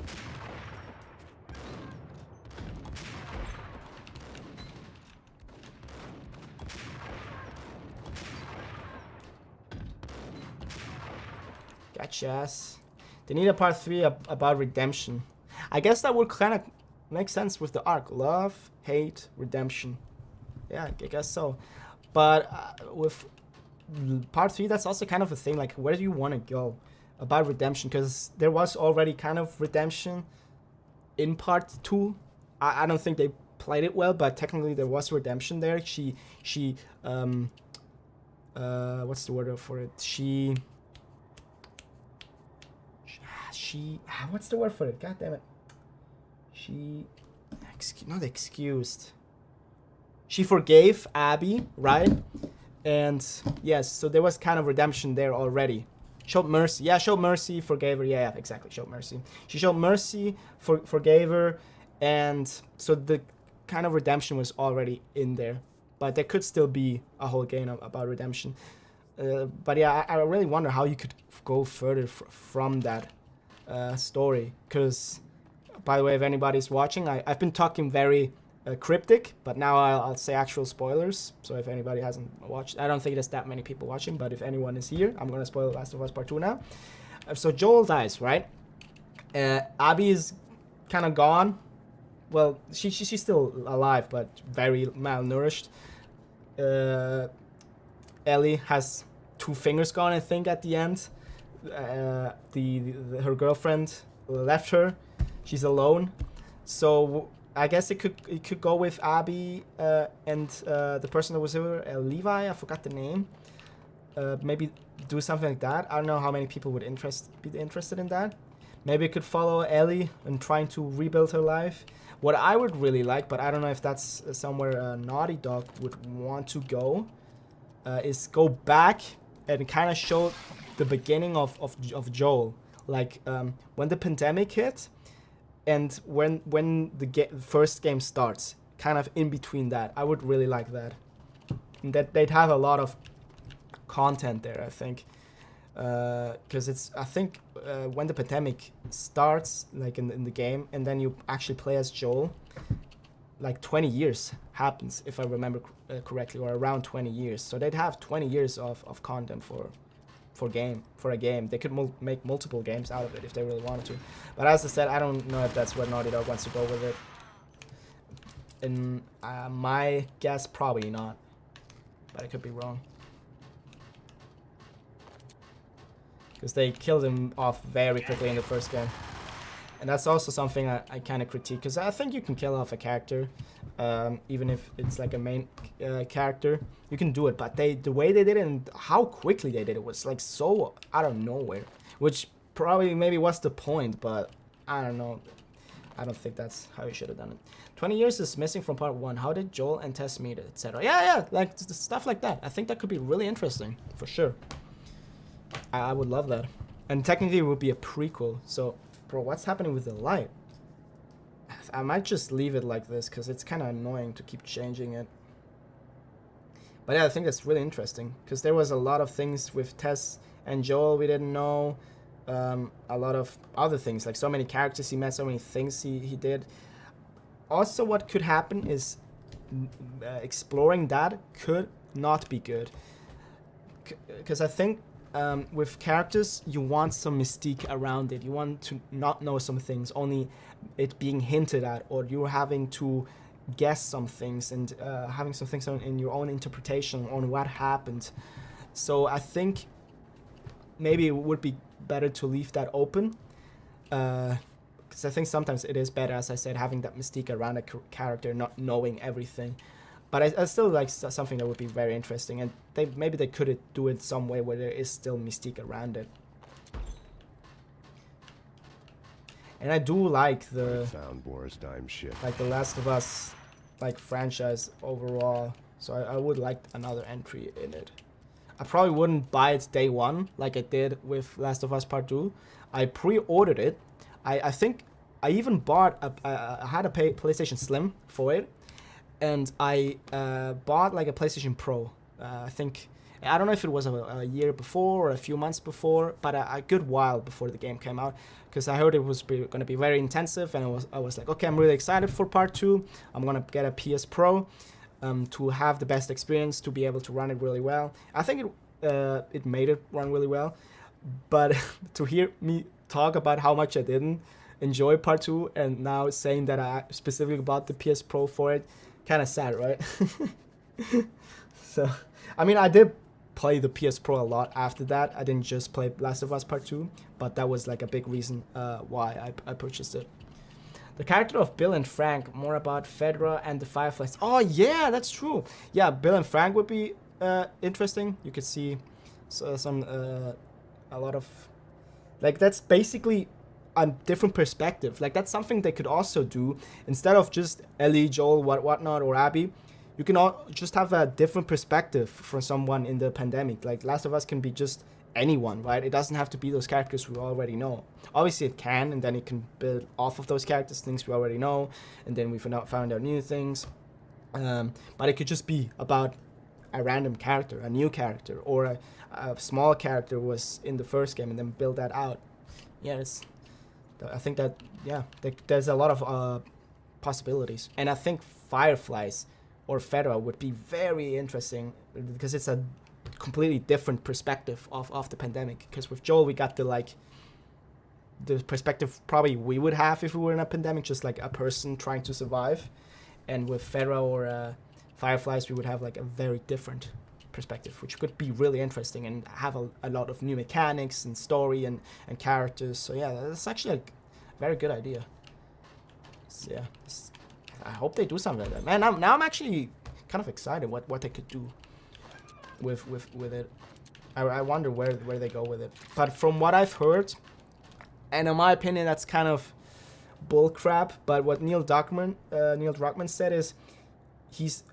Gotcha. They need a part 3 about redemption. I guess that would kind of make sense with the arc. Love, hate, redemption. Yeah, I guess so. But with part 3, that's also kind of a thing. Like, where do you want to go about redemption? Because there was already kind of redemption in part 2. I don't think they played it well, but technically there was redemption there. She what's the word for it? She what's the word for it? God damn it. Not excused. She forgave Abby, right? And yes, so there was kind of redemption there already. Showed mercy. Yeah, showed mercy, forgave her. Yeah, exactly. Showed mercy. She showed mercy, forgave her. And so the kind of redemption was already in there. But there could still be a whole game about redemption. But yeah, I really wonder how you could go further from that story. Because, by the way, if anybody's watching, I've been talking very cryptic, but now I'll say actual spoilers. So if anybody hasn't watched, I don't think there's that many people watching, but if anyone is here, I'm gonna spoil Last of Us Part 2 now. So Joel dies, right? Abby is kind of gone. Well, she's still alive, but very malnourished. Ellie has 2 fingers gone, I think, at the end. Her girlfriend left her. She's alone. So I guess it could go with Abby and the person that was here, Levi. I forgot the name. Maybe do something like that. I don't know how many people would be interested in that. Maybe it could follow Ellie and trying to rebuild her life. What I would really like, but I don't know if that's somewhere Naughty Dog would want to go, is go back and kind of show the beginning of Joel. Like when the pandemic hit and when the first game starts, kind of in between that. I would really like that. And that they'd have a lot of content there, I think. Because it's, I think, when the pandemic starts, like in the game, and then you actually play as Joel, like 20 years happens, if I remember correctly, or around 20 years. So they'd have 20 years of content for a game. They could make multiple games out of it if they really wanted to. But as I said, I don't know if that's where Naughty Dog wants to go with it. And my guess, probably not. But I could be wrong. Because they killed him off very quickly in the first game. And that's also something I kind of critique. Because I think you can kill off a character, even if it's like a main character. You can do it, but the way they did it and how quickly they did it was like so out of nowhere. Which probably maybe was the point, but I don't know. I don't think that's how you should have done it. 20 years is missing from part 1. How did Joel and Tess meet, etc.? Yeah, like stuff like that. I think that could be really interesting, for sure. I would love that. And technically it would be a prequel. So, bro, what's happening with the light? I might just leave it like this because it's kind of annoying to keep changing it. But yeah, I think that's really interesting because there was a lot of things with Tess and Joel we didn't know. A lot of other things, like so many characters he met, so many things he did. Also, what could happen is exploring that could not be good. Because I think with characters, you want some mystique around it. You want to not know some things, only it being hinted at, or you're having to guess some things and having some things in your own interpretation on what happened. So I think maybe it would be better to leave that open. Because I think sometimes it is better, as I said, having that mystique around a character, not knowing everything. But I still like something that would be very interesting, and maybe they could do it some way where there is still mystique around it. And I do like the like the Last of Us franchise overall. So I would like another entry in it. I probably wouldn't buy it day one like I did with Last of Us Part 2. I pre-ordered it. I think I even bought I had a PlayStation Slim for it. And I bought like a PlayStation Pro I think, I don't know if it was a year before or a few months before, but a good while before the game came out, because I heard it was going to be very intensive, and I was like, okay, I'm really excited for part 2. I'm going to get a PS Pro to have the best experience, to be able to run it really well. I think it made it run really well, but to hear me talk about how much I didn't enjoy part 2 and now saying that I specifically bought the PS Pro for it, kind of sad, right? So, I mean, I did play the PS Pro a lot after that. I didn't just play Last of Us Part 2, but that was like a big reason why I purchased it. The character of Bill and Frank, more about Fedra and the Fireflies. Oh yeah, that's true. Yeah, Bill and Frank would be interesting. You could see a lot of, like, that's basically a different perspective. Like, that's something they could also do instead of just Ellie, Joel, whatnot, or Abby. You can all just have a different perspective for someone in the pandemic. Like, Last of Us can be just anyone, right? It doesn't have to be those characters we already know. Obviously it can, and then it can build off of those characters things we already know, and then we found out new things. But it could just be about a random character, a new character, or a small character was in the first game, and then build that out. Yeah, I think that, yeah, there's a lot of possibilities. And I think Fireflies or Fedra would be very interesting, because it's a completely different perspective of the pandemic. Because with Joel, we got the perspective probably we would have if we were in a pandemic, just like a person trying to survive. And with Fedra or Fireflies, we would have like a very different perspective, which could be really interesting and have a lot of new mechanics and story and characters. So yeah, that's actually a very good idea. So yeah, I hope they do something like that. Man, now I'm actually kind of excited what they could do with it. I wonder where they go with it. But from what I've heard, and in my opinion, that's kind of bull crap. But what Neil Druckmann said is, he's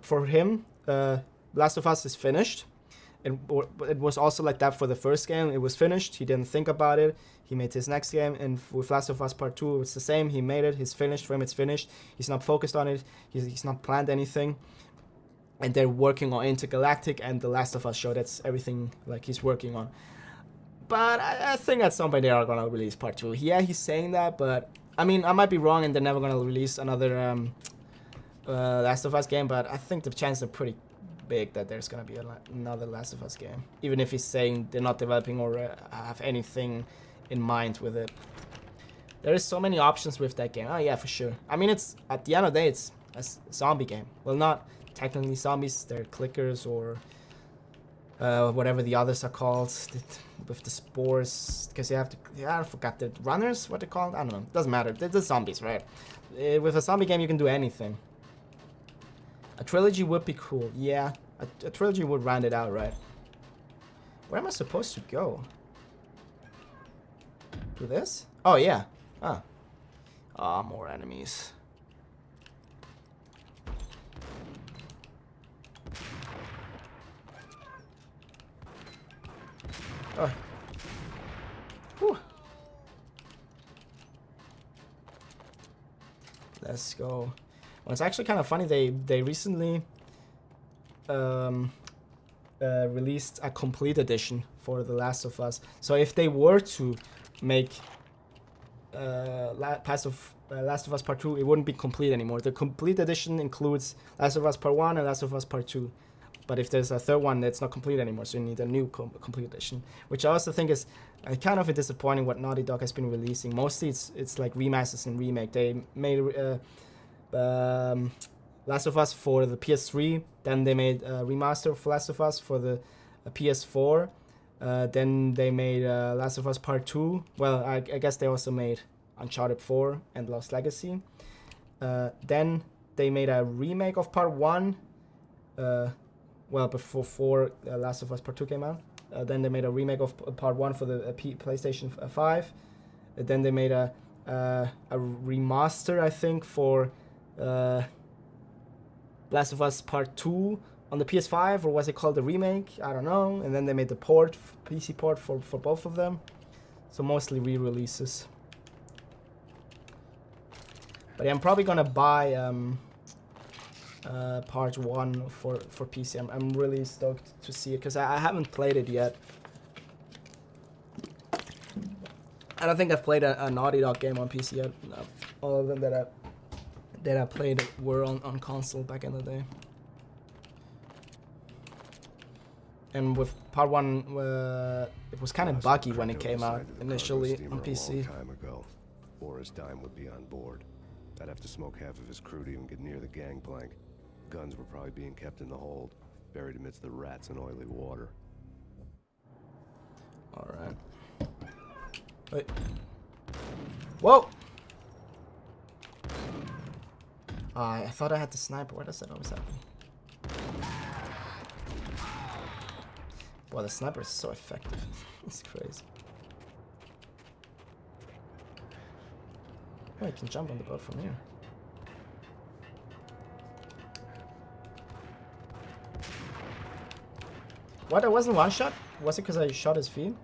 for him, Last of Us is finished. And it was also like that for the first game. It was finished. He didn't think about it. He made his next game, and with Last of Us Part 2, it's the same. He made it. It's finished. For him, it's finished. He's not focused on it. He's not planned anything. And they're working on Intergalactic and The Last of Us show. That's everything like he's working on. But I think at some point they are gonna release Part 2. Yeah, he's saying that, but I mean, I might be wrong, and they're never gonna release another Last of Us game. But I think the chances are pretty big that there's gonna be another Last of Us game, even if he's saying they're not developing or have anything in mind with it. There is so many options with that game. Oh yeah, for sure. I mean, it's at the end of the day, it's a zombie game. Well, not technically zombies, they're clickers or whatever the others are called with the spores, because you have to, I forgot the runners, what they're called. I don't know, doesn't matter. They're zombies, right? With a zombie game you can do anything. A trilogy would be cool. Yeah, a trilogy would round it out, right? Where am I supposed to go? To this? Oh yeah. Ah. Ah, more enemies. Oh. Whew. Let's go. Well, it's actually kind of funny. They recently released a complete edition for The Last of Us. So if they were to make Last of Us Part 2, it wouldn't be complete anymore. The complete edition includes Last of Us Part 1 and Last of Us Part 2. But if there's a third one, it's not complete anymore, so you need a new complete edition. Which I also think is kind of disappointing what Naughty Dog has been releasing. Mostly it's like remasters and remake. They made Last of Us for the PS3, then they made a remaster of Last of Us for the PS4, then they made Last of Us Part 2. Well, I guess they also made Uncharted 4 and Lost Legacy. Then they made a remake of Part 1, well, before Last of Us Part 2 came out. Then they made a remake of Part 1 for the PlayStation 5. Then they made a remaster, I think, for Last of Us Part 2 on the PS5, or was it called the remake? I don't know. And then they made the PC port for both of them. So mostly re-releases. But yeah, I'm probably gonna buy Part 1 for PC. I'm really stoked to see it because I haven't played it yet. I don't think I've played a Naughty Dog game on PC yet. No. All of them that I played were on console back in the day. And with Part 1, it was kind of buggy when it came out initially on PC. A long time ago. Boris Dime would be on board. I'd have to smoke half of his crew to even get near the gangplank. Guns were probably being kept in the hold, buried amidst the rats and oily water. Alright. Wait. Whoa! I thought I had the sniper. Why does that always happen? Boy, the sniper is so effective. It's crazy. Oh, I can jump on the boat from here. What? I wasn't one shot? Was it because I shot his feet?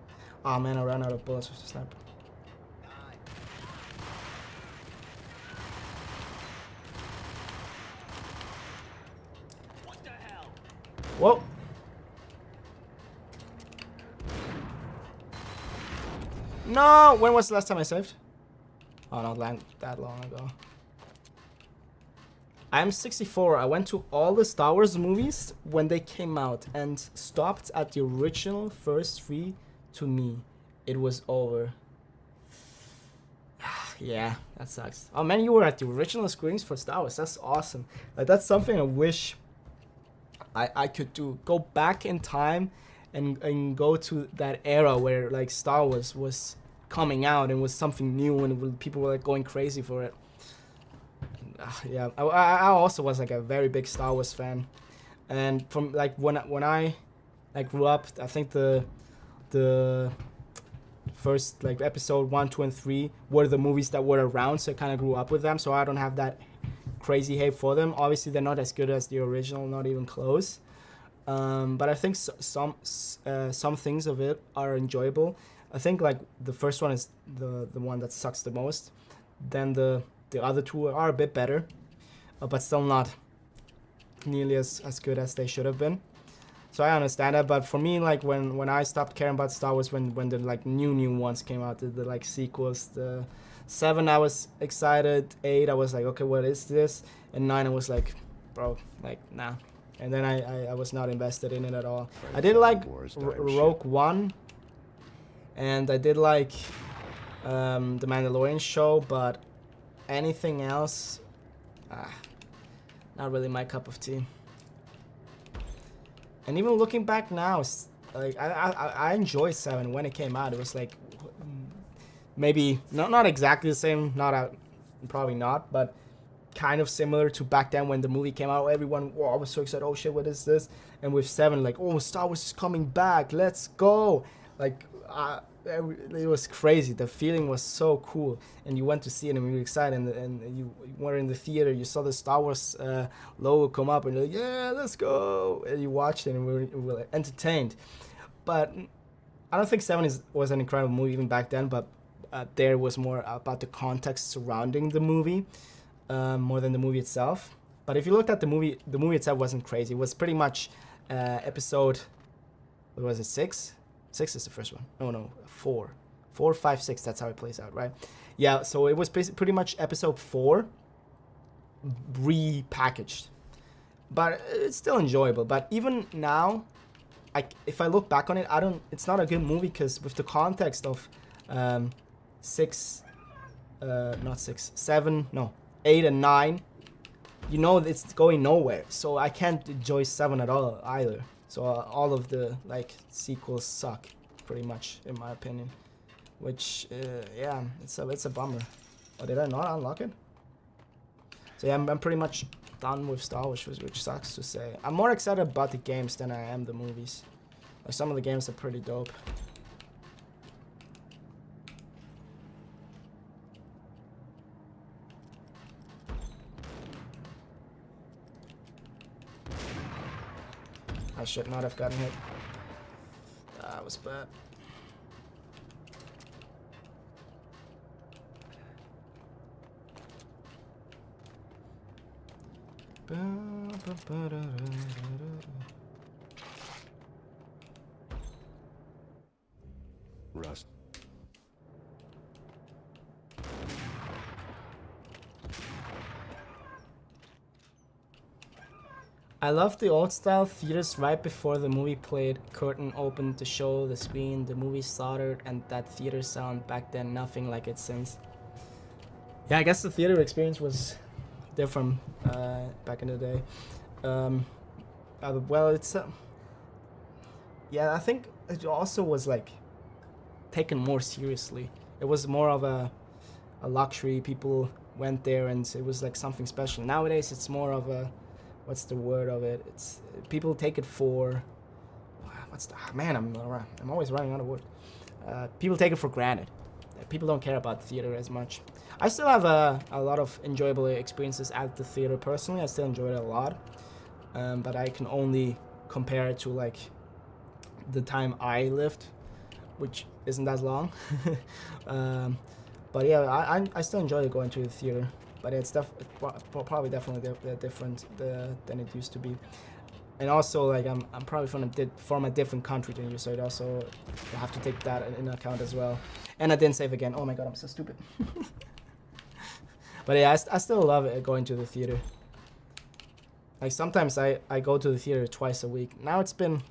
Oh man, I ran out of bullets with the sniper. What the hell? Whoa! No! When was the last time I saved? Oh, not that long ago. I'm 64. I went to all the Star Wars movies when they came out and stopped at the original first 3. To me, it was over. Yeah, that sucks. Oh man, you were at the original screenings for Star Wars. That's awesome. Like, that's something I wish I could do. Go back in time and go to that era where like Star Wars was coming out and was something new and people were like going crazy for it. Yeah, I also was like a very big Star Wars fan, and from like when I like grew up, I think the first like episode 1, 2, and 3 were the movies that were around, so I kind of grew up with them. So I don't have that crazy hate for them. Obviously, they're not as good as the original, not even close. But I think some things of it are enjoyable. I think like the first one is the one that sucks the most. Then the other two are a bit better, but still not nearly as good as they should have been. So I understand that, but for me, like when I stopped caring about Star Wars, when the like new ones came out, the like sequels, the 7 I was excited, 8 I was like, okay, what is this? And 9 I was like, bro, like nah. And then I was not invested in it at all. I did like Rogue One, and I did like the Mandalorian show, but anything else, not really my cup of tea. And even looking back now, like I enjoyed 7 when it came out. It was like maybe not exactly the same, probably not, but kind of similar to back then when the movie came out. Everyone, I was so excited. Oh shit, what is this? And with 7, like, oh, Star Wars is coming back. Let's go! Like, it was crazy. The feeling was so cool, and you went to see it, and you were excited, and you were in the theater. You saw the Star Wars logo come up, and you're like, yeah, let's go! And you watched it, and we were entertained. But I don't think 7 was an incredible movie even back then. But there was more about the context surrounding the movie, more than the movie itself. But if you looked at the movie itself wasn't crazy. It was pretty much episode, what was it, 6? 6 is the first one. No, 4. 4, 5, 6. That's how it plays out, right? Yeah, so it was pretty much episode 4 repackaged. But it's still enjoyable. But even now, if I look back on it, it's not a good movie because with the context of 8 and 9, you know it's going nowhere. So I can't enjoy 7 at all either. So all of the like sequels suck, pretty much, in my opinion. Which, yeah, it's a bummer. Oh, did I not unlock it? So yeah, I'm pretty much done with Star Wars, which sucks to say. I'm more excited about the games than I am the movies. Like, some of the games are pretty dope. I should not have gotten hit. That was bad. Rust. I love the old style theaters right before the movie played. Curtain opened to show the screen, the movie started, and that theater sound back then, nothing like it since. Yeah, I guess the theater experience was different back in the day. Well, it's yeah, I think it also was like taken more seriously. It was more of a luxury. People went there and it was like something special. Nowadays it's more of a, what's the word of it? It's people take it for, what's the, man, I'm always running out of words. People take it for granted. People don't care about theater as much. I still have a lot of enjoyable experiences at the theater personally. I still enjoy it a lot, but I can only compare it to like the time I lived, which isn't as long. But yeah, I still enjoy going to the theater, but it's probably definitely different than it used to be. And also, like, I'm probably from a different country than you, so it also, you have to take that into account as well. And I didn't save again. Oh my god, I'm so stupid. But yeah, I still love it going to the theater. Like, sometimes I go to the theater twice a week. Now it's been,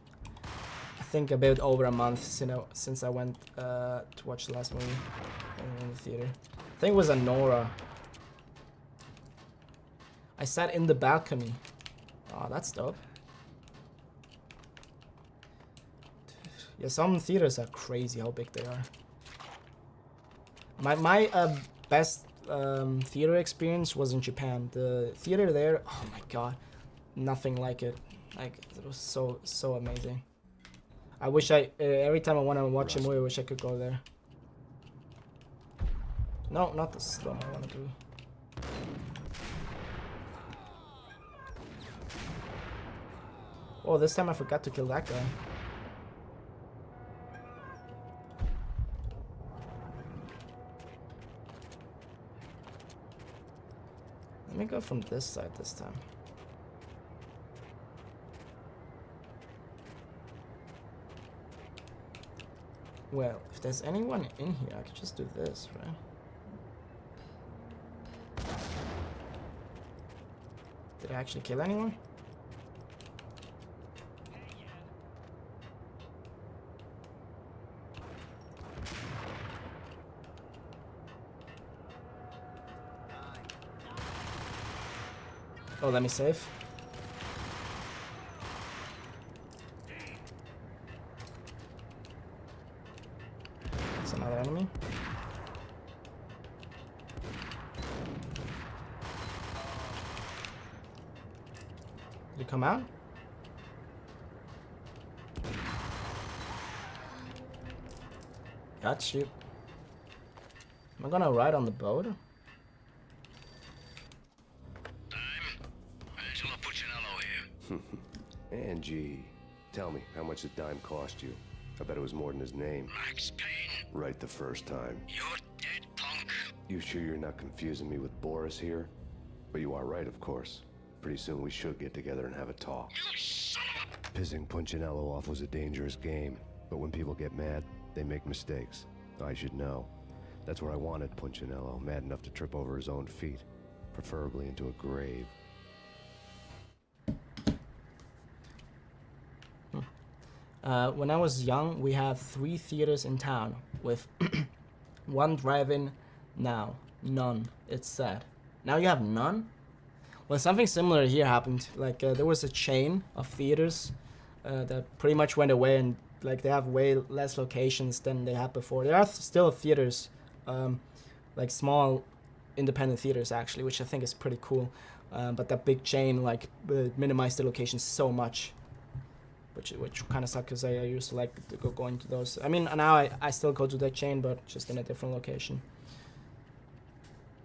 I think, a bit over a month since I went to watch the last movie in the theater. I think it was Nora. I sat in the balcony. Oh, that's dope. Yeah, some theaters are crazy how big they are. My best theater experience was in Japan. The theater there, oh my god, nothing like it. Like, it was so amazing. I wish every time I want to watch a movie, I wish I could go there. No, not the slum I want to do. Oh, this time I forgot to kill that guy. Let me go from this side this time. Well, if there's anyone in here, I could just do this, right? Did I actually kill anyone? Oh, let me save. It's another enemy. Did you come out? Got you. Am I gonna ride on the boat? Angie, tell me, how much did Dime cost you? I bet it was more than his name. Max Payne. Right the first time. You're dead, punk. You sure you're not confusing me with Boris here? But you are right, of course. Pretty soon we should get together and have a talk. You son of a... Pissing Punchinello off was a dangerous game, but when people get mad, they make mistakes. I should know. That's where I wanted Punchinello, mad enough to trip over his own feet, preferably into a grave. When I was young, we had 3 theaters in town with 1 drive-in. Now, none. It's sad. Now you have none? Well, something similar here happened. Like, there was a chain of theaters that pretty much went away, and like they have way less locations than they had before. There are still theaters, like small independent theaters actually, which I think is pretty cool. But that big chain like minimized the locations so much. Which kind of sucks because I used to like to going to those. I mean, now I still go to that chain, but just in a different location.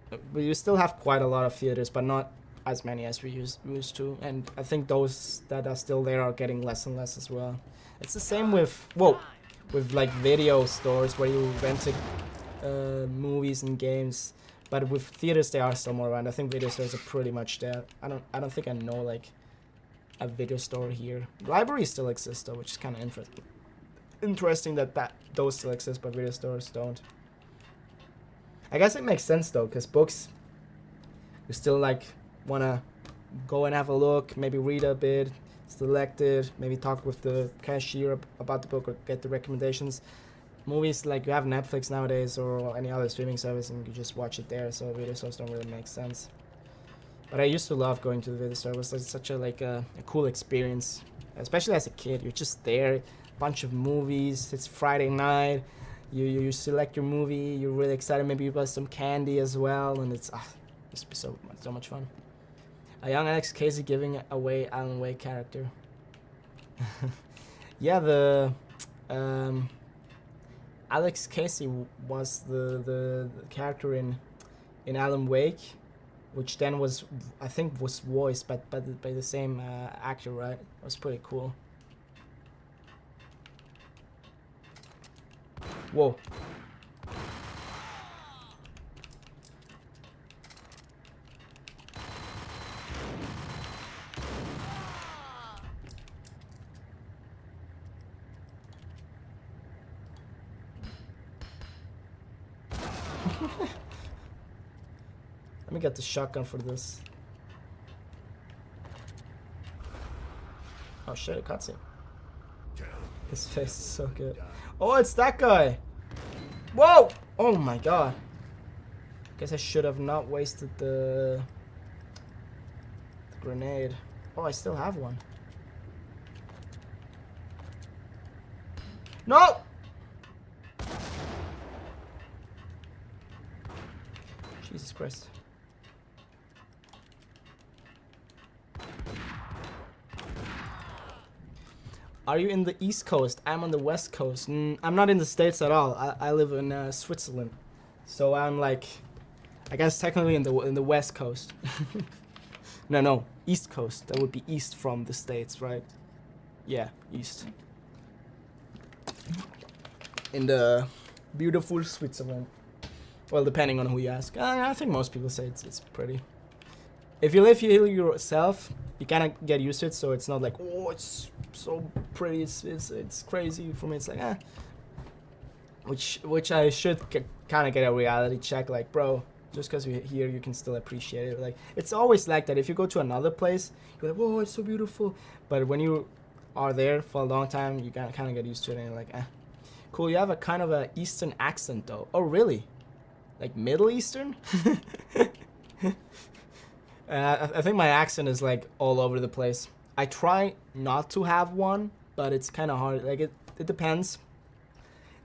But you still have quite a lot of theaters, but not as many as we used to. And I think those that are still there are getting less and less as well. It's the same with like video stores where you rent movies and games. But with theaters, they are still more around. I think video stores are pretty much there. I don't think I know like a video store here. Libraries still exist though, which is kind of interesting. Interesting that those still exist, but video stores don't. I guess it makes sense though, because books, you still like wanna go and have a look, maybe read a bit, select it, maybe talk with the cashier about the book or get the recommendations. Movies, like you have Netflix nowadays or any other streaming service and you just watch it there, so video stores don't really make sense. But I used to love going to the video store. It was like such a cool experience, especially as a kid. You're just there, bunch of movies. It's Friday night. You select your movie. You're really excited. Maybe you buy some candy as well, and it's used to be so much fun. A young Alex Casey giving away Alan Wake character. Yeah, the Alex Casey was the character in Alan Wake, which then was, I think, was voiced by the same actor, right? It was pretty cool. Whoa. Let me get the shotgun for this. Oh shit, a cutscene. His face is so good. Oh, it's that guy! Whoa! Oh my god. Guess I should have not wasted the grenade. Oh, I still have one. No! Jesus Christ. Are you in the East Coast? I'm on the West Coast. I'm not in the States at all. I live in Switzerland, so I'm like, I guess technically in the West Coast. No, East Coast. That would be east from the States, right? Yeah, east. In the beautiful Switzerland. Well, depending on who you ask. I think most people say it's pretty. If you live here yourself, you kind of get used to it, so it's not like, oh, it's so pretty, it's crazy. For me, it's like, which I should kind of get a reality check, like, bro, just because you're here, you can still appreciate it. Like, it's always like that. If you go to another place, you're like, whoa, it's so beautiful. But when you are there for a long time, you kind of get used to it, and you're like, cool. You have a kind of a Eastern accent, though. Oh, really? Like Middle Eastern? I think my accent is like all over the place. I try not to have one, but it's kind of hard. Like it depends.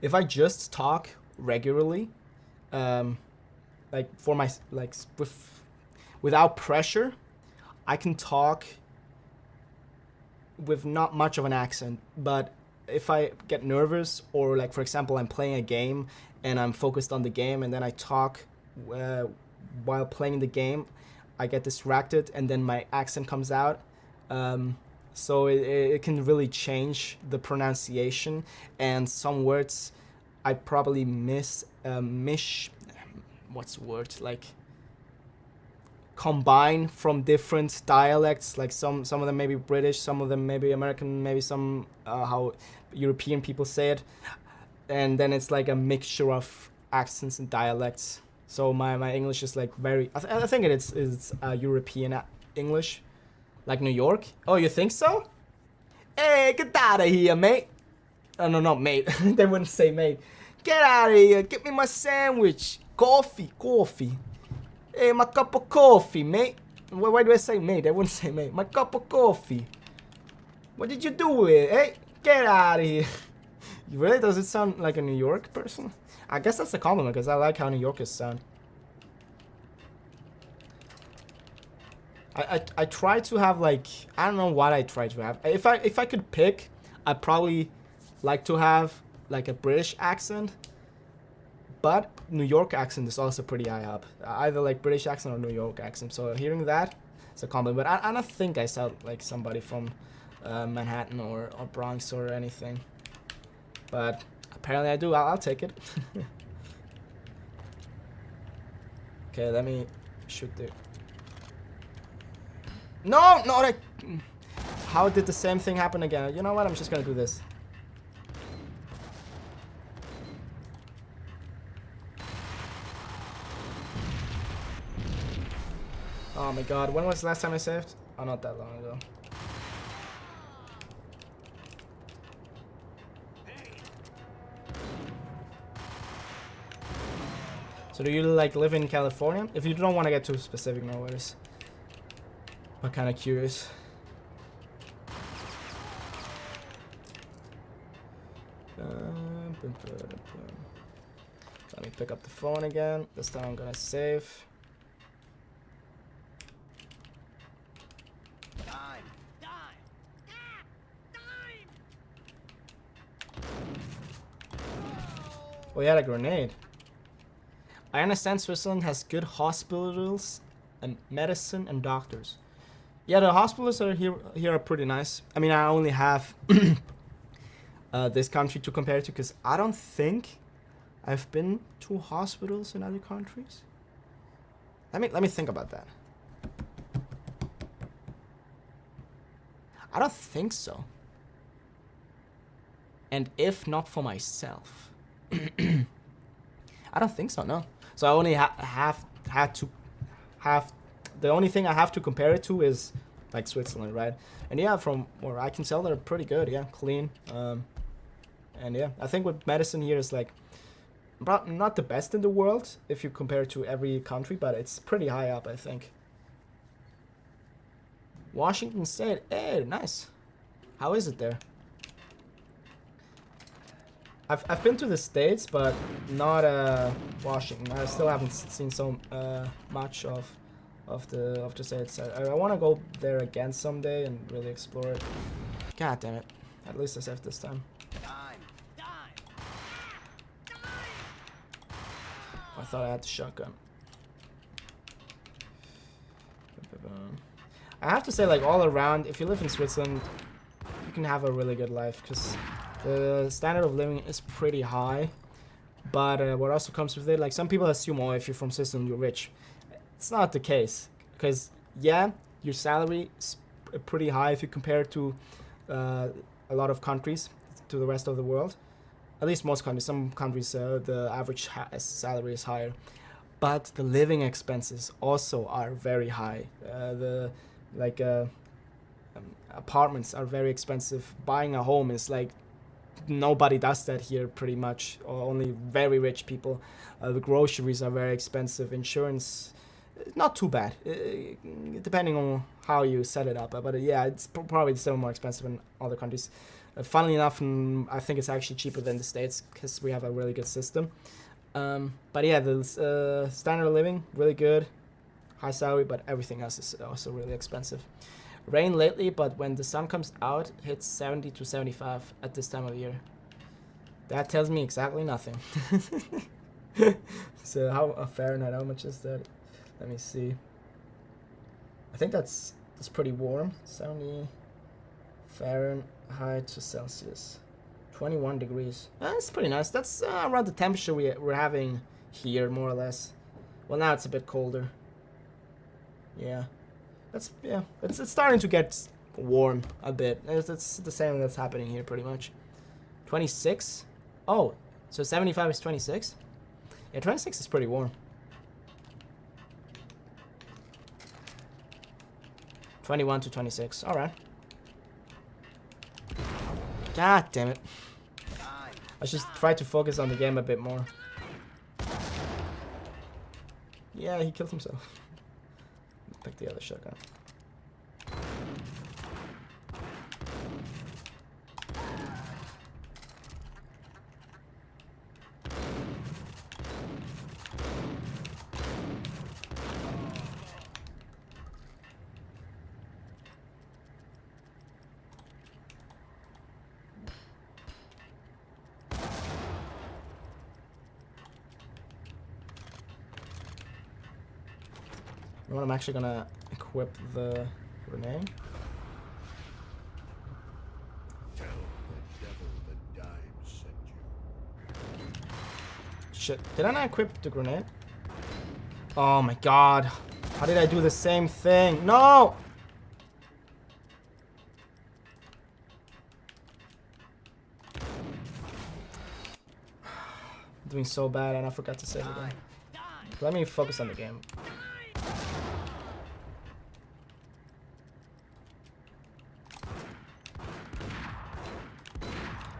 If I just talk regularly, like for my without pressure, I can talk with not much of an accent. But if I get nervous, or like for example, I'm playing a game and I'm focused on the game, and then I talk while playing the game, I get distracted and then my accent comes out. So it can really change the pronunciation, and some words I probably what's the word, like combine from different dialects, like some of them may be British, some of them may be American, maybe some how European people say it, and then it's like a mixture of accents and dialects. So my English is like very, I think it's European English, like New York. Oh, you think so? Hey, get out of here, mate. Oh, no, not mate. They wouldn't say mate. Get out of here. Get me my sandwich. Coffee. Hey, my cup of coffee, mate. Why do I say mate? They wouldn't say mate. My cup of coffee. What did you do with it? Hey, get out of here. Really? Does it sound like a New York person? I guess that's a compliment, because I like how New Yorkers sound. I try to have like, I don't know what I try to have. If I could pick, I'd probably like to have like a British accent. But New York accent is also pretty high up. Either like British accent or New York accent. So hearing that, it's a compliment. But I don't think I sound like somebody from Manhattan or Bronx or anything. But apparently I do. I'll take it. Okay, let me shoot the... No, no, How did the same thing happen again? You know what? I'm just gonna do this. Oh my god, when was the last time I saved? Oh, not that long ago. So do you like live in California? If you don't want to get too specific, no worries. I'm kind of curious. Let me pick up the phone again. This time I'm gonna save. Oh, he had a grenade. I understand Switzerland has good hospitals and medicine and doctors. Yeah, the hospitals are here are pretty nice. I mean, I only have this country to compare to because I don't think I've been to hospitals in other countries. Let me think about that. I don't think so. And if not for myself, I don't think so. No. So I only the only thing I have to compare it to is like Switzerland, right? And yeah, from where I can tell, they're pretty good. Yeah, clean. And yeah, I think with medicine here is like not the best in the world if you compare it to every country, but it's pretty high up, I think. Washington State, hey, nice. How is it there? I've been to the States, but not Washington. I still haven't seen so much of the States. I want to go there again someday and really explore it. God damn it! At least I saved this time. I thought I had the shotgun. I have to say, like, all around, if you live in Switzerland, you can have a really good life because the standard of living is pretty high. But what also comes with it, like, some people assume, oh, if you're from Switzerland, you're rich. It's not the case because, yeah, your salary is pretty high if you compare it to a lot of countries, to the rest of the world. At least most countries. Some countries, the average salary is higher. But the living expenses also are very high. Apartments are very expensive. Buying a home is like, nobody does that here pretty much, or only very rich people. The groceries are very expensive. Insurance, not too bad, depending on how you set it up. But yeah, it's probably still more expensive in other countries. Funnily enough, I think it's actually cheaper than the States because we have a really good system. But yeah, the standard of living, really good. High salary, but everything else is also really expensive. Rain lately, but when the sun comes out, hits 70 to 75 at this time of year. That tells me exactly nothing. So how Fahrenheit, how much is that? Let me see. I think that's pretty warm. 70 Fahrenheit to Celsius. 21 degrees. That's pretty nice. That's around the temperature we're having here, more or less. Well, now it's a bit colder. Yeah. It's starting to get warm a bit. It's the same that's happening here pretty much. 26? Oh, so 75 is 26? Yeah, 26 is pretty warm. 21 to 26. Alright. God damn it. I should try to focus on the game a bit more. Yeah, he killed himself. Pick the other shotgun. You know what, I'm actually gonna equip the grenade. Shit, did I not equip the grenade? Oh my god. How did I do the same thing? No! doing so bad and I forgot to save again. Let me focus on the game.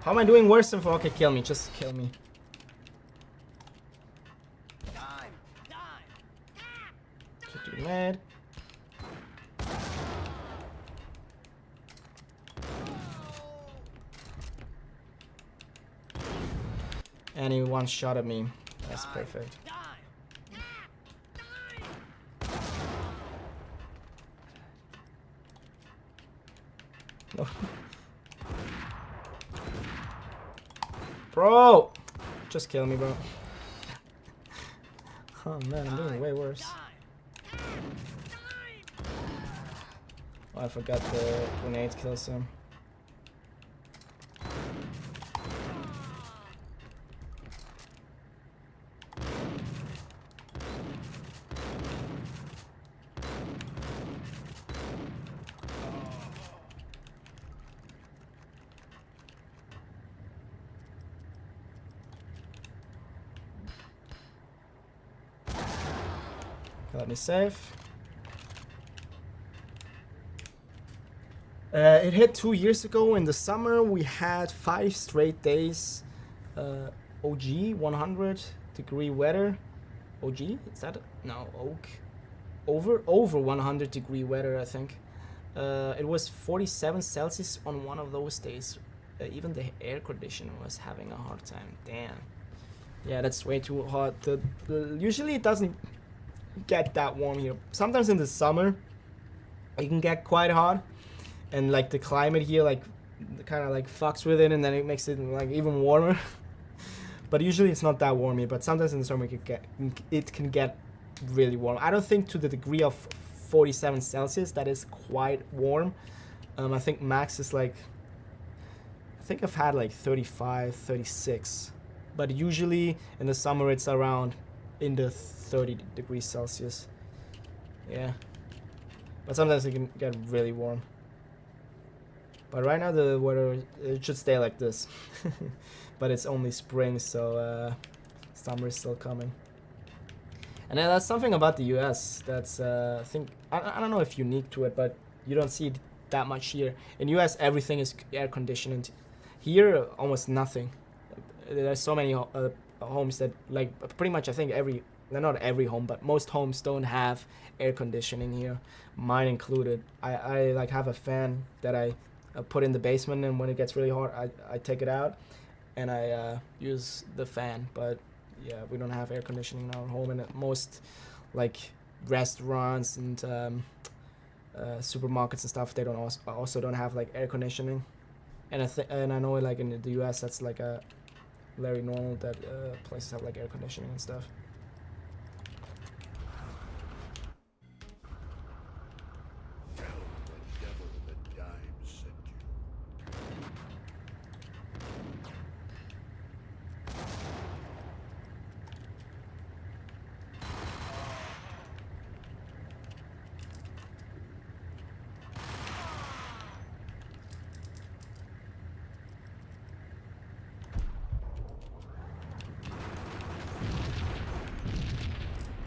How am I doing worse than for? Okay, kill me. Just kill me. Get you mad. And he one shot at me. That's perfect. No. Bro! Just kill me, bro. Oh man, I'm doing way worse. Oh, I forgot the grenade kills him. Let me save. It hit 2 years ago in the summer. We had 5 straight days. OG 100-degree weather. OG? Is that no oak? Over 100-degree weather, I think. It was 47 Celsius on one of those days. Even the air conditioner was having a hard time. Damn. Yeah, that's way too hot. Usually it doesn't get that warm here. Sometimes in the summer it can get quite hot, and like the climate here like kind of like fucks with it, and then it makes it like even warmer. But usually it's not that warm here, but sometimes in the summer it can get really warm. I don't think to the degree of 47 Celsius. That is quite warm. I think max is like, I think I've had like 35, 36, but usually in the summer it's around in the 30 degrees Celsius. Yeah, but sometimes it can get really warm. But right now the weather, it should stay like this. But it's only spring, so summer is still coming. And then that's something about the US that's I think I don't know if unique to it, but you don't see it that much here. In US everything is air conditioned. Here almost nothing. There's so many homes that like pretty much I think not every home, but most homes don't have air conditioning here, mine included. I like have a fan that I put in the basement, and when it gets really hot I take it out and I use the fan. But yeah, we don't have air conditioning in our home, and at most like restaurants and supermarkets and stuff, they don't also don't have like air conditioning. And I know like in the US that's like a very normal that places have like air conditioning and stuff.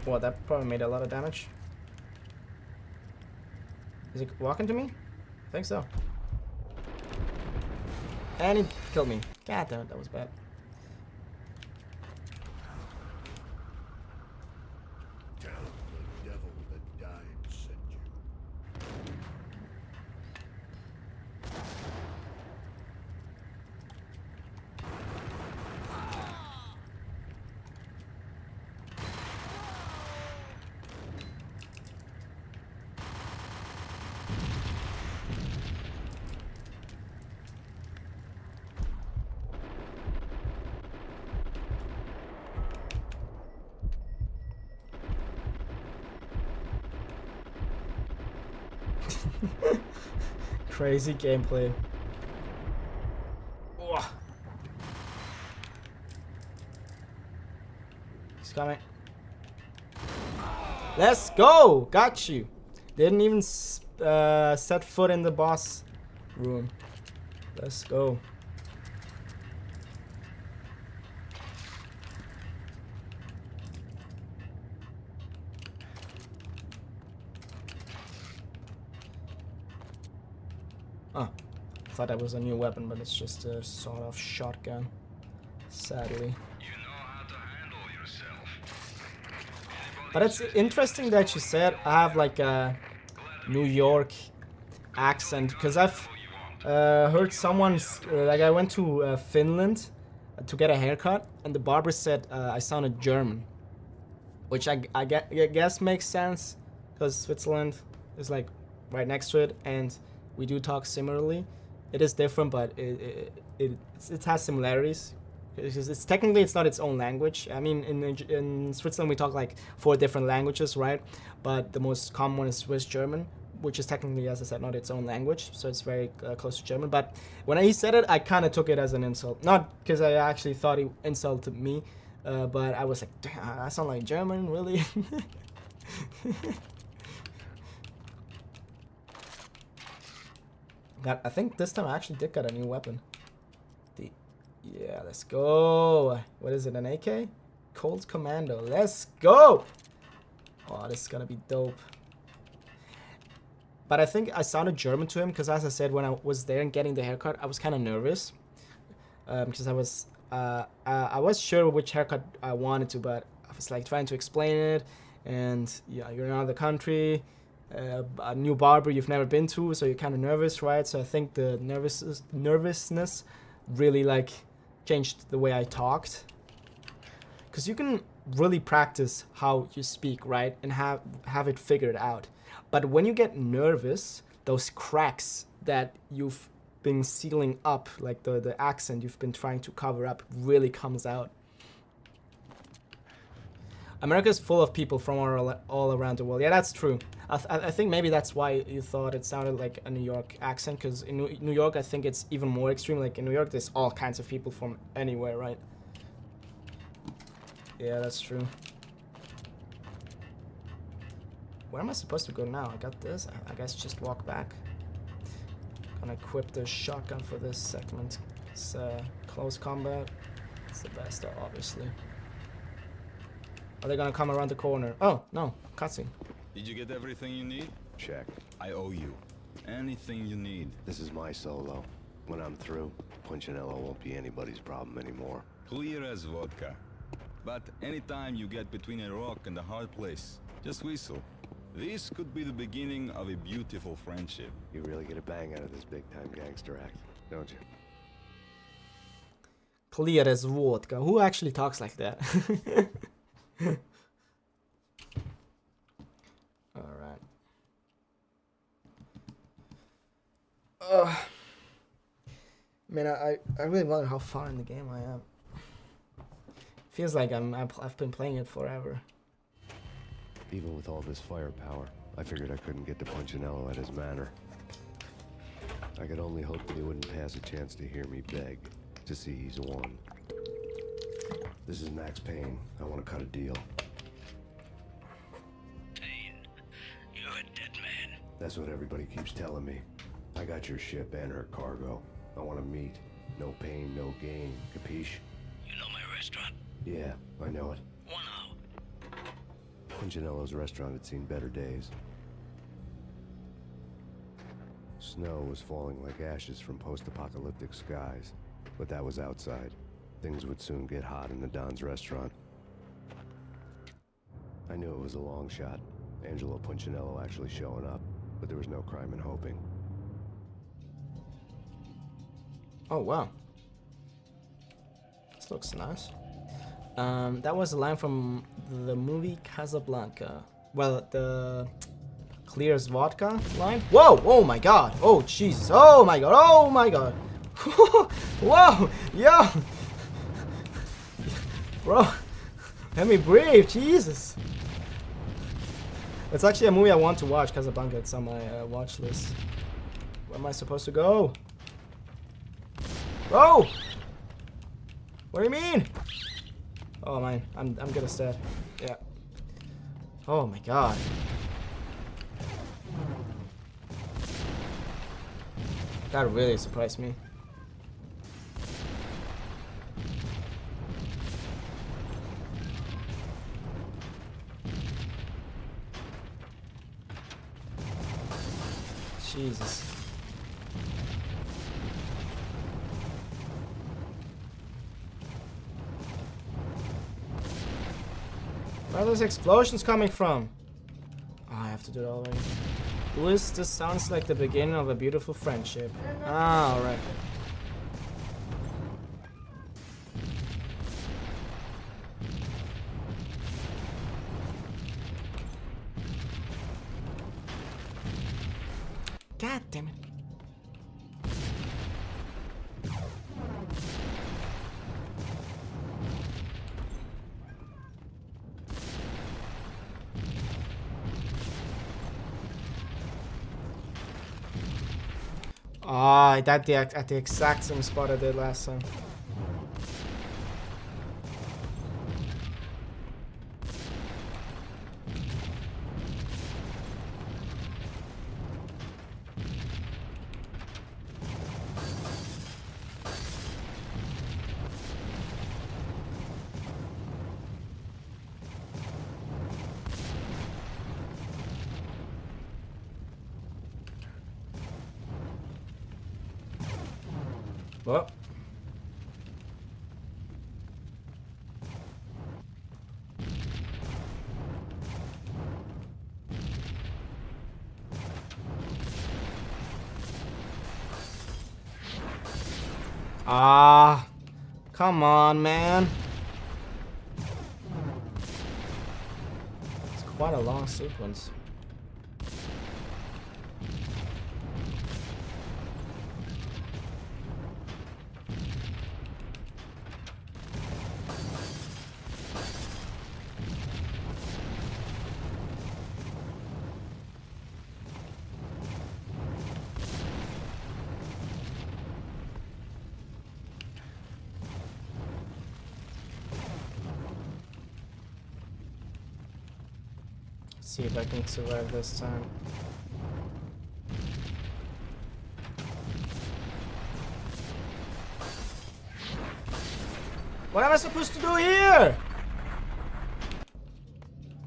Well, that probably made a lot of damage. Is he walking to me? I think so. And he killed me. God damn it, that was bad. Tell the devil that died sent you. Crazy gameplay. Ugh. He's coming. Let's go! Got you. Didn't even set foot in the boss room. Let's go. thought that was a new weapon, but it's just a sort of shotgun, sadly. But it's interesting that you said I have like a New York accent, because I've heard someone's, like I went to Finland to get a haircut, and the barber said I sounded German, which I guess makes sense, because Switzerland is like right next to it, and we do talk similarly. It is different, but it has similarities. It's technically it's not its own language. I mean, in Switzerland we talk like 4 different languages, right? But the most common one is Swiss German, which is technically, as I said, not its own language, so it's very close to German. But when he said it, I kind of took it as an insult, not because I actually thought he insulted me, but I was like, damn, I sound like German, really? I think this time I actually did get a new weapon. Yeah, let's go. What is it, an AK? Colt Commando. Let's go! Oh, this is gonna be dope. But I think I sounded German to him because, as I said, when I was there and getting the haircut, I was kind of nervous. Because I was sure which haircut I wanted to, but I was like trying to explain it. And yeah, you're in another country, a new barber you've never been to, so you're kind of nervous, right? So I think the nervousness really like changed the way I talked, because you can really practice how you speak, right, and have it figured out. But when you get nervous, those cracks that you've been sealing up, like the accent you've been trying to cover up, really comes out. America is full of people from all around the world. Yeah, that's true. I think maybe that's why you thought it sounded like a New York accent, because in New York, I think it's even more extreme. Like in New York, there's all kinds of people from anywhere, right? Yeah, that's true. Where am I supposed to go now? I got this. I guess just walk back. Gonna equip the shotgun for this segment. It's close combat. It's the best, obviously. Are they gonna come around the corner? Oh, no. Cutscene. Did you get everything you need? Check. I owe you. Anything you need. This is my solo. When I'm through, Punchinello won't be anybody's problem anymore. Clear as vodka. But anytime you get between a rock and a hard place, just whistle. This could be the beginning of a beautiful friendship. You really get a bang out of this big-time gangster act, don't you? Clear as vodka. Who actually talks like that? Alright. Man, I really wonder how far in the game I am. Feels like I've been playing it forever. Even with all this firepower, I figured I couldn't get to Punchinello at his manor. I could only hope that he wouldn't pass a chance to hear me beg to see he's won. This is Max Payne. I want to cut a deal. Payne, you're a dead man. That's what everybody keeps telling me. I got your ship and her cargo. I want to meet. No pain, no gain. Capiche? You know my restaurant? Yeah, I know it. 1 hour. Punchinello's restaurant had seen better days. Snow was falling like ashes from post-apocalyptic skies, but that was outside. Things would soon get hot in the Don's restaurant. I knew it was a long shot, Angelo Punchinello actually showing up, but there was no crime in hoping. Oh, wow. This looks nice. That was a line from the movie Casablanca. Well, the clear as vodka line. Whoa! Oh my god! Oh Jesus! Oh my god! Oh my god! Whoa! Yo! Bro, let me breathe! Jesus! It's actually a movie I want to watch, Casablanca. It's on my watch list. Where am I supposed to go? Bro! What do you mean? Oh man, I'm gonna stab. Yeah. Oh my god. That really surprised me. Jesus. Where are those explosions coming from? Oh, I have to do it all again. Louis, this sounds like the beginning of a beautiful friendship. Ah, alright. God damn it. Ah, I died at the exact same spot I did last time. Well. Ah, come on, man. It's quite a long sequence. See if I can survive this time. What am I supposed to do here?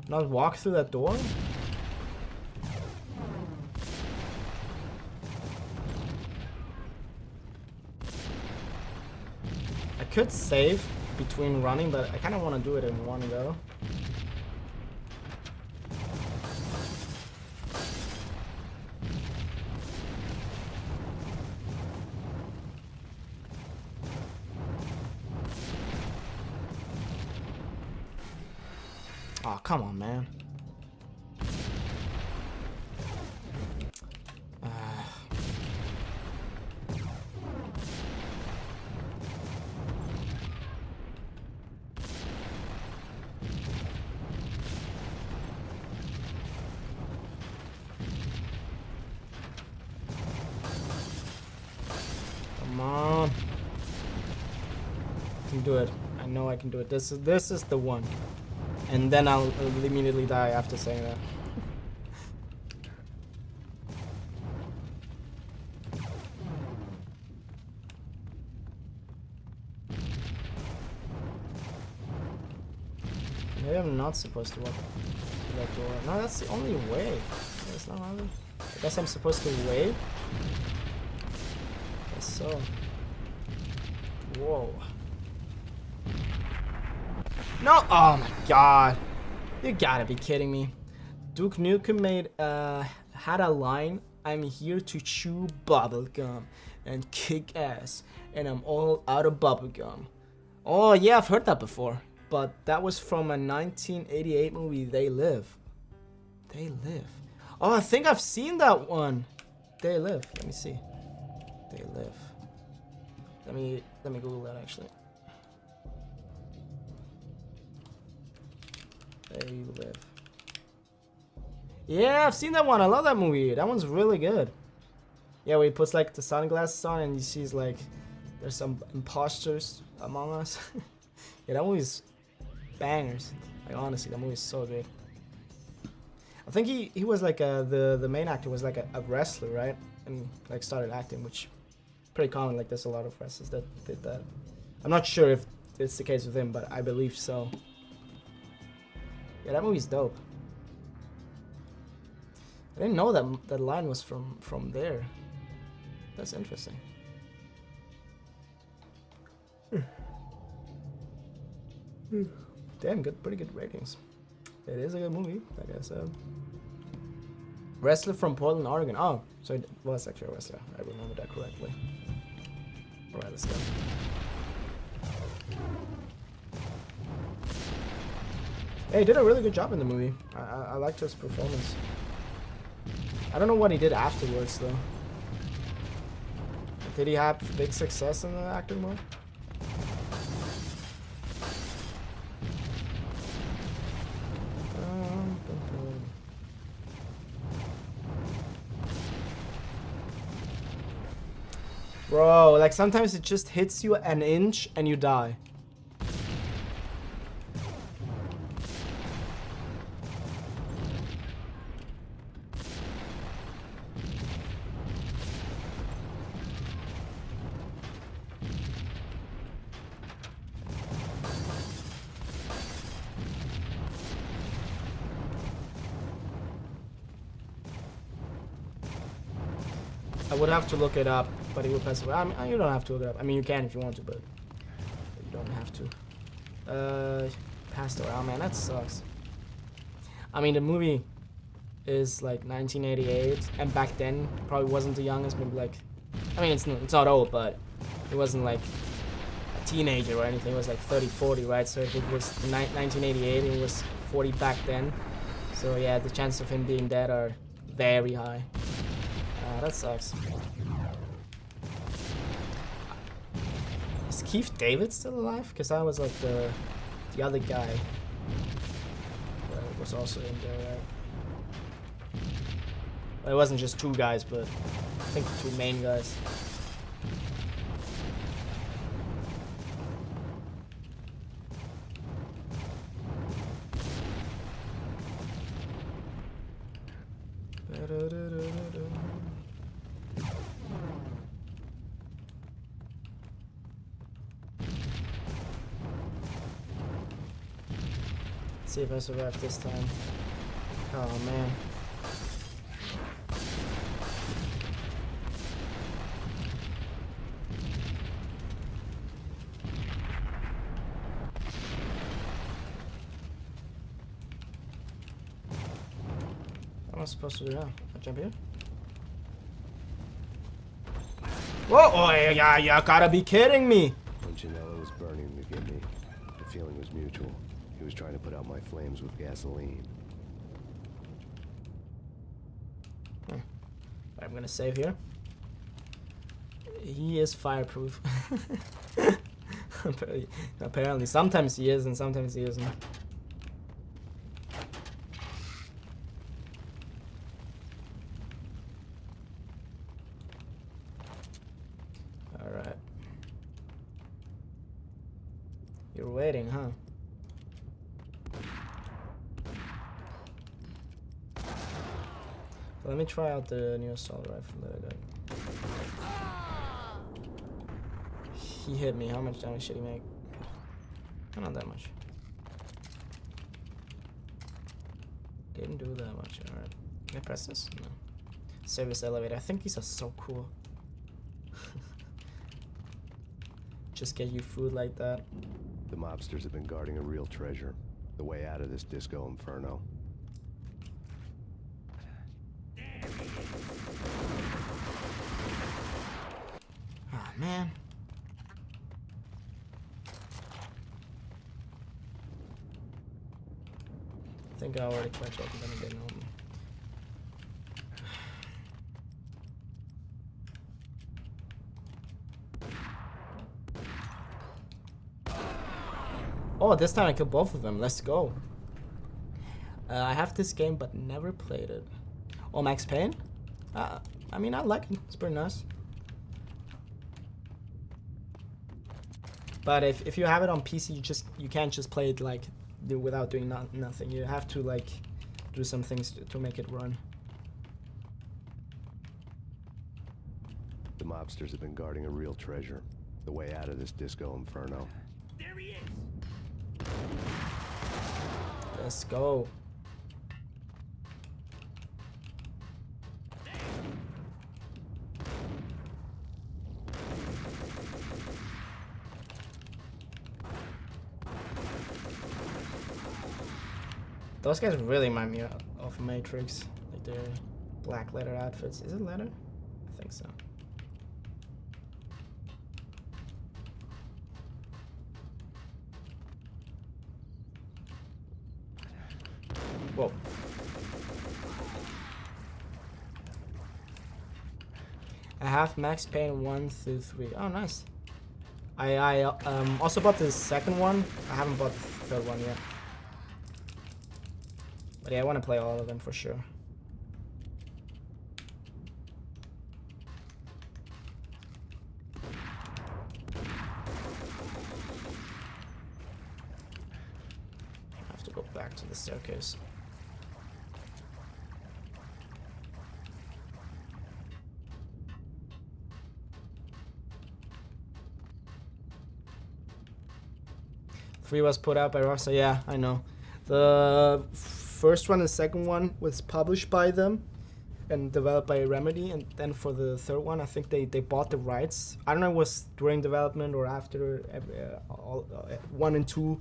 Not walk through that door? I could save between running, but I kind of want to do it in one go. Oh, come on, man. Come on. I can do it. I know I can do it. This is the one. And then I'll immediately die after saying that. Maybe I'm not supposed to walk through that door. No, that's the only way. That's not really. I guess I'm supposed to wait. I guess so. Whoa. No! Oh my god. You gotta be kidding me. Duke Nukem made had a line, "I'm here to chew bubblegum and kick ass, and I'm all out of bubblegum." Oh yeah, I've heard that before. But that was from a 1988 movie, They Live. They Live. Oh, I think I've seen that one. They Live. Let me see. They Live. Let me Google that actually. They Live. Yeah, I've seen that one. I love that movie. That one's really good. Yeah, where he puts like the sunglasses on and he sees like there's some imposters among us. Yeah, that movie's bangers. Like honestly, that movie's so good. I think he was like the main actor was like a wrestler, right? And like started acting, which is pretty common. Like there's a lot of wrestlers that did that. I'm not sure if it's the case with him, but I believe so. Yeah, that movie's dope. I didn't know that that line was from there. That's interesting. Damn, pretty good ratings. It is a good movie, like I said. Wrestler from Portland, Oregon. Oh, so it was actually a wrestler. I remember that correctly. Alright, let's go. Hey, he did a really good job in the movie. I liked his performance. I don't know what he did afterwards, though. Did he have big success in the acting mode? Bro, like sometimes it just hits you an inch and you die. I would have to look it up, but it would pass away. I mean, you don't have to look it up. I mean, you can if you want to, but you don't have to. Passed away. Oh man, that sucks. I mean, the movie is like 1988, and back then probably wasn't the youngest. Maybe like, I mean, it's not old, but it wasn't like a teenager or anything. It was like 30, 40, right? So if it was 1988, it was 40 back then. So yeah, the chances of him being dead are very high. That sucks. Is Keith David still alive? Because I was like the other guy that was also in there, right? Well, it wasn't just two guys, but I think the two main guys. See if I survive this time. Oh man. What am I supposed to do now? I jump here? Whoa! Oh yeah, you gotta be kidding me! Punchinello was burning to get me. The feeling was mutual. He was trying to put out my flames with gasoline. I'm gonna save here. He is fireproof. Apparently. Sometimes he is and sometimes he isn't. Alright. You're waiting, huh? Let me try out the new assault rifle that I got. He hit me. How much damage did he make? Not that much. Didn't do that much. Alright. Can I press this? No. Service elevator. I think these are so cool. Just get you food like that. The mobsters have been guarding a real treasure. The way out of this disco inferno. Ah, man. I think I already catch up and then again home. Oh, this time I killed both of them. Let's go. I have this game but never played it. Oh, Max Payne? I mean, I like it. It's pretty nice. But if you have it on PC, you can't just play it like without doing nothing. You have to like do some things to make it run. The mobsters have been guarding a real treasure. The way out of this disco inferno. There he is! Let's go. Those guys really remind me of Matrix, like their black leather outfits. Is it leather? I think so. Whoa. I have Max Payne 1 through 3. Oh, nice. I also bought the second one. I haven't bought the third one yet. But yeah, I want to play all of them for sure. I have to go back to the staircase. Three was put out by Rockstar. Yeah, I know. The first one and second one was published by them and developed by Remedy, and then for the third one, I think they bought the rights. I don't know if it was during development or after 1 and 2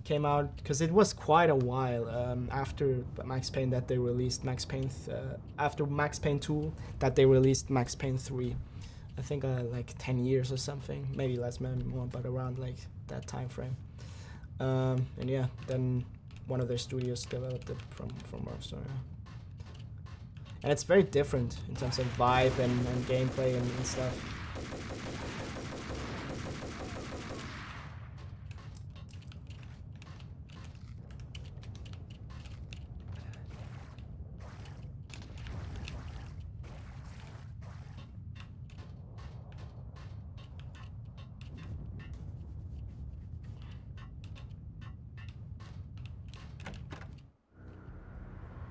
came out, because it was quite a while after Max Payne that they released Max Payne. After Max Payne 2, that they released Max Payne 3. I think like 10 years or something, maybe less, maybe more, but around like that time frame. And yeah, then one of their studios developed it from Rockstar. Yeah. And it's very different in terms of vibe and gameplay and stuff.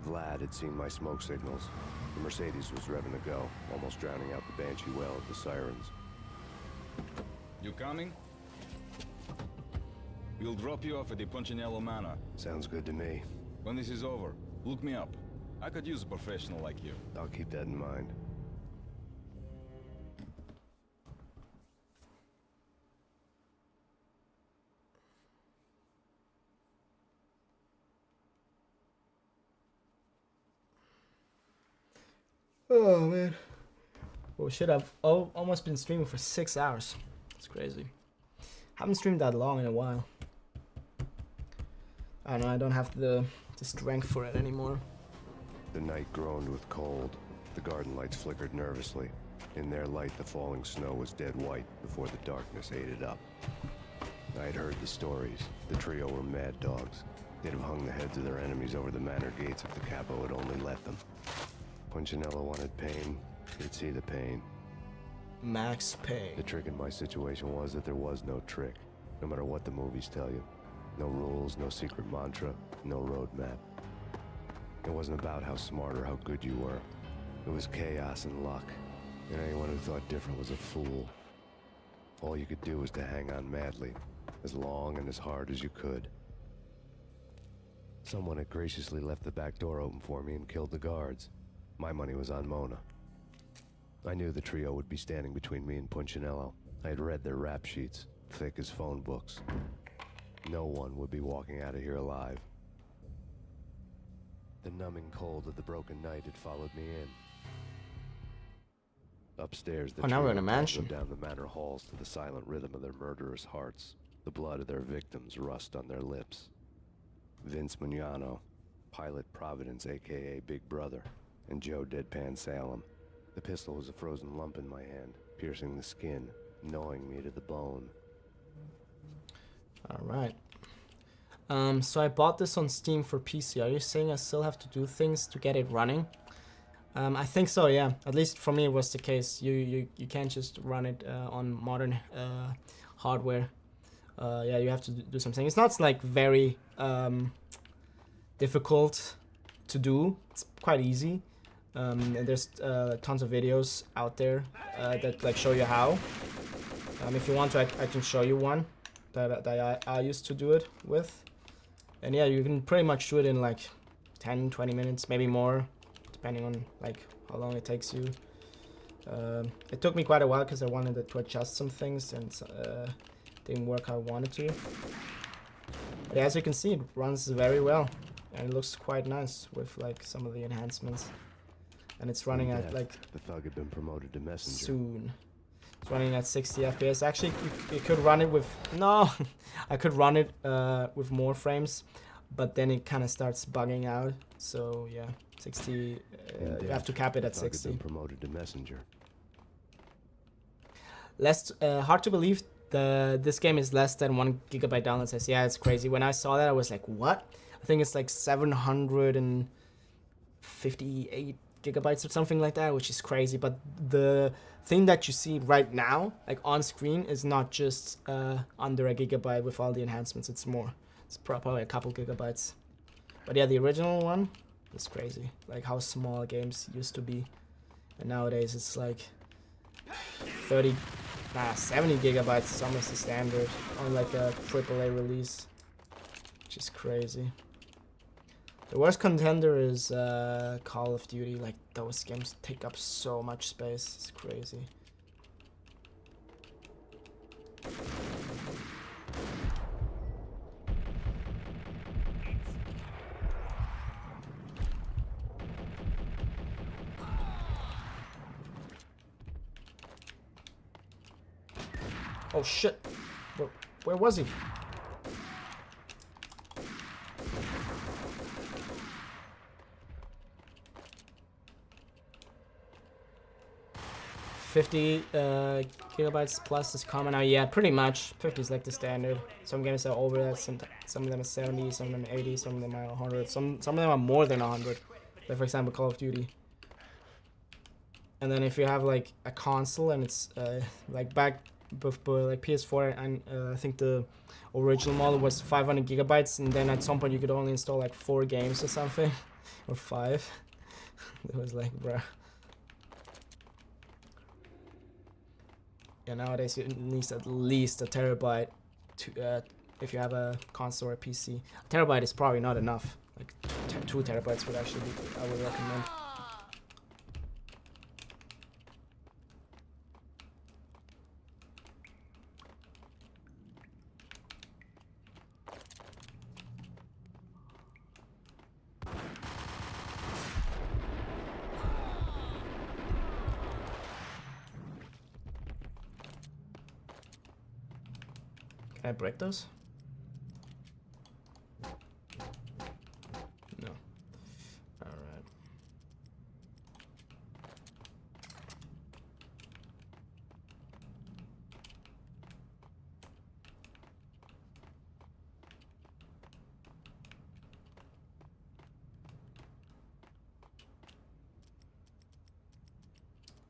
Vlad had seen my smoke signals. The Mercedes was revving to go, almost drowning out the Banshee well of the sirens. You coming? We'll drop you off at the Punchinello Manor. Sounds good to me. When this is over, look me up. I could use a professional like you. I'll keep that in mind. Oh man. Well, shit, I've almost been streaming for 6 hours. It's crazy. Haven't streamed that long in a while. I don't know, I don't have the strength for it anymore. The night groaned with cold. The garden lights flickered nervously. In their light, the falling snow was dead white before the darkness ate it up. I had heard the stories. The trio were mad dogs. They'd have hung the heads of their enemies over the manor gates if the capo had only let them. Punchinello wanted Payne. He'd see the pain. Max Payne. The trick in my situation was that there was no trick, no matter what the movies tell you. No rules, no secret mantra, no roadmap. It wasn't about how smart or how good you were. It was chaos and luck, and anyone who thought different was a fool. All you could do was to hang on madly, as long and as hard as you could. Someone had graciously left the back door open for me and killed the guards. My money was on Mona. I knew the trio would be standing between me and Punchinello. I had read their rap sheets, thick as phone books. No one would be walking out of here alive. The numbing cold of the broken night had followed me in. Upstairs, the now we're in a trio mansion. down the manor halls to the silent rhythm of their murderous hearts. The blood of their victims rust on their lips. Vince Mignano, Pilot Providence, aka Big Brother, and Joe Deadpan Salem. The pistol was a frozen lump in my hand, piercing the skin, gnawing me to the bone. Alright. So I bought this on Steam for PC. Are you saying I still have to do things to get it running? I think so, yeah. At least for me it was the case. You can't just run it on modern hardware. Yeah, you have to do something. It's not like very difficult to do. It's quite easy. And there's tons of videos out there that like show you how. If you want to, I can show you one that I used to do it with. And yeah, you can pretty much do it in like 10-20 minutes, maybe more, depending on like how long it takes you. It took me quite a while because I wanted to adjust some things and didn't work how I wanted to. But as you can see, it runs very well. and it looks quite nice with like some of the enhancements. And it's running at like the thug had been promoted to messenger. Soon. It's running at 60 FPS. Actually, you could run it with I could run it with more frames, but then it kind of starts bugging out. So yeah, 60. You have to cap it at 60. Been promoted to messenger. Less hard to believe. This game is less than 1 GB download size. Yeah, it's crazy. When I saw that, I was like, what? I think it's like 758 gigabytes or something like that, which is crazy. But the thing that you see right now, like on screen, is not just under a gigabyte with all the enhancements. It's more. It's probably a couple gigabytes. But yeah, the original one is crazy. Like how small games used to be, and nowadays it's like 70 gigabytes is almost the standard on like a AAA release, which is crazy. The worst contender is Call of Duty. Like those games take up so much space. It's crazy. Oh shit! Where was he? Gigabytes plus is common now. Yeah, pretty much. 50 is like the standard. Some games are over that. Some of them are 70. Some of them are 80. Some of them are 100. Some of them are more than 100. Like for example, Call of Duty. And then if you have like a console and it's like back before like PS4, and I think the original model was 500 gigabytes, and then at some point you could only install like 4 games or something, or 5. It was like, bruh. Yeah, nowadays you need at least a terabyte to if you have a console or a PC. A terabyte is probably not enough. Like 2 terabytes would actually be, I would recommend. Can I break those? No. Alright.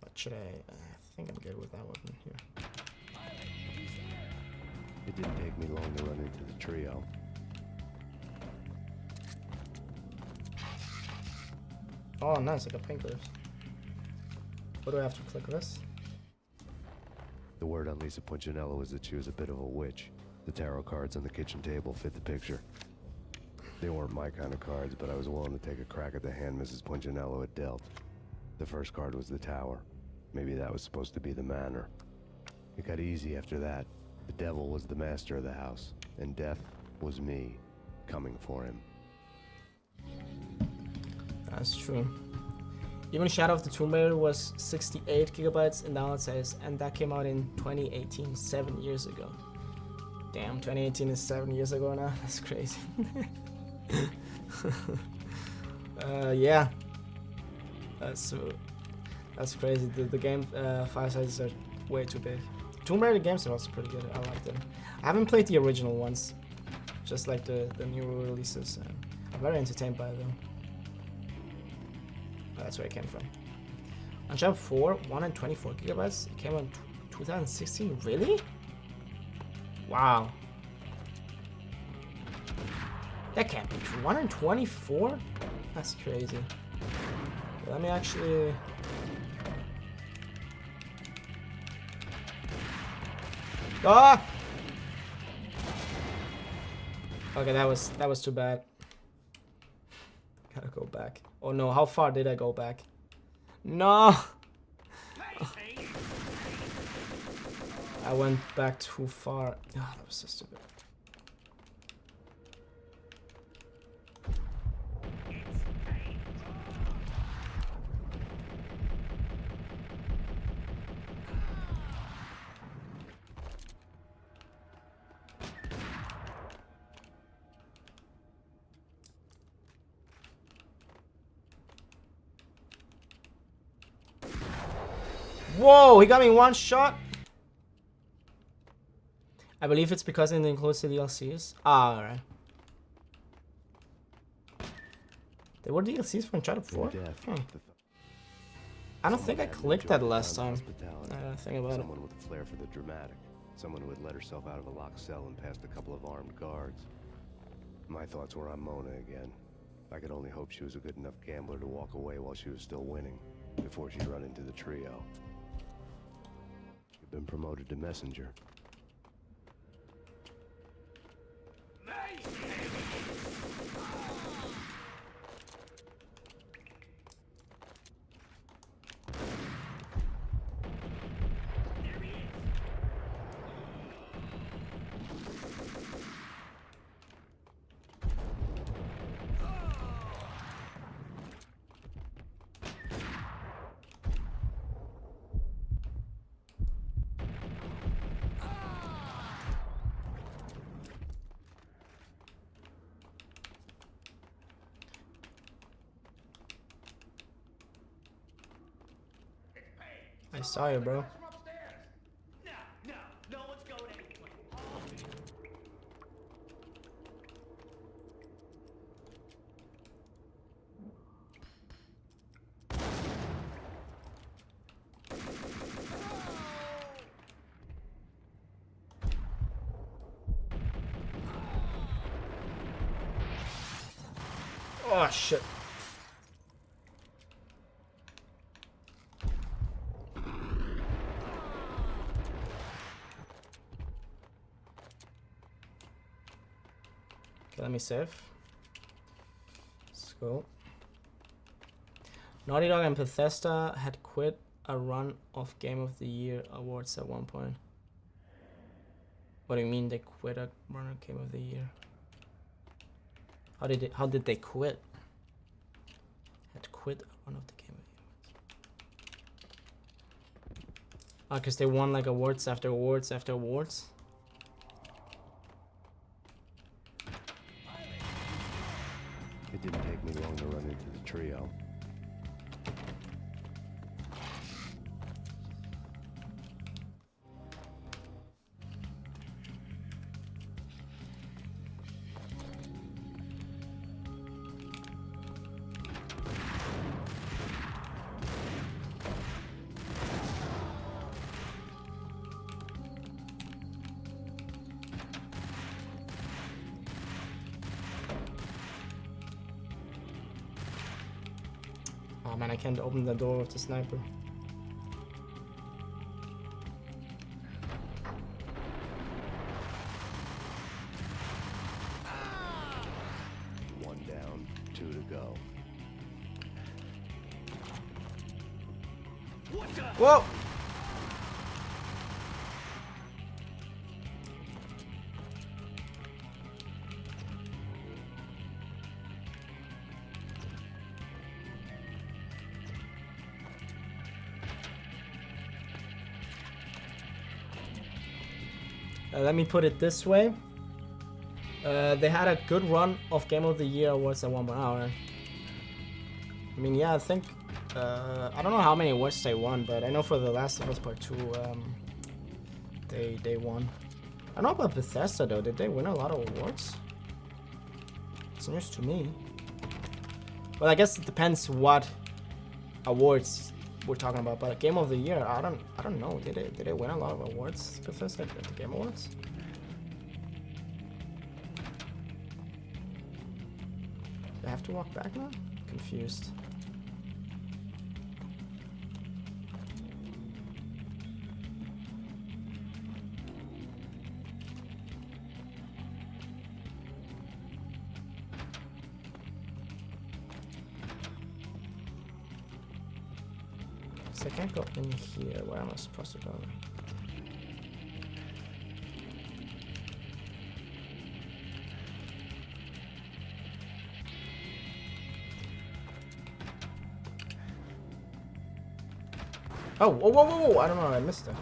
What should I think I'm good with that one here. It didn't take me long to run into the trio. Oh, nice, I got painkillers. What do I have to click this? The word on Lisa Punchinello is that she was a bit of a witch. The tarot cards on the kitchen table fit the picture. They weren't my kind of cards, but I was willing to take a crack at the hand Mrs. Punchinello had dealt. The first card was the Tower. Maybe that was supposed to be the Manor. It got easy after that. The devil was the master of the house, and death was me, coming for him. That's true. Even Shadow of the Tomb Raider was 68 gigabytes in download size, and that came out in 2018, 7 years ago. Damn, 2018 is 7 years ago now. That's crazy. Yeah. That's crazy. The game file sizes are way too big. Tomb Raider games are also pretty good. I like them. I haven't played the original ones, just like the newer releases. I'm very entertained by them. That's where it came from. Uncharted 4, 124 gigabytes. It came out in 2016. Really? Wow. That can't be true. 124? That's crazy. Let me actually. Ah! Okay, that was too bad. Gotta go back. Oh no, how far did I go back? No! I went back too far. Ah, that was so stupid. Whoa, he got me one shot. I believe it's because it includes the DLCs. Ah, alright. There were DLCs for Uncharted 4? I don't think I clicked that last time. Think about it. Someone with a flair for the dramatic. Someone who had let herself out of a locked cell and passed a couple of armed guards. My thoughts were on Mona again. I could only hope she was a good enough gambler to walk away while she was still winning, before she'd run into the trio. She'd been promoted to messenger. I saw you, bro. No one's going anywhere. Oh shit. Okay, let me save. Let's go. Naughty Dog and Bethesda had quit a run of Game of the Year awards at one point. What do you mean they quit a run of Game of the Year? How did they quit? Had quit a run of the Game of the Year. Oh, because they won like awards after awards after awards. It didn't take me long to run into the trio. Oh man, I can't open the door with the sniper. One down, 2 to go. Whoa! Let me put it this way. They had a good run of Game of the Year awards at 1 hour. I mean, yeah, I think... I don't know how many awards they won, but I know for The Last of Us Part 2, they won. I don't know about Bethesda, though. Did they win a lot of awards? It's news to me. Well, I guess it depends what awards we're talking about, but Game of the Year, I don't know. Did they win a lot of awards, Bethesda, at the Game Awards? Do I have to walk back now? Confused. I can't go in here. Where am I supposed to go? Oh, whoa, whoa, whoa, whoa. I don't know. I missed it.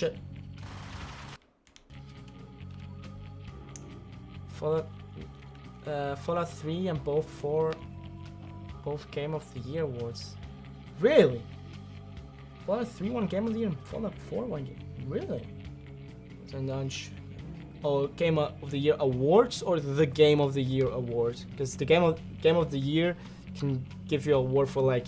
shit. Fallout 3 and both Game of the Year awards. Really? Fallout 3 won Game of the Year and Fallout 4 won game. Really? And then Game of the Year awards or the Game of the Year awards? Because the Game of the Year can give you an award for like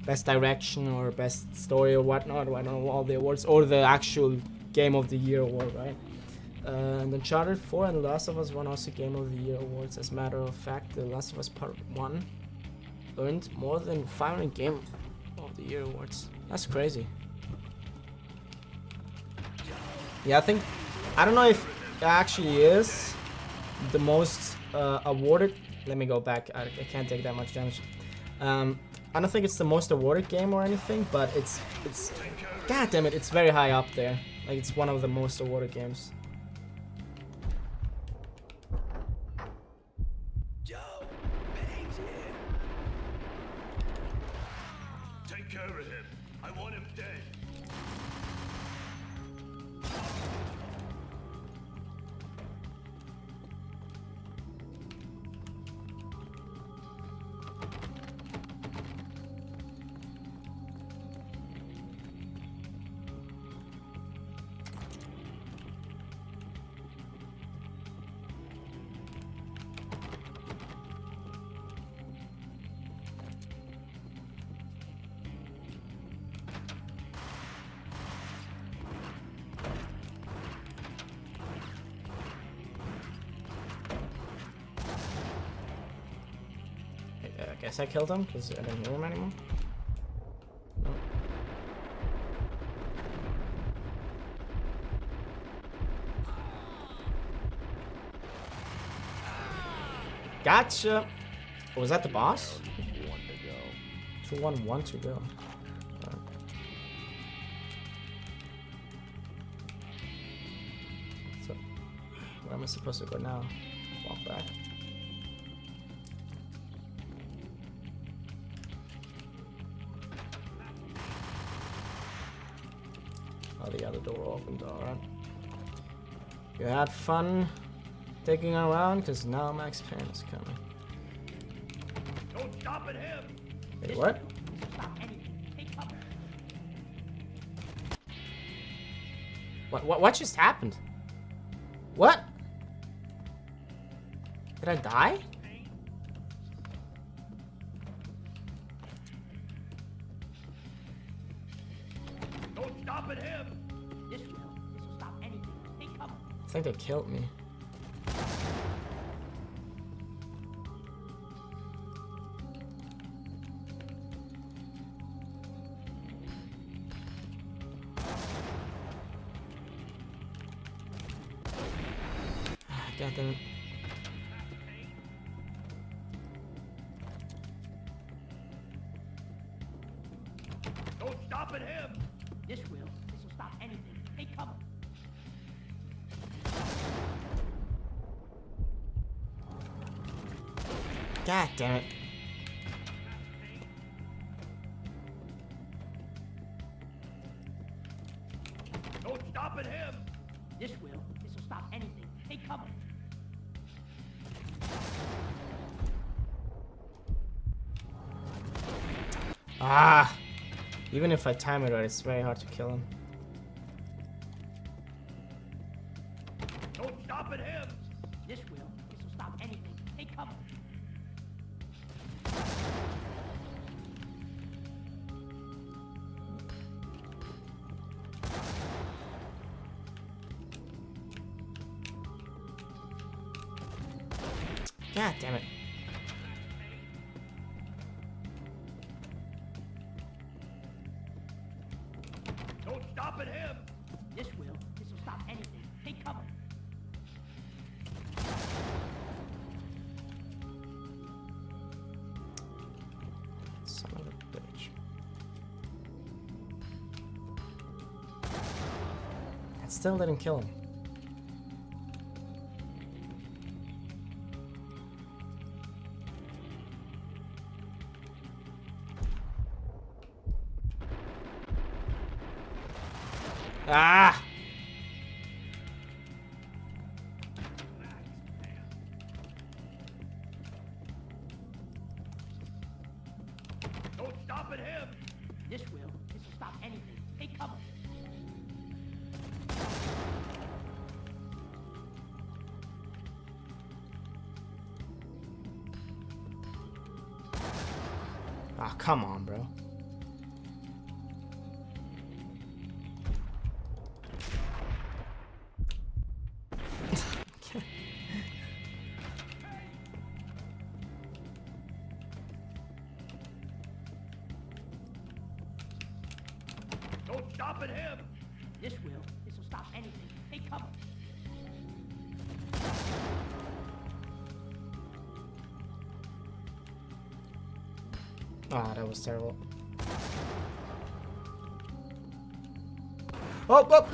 best direction or best story or whatnot. I don't know all the awards, or the actual Game of the Year award, right? And Uncharted 4 and The Last of Us won also Game of the Year awards. As a matter of fact, The Last of Us Part 1 earned more than 500 Game of the Year awards. That's crazy. Yeah, I don't know if it actually is the most awarded. Let me go back. I can't take that much damage. I don't think it's the most awarded game or anything, but it's god damn it, it's very high up there. Like, it's one of the most awarded games. Take care of him. I want him dead. I guess I killed him because I didn't hear him anymore. No. Gotcha! Oh, was that the boss? 2-1-1 to go. Right. So, where am I supposed to go now? Walk back. Oh, the other door opened, alright. You had fun taking around, because now Max Payne is coming. Don't stop at him. Wait, what? What just happened? What? Did I die? Don't stop at him. This will stop anything. Hey, come. I think they killed me. God damn it. Don't stop at him. This will stop anything. Hey, come. God damn it. Don't stop at him. This will stop anything. Hey, come. Ah! Even if I time it right, it's very hard to kill him. Don't stop at him. This will stop anything. Hey, come. God damn it. Don't stop at him. This will stop anything. Hey, come. Son of a bitch. That still didn't kill him. Ah! Oh, come on, bro. Don't stop at him! This will. This'll stop anything. Take cover. Ah, that was terrible. Oh, oh,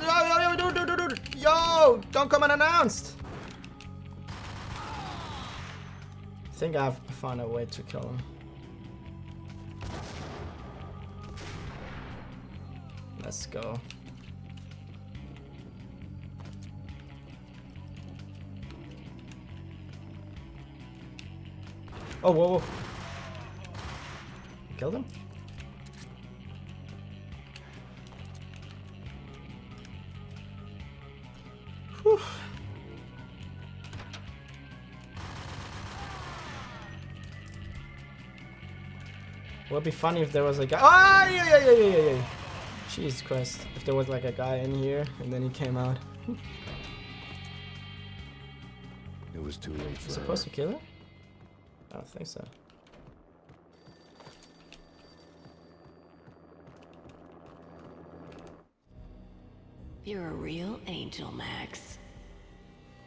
yo, don't come unannounced. I think I've found a way to kill him. Let's go. Oh, whoa, whoa. Killed him? Whew. Would be funny if there was a guy. Ah, yeah. Jesus Christ. If there was like a guy in here and then he came out. It was too late for Supposed to kill her? I don't think so. You're a real angel, Max.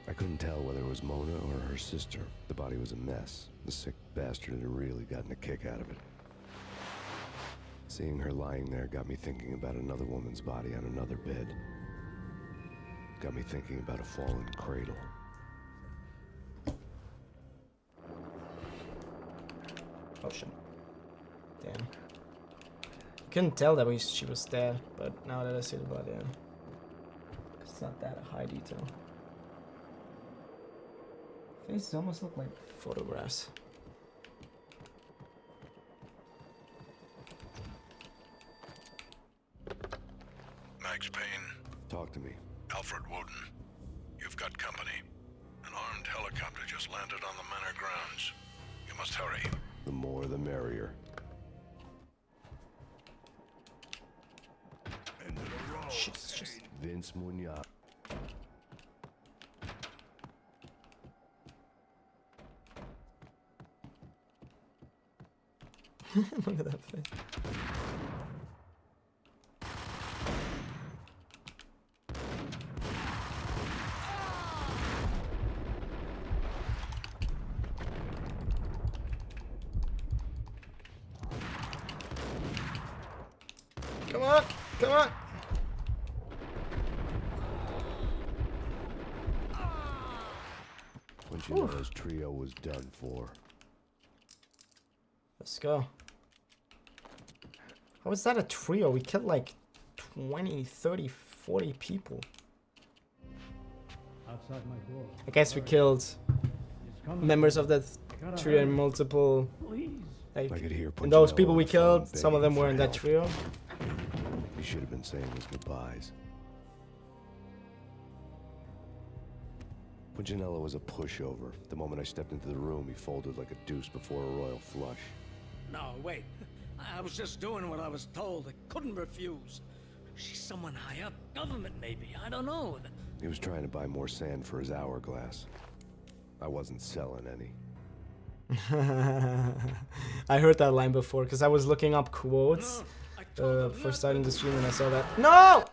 I couldn't tell whether it was Mona or her sister. The body was a mess. The sick bastard had really gotten a kick out of it. Seeing her lying there got me thinking about another woman's body on another bed. Got me thinking about a fallen cradle. Oh shit. Damn. Couldn't tell that she was dead, but now that I see the body, it's not that high detail. Faces almost look like photographs. Max Payne. Talk to me. Alfred Woden. You've got company. An armed helicopter just landed on the manor grounds. You must hurry. The more the merrier. Just Vince Munoz. Look at that face. Come on, come on. Punchinello's trio was done for. Let's go. How is that a trio? We killed like 20, 30, 40 people. Outside my door. I guess we killed members of that trio and multiple. Like, I could hear and those Punchinello people on we the phone killed, some of them begging were in for that help. trio. He should have been saying his goodbyes. Punchinello was a pushover. The moment I stepped into the room, he folded like a deuce before a royal flush. No, wait. I was just doing what I was told. I couldn't refuse. She's someone high up. Government, maybe. I don't know. He was trying to buy more sand for his hourglass. I wasn't selling any. I heard that line before because I was looking up quotes for starting the stream and I saw that. No!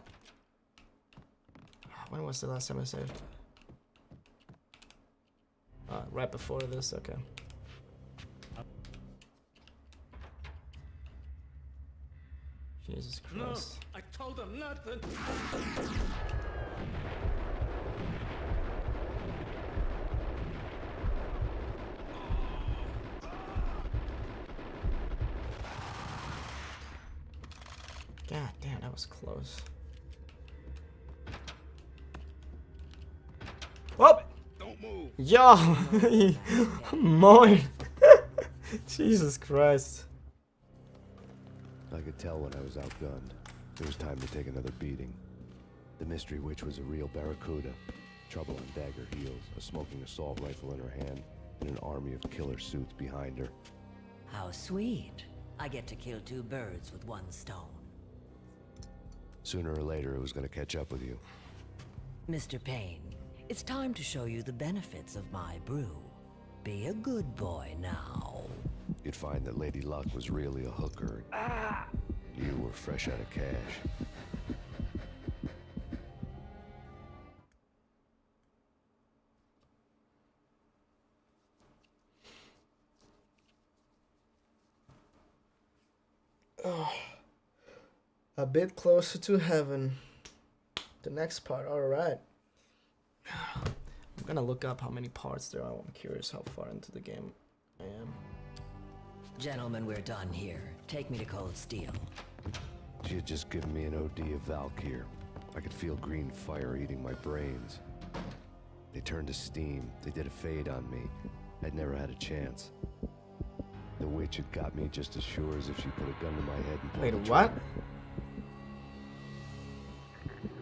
When was the last time I saved? Right before this, okay. Jesus Christ. No, I told him nothing. God damn, that was close. Whoop! Don't move. Yo! Mine! Jesus Christ. I could tell when I was outgunned. It was time to take another beating. The mystery witch was a real barracuda. Trouble on dagger heels, a smoking assault rifle in her hand, and an army of killer suits behind her. How sweet. I get to kill 2 birds with 1 stone. Sooner or later, it was gonna catch up with you. Mr. Payne, it's time to show you the benefits of my brew. Be a good boy now. You'd find that Lady Luck was really a hooker. You were fresh out of cash. Oh, a bit closer to heaven. The next part, alright. I'm gonna look up how many parts there are. I'm curious how far into the game I am. Gentlemen, we're done here. Take me to Cold Steel. She had just given me an OD of Valkyr. I could feel green fire eating my brains. They turned to steam. They did a fade on me. I'd never had a chance. The witch had got me just as sure as if she put a gun to my head and pulled Wait, the what? trigger.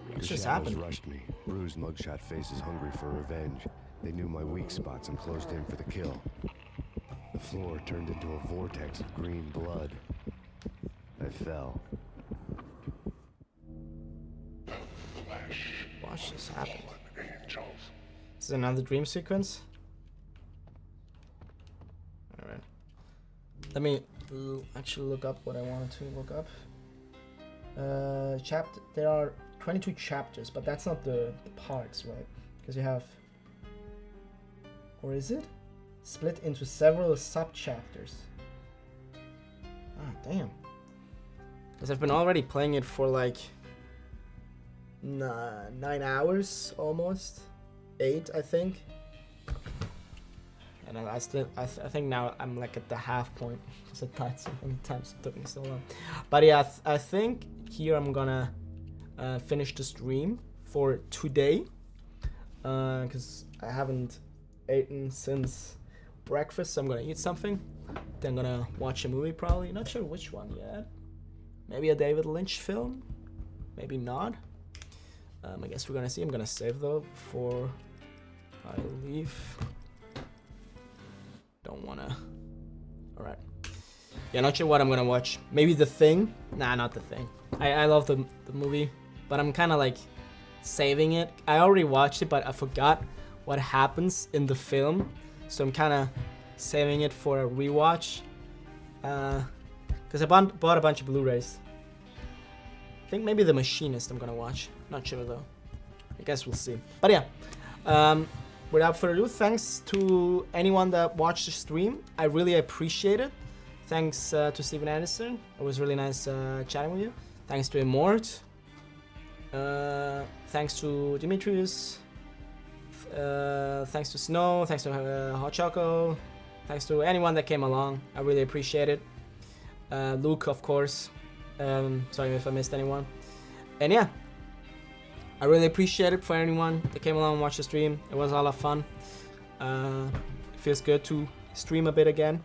What The just shadows happened? rushed me. Bruised mugshot faces hungry for revenge. They knew my weak spots and closed in for the kill. The floor turned into a vortex of green blood. I fell. What just happened? Is there another dream sequence? Alright. Let me actually look up what I wanted to look up. There are 22 chapters, but that's not the parts, right? Because you have... Or is it? Split into several sub-chapters. Ah, damn. Because I've been already playing it for like 9 hours almost. 8, I think. And I think now I'm like at the half point because I died so many times. It took me so long. But yeah, I think here I'm gonna finish the stream for today because I haven't eaten since breakfast, so I'm gonna eat something. Then I'm gonna watch a movie probably. Not sure which one yet. Maybe a David Lynch film. Maybe not. I guess we're gonna see. I'm gonna save though before I leave. Don't wanna. Alright. Yeah, not sure what I'm gonna watch. Maybe The Thing. Nah, not The Thing. I love the movie, but I'm kind of like saving it. I already watched it, but I forgot what happens in the film, so I'm kind of saving it for a rewatch. Because I bought a bunch of Blu-rays. I think maybe The Machinist I'm gonna watch. Not sure though. I guess we'll see. But yeah, without further ado, thanks to anyone that watched the stream. I really appreciate it. Thanks to Steven Anderson. It was really nice chatting with you. Thanks to Immort. Thanks to Demetrius. Thanks to Snow. Thanks to Hot Choco. Thanks to anyone that came along. I really appreciate it. Luke, of course. Sorry if I missed anyone. And yeah, I really appreciate it for anyone that came along and watched the stream. It was a lot of fun. It feels good to stream a bit again.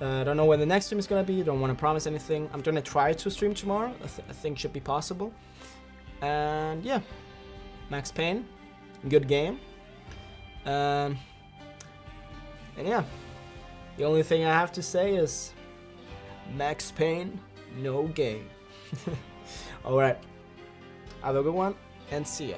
I don't know when the next stream is gonna be. Don't want to promise anything. I'm gonna try to stream tomorrow. I think should be possible. And yeah, Max Payne, good game. And yeah, the only thing I have to say is Max Payne, no game. Alright, have a good one and see ya.